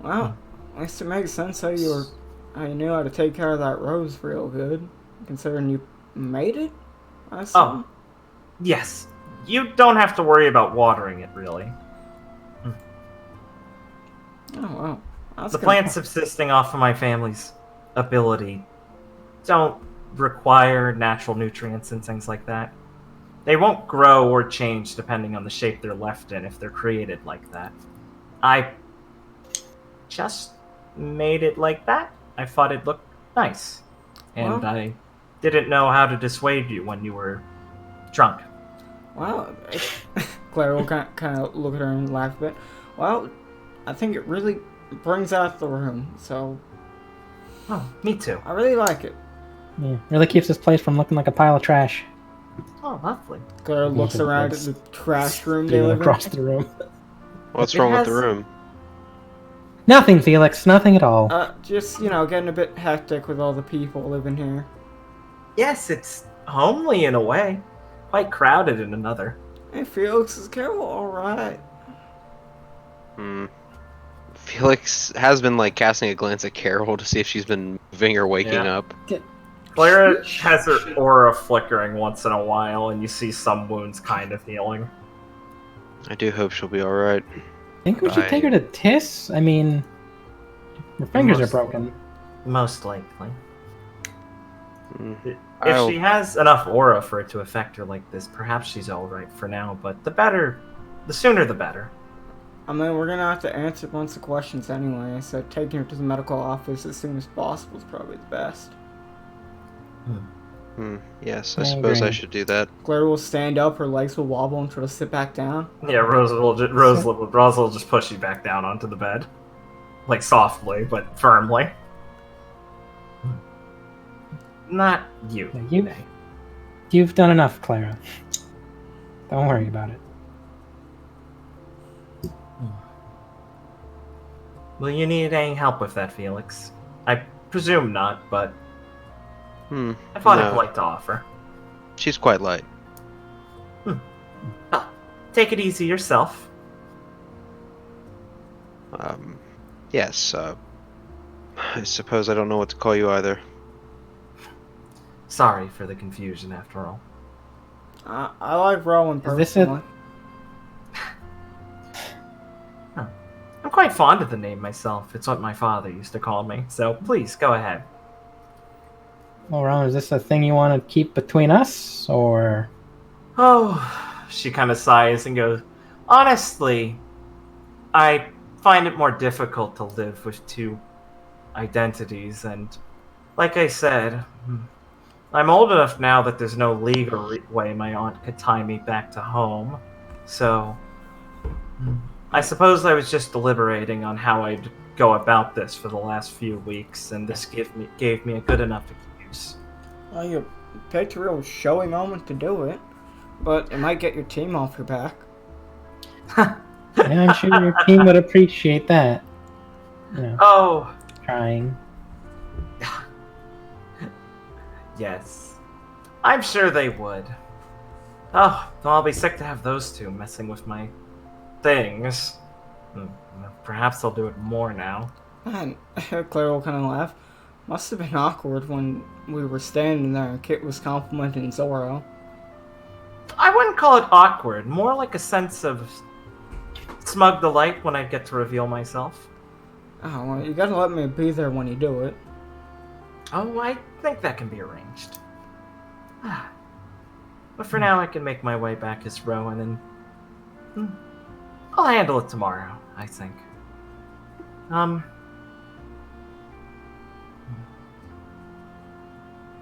Well, at least it makes sense how you knew how to take care of that rose real good, considering you made it. I assume. Yes. You don't have to worry about watering it, really. Oh wow. That's The kinda plants cool. subsisting off of my family's ability don't require natural nutrients and things like that. They won't grow or change depending on the shape they're left in if they're created like that. I just made it like that. I thought it looked nice. And Well. I didn't know how to dissuade you when you were drunk. Well, Claire will kind of look at her and laugh a bit. Well, I think it really brings out the room, so Oh, me too. I really like it. Yeah, really keeps this place from looking like a pile of trash. Oh, lovely. Claire looks Yeah, around at it's the trash room they Spewing live across in. the room. What's It wrong with the has- room? Nothing, Felix. Nothing at all. Just, getting a bit hectic with all the people living here. Yes, it's homely in a way. Quite crowded in another. Hey, Felix, is Carrol alright? Felix has been like casting a glance at Carrol to see if she's been moving or waking Yeah. up. Clara has her aura flickering once in a while, and you see some wounds kind of healing. I do hope she'll be alright. Think we should take her to Tiss? I mean, her fingers are Most- broken. Most likely. If I'll- she has enough aura for it to affect her like this, perhaps she's alright for now, but the sooner the better. I mean, we're gonna have to answer a bunch of questions anyway, so taking her to the medical office as soon as possible is probably the best. Yes, I I suppose I agree. should do that. Claire will stand up, her legs will wobble, and try to sit back down. Yeah, Rose will just push you back down onto the bed. Like softly, but firmly. Not you. Yeah, you- Nay. You've done enough, Clara. Don't worry about it. Will you need any help with that, Felix? I presume not, but I thought I'd No. like to offer. She's quite light. Take it easy yourself. Yes, I suppose I don't know what to call you either. Sorry for the confusion, after all. I like Rowan Is this it? personally. I'm quite fond of the name myself. It's what my father used to call me, so please, go ahead. Well, Ron, is this a thing you want to keep between us, or... Oh, she kind of sighs and goes, honestly, I find it more difficult to live with two identities, and like I said, I'm old enough now that there's no legal way my aunt could tie me back to home, so I suppose I was just deliberating on how I'd go about this for the last few weeks, and this gave me a good enough excuse. Well, you picked a real showy moment to do it, but it might get your team off your back. Yeah, I'm sure your team would appreciate that. You know, Oh, trying. yes. I'm sure they would. Oh, well, I'll be sick to have those two messing with my things. Perhaps they'll do it more now. Man, Claire will kind of laugh. Must have been awkward when we were standing there and Kit was complimenting Xorra. I wouldn't call it awkward, more like a sense of smug delight when I get to reveal myself. Oh, well, you gotta let me be there when you do it. Oh, I think that can be arranged. But for now, I can make my way back as Rowan, and I'll handle it tomorrow, I think.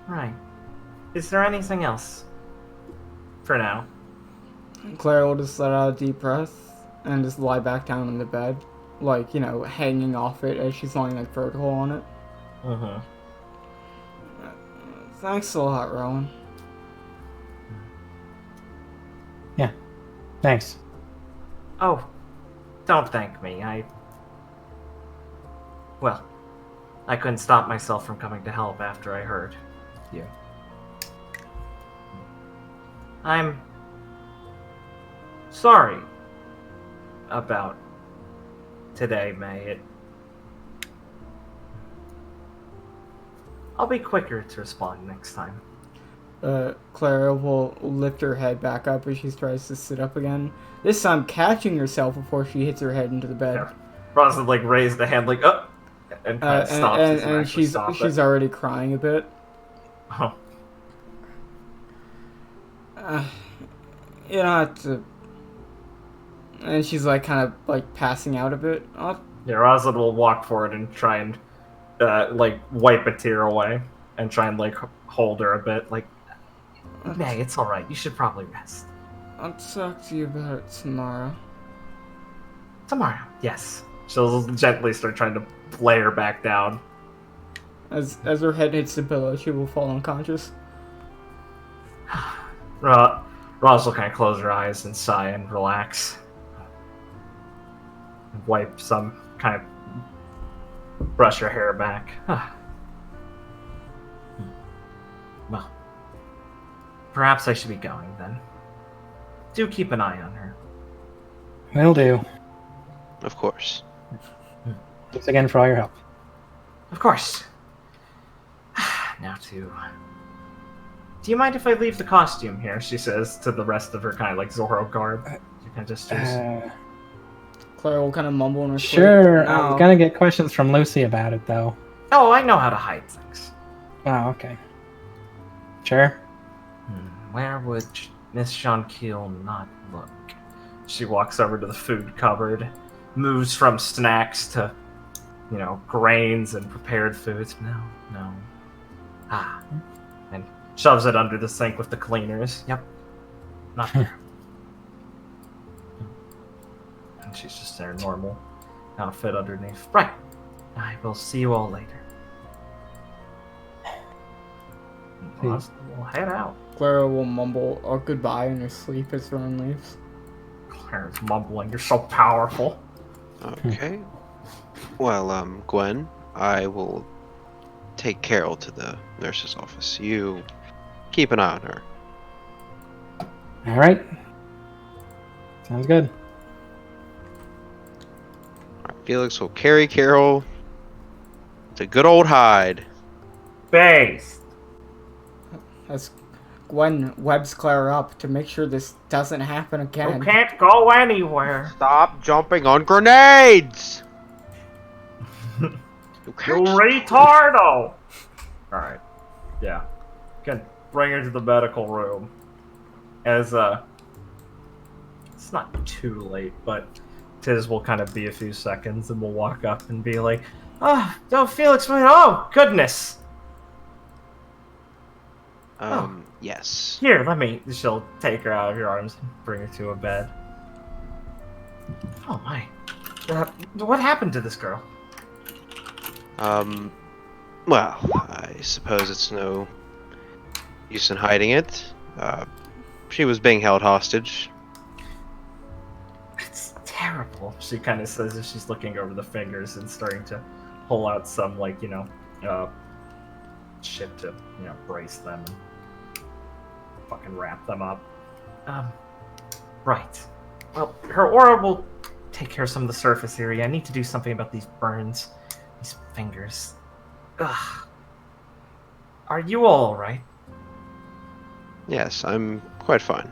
Right. Is there anything else? For now. Claire will just let out a deep breath and just lie back down in the bed, like, hanging off it as she's lying like vertical on it. Mm-hmm. Thanks a lot, Rowan. Yeah. Thanks. Oh, don't thank me. Well, I couldn't stop myself from coming to help after I heard you. I'm sorry about today, May. I'll be quicker to respond next time. Clara will lift her head back up as she tries to sit up again. This time catching herself before she hits her head into the bed. Yeah. Rosa like raised the hand like and kind of stops. And she's already crying a bit. Oh. You don't have to. And she's like kind of like passing out a bit. Yeah, Rosalind will walk forward and try and like wipe a tear away and try and like hold her a bit. Like, May, it's all right. You should probably rest. I'll talk to you about it tomorrow. Tomorrow, yes. She'll gently start trying to lay her back down. As her head hits the pillow, she will fall unconscious. Roz will kind of close her eyes and sigh and relax. And wipe some, kind of brush her hair back. Well, perhaps I should be going then. Do keep an eye on her. Will do. Of course. Thanks again for all your help. Of course. Now do you mind if I leave the costume here? She says to the rest of her kind of like Zorro garb. You can just choose. Clara will kind of mumble in her Sure. sleep. I was gonna get questions from Lucy about it though. Oh, I know how to hide things. Oh, okay. Sure. Where would Miss Jonquil not look? She walks over to the food cupboard, moves from snacks to, grains and prepared foods. No. And shoves it under the sink with the cleaners. Yep. Not there. And she's just there, normal outfit underneath. Right. I will see you all later. We'll head out. Clara will mumble a goodbye in her sleep as Ron leaves. Clara's mumbling, you're so powerful. Okay. Well, Gwen, I will take Carrol to the nurse's office. You keep an eye on her. All right. Sounds good. All right, Felix will carry Carrol to good old Hyde. Base. As Gwen webs Clara up to make sure this doesn't happen again. You can't go anywhere. Stop jumping on grenades! You retardo! Alright. Yeah. Can bring her to the medical room. As, it's not too late, but Tiz will kind of be a few seconds and we'll walk up and be like, oh, Felix, oh, goodness! Yes. Here, she'll take her out of your arms and bring her to a bed. Oh my. What happened to this girl? Well, I suppose it's no use in hiding it. She was being held hostage. It's terrible, she kind of says as she's looking over the fingers and starting to pull out some, shit to, brace them and fucking wrap them up. Right. Well, her aura will take care of some of the surface area. I need to do something about these burns. These fingers. Ugh. Are you all right? Yes, I'm quite fine.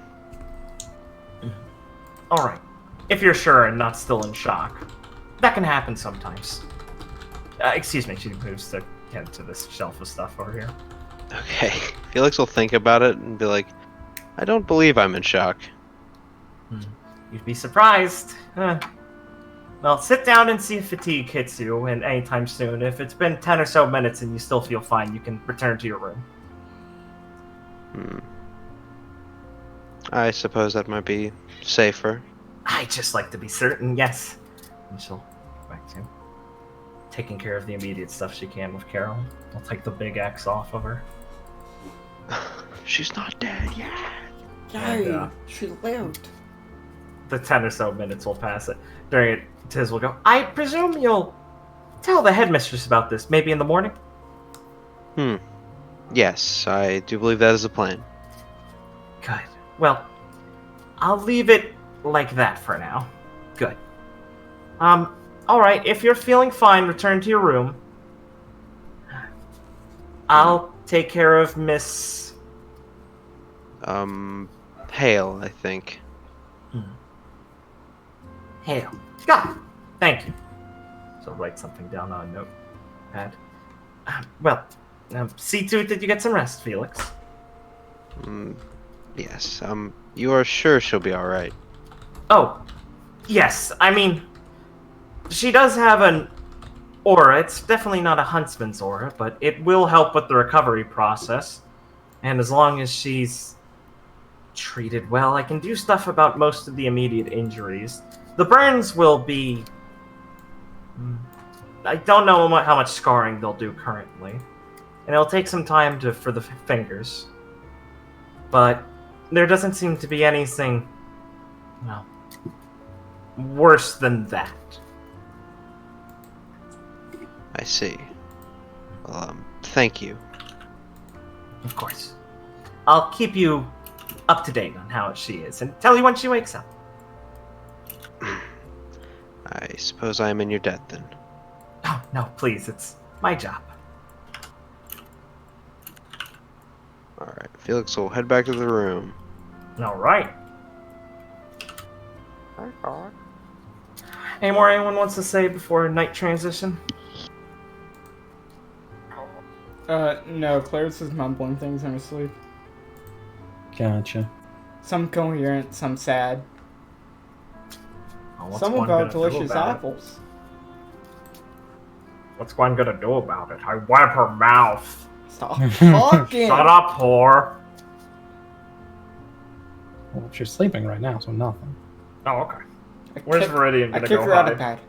Alright. If you're sure and not still in shock. That can happen sometimes. Excuse me, she moves to get to this shelf of stuff over here. Okay. Felix will think about it and be like, I don't believe I'm in shock. You'd be surprised. Well, sit down and see if fatigue hits you and anytime soon. If it's been 10 or so minutes and you still feel fine, you can return to your room. I suppose that might be safer. I just like to be certain, yes. And she'll go back to taking care of the immediate stuff she can with Carrol. I'll take the big axe off of her. She's not dead yet. Yay, And, she lived. the 10 or so minutes will pass it. During it, Tiz will go, I presume you'll tell the headmistress about this, maybe in the morning? Yes, I do believe that is the plan. Good. Well, I'll leave it like that for now. Good. Alright, if you're feeling fine, return to your room. I'll take care of Miss... Hale, I think. Hale. Got it. Thank you. So write something down on a notepad. Well, see to it that you get some rest, Felix. Yes, you are sure she'll be alright? Oh, yes. I mean, she does have an aura. It's definitely not a huntsman's aura, but it will help with the recovery process. And as long as she's treated well, I can do stuff about most of the immediate injuries. The burns will be... I don't know how much scarring they'll do currently. And it'll take some time for the fingers. But there doesn't seem to be anything, well, worse than that. I see. Well, thank you. Of course. I'll keep you up to date on how she is and tell you when she wakes up. I suppose I am in your debt then. Oh, no, please, it's my job. Alright, Felix will head back to the room. Alright. Any more anyone wants to say before night transition? No, Claire's just mumbling things in her sleep. Gotcha. Some coherent, some sad. Oh, what's Some Gwen about gonna do delicious about it? apples. What's Gwen gonna do about it? I wipe her mouth. Stop talking! Shut up, whore. Well, she's sleeping right now, so nothing. Oh, okay. I Where's kick- Viridian I gonna kick go her out of hide?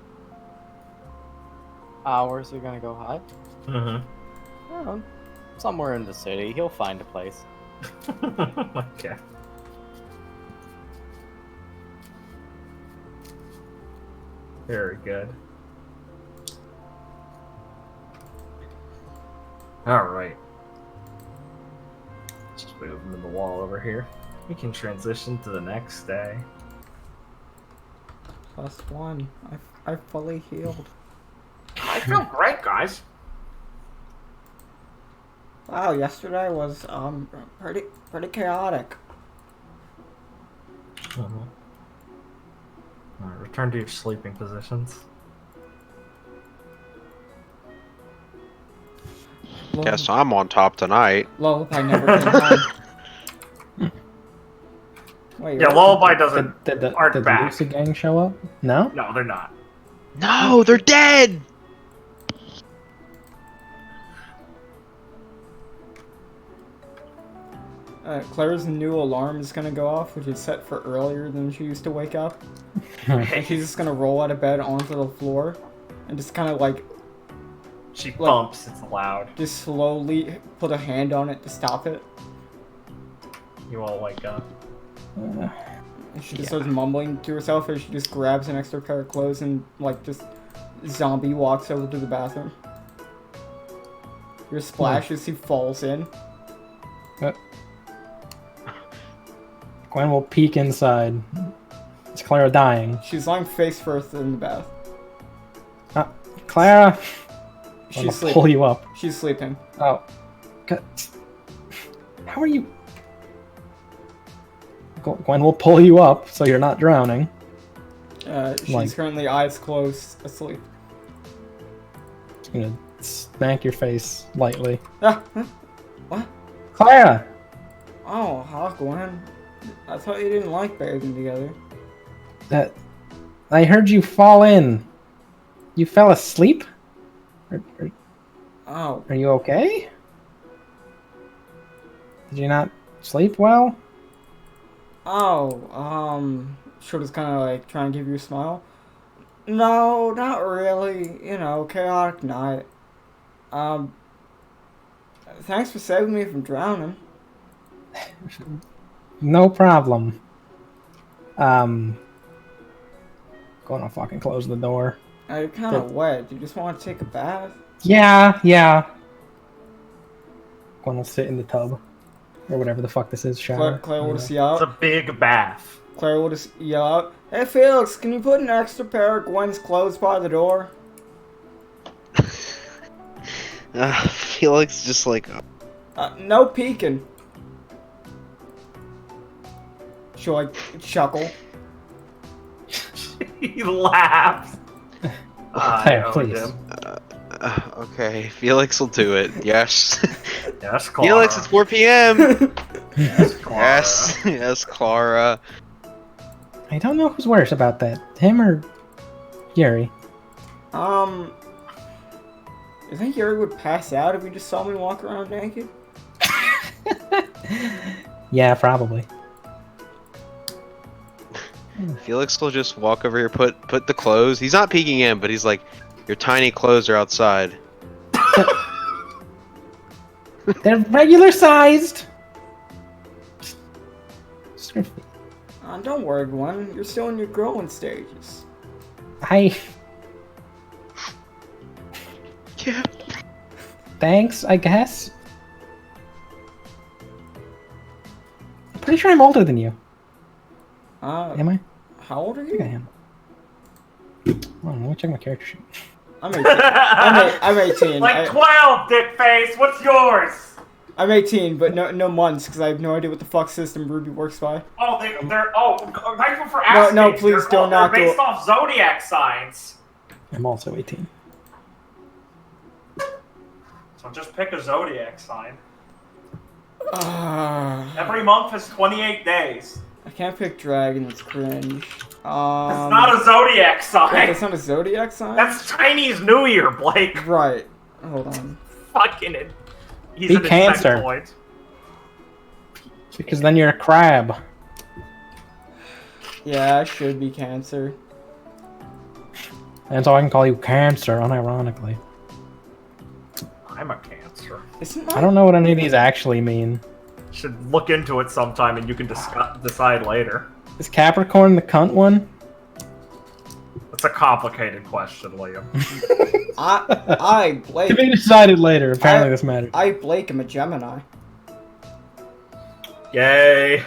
bed. Where's he gonna go hide? Mm-hmm. Somewhere in the city. He'll find a place. Okay. Very good. Alright. Just move him in the wall over here. We can transition to the next day. +1. I fully healed. I feel great, guys. Wow, yesterday was pretty chaotic. Alright, return to your sleeping positions. Guess I'm on top tonight. LLBY never came home. Wait, Yeah, what? LLBY doesn't Did the arc back. Lucy gang show up? No? No, they're not. No, they're dead! Claire's new alarm is gonna go off, which is set for earlier than she used to wake up. And she's just gonna roll out of bed onto the floor and just kind of like She bumps, it's loud. just slowly put a hand on it to stop it. You all wake up. And she just starts mumbling to herself as she just grabs an extra pair of clothes and like just zombie walks over to the bathroom. Your splash as he falls in. Gwen will peek inside. Is Clara dying? She's lying face first in the bath. Clara! I'm gonna She's pull sleeping. you up. She's sleeping. Oh. How are you? Gwen will pull you up so you're not drowning. She's Like- currently eyes closed, asleep. Just gonna smack your face lightly. Ah, huh? What? Clara! Oh, hi, Gwen. I thought you didn't like bathing together. I heard you fall in. You fell asleep? Oh, Are you okay? Did you not sleep well? she'll just kind of like try and give you a smile. No, not really. You know, chaotic night. Thanks for saving me from drowning. No problem. Gonna fucking close the door. You're kind of wet. You just want to take a bath? Yeah. Gonna sit in the tub. Or whatever the fuck this is, shower. Claire will just It's yell a out. big bath. Claire will just yell out, "Hey Felix, can you put an extra pair of Gwen's clothes by the door?" Felix just like, No peeking. She'll like chuckle. He laughs. Claire, please. okay, Felix will do it. Yes. Yes, Clara. Felix, it's 4 p.m. Yes, Clara. Yes, Clara. I don't know who's worse about that. Him or Yuri? You think Yuri would pass out if he just saw me walk around naked? Yeah, probably. Felix will just walk over here, put the clothes. He's not peeking in, but he's like, your tiny clothes are outside. They're regular sized. Don't worry, Gwen. You're still in your growing stages. Yeah. Thanks, I guess. I'm pretty sure I'm older than you. Am I? How old are I think I you? am. Hold on, let me check my character sheet. I'm 18. I'm 18. Like 12, dickface. What's yours? I'm 18, but no months, because I have no idea what the fuck system RWBY works by. Oh, they're thank you for asking. No, please They're- don't knock They're based it. off zodiac signs. I'm also 18. So just pick a zodiac sign. I Every month has 28 days. can't pick dragon. It's cringe. It's not a zodiac sign. That's not a zodiac sign. That's Chinese New Year, Blake. right. Hold on. Fucking it. He's Be an Cancer. insectoid. Because then you're a crab. Yeah, I should be Cancer. And so I can call you Cancer, unironically. I'm a Cancer. Isn't I that? don't know what any of these actually mean. Should look into it sometime and you can decide later. Is Capricorn the cunt one? That's a complicated question, Liam. I Blake. To be decided later. Apparently this matters. I Blake am a Gemini. Yay.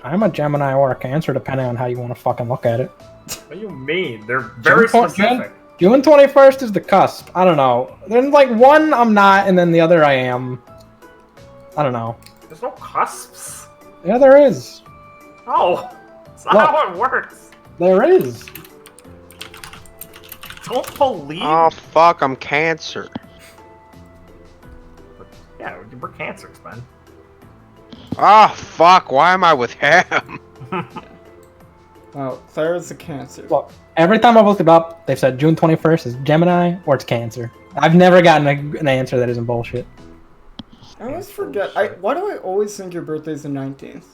I'm a Gemini or a Cancer, depending on how you want to fucking look at it. What do you mean? They're very specific. June 21st is the cusp. I don't know. There's like one I'm not, and then the other I am. I don't know. There's no cusps. Yeah, there is. Oh, that's not Look. how it works. There is. Don't believe. Oh fuck, I'm Cancer. Yeah, we're Cancers, man. Oh fuck, why am I with him? Well, Claire's a Cancer. Look, every time I've looked it up, they've said June 21st is Gemini or it's Cancer. I've never gotten an answer that isn't bullshit. I always forget. Why do I always think your birthday's the 19th?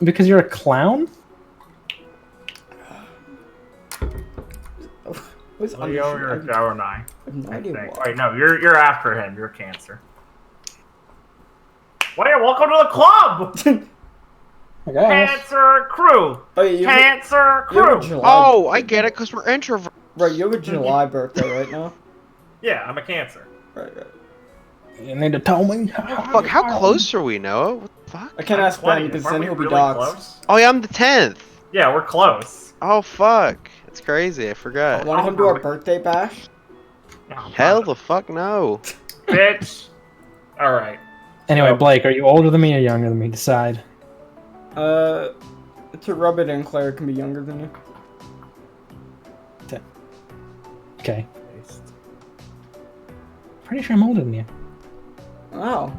Because you're a clown? What's Leo, you're a Gemini. I have no idea why. Wait, no, you're after him. You're Cancer. Wait, welcome to the club! I guess. Cancer crew! Oh, yeah, Cancer you have a crew! July. Oh, I get it, because we're introvert. Right, you have a July birthday right now. Yeah, I'm a Cancer. Right. You need to tell me. Fuck, how close are we, Noah? What the fuck? I can't I'm ask Ben 20. because Aren't then we he'll be really doxxed. close? Oh yeah, I'm the 10th. Yeah, we're close. Oh fuck. It's crazy, I forgot. Want to come to our birthday bash? Hell the fuck no. Bitch! Alright. Anyway, Blake, are you older than me or younger than me? Decide. To rub it in, Claire can be younger than you. Okay. Pretty sure I'm older than you. Oh.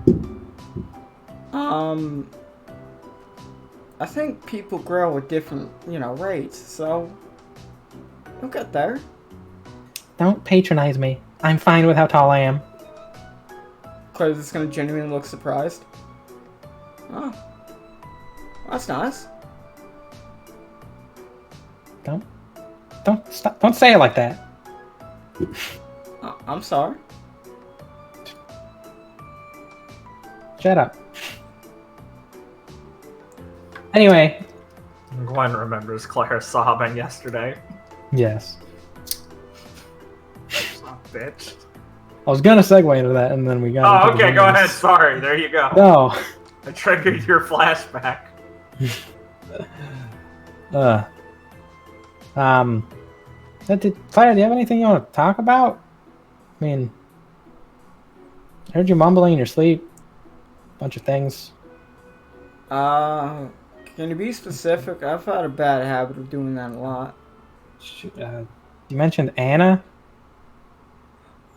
I think people grow at different, rates, so you'll get there. Don't patronize me. I'm fine with how tall I am. Claire's just gonna genuinely look surprised. Oh. That's nice. Don't say it like that. I'm sorry. Shut up. Anyway, Gwen remembers Claire sobbing yesterday. Yes. Oh, bitch. I was gonna segue into that, and then we got. Oh, into the okay, go games. ahead. Sorry, there you go. No. I triggered your flashback. Uh. Claire, do you have anything you want to talk about? I mean, I heard you mumbling in your sleep. Bunch of things. Can you be specific? I've had a bad habit of doing that a lot. You mentioned Anna.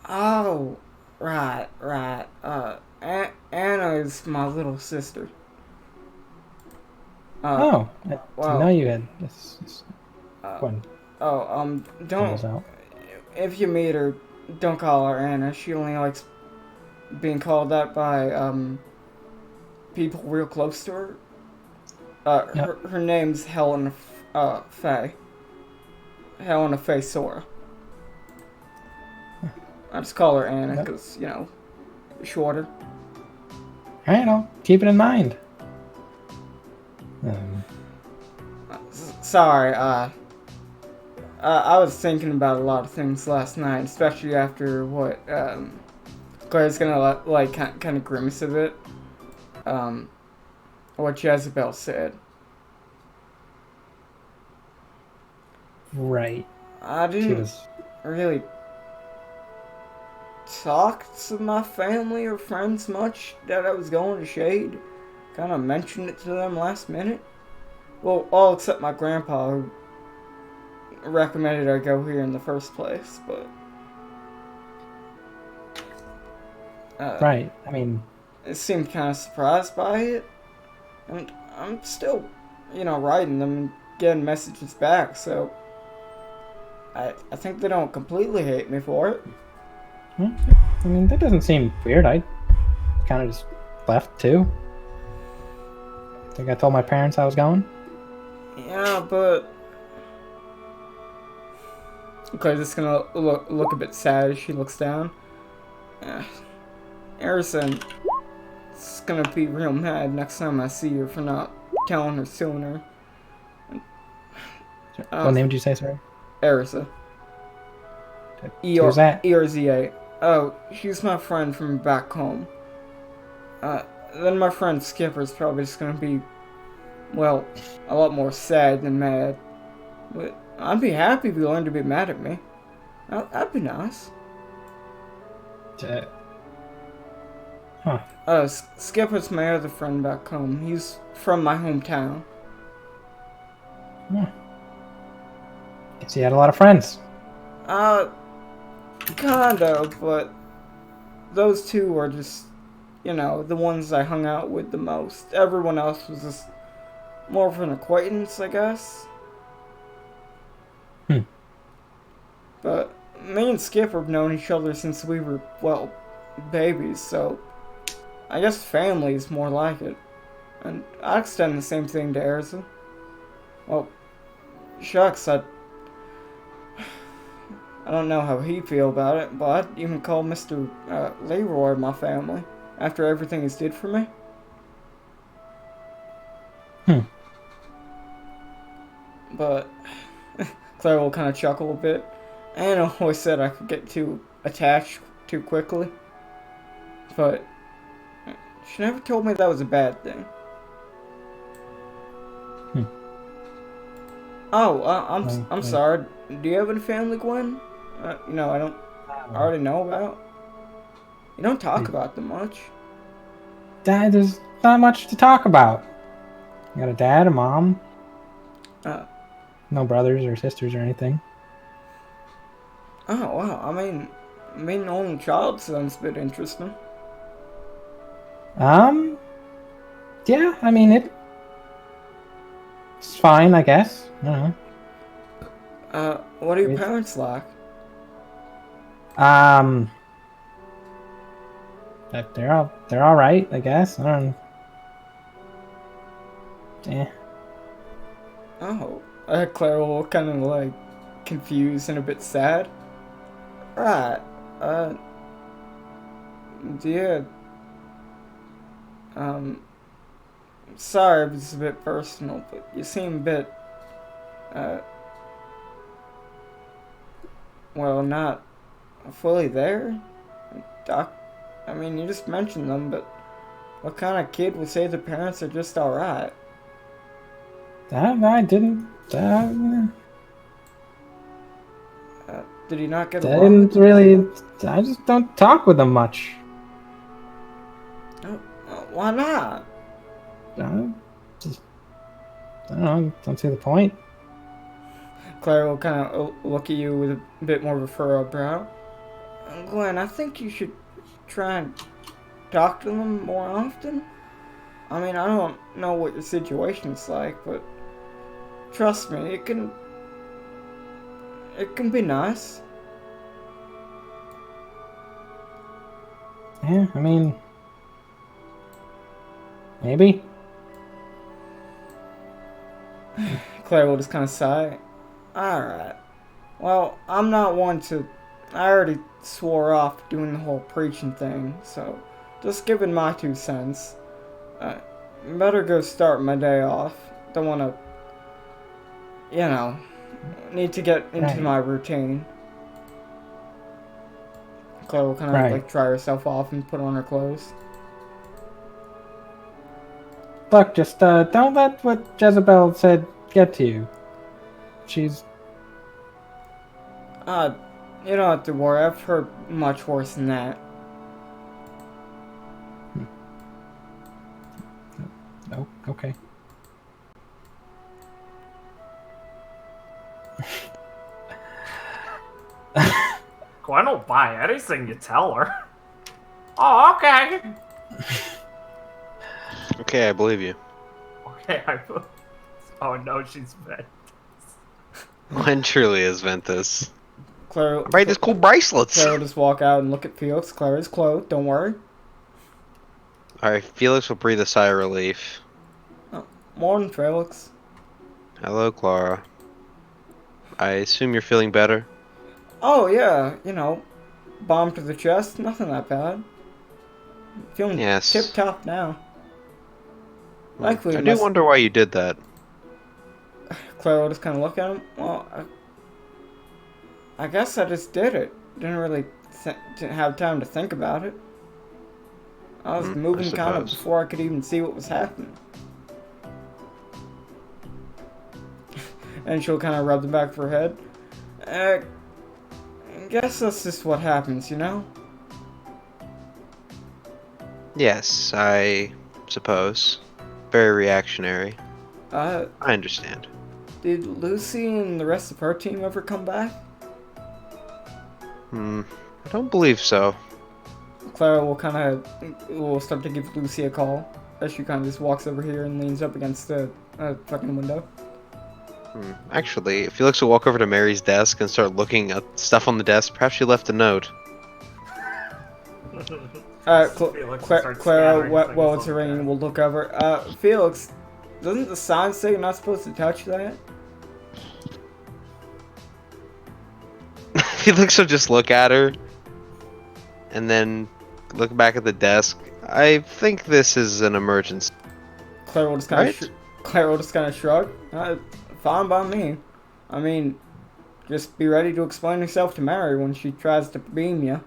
Oh, right. Anna is my little sister. I didn't well, know you had. Go ahead. Pull this Don't. out. If you meet her, don't call her Anna. She only likes being called that by, people real close to her. Her name's Helena, Faye. Helena Faye Xorra. I just call her Anna because, shorter. Alright, I'll keep it in mind. Sorry, I was thinking about a lot of things last night, especially after what, Claire's gonna, kind of grimace a bit. What Jezebel said. Right. I didn't really talk to my family or friends much that I was going to Shade. Kind of mentioned it to them last minute. Well, all except my grandpa, who recommended I go here in the first place, but... right. I mean... It seemed kind of surprised by it. And I'm still, writing them and getting messages back, so... I think they don't completely hate me for it. I mean, that doesn't seem weird. I kind of just left, too. I think I told my parents I was going. Yeah, but... Claire's just gonna look a bit sad as she looks down. Harrison is gonna be real mad next time I see her for not telling her sooner. What name did you say, sorry? Erza. Who's that? ERZA. Oh, she's my friend from back home. Then my friend Skipper's probably just gonna be, well, a lot more sad than mad. But I'd be happy if you learned to be mad at me. That'd be nice. Skipper's my other friend back home. He's from my hometown. Guess you had a lot of friends. Kind of, but those two were just, the ones I hung out with the most. Everyone else was just more of an acquaintance, I guess. But me and Skip have known each other since we were, well, babies, so I guess family is more like it. And I extend the same thing to Erza. Well, shucks, I don't know how he'd feel about it, but I'd even call Mr. Leroy my family after everything he's did for me. But Claire will kind of chuckle a bit. Anna always said I could get too attached too quickly, but she never told me that was a bad thing. Oh, I'm sorry. Do you have any family, Gwen? I already know about. You don't talk about them much. Dad, there's not much to talk about. You got a dad, a mom. No brothers or sisters or anything. Oh, wow. I mean, only child sounds a bit interesting. Yeah, I mean, it's fine, I guess. I don't know. What are your parents like? They're all right, I guess. I don't know. Oh, Claire will kind of confused and a bit sad. Right. Yeah. Sorry if it's a bit personal, but you seem a bit, well, not fully there. Doc, I mean, you just mentioned them, but what kind of kid would say the parents are just alright? I didn't. Did he not get I along? didn't really. I just don't talk with them much. Why not? Just, I don't know. Don't see the point. Claire will kind of look at you with a bit more of a furrowed brow. Glenn, I think you should try and talk to them more often. I mean, I don't know what your situation's like, but trust me, it can be nice. Yeah, I mean, maybe. Claire will just kind of sigh. Alright. Well, I'm not one to... I already swore off doing the whole preaching thing, so just giving my 2 cents. Better go start my day off. Don't want to... You know, need to get into my routine. Claire will kind of like dry herself off and put on her clothes. Look, just don't let what Jezebel said get to you. She's... You don't have to worry. I've heard much worse than that. Oh, okay. Gwen will buy anything you tell her. Oh, okay. Okay, I believe you. Okay, oh no, she's red. Gwen truly is Ventus. Claire, Right, this cool bracelets. Claire will just walk out and look at Felix. Claire is clothed, don't worry. Alright, Felix will breathe a sigh of relief. Morning, Felix. Hello, Clara. I assume you're feeling better? Oh, yeah, you know, bomb to the chest, nothing that bad. Feeling tip-top now. Likely, I do wonder why you did that. Claire will just kind of look at him. Well, I guess I just did it. Didn't really didn't have time to think about it. I was moving kind of before I could even see what was happening. And she'll kind of rub the back of her head. I guess that's just what happens, you know? Yes, I suppose. Very reactionary. I understand. Did Lucy and the rest of her team ever come back? I don't believe so. Clara will start to give Lucy a call as she kind of just walks over here and leans up against the fucking window. Actually, Felix will walk over to Mary's desk and start looking at stuff on the desk. Perhaps she left a note. Clara, while it's ringing, will look over. Felix, doesn't the sign say you're not supposed to touch that? Felix will just look at her and then look back at the desk. I think this is an emergency. Claire will just kind of shrug. Fine by me. I mean, just be ready to explain yourself to Mary when she tries to beam you.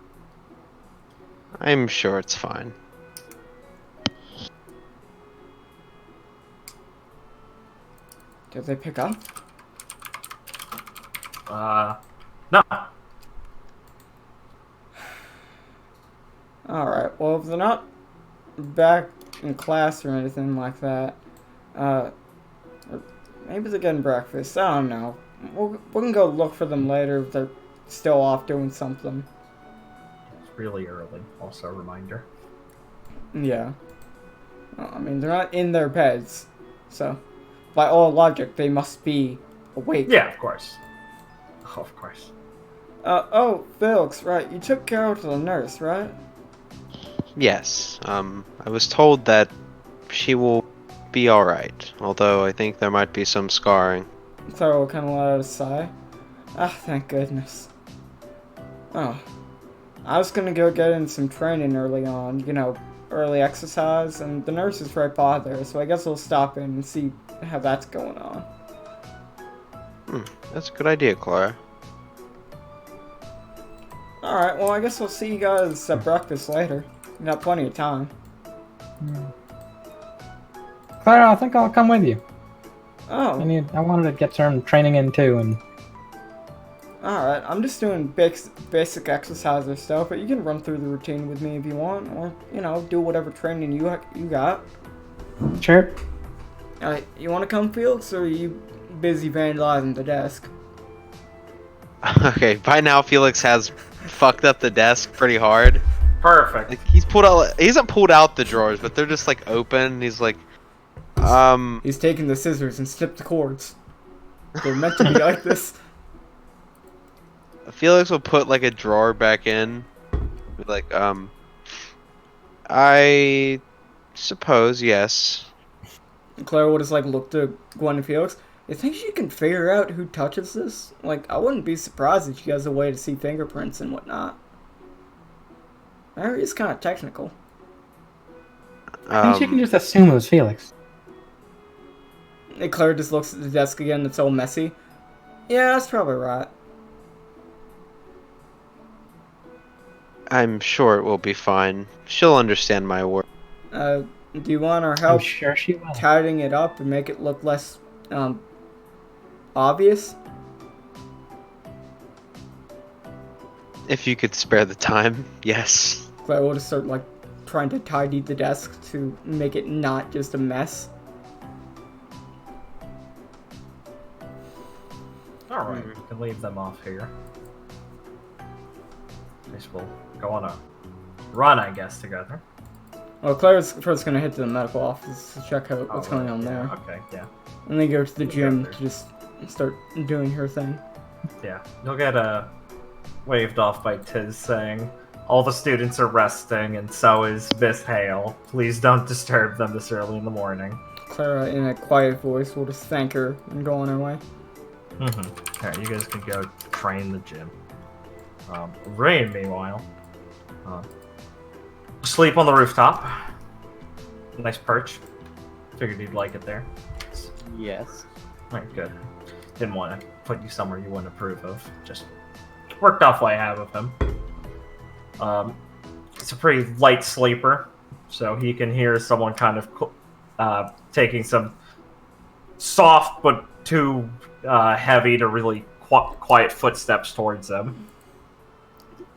I'm sure it's fine. Did they pick up? No. Alright, well, if they're not back in class or anything like that, maybe they're getting breakfast. I don't know. We can go look for them later if they're still off doing something. It's really early, also a reminder. Yeah. Well, I mean, they're not in their beds, so by all logic, they must be awake. Yeah, of course. Oh, of course. Oh, Felix, right. You took Carrol to the nurse, right? Yes. I was told that she will be alright, although I think there might be some scarring. Carrol kind of let out a sigh. Ah, thank goodness. Oh. I was gonna go get in some training early on, you know, early exercise, and the nurse is right by there, so I guess we'll stop in and see how that's going on. That's a good idea, Clara. Alright, well, I guess I'll see you guys at breakfast later. You got plenty of time. Clara, I think I'll come with you. Oh, I wanted to get some training in too, and alright. I'm just doing basic exercise or stuff, but you can run through the routine with me if you want, or, you know, do whatever training you got. sure. Alright, you want to come, Felix, or are you busy vandalizing the desk? Okay, by now Felix has fucked up the desk pretty hard. Perfect. Like he hasn't pulled out the drawers, but they're just like open. He's like, He's taking the scissors and snipped the cords. They're meant to be like this. Felix will put like a drawer back in. Be like, I suppose yes. And Claire would just like look to Gwen and Felix. You think she can figure out who touches this? Like, I wouldn't be surprised if she has a way to see fingerprints and whatnot. Mary is kind of technical. I think she can just assume it was Felix. And Claire just looks at the desk again. It's all messy. Yeah, that's probably right. I'm sure it will be fine. She'll understand my work. Do you want our I'm help sure she will. tidying it up and make it look less, obvious? If you could spare the time, yes. Claire will just start, like, trying to tidy the desk to make it not just a mess. Alright, we can leave them off here. I guess we'll go on a run, I guess, together. Well, Claire's first gonna hit the medical office to check out what's going on there. Okay, yeah. And then go to the gym there. to just start doing her thing. Yeah. You'll get waved off by Tiz saying, all the students are resting, and so is Miss Hale. Please don't disturb them this early in the morning. Clara, in a quiet voice, will just thank her and go on her way. Alright, you guys can go train the gym. Rain, meanwhile, sleep on the rooftop. Nice perch. Figured you'd like it there. Yes. Alright, good. Didn't want to put you somewhere you wouldn't approve of. Just worked off what I have of him. It's a pretty light sleeper, so he can hear someone kind of taking some soft but too heavy to really quiet footsteps towards him.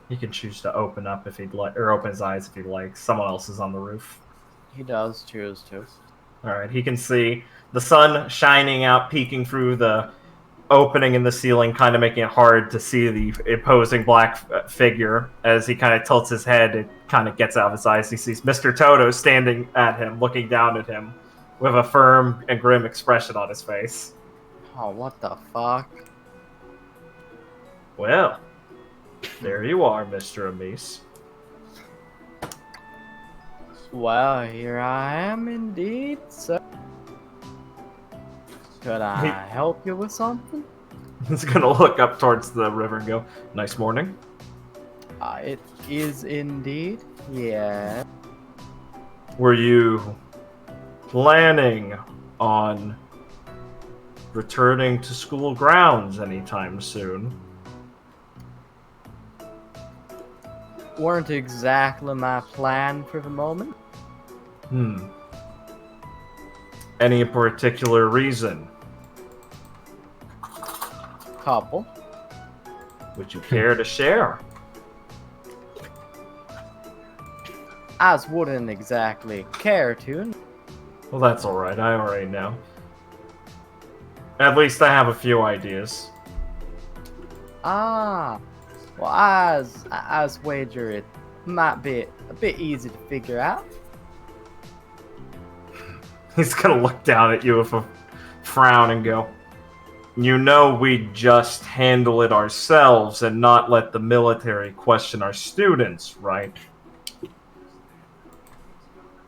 He can choose to open up if he'd like, or open his eyes if he'd like. Someone else is on the roof. He does choose to. Alright, he can see the sun shining out, peeking through the opening in the ceiling, kind of making it hard to see the imposing black figure. As he kind of tilts his head, it kind of gets out of his eyes. He sees Mr. Toto standing at him, looking down at him, with a firm and grim expression on his face. Oh, what the fuck? Well, there you are, Mr. Amis. Well, here I am indeed, sir. Could I help you with something? He's gonna look up towards the river and go, nice morning. It is indeed, yeah. Were you planning on returning to school grounds anytime soon? Weren't exactly my plan for the moment. Any particular reason? Couple. Would you care to share? I wouldn't exactly care to. Well, that's alright, I already know. At least I have a few ideas. Ah. Well, I wager it might be a bit easy to figure out. He's gonna look down at you with a frown and go, you know we'd just handle it ourselves and not let the military question our students, right?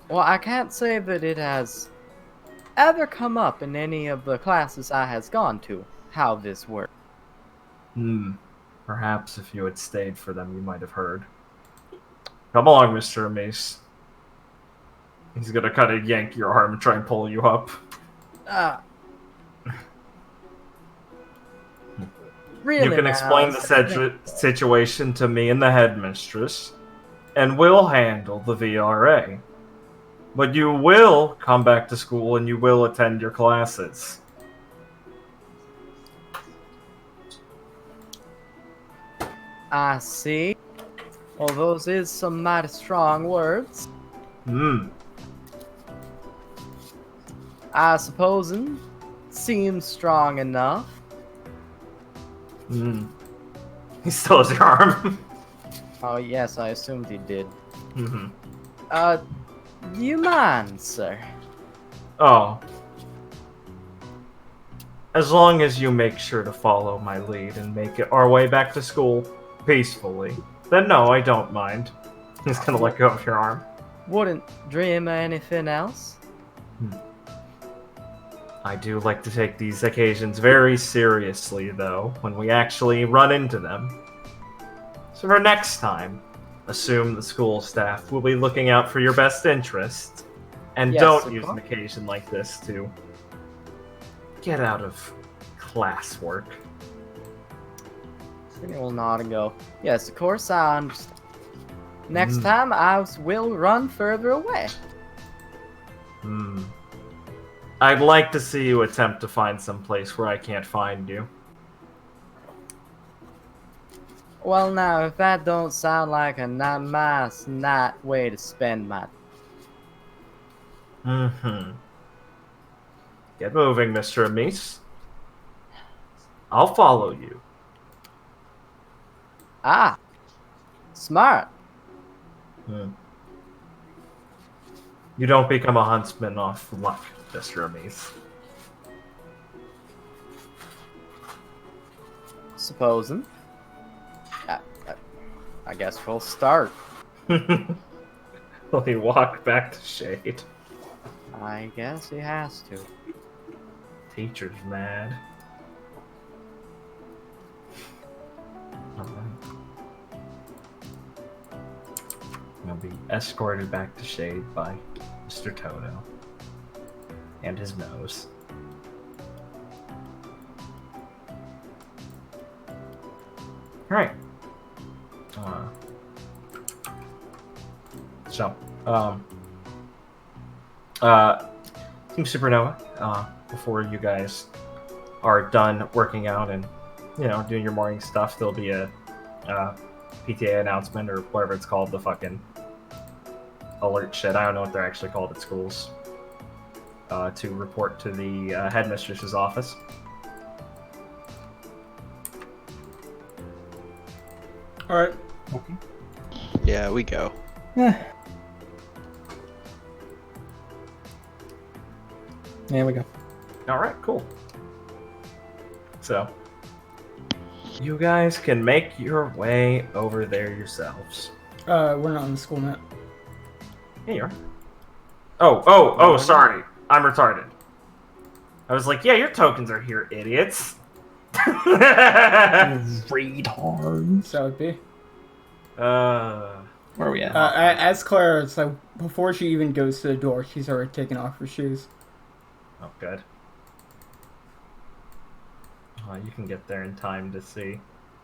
Well, I can't say that it has ever come up in any of the classes I has gone to, how this works. Perhaps if you had stayed for them, you might have heard. Come along, Mr. Amis. He's gonna kind of yank your arm and try and pull you up. Really, You can explain the now, situation to me and the headmistress, and we'll handle the VRA. But you will come back to school and you will attend your classes. I see. Well, those is some mighty strong words. Hmm. I supposin' seems strong enough. Hmm. He still has your arm. Oh, yes, I assumed he did. Mm-hmm. Do you mind, sir? Oh. As long as you make sure to follow my lead and make it our way back to school peacefully, then no, I don't mind. He's gonna let go of your arm. Wouldn't dream of anything else. I do like to take these occasions very seriously, though, when we actually run into them. So for next time, assume the school staff will be looking out for your best interests, and Yes, don't of use an course. occasion like this to get out of classwork. He will nod and go, yes, of course, I understand. Next time, I will run further away. I'd like to see you attempt to find some place where I can't find you. Well, now, if that don't sound like a nice way to spend my... Get moving, Mr. Amis. I'll follow you. Ah! Smart. You don't become a huntsman off luck, Mr. Amis. Supposing. I guess we'll start. Will he walk back to Shade? I guess he has to. Teacher's mad. Alright. He'll be escorted back to Shade by Mr. Toto. And his nose. Alright. Team Supernova, before you guys are done working out and, doing your morning stuff, there'll be a PTA announcement or whatever it's called, the fucking alert shit. I don't know what they're actually called at schools. To report to the headmistress's office. Alright. Okay. Yeah, we go. There we go. Alright, cool. So, you guys can make your way over there yourselves. We're not on the school map. Yeah, you are. Oh, sorry. I'm retarded. I was like, yeah, your tokens are here, idiots. Retards. So it'd be. Where are we at? As Claire, it's like, before she even goes to the door, she's already taken off her shoes. Oh, good. You can get there in time to see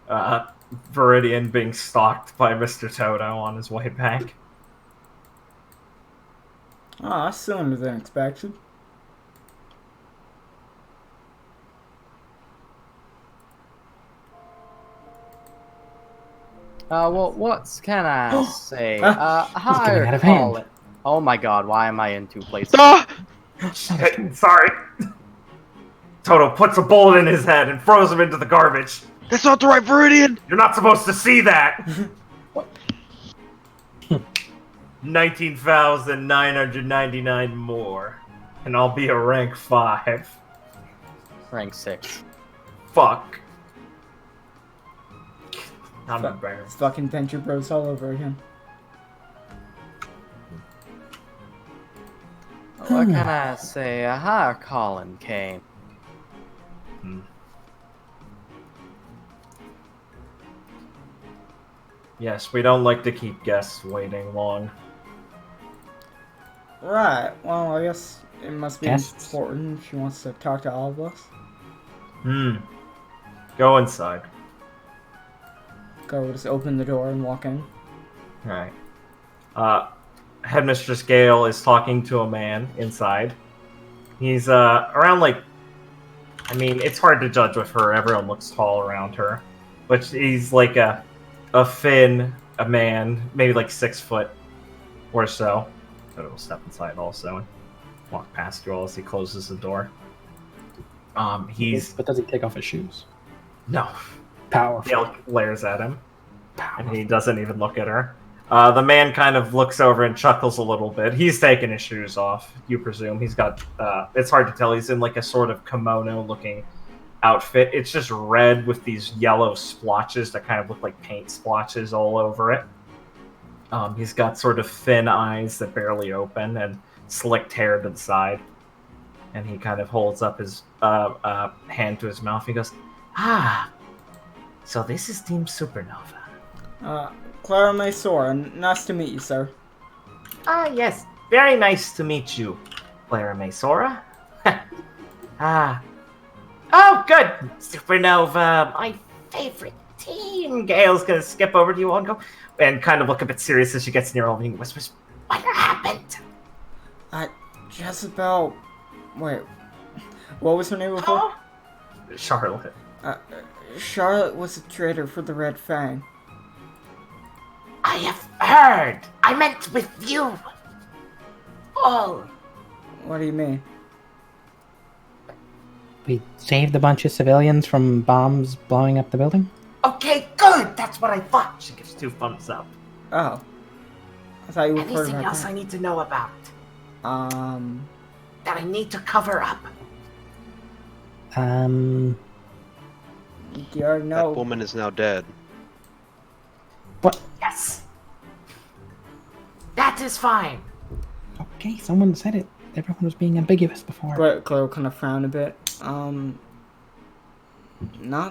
Viridian being stalked by Mr. Toto on his way back. Oh, that's sooner than expected. Well, what can I say? getting Hi, out of hand. Colin. Oh my god, why am I in two places? Ah! Shit, sorry. Toto puts a bullet in his head and throws him into the garbage. That's not the right Viridian! You're not supposed to see that! 19,999 more. And I'll be a rank 5. Rank 6. Fuck. I'm embarrassed. It's fucking Venture Bros all over again. What can I say? Hi, Colin came. Yes, we don't like to keep guests waiting long. Right, well, I guess it must be Guests? important if she wants to talk to all of us. Go inside. Carrol just open the door and walk in. Alright. Headmistress Gale is talking to a man inside. He's around like, I mean, it's hard to judge with her. Everyone looks tall around her, but he's like a Finn, a man, maybe like 6 foot or so. But we'll step inside also and walk past you all as he closes the door. But does he take off his shoes? No. Powerful. Gale glares at him, and he doesn't even look at her. The man kind of looks over and chuckles a little bit. He's taking his shoes off, you presume. He's got, it's hard to tell. He's in like a sort of kimono-looking outfit. It's just red with these yellow splotches that kind of look like paint splotches all over it. He's got sort of thin eyes that barely open and slicked hair to the side. And he kind of holds up his hand to his mouth. He goes, "Ah, so this is Team Supernova." Clara Mesora, nice to meet you, sir. Ah, yes. Very nice to meet you, Clara Mesora. Oh, good. Supernova, my favorite team. Gale's gonna skip over to you and go, and kind of look a bit serious as she gets near him and whispers, "What happened?" Jezebel... Wait. What was her name before? Oh, Charlotte. Charlotte was a traitor for the Red Fang. I have heard. I meant with you. Oh. What do you mean? We saved a bunch of civilians from bombs blowing up the building? Okay, good. That's what I thought. She gives 2 thumbs up. Oh. I thought you were part of Anything else I need to know about? That I need to cover up? You already know. That woman is now dead. What? Yes. That is fine. Okay, someone said it. Everyone was being ambiguous before. But Claire kind of frowned a bit. Not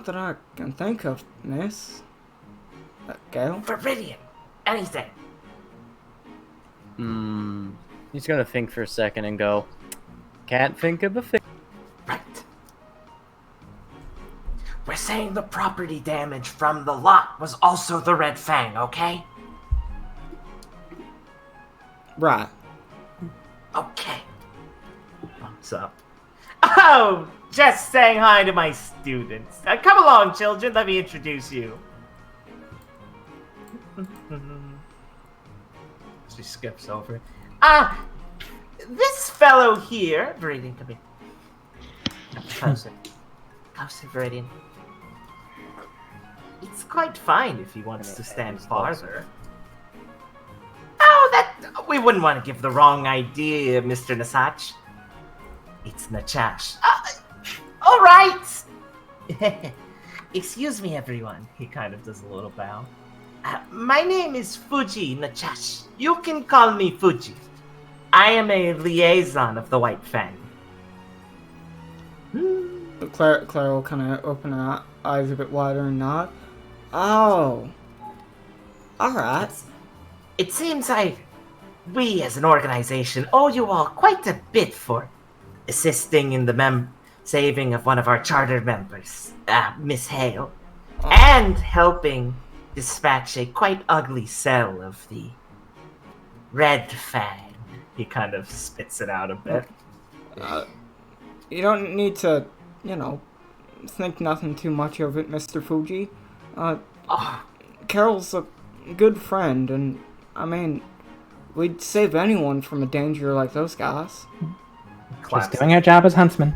that I can think of, miss. Gale? Viridian. Anything. He's gonna think for a second and go, "Can't think of a thing." Right. We're saying the property damage from the lot was also the Red Fang, okay? Right. Okay. Thumbs up. Oh, just saying hi to my students. Come along, children. Let me introduce you. She skips over. This fellow here, Viridian, come here. Closer. Closer, Viridian. It's quite fine if he wants to stand farther. Oh, that... We wouldn't want to give the wrong idea, Mr. Nasach. It's Nachash. All right! Excuse me, everyone. He kind of does a little bow. My name is Fuji Nachash. You can call me Fuji. I am a liaison of the White Fang. Claire will kind of open her eyes a bit wider and nod. Oh. Alright. It seems we as an organization owe you all quite a bit for assisting in the saving of one of our charter members, Miss Hale, and helping dispatch a quite ugly cell of the Red Fang. He kind of spits it out a bit. You don't need to, think nothing too much of it, Mr. Fuji. Carol's a good friend, and, we'd save anyone from a danger like those guys. Just doing her job as huntsman.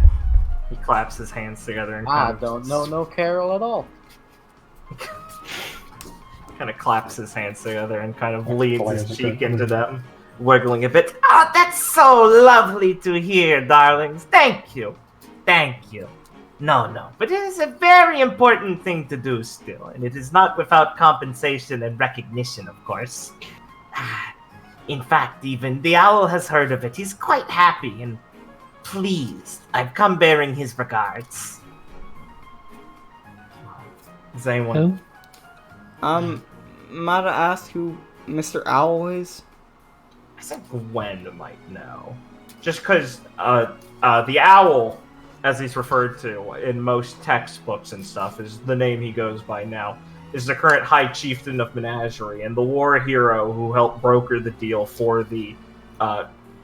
He claps his hands together and I don't know no Carrol at all. kind of claps his hands together and kind of leans his cheek into them, wiggling a bit. Oh, that's so lovely to hear, darlings. Thank you. Thank you. No, but it is a very important thing to do still, and it is not without compensation and recognition, of course. In fact, even the owl has heard of it. He's quite happy and pleased. I've come bearing his regards. Is anyone... Might I ask who Mr. Owl is? I think Gwen might know. Just because the owl, as he's referred to in most textbooks and stuff, is the name he goes by now. is the current High Chieftain of Menagerie and the war hero who helped broker the deal for the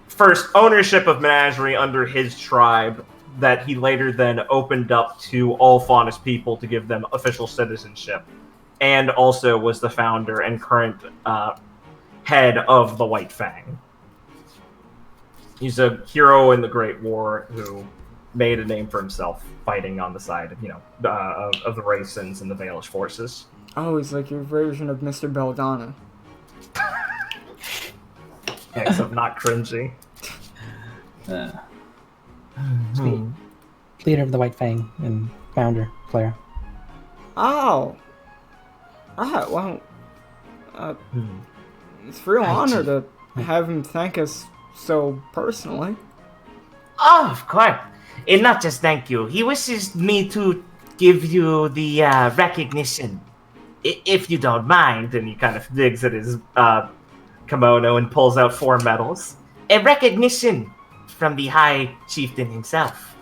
first ownership of Menagerie under his tribe that he later then opened up to all Faunus people to give them official citizenship, and also was the founder and current head of the White Fang. He's a hero in the Great War who made a name for himself fighting on the side of, of the Racens and the Valish forces. Oh, he's like your version of Mr. Belladonna. Except not cringy. Sweet. Leader of the White Fang and founder, Clara. Oh. Well, it's a real honor to have him thank us so personally. Oh, of course. And not just thank you. He wishes me to give you the recognition, if you don't mind. And he kind of digs at his kimono and pulls out 4 medals. A recognition from the High Chieftain himself.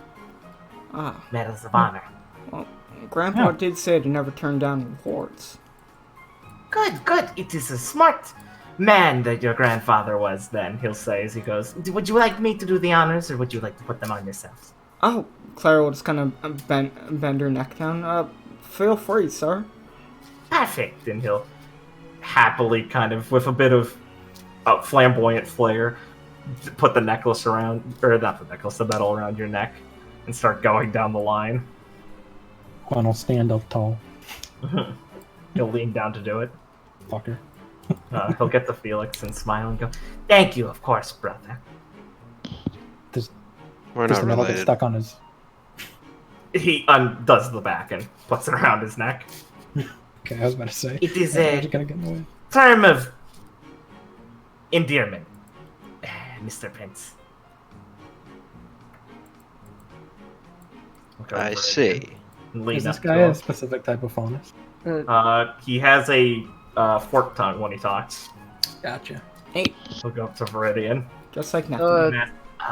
Ah. Medals of honor. Well, Grandpa did say to never turn down rewards. Good, good. It is a smart man that your grandfather was then, he'll say as he goes, would you like me to do the honors, or would you like to put them on yourself? Oh, Clara will just kind of bend her neck down. Feel free, sir. Perfect. And he'll happily kind of, with a bit of flamboyant flair, put the necklace around, or not the necklace, the medal around your neck, and start going down the line. Juan will stand up tall. He'll lean down to do it. Fucker. He'll get to Felix and smile and go, thank you, of course, brother. We're Does not the metal get related. stuck on his... he undoes the back and puts it around his neck. Okay, I was about to say. It is How'd a you gotta get in the way? term of endearment, Mr. Prince. I see. Lean Is this up guy to him. a specific type of faunus? He has a fork tongue when he talks. Gotcha. Hey, He'll go up to Viridian. just like nothing.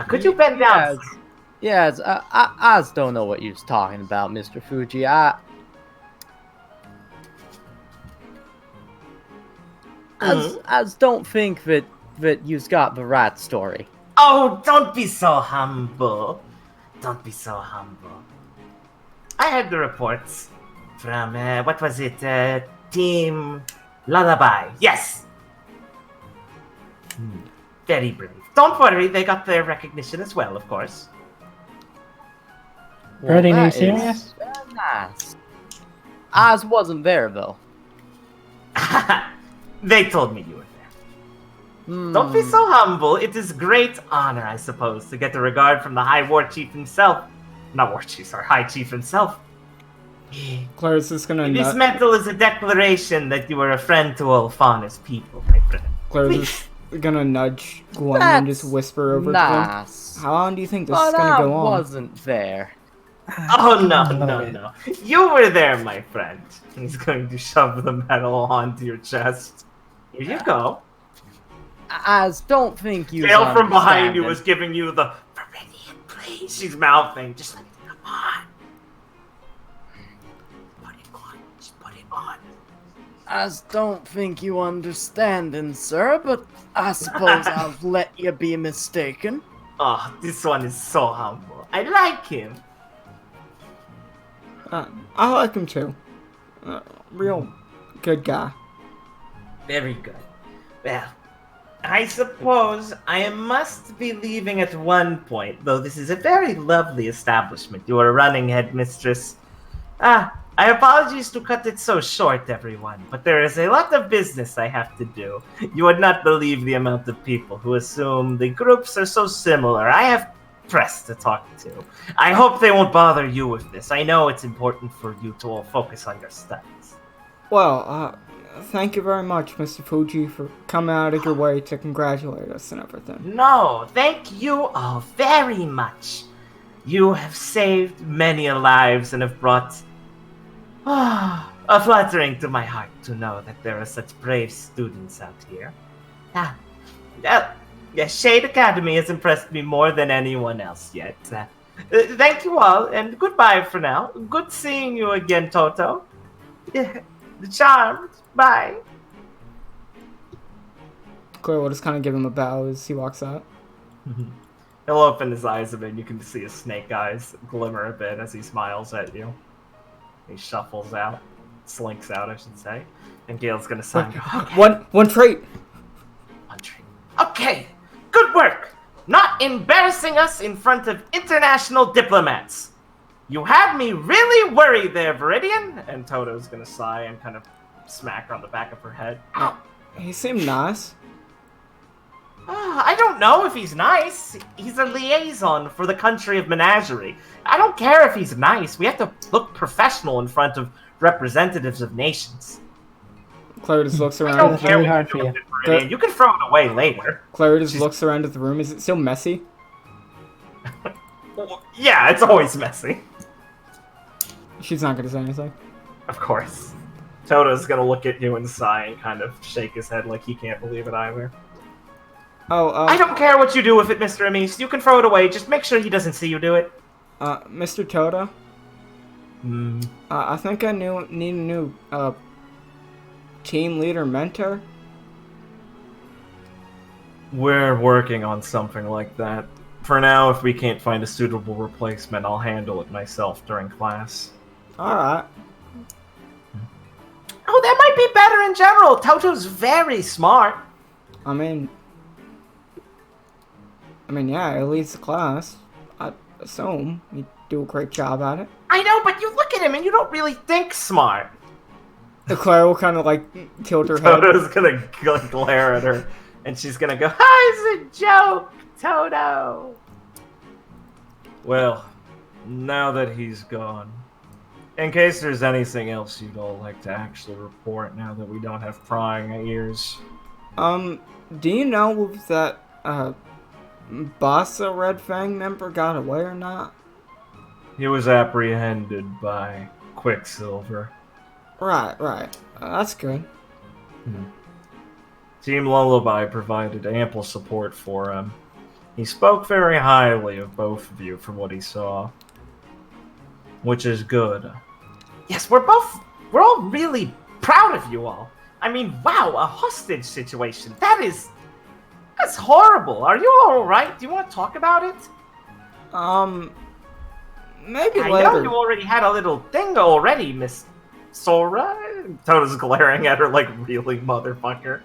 Could you bend down? Yes, I just don't know what you're talking about, Mr. Fuji. I just don't think that you've got the right story. Oh, don't be so humble. Don't be so humble. I heard the reports from, what was it, Team LLBY. Yes! Very brave. Don't worry, they got their recognition as well, of course. Already that new is serious? very nice. Oz wasn't there, though. They told me you were there. Don't be so humble. It is great honor, I suppose, to get the regard from the High War Chief himself. Not War Chief, sorry, High Chief himself. Claire's just gonna This medal is a declaration that you are a friend to all Faunus people, my friend. Claire's just gonna nudge Gwen and just whisper over to him. Nice. How long do you think this But is gonna I go on? wasn't there. Oh, no. You were there, my friend. He's going to shove the medal onto your chest. Here you go. I just don't think you. Dale from behind you is giving you the Viridian, please. She's mouthing. Just like, come on. Put it on. Just put it on. I just don't think you understanding, sir. But I suppose I'll let you be mistaken. Oh, this one is so humble. I like him. I like him too. Real good guy. Very good. Well, I suppose I must be leaving at one point, though this is a very lovely establishment you are running, headmistress. I apologize to cut it so short, everyone, but there is a lot of business I have to do. You would not believe the amount of people who assume the groups are so similar. I have press to talk to. I hope they won't bother you with this. I know it's important for you to all focus on your studies. Well, thank you very much, Mr. Fuji, for coming out of your way to congratulate us and everything. No, thank you all very much. You have saved many lives and have brought a fluttering to my heart to know that there are such brave students out here. Shade Academy has impressed me more than anyone else yet. Thank you all, and goodbye for now. Good seeing you again, Toto. Charmed. Bye. Clara will just kind of give him a bow as he walks out. He'll open his eyes a bit, and you can see his snake eyes glimmer a bit as he smiles at you. He shuffles out. Slinks out, I should say. And Gale's gonna sign. One trait. Okay, good work. Not embarrassing us in front of international diplomats. You had me really worried there, Viridian. And Toto's gonna sigh and kind of smack her on the back of her head. He seemed nice. I don't know if he's nice. He's a liaison for the country of Menagerie. I don't care if he's nice. We have to look professional in front of representatives of nations. Clara just looks I around. don't care really what hard you for do you. with it, Viridian. You can throw it away later. Clara just looks around at the room. Is it still messy? Yeah, it's always messy. She's not gonna say anything. Of course. Toto's gonna look at you and sigh and kind of shake his head like he can't believe it either. Oh, I don't care what you do with it, Mr. Amis. You can throw it away. Just make sure he doesn't see you do it. Mr. Toto? I think I need a new, team leader mentor. We're working on something like that. For now, if we can't find a suitable replacement, I'll handle it myself during class. Alright. Oh, that might be better in general. Toto's very smart. I mean, yeah, he leads the class. I assume he'd do a great job at it. I know, but you look at him and you don't really think smart. Clara will kind of, like, tilt her head. Toto's gonna glare at her, and she's gonna go, "It's a joke, Toto!" Well, now that he's gone, in case there's anything else you'd all like to actually report now that we don't have prying ears. Do you know if that, Basa Red Fang member got away or not? He was apprehended by Quicksilver. Right. That's good. Team LLBY provided ample support for him. He spoke very highly of both of you from what he saw, which is good. Yes, we're all really proud of you all. I mean, wow, a hostage situation. That's horrible. Are you all right? Do you want to talk about it? Maybe I later. know you already had a little thing already, Miss Xorra. Toto's glaring at her like, really, motherfucker?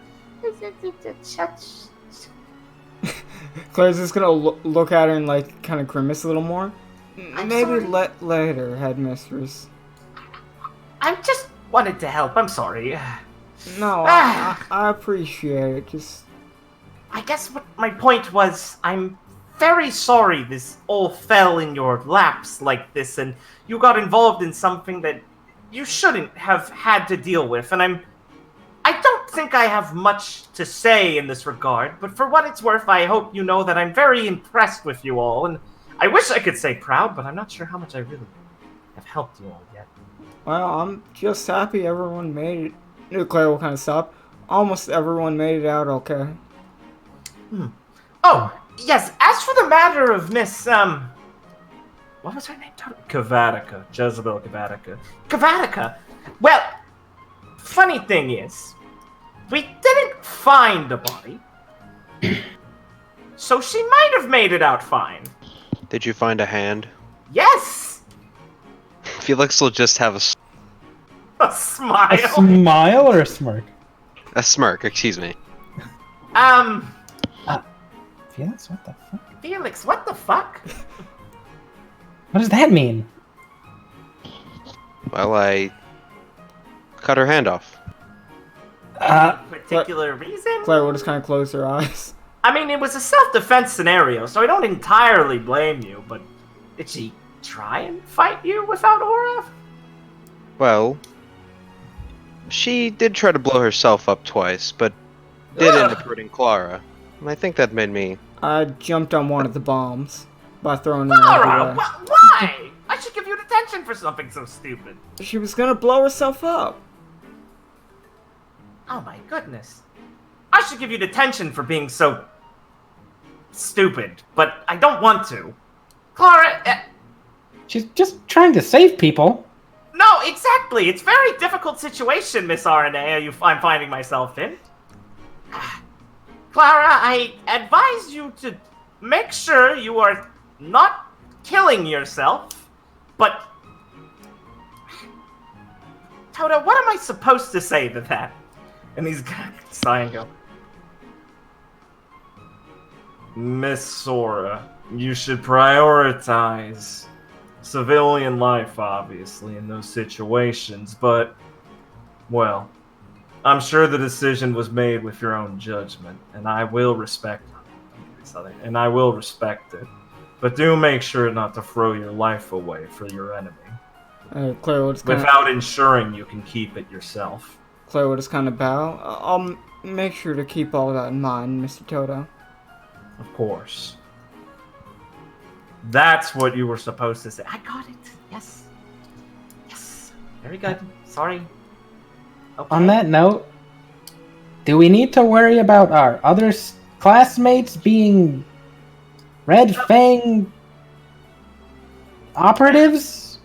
Claire's just gonna look at her and, like, kind of grimace a little more. Maybe later, headmistress. I just wanted to help. I'm sorry. No, I appreciate it. Just... I guess what my point was, I'm very sorry this all fell in your laps like this, and you got involved in something that you shouldn't have had to deal with, and I don't think I have much to say in this regard, but for what it's worth, I hope you know that I'm very impressed with you all, and I wish I could say proud, but I'm not sure how much I really have helped you all yet. Well, I'm just happy everyone made it. Claire will kind of stop. Almost everyone made it out okay. Oh, yes, as for the matter of Miss, what was her name? Kavatica. Jezebel Kavatica. Kavatica. Well, funny thing is, we didn't find a body, so she might have made it out fine. Did you find a hand? Yes! Felix will just have A smile. A smile or a smirk? a smirk, excuse me. Felix, what the fuck? Felix, what the fuck? What does that mean? Well, I cut her hand off. Particular reason? Claire will just kind of close her eyes. I mean, it was a self-defense scenario, so I don't entirely blame you, but did she try and fight you without aura? Well, she did try to blow herself up twice, but did end up hurting Clara. And I think that made me... I jumped on one of the bombs by throwing it Laura, away. why? I should give you detention for something so stupid. She was gonna blow herself up. Oh my goodness. I should give you detention for being so... stupid, but I don't want to. Clara, She's just trying to save people. no, exactly. It's a very difficult situation, Miss RNA, I'm finding myself in. Clara, I advise you to make sure you are not killing yourself, but... Toto, what am I supposed to say to that? And he's gonna sigh and go, Miss Xorra, you should prioritize civilian life, obviously, in those situations, but, well, I'm sure the decision was made with your own judgment, and I will respect it. But do make sure not to throw your life away for your enemy. Claire will just kind Without ensuring you can keep it yourself. Claire will just kind of bow. I'll make sure to keep all that in mind, Mr. Toto. Of course. That's what you were supposed to say. I got it. Yes. Yes. Very good. Sorry. Okay. On that note, do we need to worry about our other classmates being Red Fang operatives?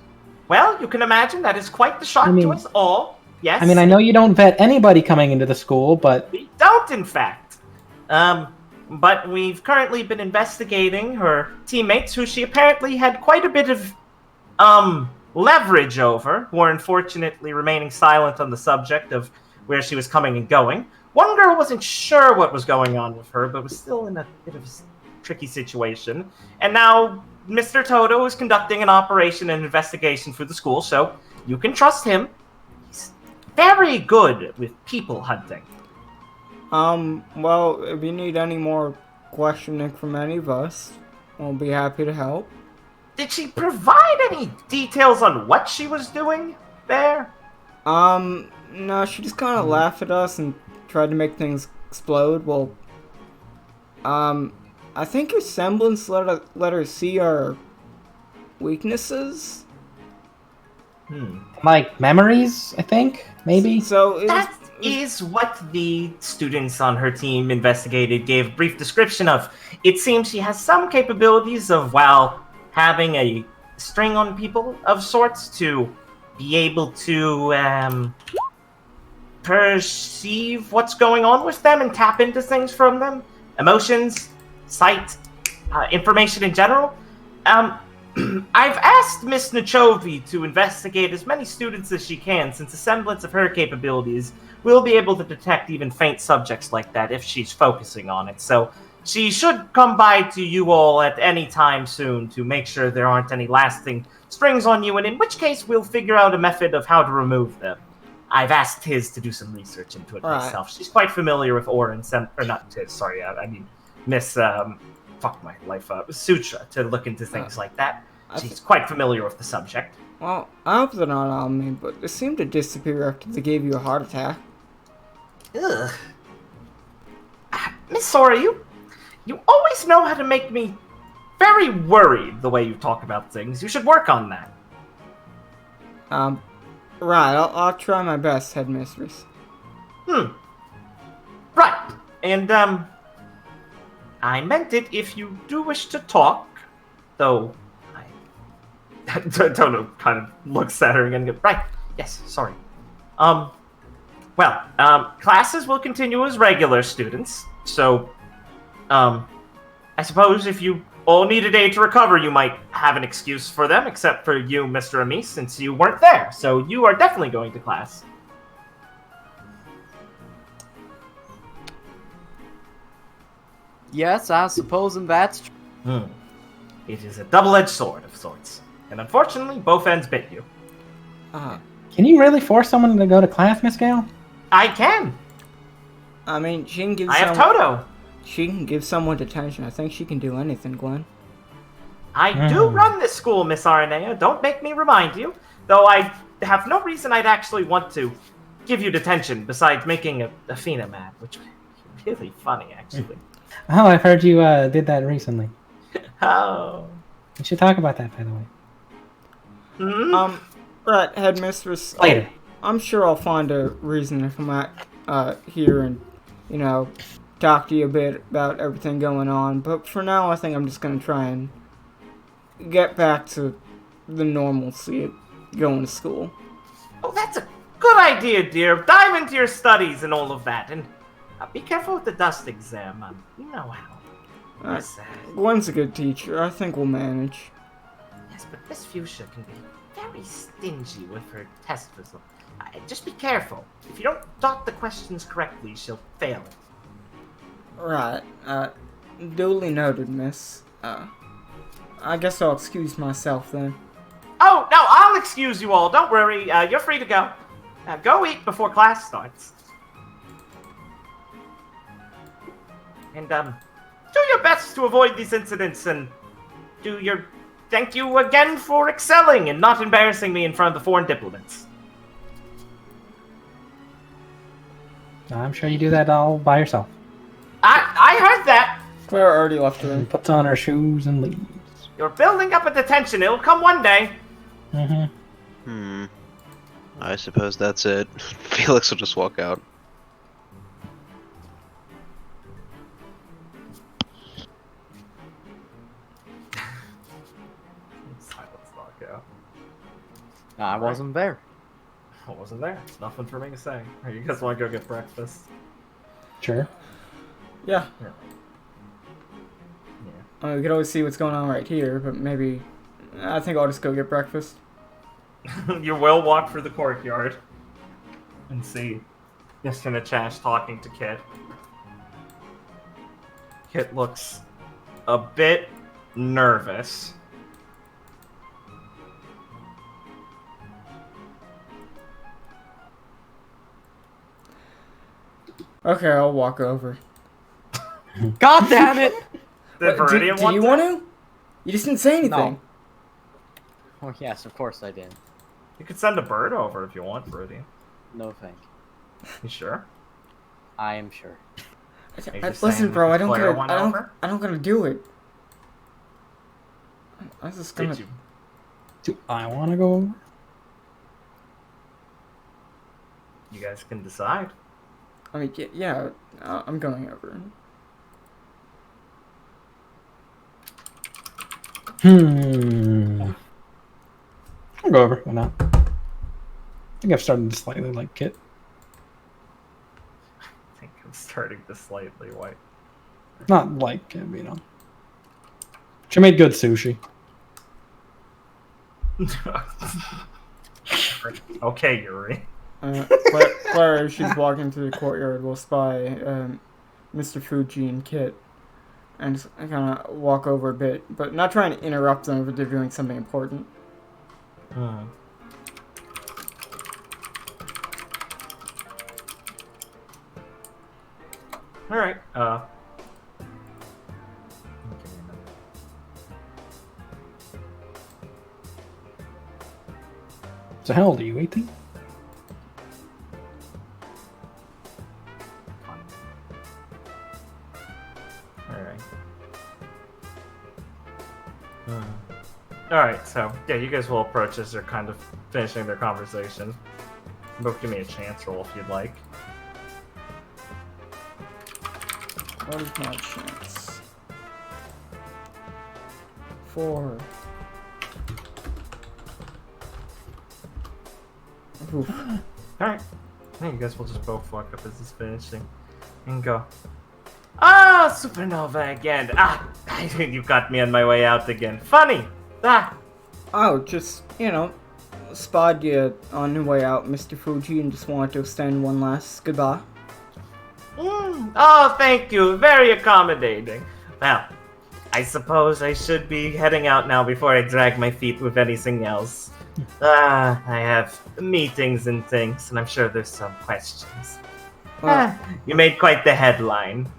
Well, you can imagine that is quite the shock to us all. Yes. I mean, I know you don't vet anybody coming into the school, but... We don't, in fact. But we've currently been investigating her teammates, who she apparently had quite a bit of, leverage over, who are unfortunately remaining silent on the subject of where she was coming and going. One girl wasn't sure what was going on with her, but was still in a bit of a tricky situation. And now Mr. Toto is conducting an operation and investigation for the school, so you can trust him. He's very good with people hunting. Well, if you need any more questioning from any of us, we'll be happy to help. Did she provide any details on what she was doing there? No, she just kind of laughed at us and tried to make things explode. Well, I think your semblance let her see our weaknesses. Like memories, I think? Maybe? So That is what the students on her team investigated, gave a brief description of. It seems she has some capabilities of, while having a string on people of sorts, to be able to perceive what's going on with them and tap into things from them. Emotions, sight, information in general. I've asked Miss Nachovi to investigate as many students as she can, since a semblance of her capabilities will be able to detect even faint subjects like that if she's focusing on it. So she should come by to you all at any time soon to make sure there aren't any lasting strings on you, and in which case we'll figure out a method of how to remove them. I've asked Tiz to do some research into it myself. She's quite familiar with Miss, fuck my life up, Sutra, to look into things like that. She's quite familiar with the subject. Well, I hope they're not on me, but they seem to disappear after they gave you a heart attack. Ugh. Miss Xorra, you always know how to make me very worried the way you talk about things. You should work on that. Right, I'll try my best, headmistress. Right. And, I meant it if you do wish to talk, though Toto kind of looks at her again and goes, right, yes, sorry. Classes will continue as regular students, so, I suppose if you all need a day to recover, you might have an excuse for them, except for you, Mr. Amis, since you weren't there, so you are definitely going to class. Yes, I suppose that's true. It is a double-edged sword of sorts, and unfortunately, both ends bit you. Can you really force someone to go to class, Miss Gale? I can. I mean, she can give I have Toto. She can give someone detention. I think she can do anything, Gwen. I do run this school, Miss Aranea. Don't make me remind you. Though I have no reason I'd actually want to give you detention, besides making Athena mad, which would be really funny, actually. Oh, I've heard you did that recently. Oh. We should talk about that, by the way. Right, headmistress. Later. I'm sure I'll find a reason to come out here and, talk to you a bit about everything going on. But for now, I think I'm just going to try and get back to the normalcy of going to school. Good idea, dear. Dive into your studies and all of that, and be careful with the dust exam. You know how. Yes, Gwen's a good teacher. I think we'll manage. yes, but Miss Fuchsia can be very stingy with her test result. Just be careful. If you don't dot the questions correctly, she'll fail it. Right. Duly noted, miss. I guess I'll excuse myself then. Oh, no, I'll excuse you all. Don't worry. You're free to go. Go eat before class starts. And, do your best to avoid these incidents and thank you again for excelling and not embarrassing me in front of the foreign diplomats. I'm sure you do that all by yourself. I heard that. Claire already left the room. Puts on her shoes and leaves. You're building up a detention. It'll come one day. I suppose that's it. Felix will just walk out. Silence knockout. I wasn't there. I wasn't there. Nothing for me to say. Or you guys want to go get breakfast? Sure. Yeah. Yeah. We could always see what's going on right here, but maybe... I think I'll just go get breakfast. You will walk through the courtyard and see Mr. Nachash talking to Kit. Kit looks a bit nervous. Okay, I'll walk over. God damn it! Did Viridian Did you to? want to? You just didn't say anything. No. Oh yes, of course I did. You could send a bird over if you want, Viridian. No thank. You sure? I am sure. Are you just Listen, saying bro, I Claire went don't over? gonna do it. I was just gonna. Did you? Do I want to go over? You guys can decide. I mean, yeah, I'm going over. I'll go over. Why not? I think I've started to slightly like Kit. I think I'm starting to slightly white. Not like him, you know. She made good sushi. Okay, Yuri. Claire, as she's walking through the courtyard, will spy Mr. Fuji and Kit, and just kind of walk over a bit, but not trying to interrupt them if they're doing something important. Alright, So how old are you, 18? Alright. Alright, so, yeah, you guys will approach as they're kind of finishing their conversation. Both give me a chance roll if you'd like. What is my chance? 4. Oof. Alright. Yeah, you guys will just both walk up as he's finishing and go, "Ah, Supernova again. You got me on my way out again. Funny. Oh, just, spotted you on your way out, Mr. Fuji, and just wanted to extend one last goodbye. Oh, thank you. Very accommodating. Well, I suppose I should be heading out now before I drag my feet with anything else. I have meetings and things, and I'm sure there's some questions. You made quite the headline.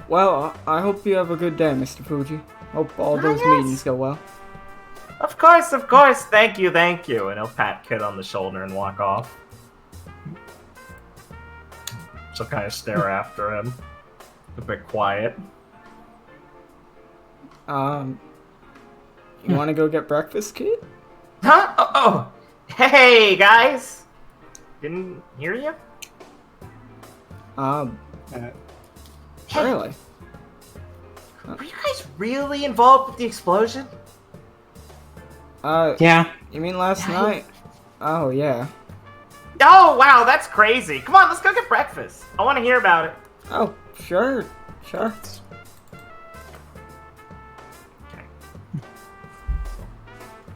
Well, I hope you have a good day, Mr. Fuji. Hope all those yes. meetings go well. Of course. Thank you. And he'll pat Kit on the shoulder and walk off. She'll kind of stare after him. A bit quiet. You want to go get breakfast, kid? Huh? Oh. Hey, guys. Didn't hear you? Really? Were you guys really involved with the explosion? Yeah. You mean last night? Oh, yeah. Oh, wow, that's crazy. Come on, let's go get breakfast. I want to hear about it. Oh, sure. Okay.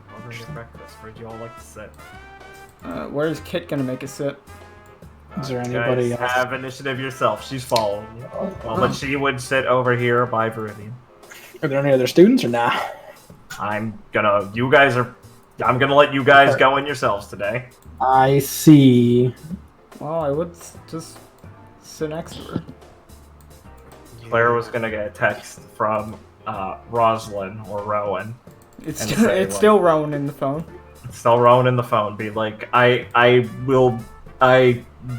I'll go get breakfast. Where'd you all like to sit? Where's Kit gonna make a sit? Is there You anybody guys else? have initiative yourself. She's following you. But she would sit over here by Viridian. Are there any other students or not? I'm gonna let you guys go in yourselves today. I see. Well, I would just sit next to her. Claire was gonna get a text from Roslyn or Rowan. It's And still, say, it's like- still Rowan in the phone. Still Rowan in the phone. Be like, I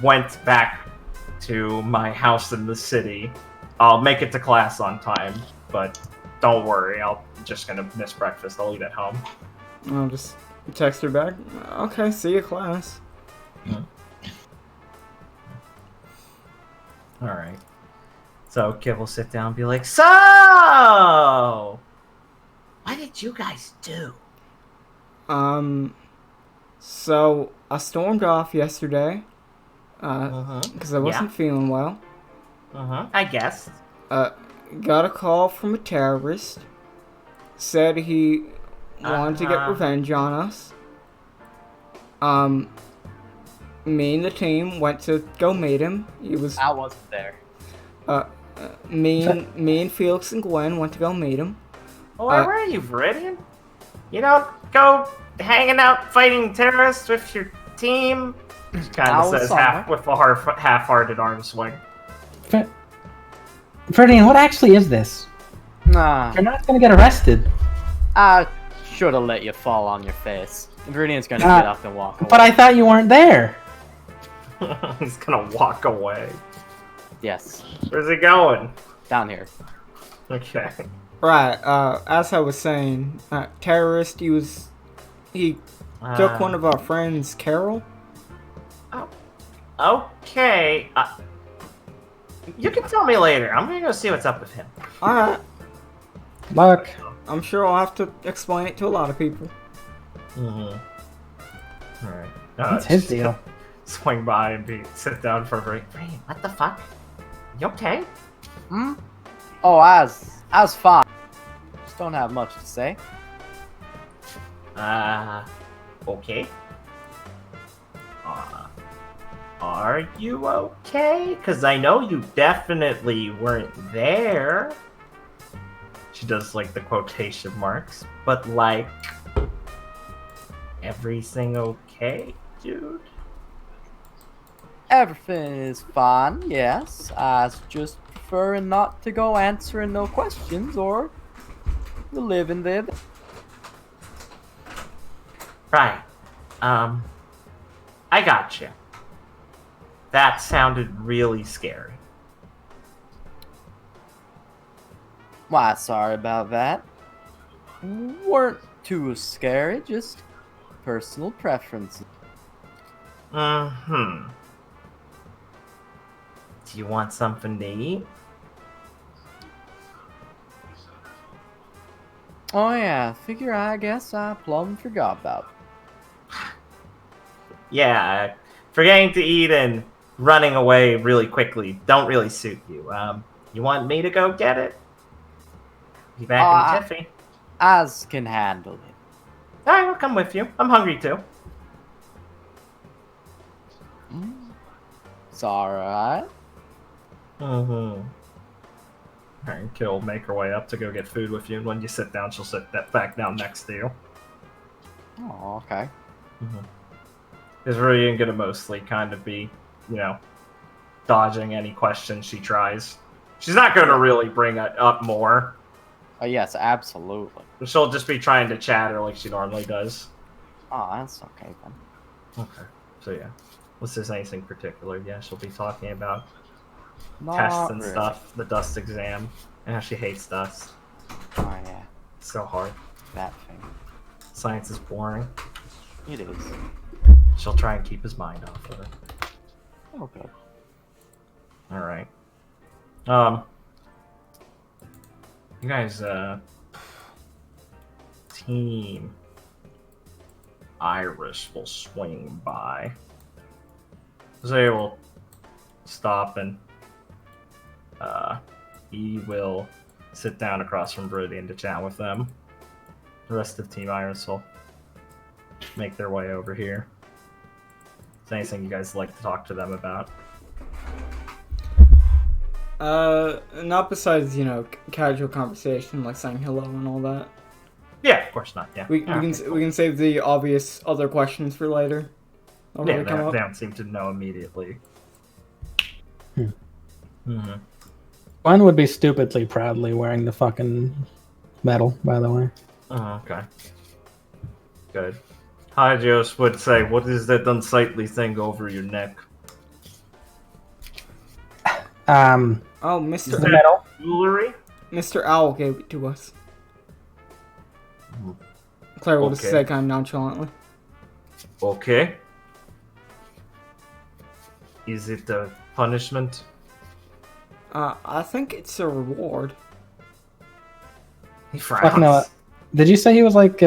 went back to my house in the city. I'll make it to class on time, but don't worry. I'm just gonna miss breakfast. I'll eat at home. I'll just text her back. Okay, see you, class. All right. So Kip will sit down and be like, so what did you guys do? So I stormed off yesterday, because I wasn't feeling well. I guess. Got a call from a terrorist. Said he wanted to get revenge on us. Me and the team went to go meet him. He was I wasn't there. me and Felix and Gwen went to go meet him. Well, where were you, Viridian? You don't go hanging out fighting terrorists with your team? She kind I of was says somewhere. with a half-hearted arm swing. Ferdinand, what actually is this? Nah, You're not gonna get arrested. I should have let you fall on your face. Viridian's gonna get up and walk away. But I thought you weren't there. He's gonna walk away. Yes, Where's he going? down here. Okay. Right. As I was saying, terrorist. He took one of our friends, Carrol. Okay. You can tell me later. I'm gonna go see what's up with him. All right. Look, I'm sure I'll have to explain it to a lot of people. All right. that's his deal. Swing by and sit down for a break. Hey, what the fuck? You okay? Oh, as fine. Just don't have much to say. Okay. Are you okay? Because I know you definitely weren't there. She does, like, the quotation marks. But, like, everything okay, dude? Everything is fine, yes. I just preferring not to go answering no questions or living there. Right. I got you. That sounded really scary. Why, sorry about that. Weren't too scary, just personal preferences. Do you want something to eat? Oh yeah, I guess I plumb forgot about it. Yeah, forgetting to eat and running away really quickly don't really suit you. You want me to go get it? Be back in the jiffy. Az can handle it. Alright, I'll come with you. I'm hungry too. It's alright. Alright, Kill make her way up to go get food with you, and when you sit down, she'll sit back down next to you. Oh, okay. Is really gonna mostly kind of be, dodging any questions she tries. She's not gonna really bring it up more. Oh yes, absolutely. She'll just be trying to chatter like she normally does. Oh, that's okay then. Okay. So yeah. Unless there's anything particular, yeah, she'll be talking about Not tests and really. stuff, the dust exam, and how she hates dust. Oh yeah, It's so hard. that thing. Science is boring. It is. She'll try and keep his mind off of it. Oh good. Alright. You guys, Team Irish will swing by. Zay will stop and he will sit down across from Viridian to chat with them. The rest of Team Iris will make their way over here. Is there anything you guys like to talk to them about? Not besides, casual conversation, like saying hello and all that. Yeah, of course not. Yeah, We can save the obvious other questions for later. Yeah, they don't seem to know immediately. One would be stupidly proudly wearing the fucking medal, by the way. Oh, okay. Good. Hygios would say, "What is that unsightly thing over your neck?" Oh, Is that jewelry? Mr. Owl gave it to us. Claire will just say kind of nonchalantly. Okay. Is it a punishment? I think it's a reward. He Fuck frowns. no. Did you say he was like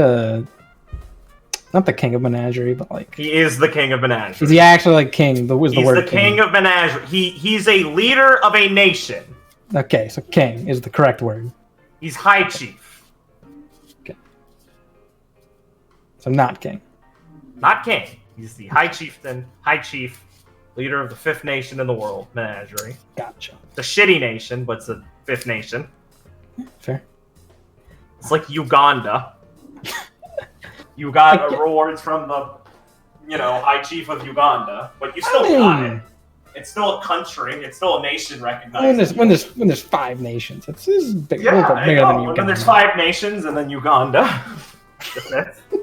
not the king of menagerie, but like He is the king of menagerie. is he actually like king? The was the He's word the king of menagerie. He's a leader of a nation. Okay, so king is the correct word. He's high chief, So not king. not king. He's the high chieftain, high chief, leader of the fifth nation in the world, menagerie. Gotcha. It's a shitty nation, but it's a fifth nation. Fair. It's like Uganda. You got rewards from the, high chief of Uganda, but you still got it. It's still a country. It's still a nation recognized. When there's 5 nations, it's big, Yeah, a little bit bigger than when Uganda. there's 5 nations and then Uganda.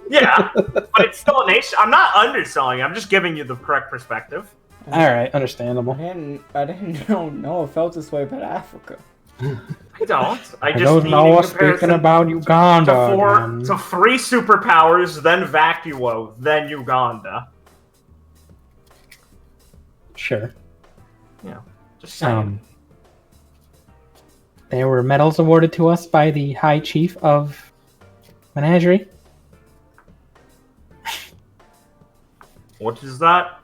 Yeah, but it's still a nation. I'm not underselling. I'm just giving you the correct perspective. All right, understandable. I didn't know I felt this way about Africa. I don't. I I just don't mean know. in Speaking comparison about Uganda, to 3 superpowers, then Vacuo, then Uganda. Sure. Yeah, just saying. There were medals awarded to us by the High Chief of Menagerie. What is that?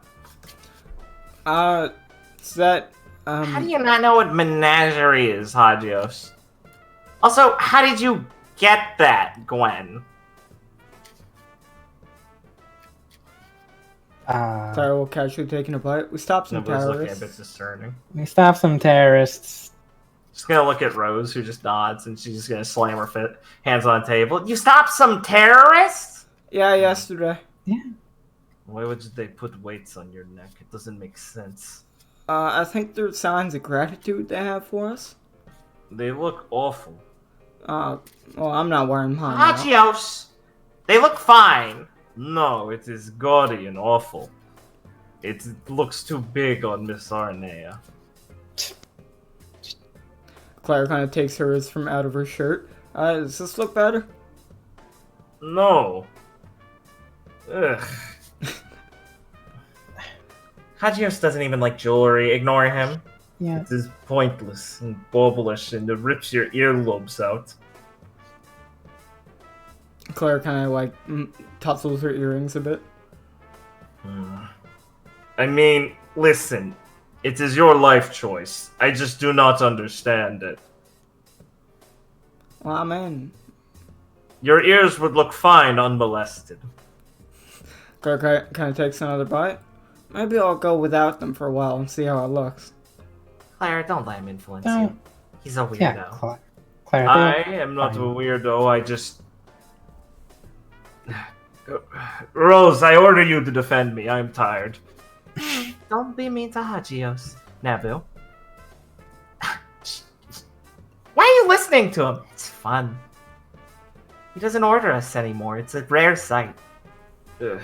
Is that, How do you not know what menagerie is, Hagios? Also, how did you get that, Gwen? Claire will casually taking a bite. We stopped some Nobody's looking a terrorists. bit discerning. We stopped some terrorists. Just gonna look at Rose, who just nods, and she's just gonna slam her hands on the table. You stopped some terrorists? Yeah, yesterday. Why would they put weights on your neck? It doesn't make sense. I think there's signs of gratitude they have for us. They look awful. Well, I'm not wearing mine. now. Hagios! They look fine. No, it is gaudy and awful. It looks too big on Miss Arnea. Claire kind of takes hers from out of her shirt. Does this look better? No. Ugh. Hagios doesn't even like jewelry. Ignore him. Yeah. It is pointless and baublish and it rips your earlobes out. Claire kind of like tussles her earrings a bit. I mean, listen. It is your life choice. I just do not understand it. Well, I'm in. Your ears would look fine unmolested. Claire kind of takes another bite. Maybe I'll go without them for a while and see how it looks. Claire, don't let him influence No. you. He's a weirdo. Yeah, Claire. I am not a weirdo, I just... Rose, I order you to defend me. I'm tired. Don't be mean to Hagios. Nabu. Why are you listening to him? It's fun. He doesn't order us anymore. It's a rare sight. Ugh.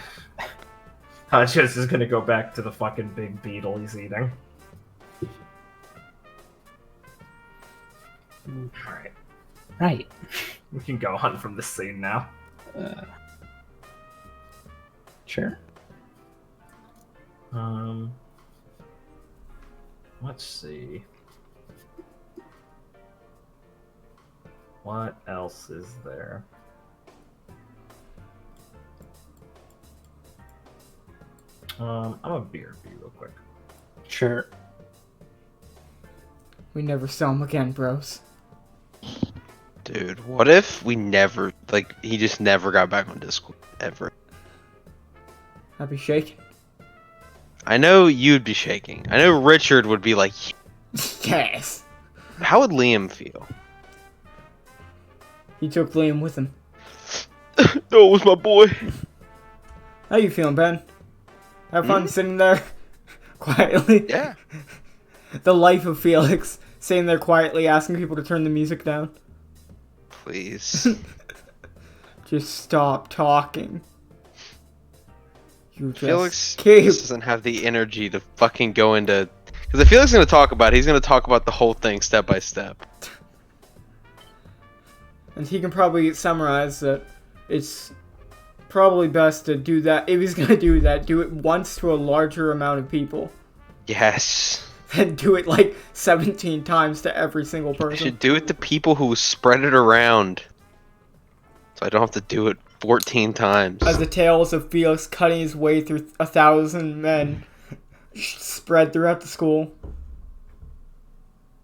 Hagios is gonna go back to the fucking big beetle he's eating. Alright. Right. We can go on from this scene now. Sure. Let's see. What else is there? I'm a BRB real quick. Sure. We never saw him again, bros. Dude, what if we never, like, he just never got back on Discord, ever? I'd be shaking. I know you'd be shaking. I know Richard would be like, Yes. how would Liam feel? He took Liam with him. No, it was my boy. How you feeling, Ben? Have fun sitting there quietly? Yeah. The life of Felix, sitting there quietly asking people to turn the music down. Please. Just stop talking. You just Felix keep... just doesn't have the energy to fucking go into... Because if Felix is going to talk about it, he's going to talk about the whole thing step by step. And he can probably summarize that it's probably best to do that. If he's going to do that, do it once to a larger amount of people. Yes. Than do it like 17 times to every single I person. should do it to people who spread it around. So I don't have to do it 14 times. As the tales of Felix cutting his way through 1,000 men spread throughout the school.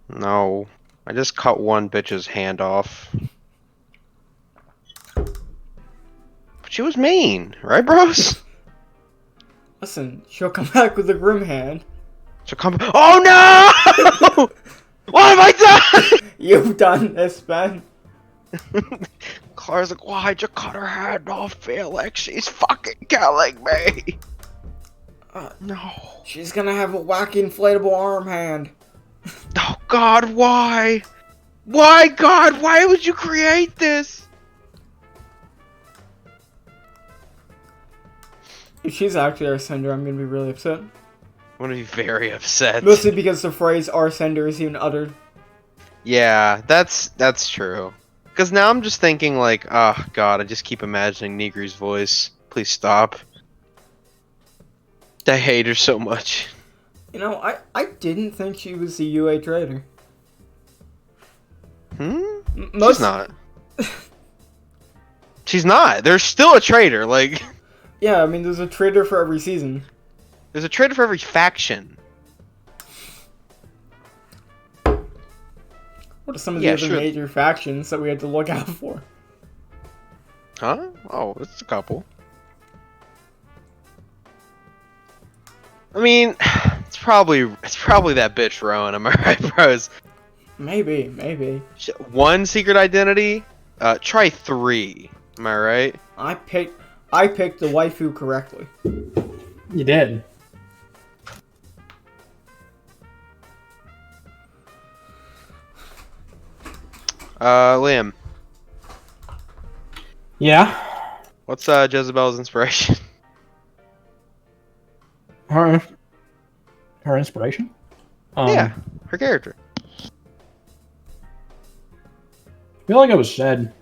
No. I just cut one bitch's hand off. But she was mean, right, bros? Listen, she'll come back with a grim hand. She'll come. Oh no! What have I done? You've done this, Ben. Clara's like, why'd you cut her hand off, Felix? She's fucking killing me. No. She's gonna have a wacky inflatable arm hand. Oh God, why? Why, God? Why would you create this? If she's actually our sender, I'm gonna be really upset. I'm gonna be very upset. Mostly because the phrase "our sender" is even uttered. Yeah, that's true. Because now I'm just thinking like, oh God, I just keep imagining Nigri's voice. Please stop. I hate her so much. You know, I didn't think she was a UA traitor. She's not. She's not. There's still a traitor. Like, Yeah, I mean, there's a traitor for every season. there's a traitor for every faction. What are some of Yeah, the other sure. major factions that we had to look out for? Huh? Oh, it's a couple. I mean, it's probably that bitch Rowan. Am I right, bros? Maybe. One secret identity. Try 3. Am I right? I picked the waifu correctly. You did. Liam, Yeah. what's Jezebel's inspiration? Her inspiration? Yeah, her character. I feel like it was said.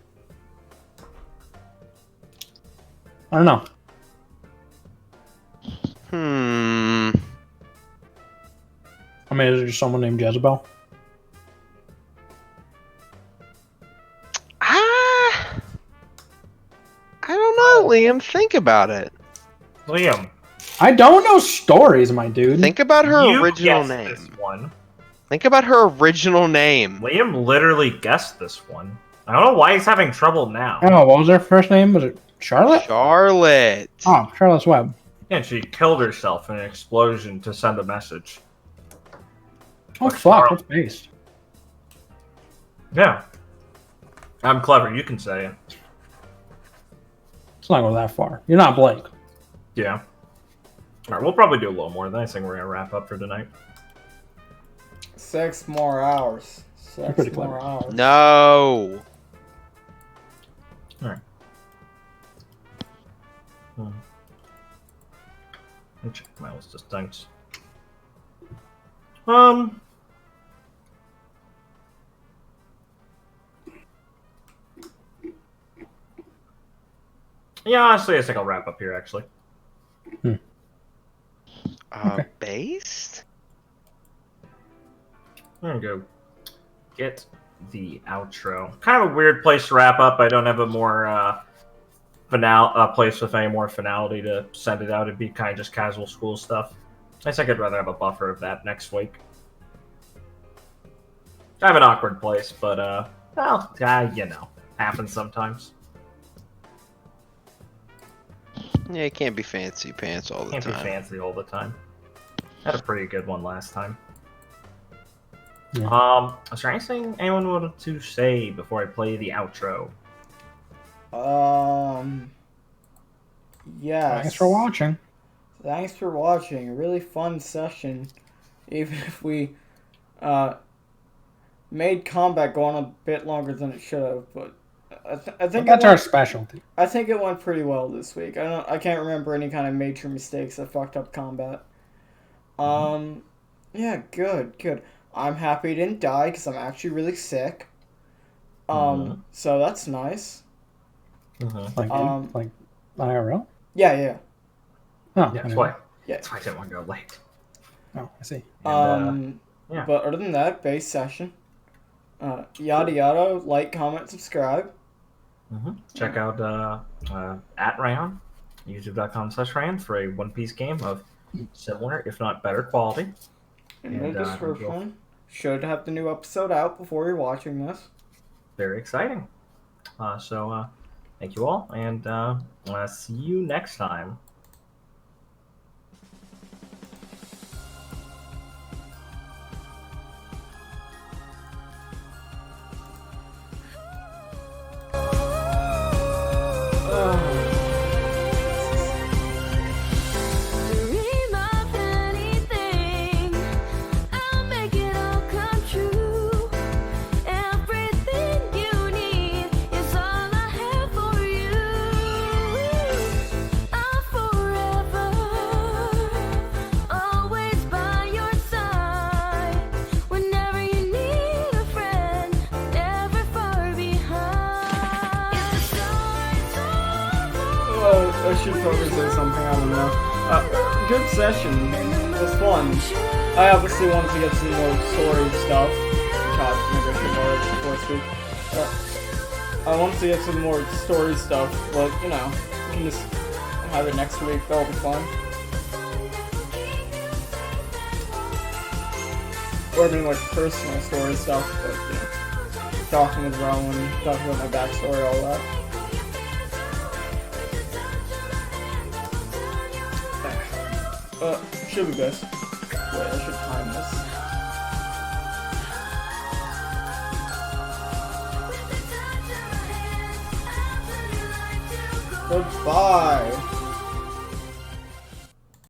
I don't know. I mean, is it just someone named Jezebel? I don't know, Liam. Think about it. Liam, I don't know stories, my dude. Think about her you original guessed name. this one. Think about her original name. Liam literally guessed this one. I don't know why he's having trouble now. Oh, what was her first name? Was it Charlotte? Charlotte. Oh, Charlotte's Web. And she killed herself in an explosion to send a message. Oh, Like fuck. Carrol. That's based. Yeah. I'm clever, you can say it. Let's not go that far. You're not Blake. Yeah. Alright, we'll probably do a little more. Then I think we're gonna wrap up for tonight. 6 more hours. You're pretty 6 more clever. hours. No. Alright. Let me check my list of things. Yeah, honestly, I think I'll wrap up here, actually. Based? I'm gonna go get the outro. Kind of a weird place to wrap up. I don't have a more place with any more finality to send it out. It'd be kind of just casual school stuff. I think I'd rather have a buffer of that next week. I have an awkward place, but, well, you know, happens sometimes. Yeah, it can't be fancy pants all the Can't be time. fancy all the time. Had a pretty good one last time. Yeah. Is there anything anyone wanted to say before I play the outro? Yes. Thanks for watching. Thanks for watching. A really fun session. Even if we made combat go on a bit longer than it should have, but I think That's our specialty. I think it went pretty well this week. I can't remember any kind of major mistakes that fucked up combat. Yeah, good. I'm happy I didn't die because I'm actually really sick. So that's nice. Like IRL? Yeah. Oh, Yeah, that's why. Yeah. That's why I didn't want to go late. Oh, I see. And, yeah. But other than that, base session. Yada yada. Like, comment, subscribe. Check out at Ran, youtube.com/Ran for a One Piece game of similar, if not better quality. In the description. Should have the new episode out before you're watching this. Very exciting. So thank you all, and see you next time. Dream of anything, I'll make it all come true. Everything you need is all I have for you. I'm forever, always by your side. Whenever you need a friend, never far behind. If the stars are I should probably say something, I don't know. Good session. It was fun. I obviously wanted to get some more story stuff. God, maybe I should know it before I speak. I wanted to get some more story stuff, but, you know, we can just have it next week. That'll be fun. Or I mean, like, personal story stuff, but, you know, talking with Rowan, talking about my backstory, all that. Should be best. Wait, I should time this. Goodbye.